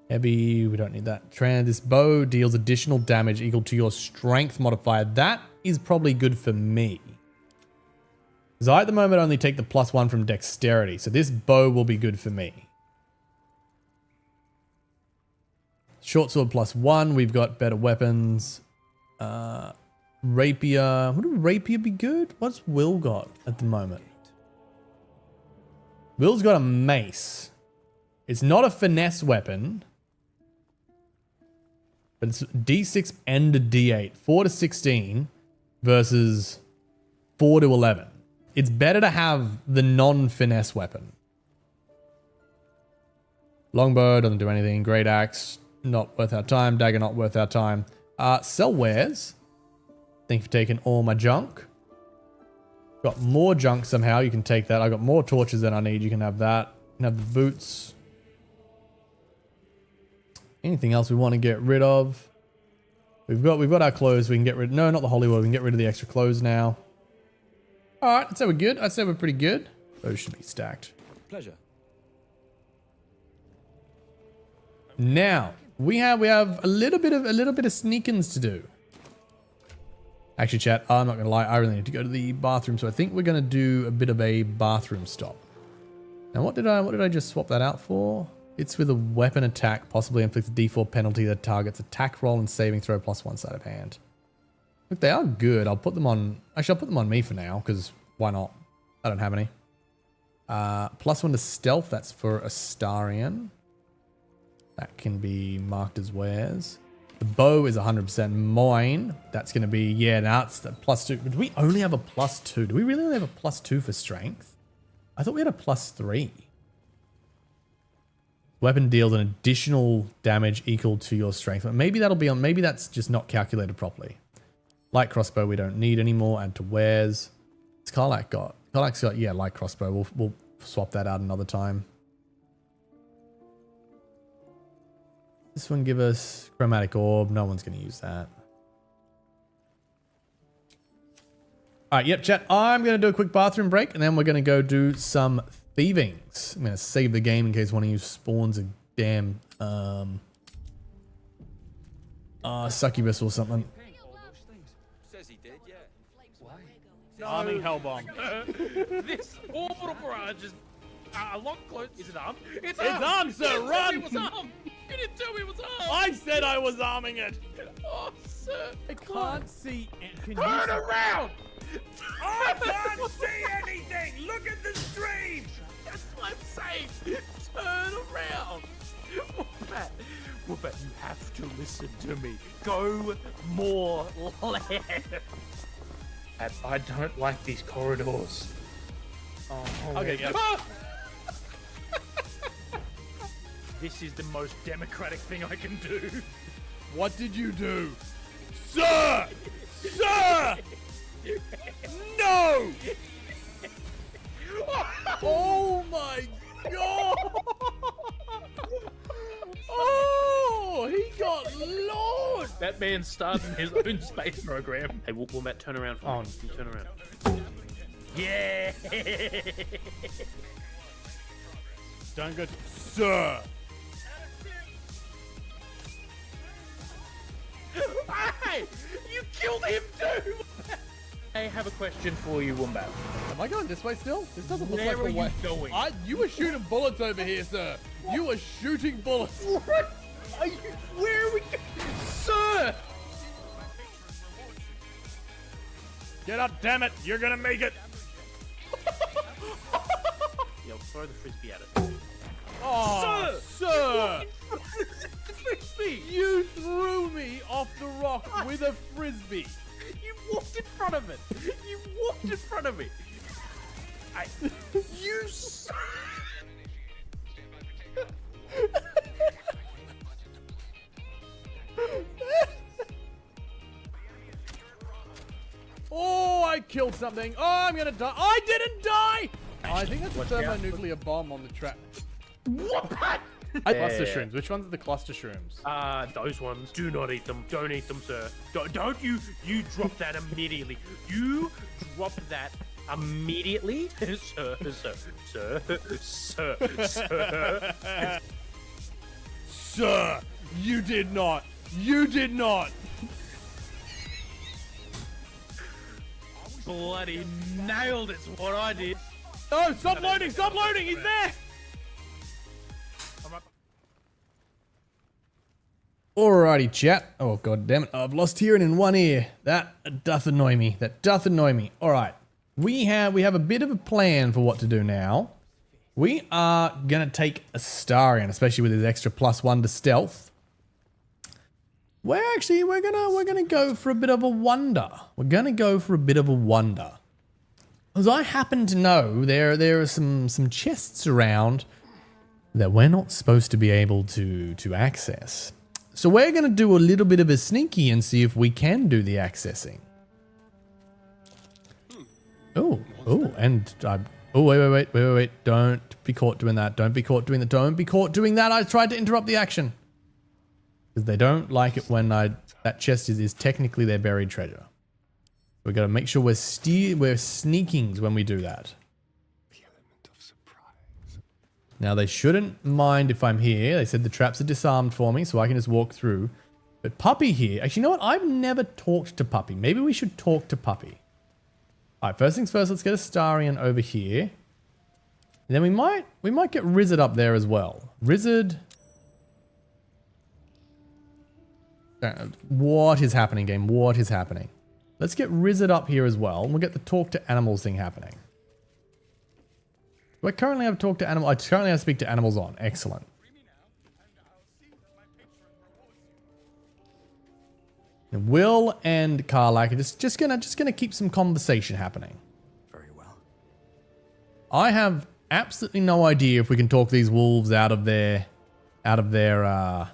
Heavy, we don't need that. This bow deals additional damage equal to your strength modifier. That is probably good for me. Because I at the moment only take the +1 from dexterity. So this bow will be good for me. Short sword +1. We've got better weapons. Rapier. Would a rapier be good? What's Will got at the moment? Will's got a mace. It's not a finesse weapon. But it's D6 and a D8. 4 to 16 versus 4 to 11. It's better to have the non-finesse weapon. Longbow doesn't do anything. Great Axe, not worth our time. Dagger, not worth our time. Sell wares. Thank you for taking all my junk. Got more junk somehow. You can take that. I got more torches than I need. You can have that. You can have the boots. Anything else we want to get rid of? We've got our clothes. We can get rid. No, not the Hollywood. We can get rid of the extra clothes now. All right, I'd say we're good. I'd say we're pretty good. Those should be stacked. Pleasure. Now we have a little bit of sneakins to do. Actually, chat, I'm not gonna lie. I really need to go to the bathroom, so I think we're gonna do a bit of a bathroom stop. Now, what did I just swap that out for? It's with a weapon attack, possibly inflicts a D4 penalty that targets attack roll and saving throw +1 sleight of hand. Look, they are good. I'll put them on. Actually, I'll put them on me for now, because why not? I don't have any. +1 to stealth. That's for Astarian. That can be marked as wares. The bow is 100% mine. That's going to be, yeah, that's the +2. Do we only have a +2? Do we really only have a +2 for strength? I thought we had a +3. Weapon deals an additional damage equal to your strength. Maybe that'll be on, maybe that's just not calculated properly. Light crossbow we don't need anymore. Add to wares. What's Karlak got? Karlak's got, yeah, light crossbow. We'll swap that out another time. This one give us chromatic orb. No one's going to use that. All right, yep, chat. I'm going to do a quick bathroom break, and then we're going to go do some thievings. I'm going to save the game in case one of you spawns a damn succubus or something. Says he did, yeah. No. Arming Hellbomb. This orbital barrage is a lot close. Is it armed? It's armed, sir. Run! It was armed. You didn't tell me it was armed. I said I was arming it. Oh, sir. I can't see. Turn around! I can't see anything. Look at the stream. That's what I'm saying. Turn around. Whoopet, you have to listen to me. Go more left. I don't like these corridors. Oh, okay, yeah. This is the most democratic thing I can do. What did you do? Sir! Sir! No! Oh my god! That man's starting his own space program. Hey, Wombat, turn around for me. Can you turn around? Yeah! Don't go, sir. Hey! You killed him too! I have a question for you, Wombat. Am I going this way still? This doesn't look Where like the are way. you going? You were shooting bullets over here, sir. You were shooting bullets. What? Where are we going? Sir! Get up, damn it. You're gonna make it. Yo, throw the frisbee at it. Oh, sir! The frisbee! You threw me off the rock with a frisbee. You walked in front of it. You walked in front of it. You. Oh, I killed something. Oh, I'm gonna die. I didn't die. I think that's a Watch out. thermonuclear bomb on the trap. What? Cluster shrooms. Which ones are the cluster shrooms? Those ones. Do not eat them. Don't eat them, sir. Don't you drop that immediately. You drop that immediately. Sir. Sir, you did not. You did not. Bloody nailed it's what I did. No, stop loading. Stop loading. He's there. Alrighty, chat. Oh, god damn it. I've lost hearing in one ear. That doth annoy me. That doth annoy me. Alright. We have a bit of a plan for what to do now. We are gonna take Astarion, especially with his extra +1 to stealth. We're gonna go for a bit of a wonder. We're gonna go for a bit of a wonder. As I happen to know, there are some chests around that we're not supposed to be able to access. So we're going to do a little bit of a sneaky and see if we can do the accessing. Wait. Don't be caught doing that. Don't be caught doing that. Don't be caught doing that. I tried to interrupt the action. Because they don't like it when that chest is technically their buried treasure. We've got to make sure we're sneakings when we do that. Now, they shouldn't mind if I'm here. They said the traps are disarmed for me, so I can just walk through. But Puppy here... Actually, you know what? I've never talked to Puppy. Maybe we should talk to Puppy. Alright, first things first, let's get Astarion over here. And then we might get Rizzard up there as well. Rizzard... What is happening, game? What is happening? Let's get Rizzard up here as well, and we'll get the talk to animals thing happening. Do I currently have talk to animal? I currently have speak to animals on. Excellent. And Will and Karlak are just gonna keep some conversation happening. Very well. I have absolutely no idea if we can talk these wolves out of their I'm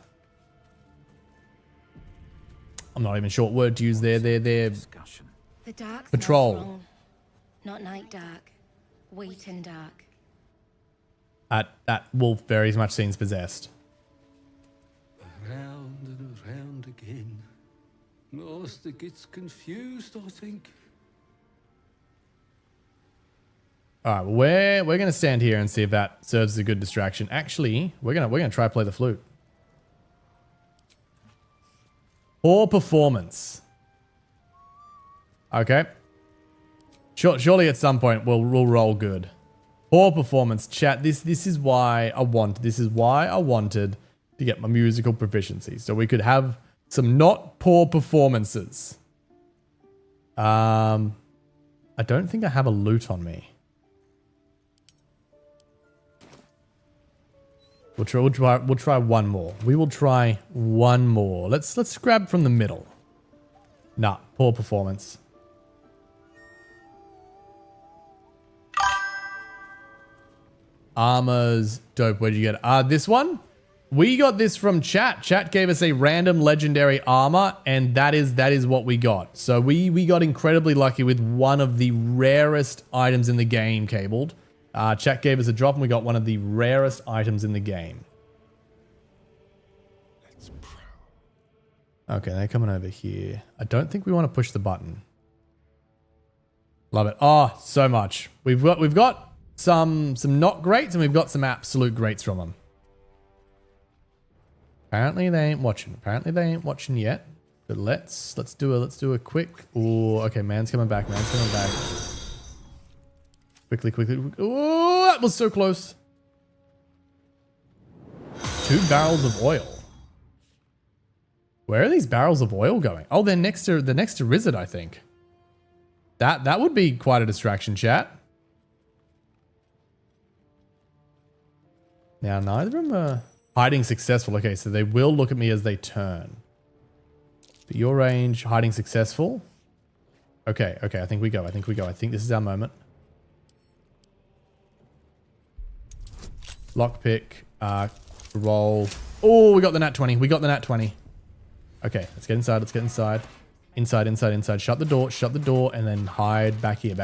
not even sure what word to use there. Their The dark's patrol. not wrong. Not night dark. Waiting dark. That wolf very much seems possessed. Around and around again. Master gets confused, I think. All right, well, we're gonna stand here and see if that serves as a good distraction. Actually, we're gonna try to play the flute. Poor performance. Okay. Surely at some point we'll roll good. Poor performance, chat. This is why I wanted to get my musical proficiency, so we could have some not poor performances. I don't think I have a lute on me. We'll try one more. We will try one more. Let's grab from the middle. Nah, poor performance. Armor's dope. Where'd you get it? This one? We got this from chat. Chat gave us a random legendary armor, and that is what we got. So we got incredibly lucky with one of the rarest items in the game, Cabled. Chat gave us a drop, and we got one of the rarest items in the game. Okay, they're coming over here. I don't think we want to push the button. Love it. Oh, so much. We've got some not greats and we've got some absolute greats from them. Apparently they ain't watching. Apparently they ain't watching yet. But let's do a quick. Oh, okay, man's coming back. Man's coming back. Quickly. Oh, that was so close. 2 barrels of oil. Where are these barrels of oil going? Oh, they're next to Rizzard, I think. That would be quite a distraction, chat. Now, neither of them are hiding successful. Okay, so they will look at me as they turn. But your range, hiding successful. Okay, I think we go. I think this is our moment. Lockpick, roll. Oh, we got the nat 20. Okay, let's get inside. Inside. Shut the door, and then hide back here.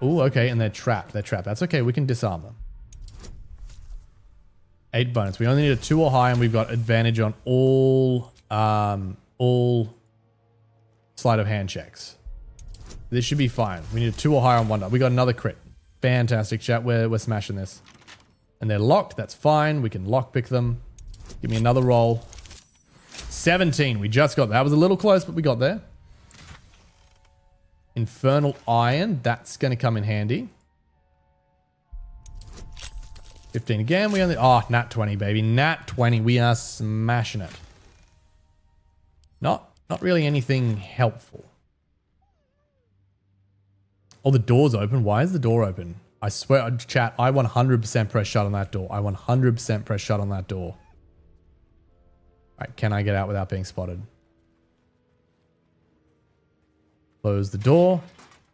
Oh, okay, and they're trapped. That's okay, we can disarm them. 8 bonus. We only need a 2 or higher, and we've got advantage on all sleight of hand checks. This should be fine. We need a 2 or higher on 1 die. We got another crit. Fantastic, chat. We're smashing this. And they're locked. That's fine. We can lockpick them. Give me another roll. 17. We just got that. That was a little close, but we got there. Infernal Iron. That's going to come in handy. 15 again. We only... Oh, nat 20, baby. Nat 20. We are smashing it. Not really anything helpful. Oh, the door's open. Why is the door open? I swear, chat, I 100% press shut on that door. All right, can I get out without being spotted? Close the door.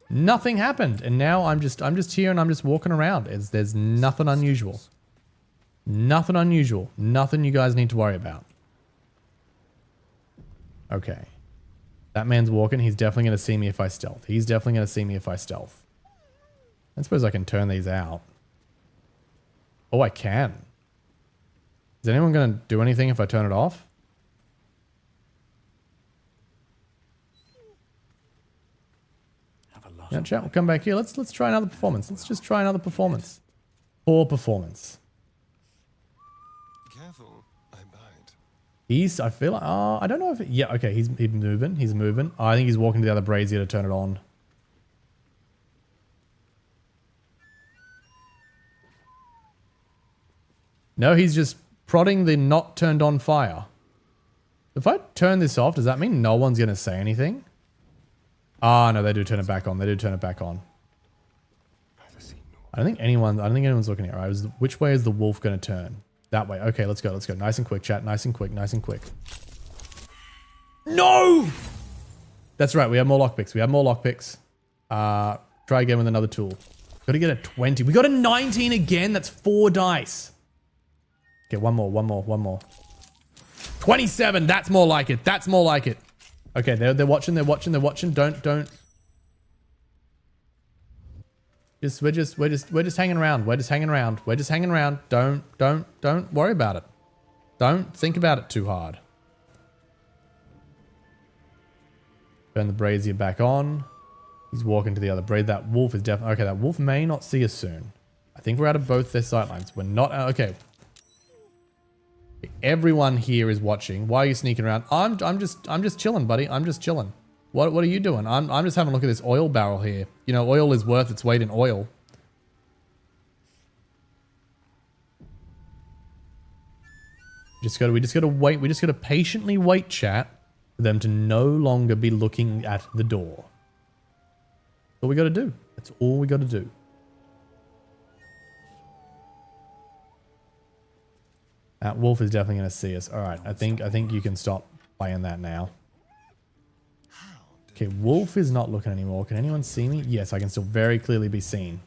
Nothing happened. And now I'm just here and I'm just walking around. There's nothing unusual. Nothing you guys need to worry about. Okay. That man's walking. He's definitely going to see me if I stealth. I suppose I can turn these out. Oh, I can. Is anyone going to do anything if I turn it off? Yeah, chat, we'll come back here. Let's try another performance. Let's just try another performance. Poor performance. Careful, I bite. I feel like, I don't know if yeah, okay, he's moving. I think he's walking to the other brazier to turn it on. No, he's just prodding the not turned on fire. If I turn this off, does that mean no one's going to say anything? Ah, no, they do turn it back on. I don't think anyone's looking at it. Right, which way is the wolf going to turn? That way. Okay, let's go. Nice and quick, chat. Nice and quick. No! That's right. We have more lockpicks. Try again with another tool. Got to get a 20. We got a 19 again. That's 4 dice. Okay, one more. 27. That's more like it. Okay, they're watching. Don't. We're just hanging around. Don't worry about it. Don't think about it too hard. Turn the brazier back on. He's walking to the other brazier. That wolf is definitely... Okay, that wolf may not see us soon. I think we're out of both their sight lines. We're not... Okay. Everyone here is watching. Why are you sneaking around? I'm just chilling, buddy. I'm just chilling. What are you doing? I'm just having a look at this oil barrel here. You know, oil is worth its weight in oil. We just gotta wait. We just gotta patiently wait, chat, for them to no longer be looking at the door. That's all we gotta do. That's all we gotta do. That wolf is definitely going to see us. All right, I think you can stop playing that now. Okay, wolf is not looking anymore. Can anyone see me? Yes, I can still very clearly be seen.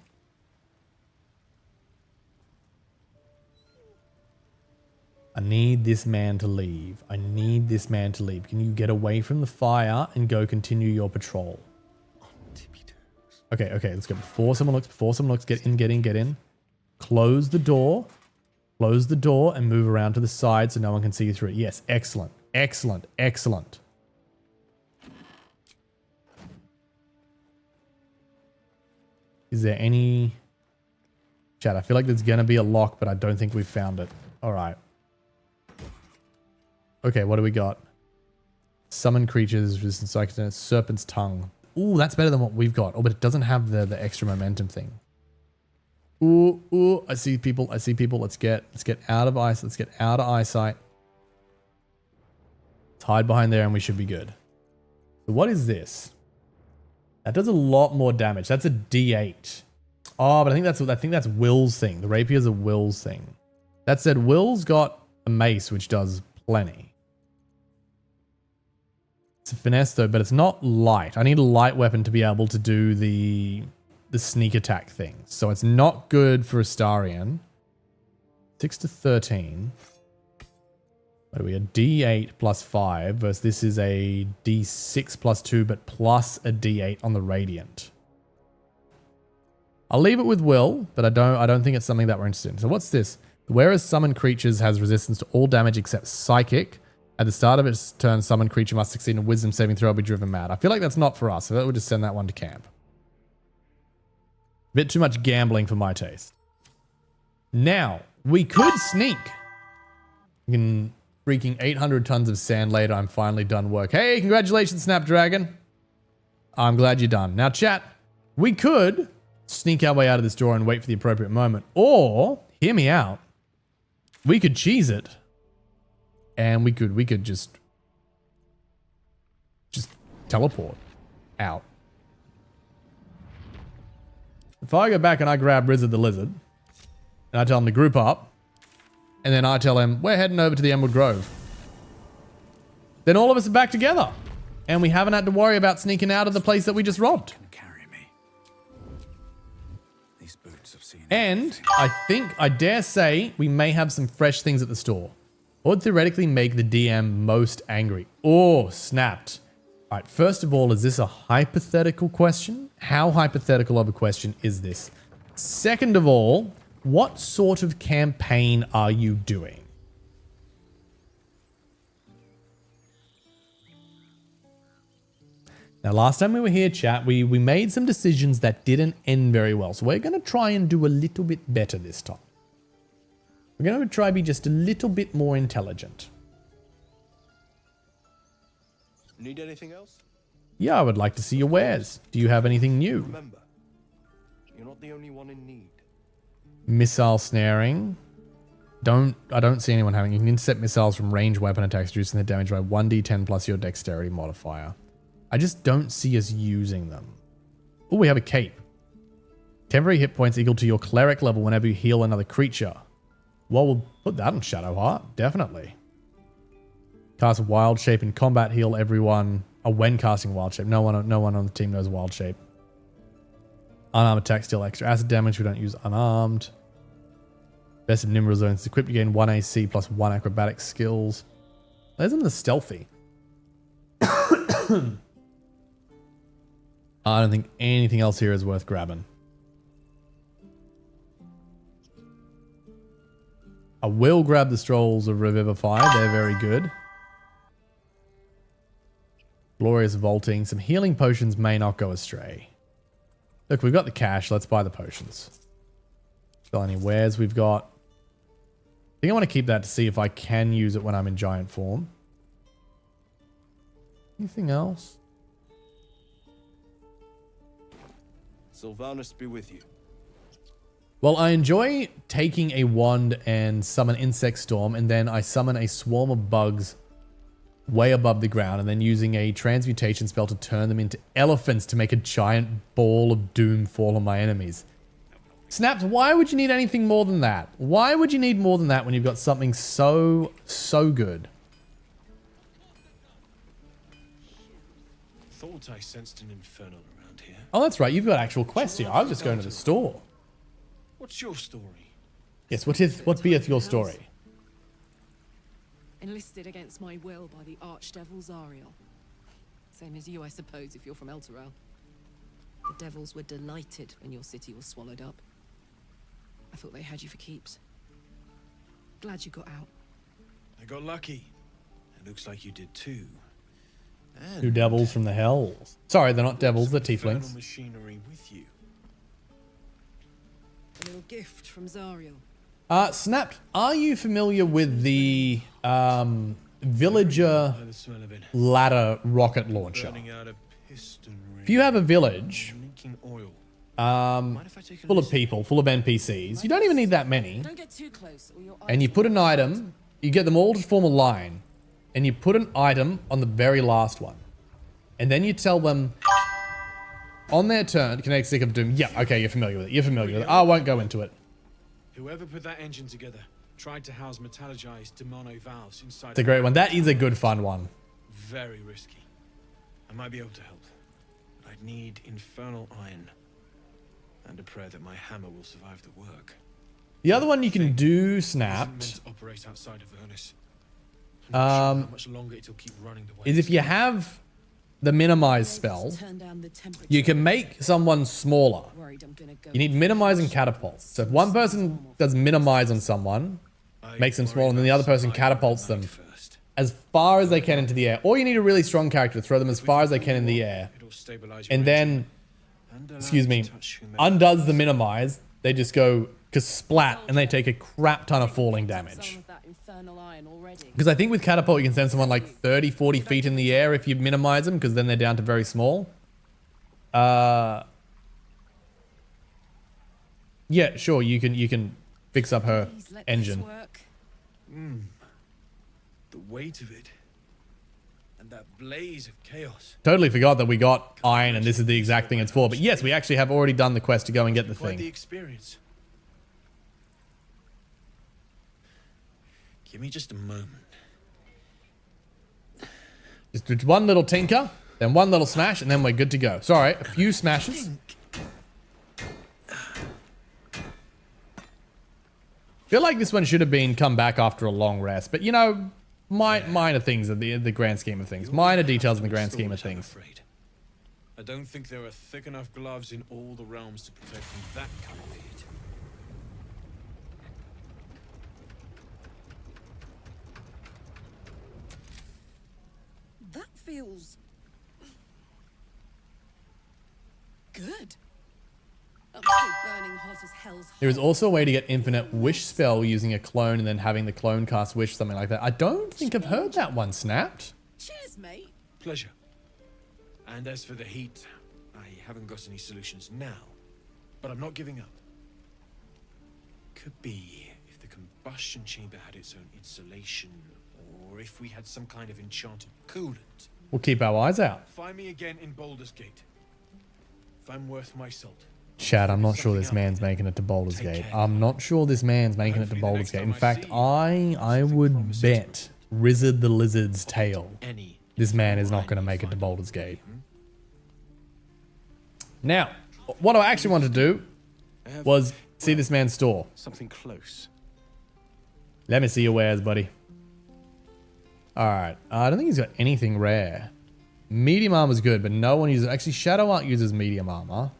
I need this man to leave. Can you get away from the fire and go continue your patrol? Okay, let's go. Before someone looks, get in. Close the door and move around to the side so no one can see you through it. Yes, excellent. Excellent. Excellent. Is there any... Chat, I feel like there's going to be a lock, but I don't think we've found it. All right. Okay, what do we got? Summon creatures, resistant psychic, serpent's tongue. Ooh, that's better than what we've got. Oh, but it doesn't have the extra momentum thing. Ooh, I see people. I see people. Let's get out of eyesight. Let's get out of eyesight. Let's hide behind there and we should be good. So what is this? That does a lot more damage. That's a D8. Oh, but I think that's Will's thing. The rapier's a Will's thing. That said, Will's got a mace which does plenty. It's a finesse though, but it's not light. I need a light weapon to be able to do the sneak attack thing. So it's not good for Astarion. 6 to 13. What are we? A D8 plus 5 versus this is a D6 plus 2, but plus a D8 on the Radiant. I'll leave it with Will, but I don't think it's something that we're interested in. So what's this? Whereas summon creatures has resistance to all damage except psychic. At the start of its turn, summon creature must succeed in a wisdom saving throw or be driven mad. I feel like that's not for us. So that would just send that one to camp. Bit too much gambling for my taste. Now, we could sneak. In freaking 800 tons of sand later, I'm finally done work. Hey, congratulations, Snapdragon. I'm glad you're done. Now, chat, we could sneak our way out of this door and wait for the appropriate moment. Or, hear me out, we could cheese it. And we could just teleport out. If I go back and I grab Rizzard the Lizard, and I tell him to group up, and then I tell him, we're heading over to the Emerald Grove. Then all of us are back together. And we haven't had to worry about sneaking out of the place that we just robbed. And I dare say, we may have some fresh things at the store. What would theoretically make the DM most angry? Oh, snapped. All right, first of all, is this a hypothetical question? How hypothetical of a question is this? Second of all, what sort of campaign are you doing? Now, last time we were here, chat, we made some decisions that didn't end very well. So we're going to try and do a little bit better this time. We're going to try to be just a little bit more intelligent. Need anything else? Yeah, I would like to see your wares. Do you have anything new? Remember, you're not the only one in need. Missile snaring. I don't see anyone having. You can intercept missiles from ranged weapon attacks, reducing their damage by 1d10 plus your dexterity modifier. I just don't see us using them. Oh, we have a cape. Temporary hit points equal to your cleric level whenever you heal another creature. Well, we'll put that on Shadowheart, definitely. Cast Wild Shape in combat, heal everyone. When casting Wild Shape. No one on the team knows Wild Shape. Unarmed attacks deal extra acid damage. We don't use unarmed. Best of Nimble Zones. Equipped, you gain 1 AC plus 1 acrobatic skills. There's them the stealthy. I don't think anything else here is worth grabbing. I will grab the Strolls of Revivify. They're very good. Glorious Vaulting. Some healing potions may not go astray. Look, we've got the cash. Let's buy the potions. Still any wares we've got. I think I want to keep that to see if I can use it when I'm in giant form. Anything else? Sylvanus be with you. Well, I enjoy taking a wand and summon Insect Storm, and then I summon a swarm of bugs way above the ground, and then using a transmutation spell to turn them into elephants to make a giant ball of doom fall on my enemies. Snaps, why would you need anything more than that? Why would you need more than that when you've got something so good? Thought I sensed an infernal around here. Oh, that's right. You've got actual quests here. I was just going to the store. What's your story? Yes, what beeth your story? Enlisted against my will by the Archdevil Zariel. Same as you, I suppose, if you're from Elturel. The devils were delighted when your city was swallowed up. I thought they had you for keeps. Glad you got out. I got lucky. It looks like you did too. Two devils from the hells. Sorry, they're not devils, they're Infernal tieflings. machinery with you. A little gift from Zariel. Snapped, are you familiar with the villager By the smell of it. ladder rocket launcher? Burning out a piston ring. If you have a village Leaking oil. full of people, full of NPCs, you don't even need that many, Don't get too close, or your and you put an item, you get them all to form a line, and you put an item on the very last one. And then you tell them, on their turn, kinetic stick of doom. Yeah, okay, you're familiar with it. You're familiar with it. I won't go into it. Whoever put that engine together tried to house metallogized demono valves inside. It's a great one. That is a good fun one. Very risky. I might be able to help, but I'd need infernal iron and a prayer that my hammer will survive the work. The other one you can do, Isn't Snapped, meant to operate outside of Ernest. I'm not sure how much longer it'll keep running the way is if you have the minimize spell, you can make someone smaller. You need minimize and catapult. So if one person does minimize on someone, makes them small, and then the other person catapults them as far as they can into the air. Or you need a really strong character to throw them as far as they can in the air. And then, excuse me, undoes the minimize. They just go splat and they take a crap ton of falling damage. Because I think with catapult you can send someone like 30, 40 feet in the air if you minimize them, because then they're down to very small. Yeah, sure, you can fix up her engine. The weight of it. And that blaze of chaos. Totally forgot that we got iron and this is the exact thing it's for. But yes, we actually have already done the quest to go and get the Quite the thing. experience. Give me just a moment. Just one little tinker, then one little smash, and then we're good to go. Sorry, a few smashes. Feel like this one should have been come back after a long rest, but you know, minor things in the grand scheme of things. Minor details in the grand scheme of things. I don't think there are thick enough gloves in all the realms to protect from that kind of heat. That feels good. I'm still burning hot as hell's There is also a way to get infinite wish spell using a clone and then having the clone cast wish, something like that. I don't think I've heard that one, Snapped. Cheers, mate. Pleasure. And as for the heat, I haven't got any solutions now, but I'm not giving up. Could be if the combustion chamber had its own insulation, or if we had some kind of enchanted coolant. We'll keep our eyes out. Find me again in Baldur's Gate. If I'm worth my salt. Chad, I'm not sure this man's making it to Baldur's Gate. I'm not sure this man's making it to Baldur's Gate. In fact, I would bet Rizzard the Lizard's tail this man is not going to make it to Baldur's Gate. Now, what I actually wanted to do was see this man's store. Something close. Let me see your wares, buddy. Alright, I don't think he's got anything rare. Medium armor's good, but no one uses... Actually, Shadow Art uses medium armor.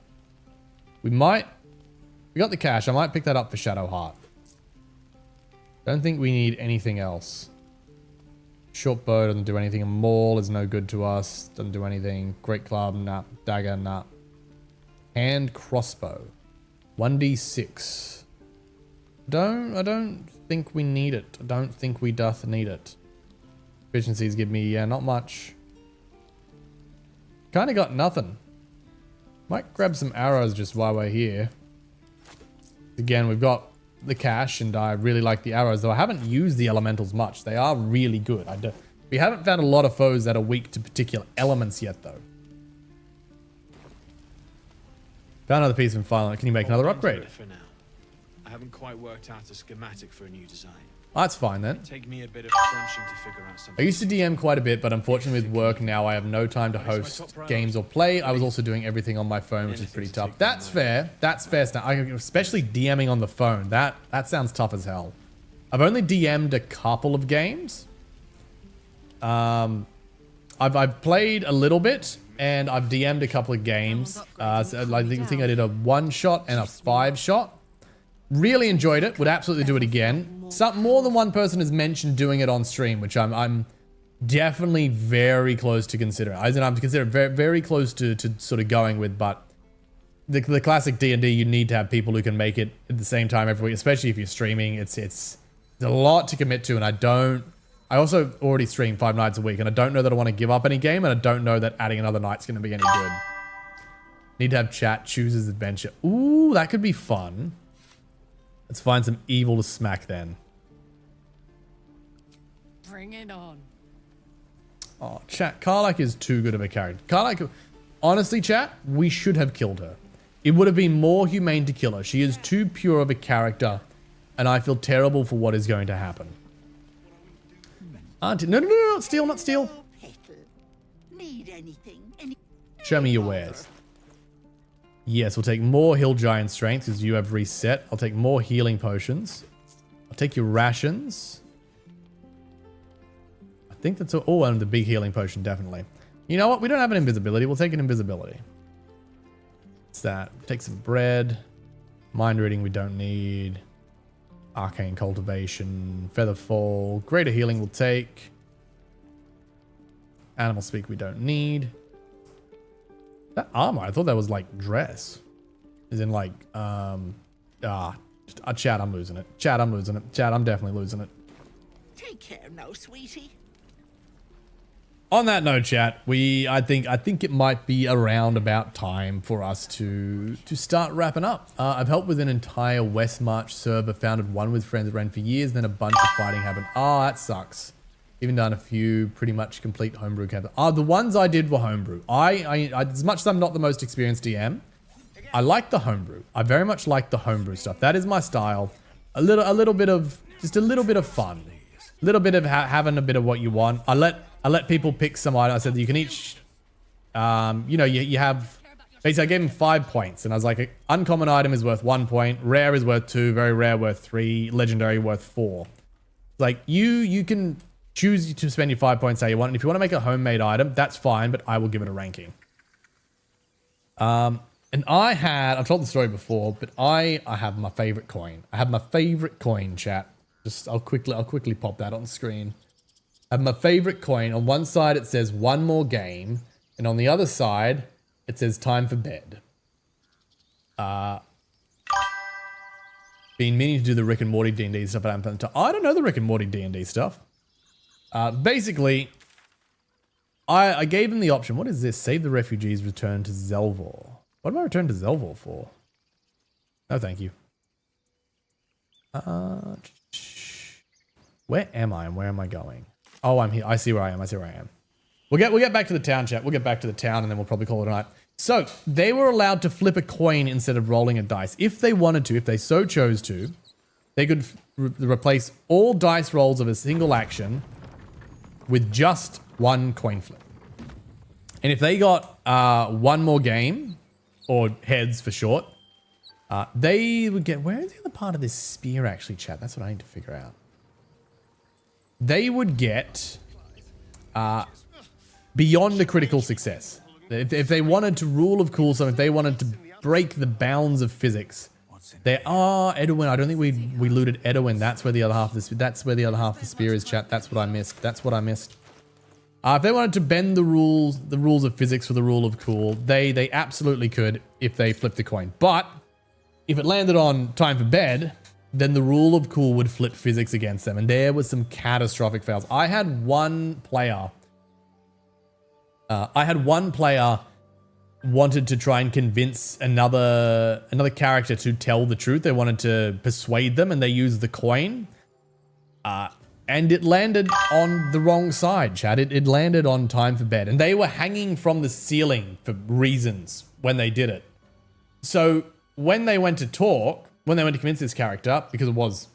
We got the cash. I might pick that up for Shadow Heart. Don't think we need anything else. Short bow doesn't do anything. A maul is no good to us. Doesn't do anything. Great club, nah. Dagger, nah. Hand crossbow. 1d6. I don't think we need it. I don't think we doth need it. Efficiencies give me, yeah, not much. Kinda got nothing. Might grab some arrows just while we're here. Again, we've got the cash, and I really like the arrows, though I haven't used the elementals much. They are really good. We haven't found a lot of foes that are weak to particular elements yet, though. Found another piece of file. Can you make another upgrade? For now. I haven't quite worked out a schematic for a new design. That's fine then. Take me a bit of crunching to figure out something. I used to DM quite a bit, but unfortunately with work now I have no time to host games or play. I was also doing everything on my phone, which is pretty tough. That's fair. That's fair stuff. Especially DMing on the phone. That sounds tough as hell. I've only DM'd a couple of games. I've played a little bit, and I've DM'd a couple of games. So I think I did a 1-shot and a 5-shot. Really enjoyed it. Would absolutely do it again. More than one person has mentioned doing it on stream, which I'm definitely very close to considering. I'm considering very, very close to sort of going with, but the classic D&D, you need to have people who can make it at the same time every week, especially if you're streaming. It's a lot to commit to, and I also already stream 5 nights a week, and I don't know that I want to give up any game, and I don't know that adding another night's going to be any good. Need to have chat, chooses adventure. Ooh, that could be fun. Let's find some evil to smack then. Bring it on. Oh, chat, Karlach is too good of a character. Karlach, honestly, chat, we should have killed her. It would have been more humane to kill her. She is too pure of a character, and I feel terrible for what is going to happen. Auntie, no, not steal, not steal. Need anything? Show me your wares. Yes, we'll take more Hill Giant Strength because you have reset. I'll take more healing potions. I'll take your rations. I think that's all. Oh, and the big healing potion, definitely. You know what? We don't have an invisibility. We'll take an invisibility. What's that? Take some bread. Mind reading we don't need. Arcane cultivation. Feather fall. Greater healing we'll take. Animal speak we don't need. That armor, I thought that was like dress. As in like, chat, I'm losing it. Chat, I'm losing it. Chat, I'm definitely losing it. Take care now, sweetie. On that note, chat, I think it might be around about time for us to start wrapping up. I've helped with an entire West March server, founded one with friends that ran for years, then a bunch of fighting happened. Oh, that sucks. Even done a few pretty much complete homebrew campaigns. The ones I did were homebrew. I as much as I'm not the most experienced DM, I like the homebrew. I very much like the homebrew stuff. That is my style. A little bit of fun. A little bit of having a bit of what you want. I let people pick some items. I said that you can each, you have, basically I gave them 5 points. And I was like, uncommon item is worth 1 point. Rare is worth 2. Very rare worth 3. Legendary worth 4. Like you can choose to spend your 5 points how you want. And if you want to make a homemade item, that's fine, but I will give it a ranking. And I've told the story before, but I have my favorite coin. I have my favorite coin, chat. I'll quickly pop that on screen. I have my favorite coin. On one side, it says one more game. And on the other side, it says time for bed. Been meaning to do the Rick and Morty D&D stuff, but I don't know the Rick and Morty D&D stuff. Basically, I gave him the option. What is this? Save the refugees, return to Zelvor. What am I returning to Zelvor for? No, thank you. Where am I and where am I going? Oh, I'm here. I see where I am. We'll get back to the town, chat. We'll get back to the town and then we'll probably call it a night. So they were allowed to flip a coin instead of rolling a dice. If they wanted to, if they so chose to, they could replace all dice rolls of a single action with just one coin flip. And if they got one more game, or heads for short, they would get... Where is the other part of this spear actually, chat? That's what I need to figure out. They would get beyond the critical success. If they wanted to rule of cool, so if they wanted to break the bounds of physics, there are Edwin. I don't think we looted Edwin. That's where the other half of the spear is, chat. That's what I missed. If they wanted to bend the rules of physics for the rule of cool, they absolutely could if they flipped the coin. But if it landed on time for bed, then the rule of cool would flip physics against them. And there was some catastrophic fails. I had one player wanted to try and convince another character to tell the truth. They wanted to persuade them and they used the coin. And it landed on the wrong side, chat. It landed on time for bed. And they were hanging from the ceiling for reasons when they did it. So when they went to convince this character, because it was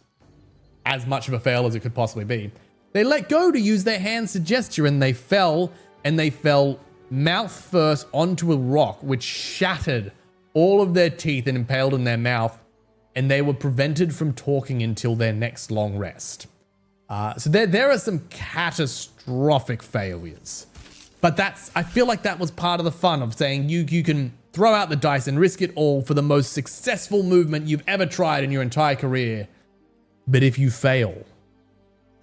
as much of a fail as it could possibly be, they let go to use their hands to gesture and they fell mouth first onto a rock, which shattered all of their teeth and impaled in their mouth. And they were prevented from talking until their next long rest. So there are some catastrophic failures, but I feel like that was part of the fun of saying you can throw out the dice and risk it all for the most successful movement you've ever tried in your entire career. But if you fail,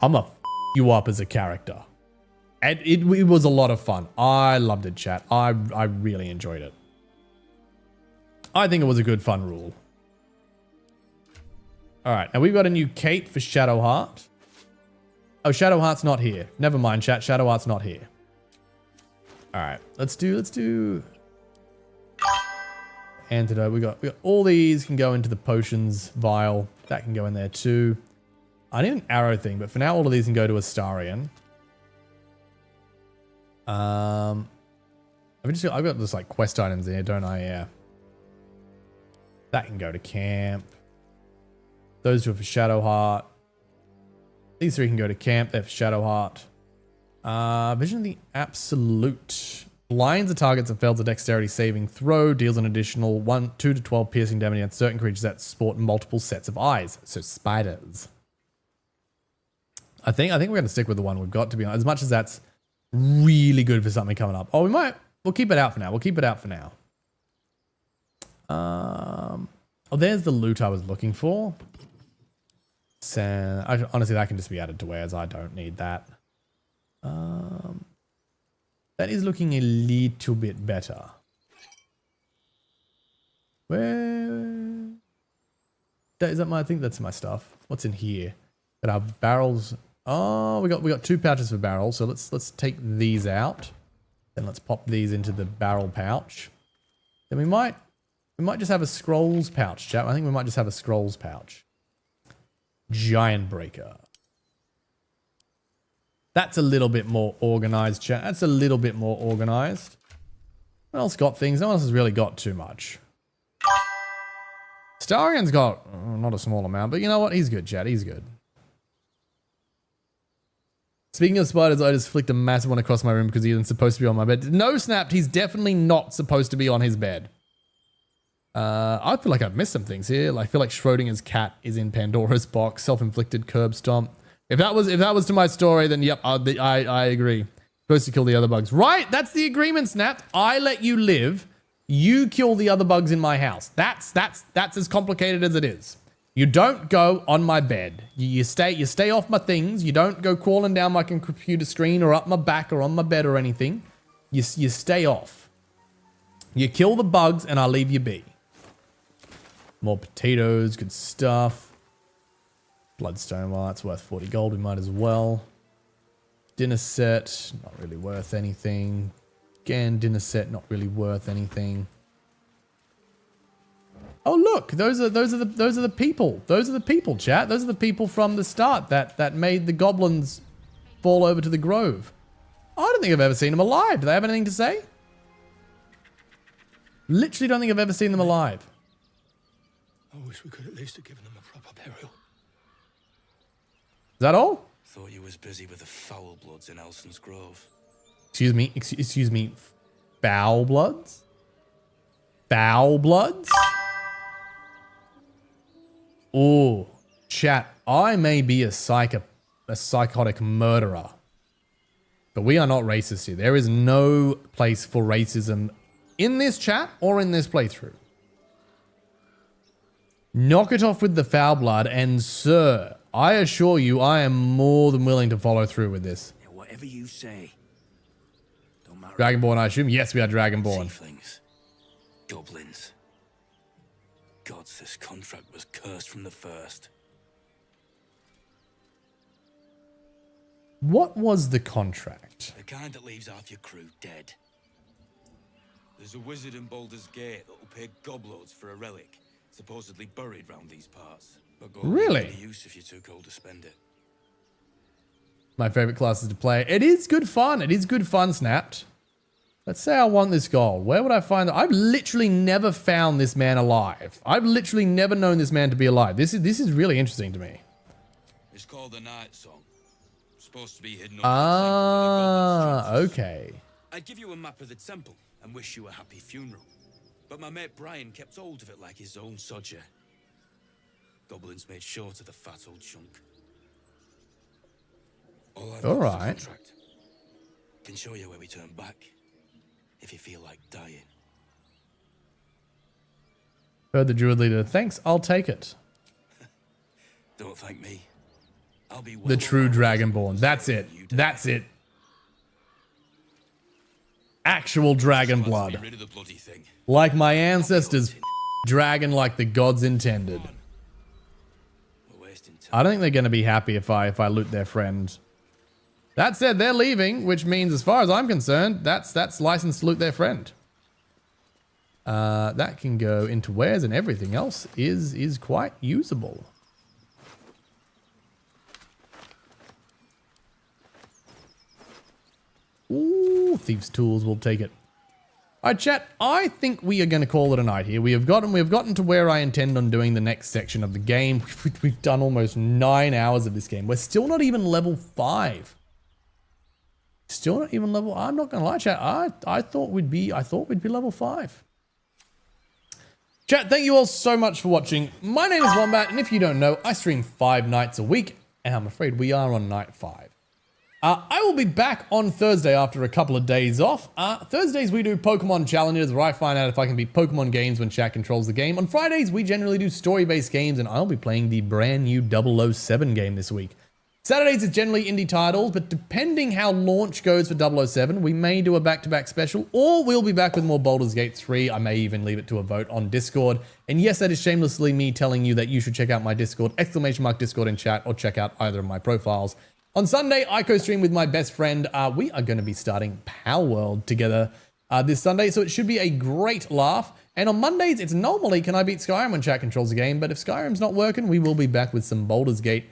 I'm gonna f you up as a character. It was a lot of fun. I loved it, chat. I really enjoyed it. I think it was a good fun rule. All right, now we've got a new cape for Shadowheart. Oh, Shadowheart's not here. Never mind, chat. Shadowheart's not here. All right, let's do antidote. We got all these can go into the potions vial. That can go in there too. I need an arrow thing, but for now, all of these can go to Astarion. I've got this like quest items here, don't I? Yeah. That can go to camp. Those two are for Shadowheart. These three can go to camp. They're for Shadowheart. Vision of the Absolute. Blinds the targets and fails a dexterity saving throw. Deals an additional 2 to 12 piercing damage against certain creatures that sport multiple sets of eyes. So spiders. I think we're going to stick with the one we've got, to be honest. As much as that's really good for something coming up. Oh, we'll keep it out for now. Oh, there's the loot I was looking for. Honestly, that can just be added to wares. I don't need that. That is looking a little bit better. Where? I think that's my stuff. What's in here? Got our barrels. Oh, we got 2 pouches for barrels. So let's take these out. Then let's pop these into the barrel pouch. Then we might just have a scrolls pouch, chat. I think we might just have a scrolls pouch. Giant breaker. That's a little bit more organized, chat. That's a little bit more organized. No one else got things. No one else has really got too much. Starion's got not a small amount, but you know what? He's good, chat. He's good. Speaking of spiders, I just flicked a massive one across my room because he isn't supposed to be on my bed. No, Snapped. He's definitely not supposed to be on his bed. I feel like I've missed some things here. I feel like Schrodinger's cat is in Pandora's box. Self-inflicted curb stomp. If that was to my story, then yep, I agree. Supposed to kill the other bugs. Right, that's the agreement, Snap. I let you live. You kill the other bugs in my house. That's as complicated as it is. You don't go on my bed. You stay off my things. You don't go crawling down my computer screen or up my back or on my bed or anything. You stay off. You kill the bugs and I'll leave you be. More potatoes, good stuff. Bloodstone, well, that's worth 40 gold. We might as well. Dinner set, not really worth anything. Again, dinner set, not really worth anything. Oh look, those are the people. Those are the people, chat. Those are the people from the start that made the goblins fall over to the grove. I don't think I've ever seen them alive. Do they have anything to say? Literally don't think I've ever seen them alive. I wish we could at least have given them a proper burial. Is that all? Thought you was busy with the foul bloods in Elson's Grove. Excuse me. Foul bloods? Foul bloods? Oh, chat. I may be a psychotic murderer, but we are not racist here. There is no place for racism in this chat or in this playthrough. Knock it off with the foul blood, and sir, I assure you, I am more than willing to follow through with this. Yeah, whatever you say. Don't matter. Dragonborn, I assume? Yes, we are Dragonborn. Tieflings. Goblins. Gods, this contract was cursed from the first. What was the contract? The kind that leaves half your crew dead. There's a wizard in Baldur's Gate that'll pay gobloads for a relic, supposedly buried round these parts. But gold really? Any use if you're too cold to spend it. My favorite classes to play. It is good fun. It is good fun, Snapped. Let's say I want this gold. Where would I find it? I've literally never found this man alive. I've literally never known this man to be alive. This is really interesting to me. It's called the Night Song. It's supposed to be hidden. Okay. I'd give you a map of the temple and wish you a happy funeral. But my mate Brian kept hold of it like his own sodger. Goblins made short of the fat old chunk. All right. Can show you where we turn back if you feel like dying. Heard the druid leader. Thanks, I'll take it. Don't thank me. I'll be the true Dragonborn. That's it. That's it. Actual dragon blood. Rid of the bloody thing. Like my ancestors dragon like the gods intended. I don't think they're going to be happy if I loot their friend. That said, they're leaving, which means as far as I'm concerned, that's licensed to loot their friend. That can go into wares and everything else is quite usable. Ooh, Thieves' Tools, we'll take it. All right, chat, I think we are going to call it a night here. We have gotten to where I intend on doing the next section of the game. We've done almost 9 hours of this game. We're still not even level 5. Still not even level, I'm not going to lie, chat. I thought we'd be level 5. Chat, thank you all so much for watching. My name is Wombat, and if you don't know, I stream 5 nights a week, and I'm afraid we are on night 5. I will be back on Thursday after a couple of days off. Thursdays we do Pokemon challenges where I find out if I can beat Pokemon games when chat controls the game. On Fridays we generally do story-based games, and I'll be playing the brand new 007 game this week. Saturdays is generally indie titles, but depending how launch goes for 007, we may do a back-to-back special, or we'll be back with more Baldur's Gate 3. I may even leave it to a vote on Discord. And yes, that is shamelessly me telling you that you should check out my Discord, !Discord in chat, or check out either of my profiles. On Sunday, I co-stream with my best friend. We are going to be starting Power World together this Sunday, so it should be a great laugh. And on Mondays, it's normally Can I Beat Skyrim when chat controls the game, but if Skyrim's not working, we will be back with some Baldur's Gate.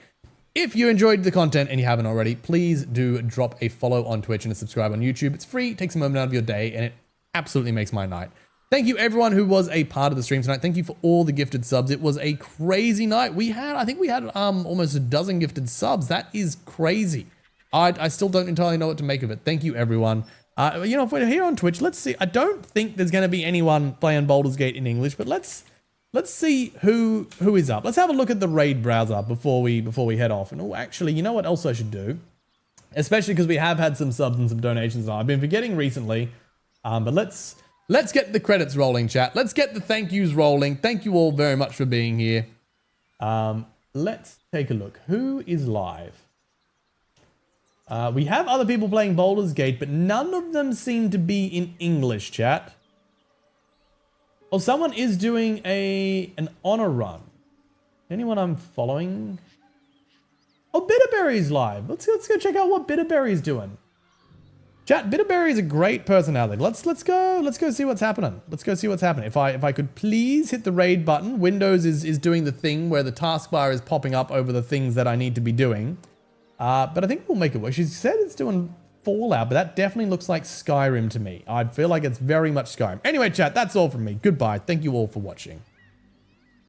If you enjoyed the content and you haven't already, please do drop a follow on Twitch and a subscribe on YouTube. It's free, takes a moment out of your day, and it absolutely makes my night. Thank you everyone who was a part of the stream tonight. Thank you for all the gifted subs. It was a crazy night. I think we had almost a dozen gifted subs. That is crazy. I still don't entirely know what to make of it. Thank you everyone. You know, if we're here on Twitch, let's see. I don't think there's going to be anyone playing Baldur's Gate in English, but let's see who is up. Let's have a look at the raid browser before we head off. And oh, actually, you know what else I should do? Especially because we have had some subs and some donations. I've been forgetting recently, but let's get the credits rolling, chat. Let's get the thank yous rolling. Thank you all very much for being here. Let's take a look. Who is live? We have other people playing Baldur's Gate, but none of them seem to be in English, chat. Oh, someone is doing an honor run. Anyone I'm following? Oh, Bitterberry's live. Let's go check out what Bitterberry's doing. Chat, Bitterberry is a great personality. Let's go see what's happening. Let's go see what's happening. If I could please hit the raid button. Windows is doing the thing where the taskbar is popping up over the things that I need to be doing. But I think we'll make it work. She said it's doing Fallout, but that definitely looks like Skyrim to me. I feel like it's very much Skyrim. Anyway, chat, that's all from me. Goodbye. Thank you all for watching.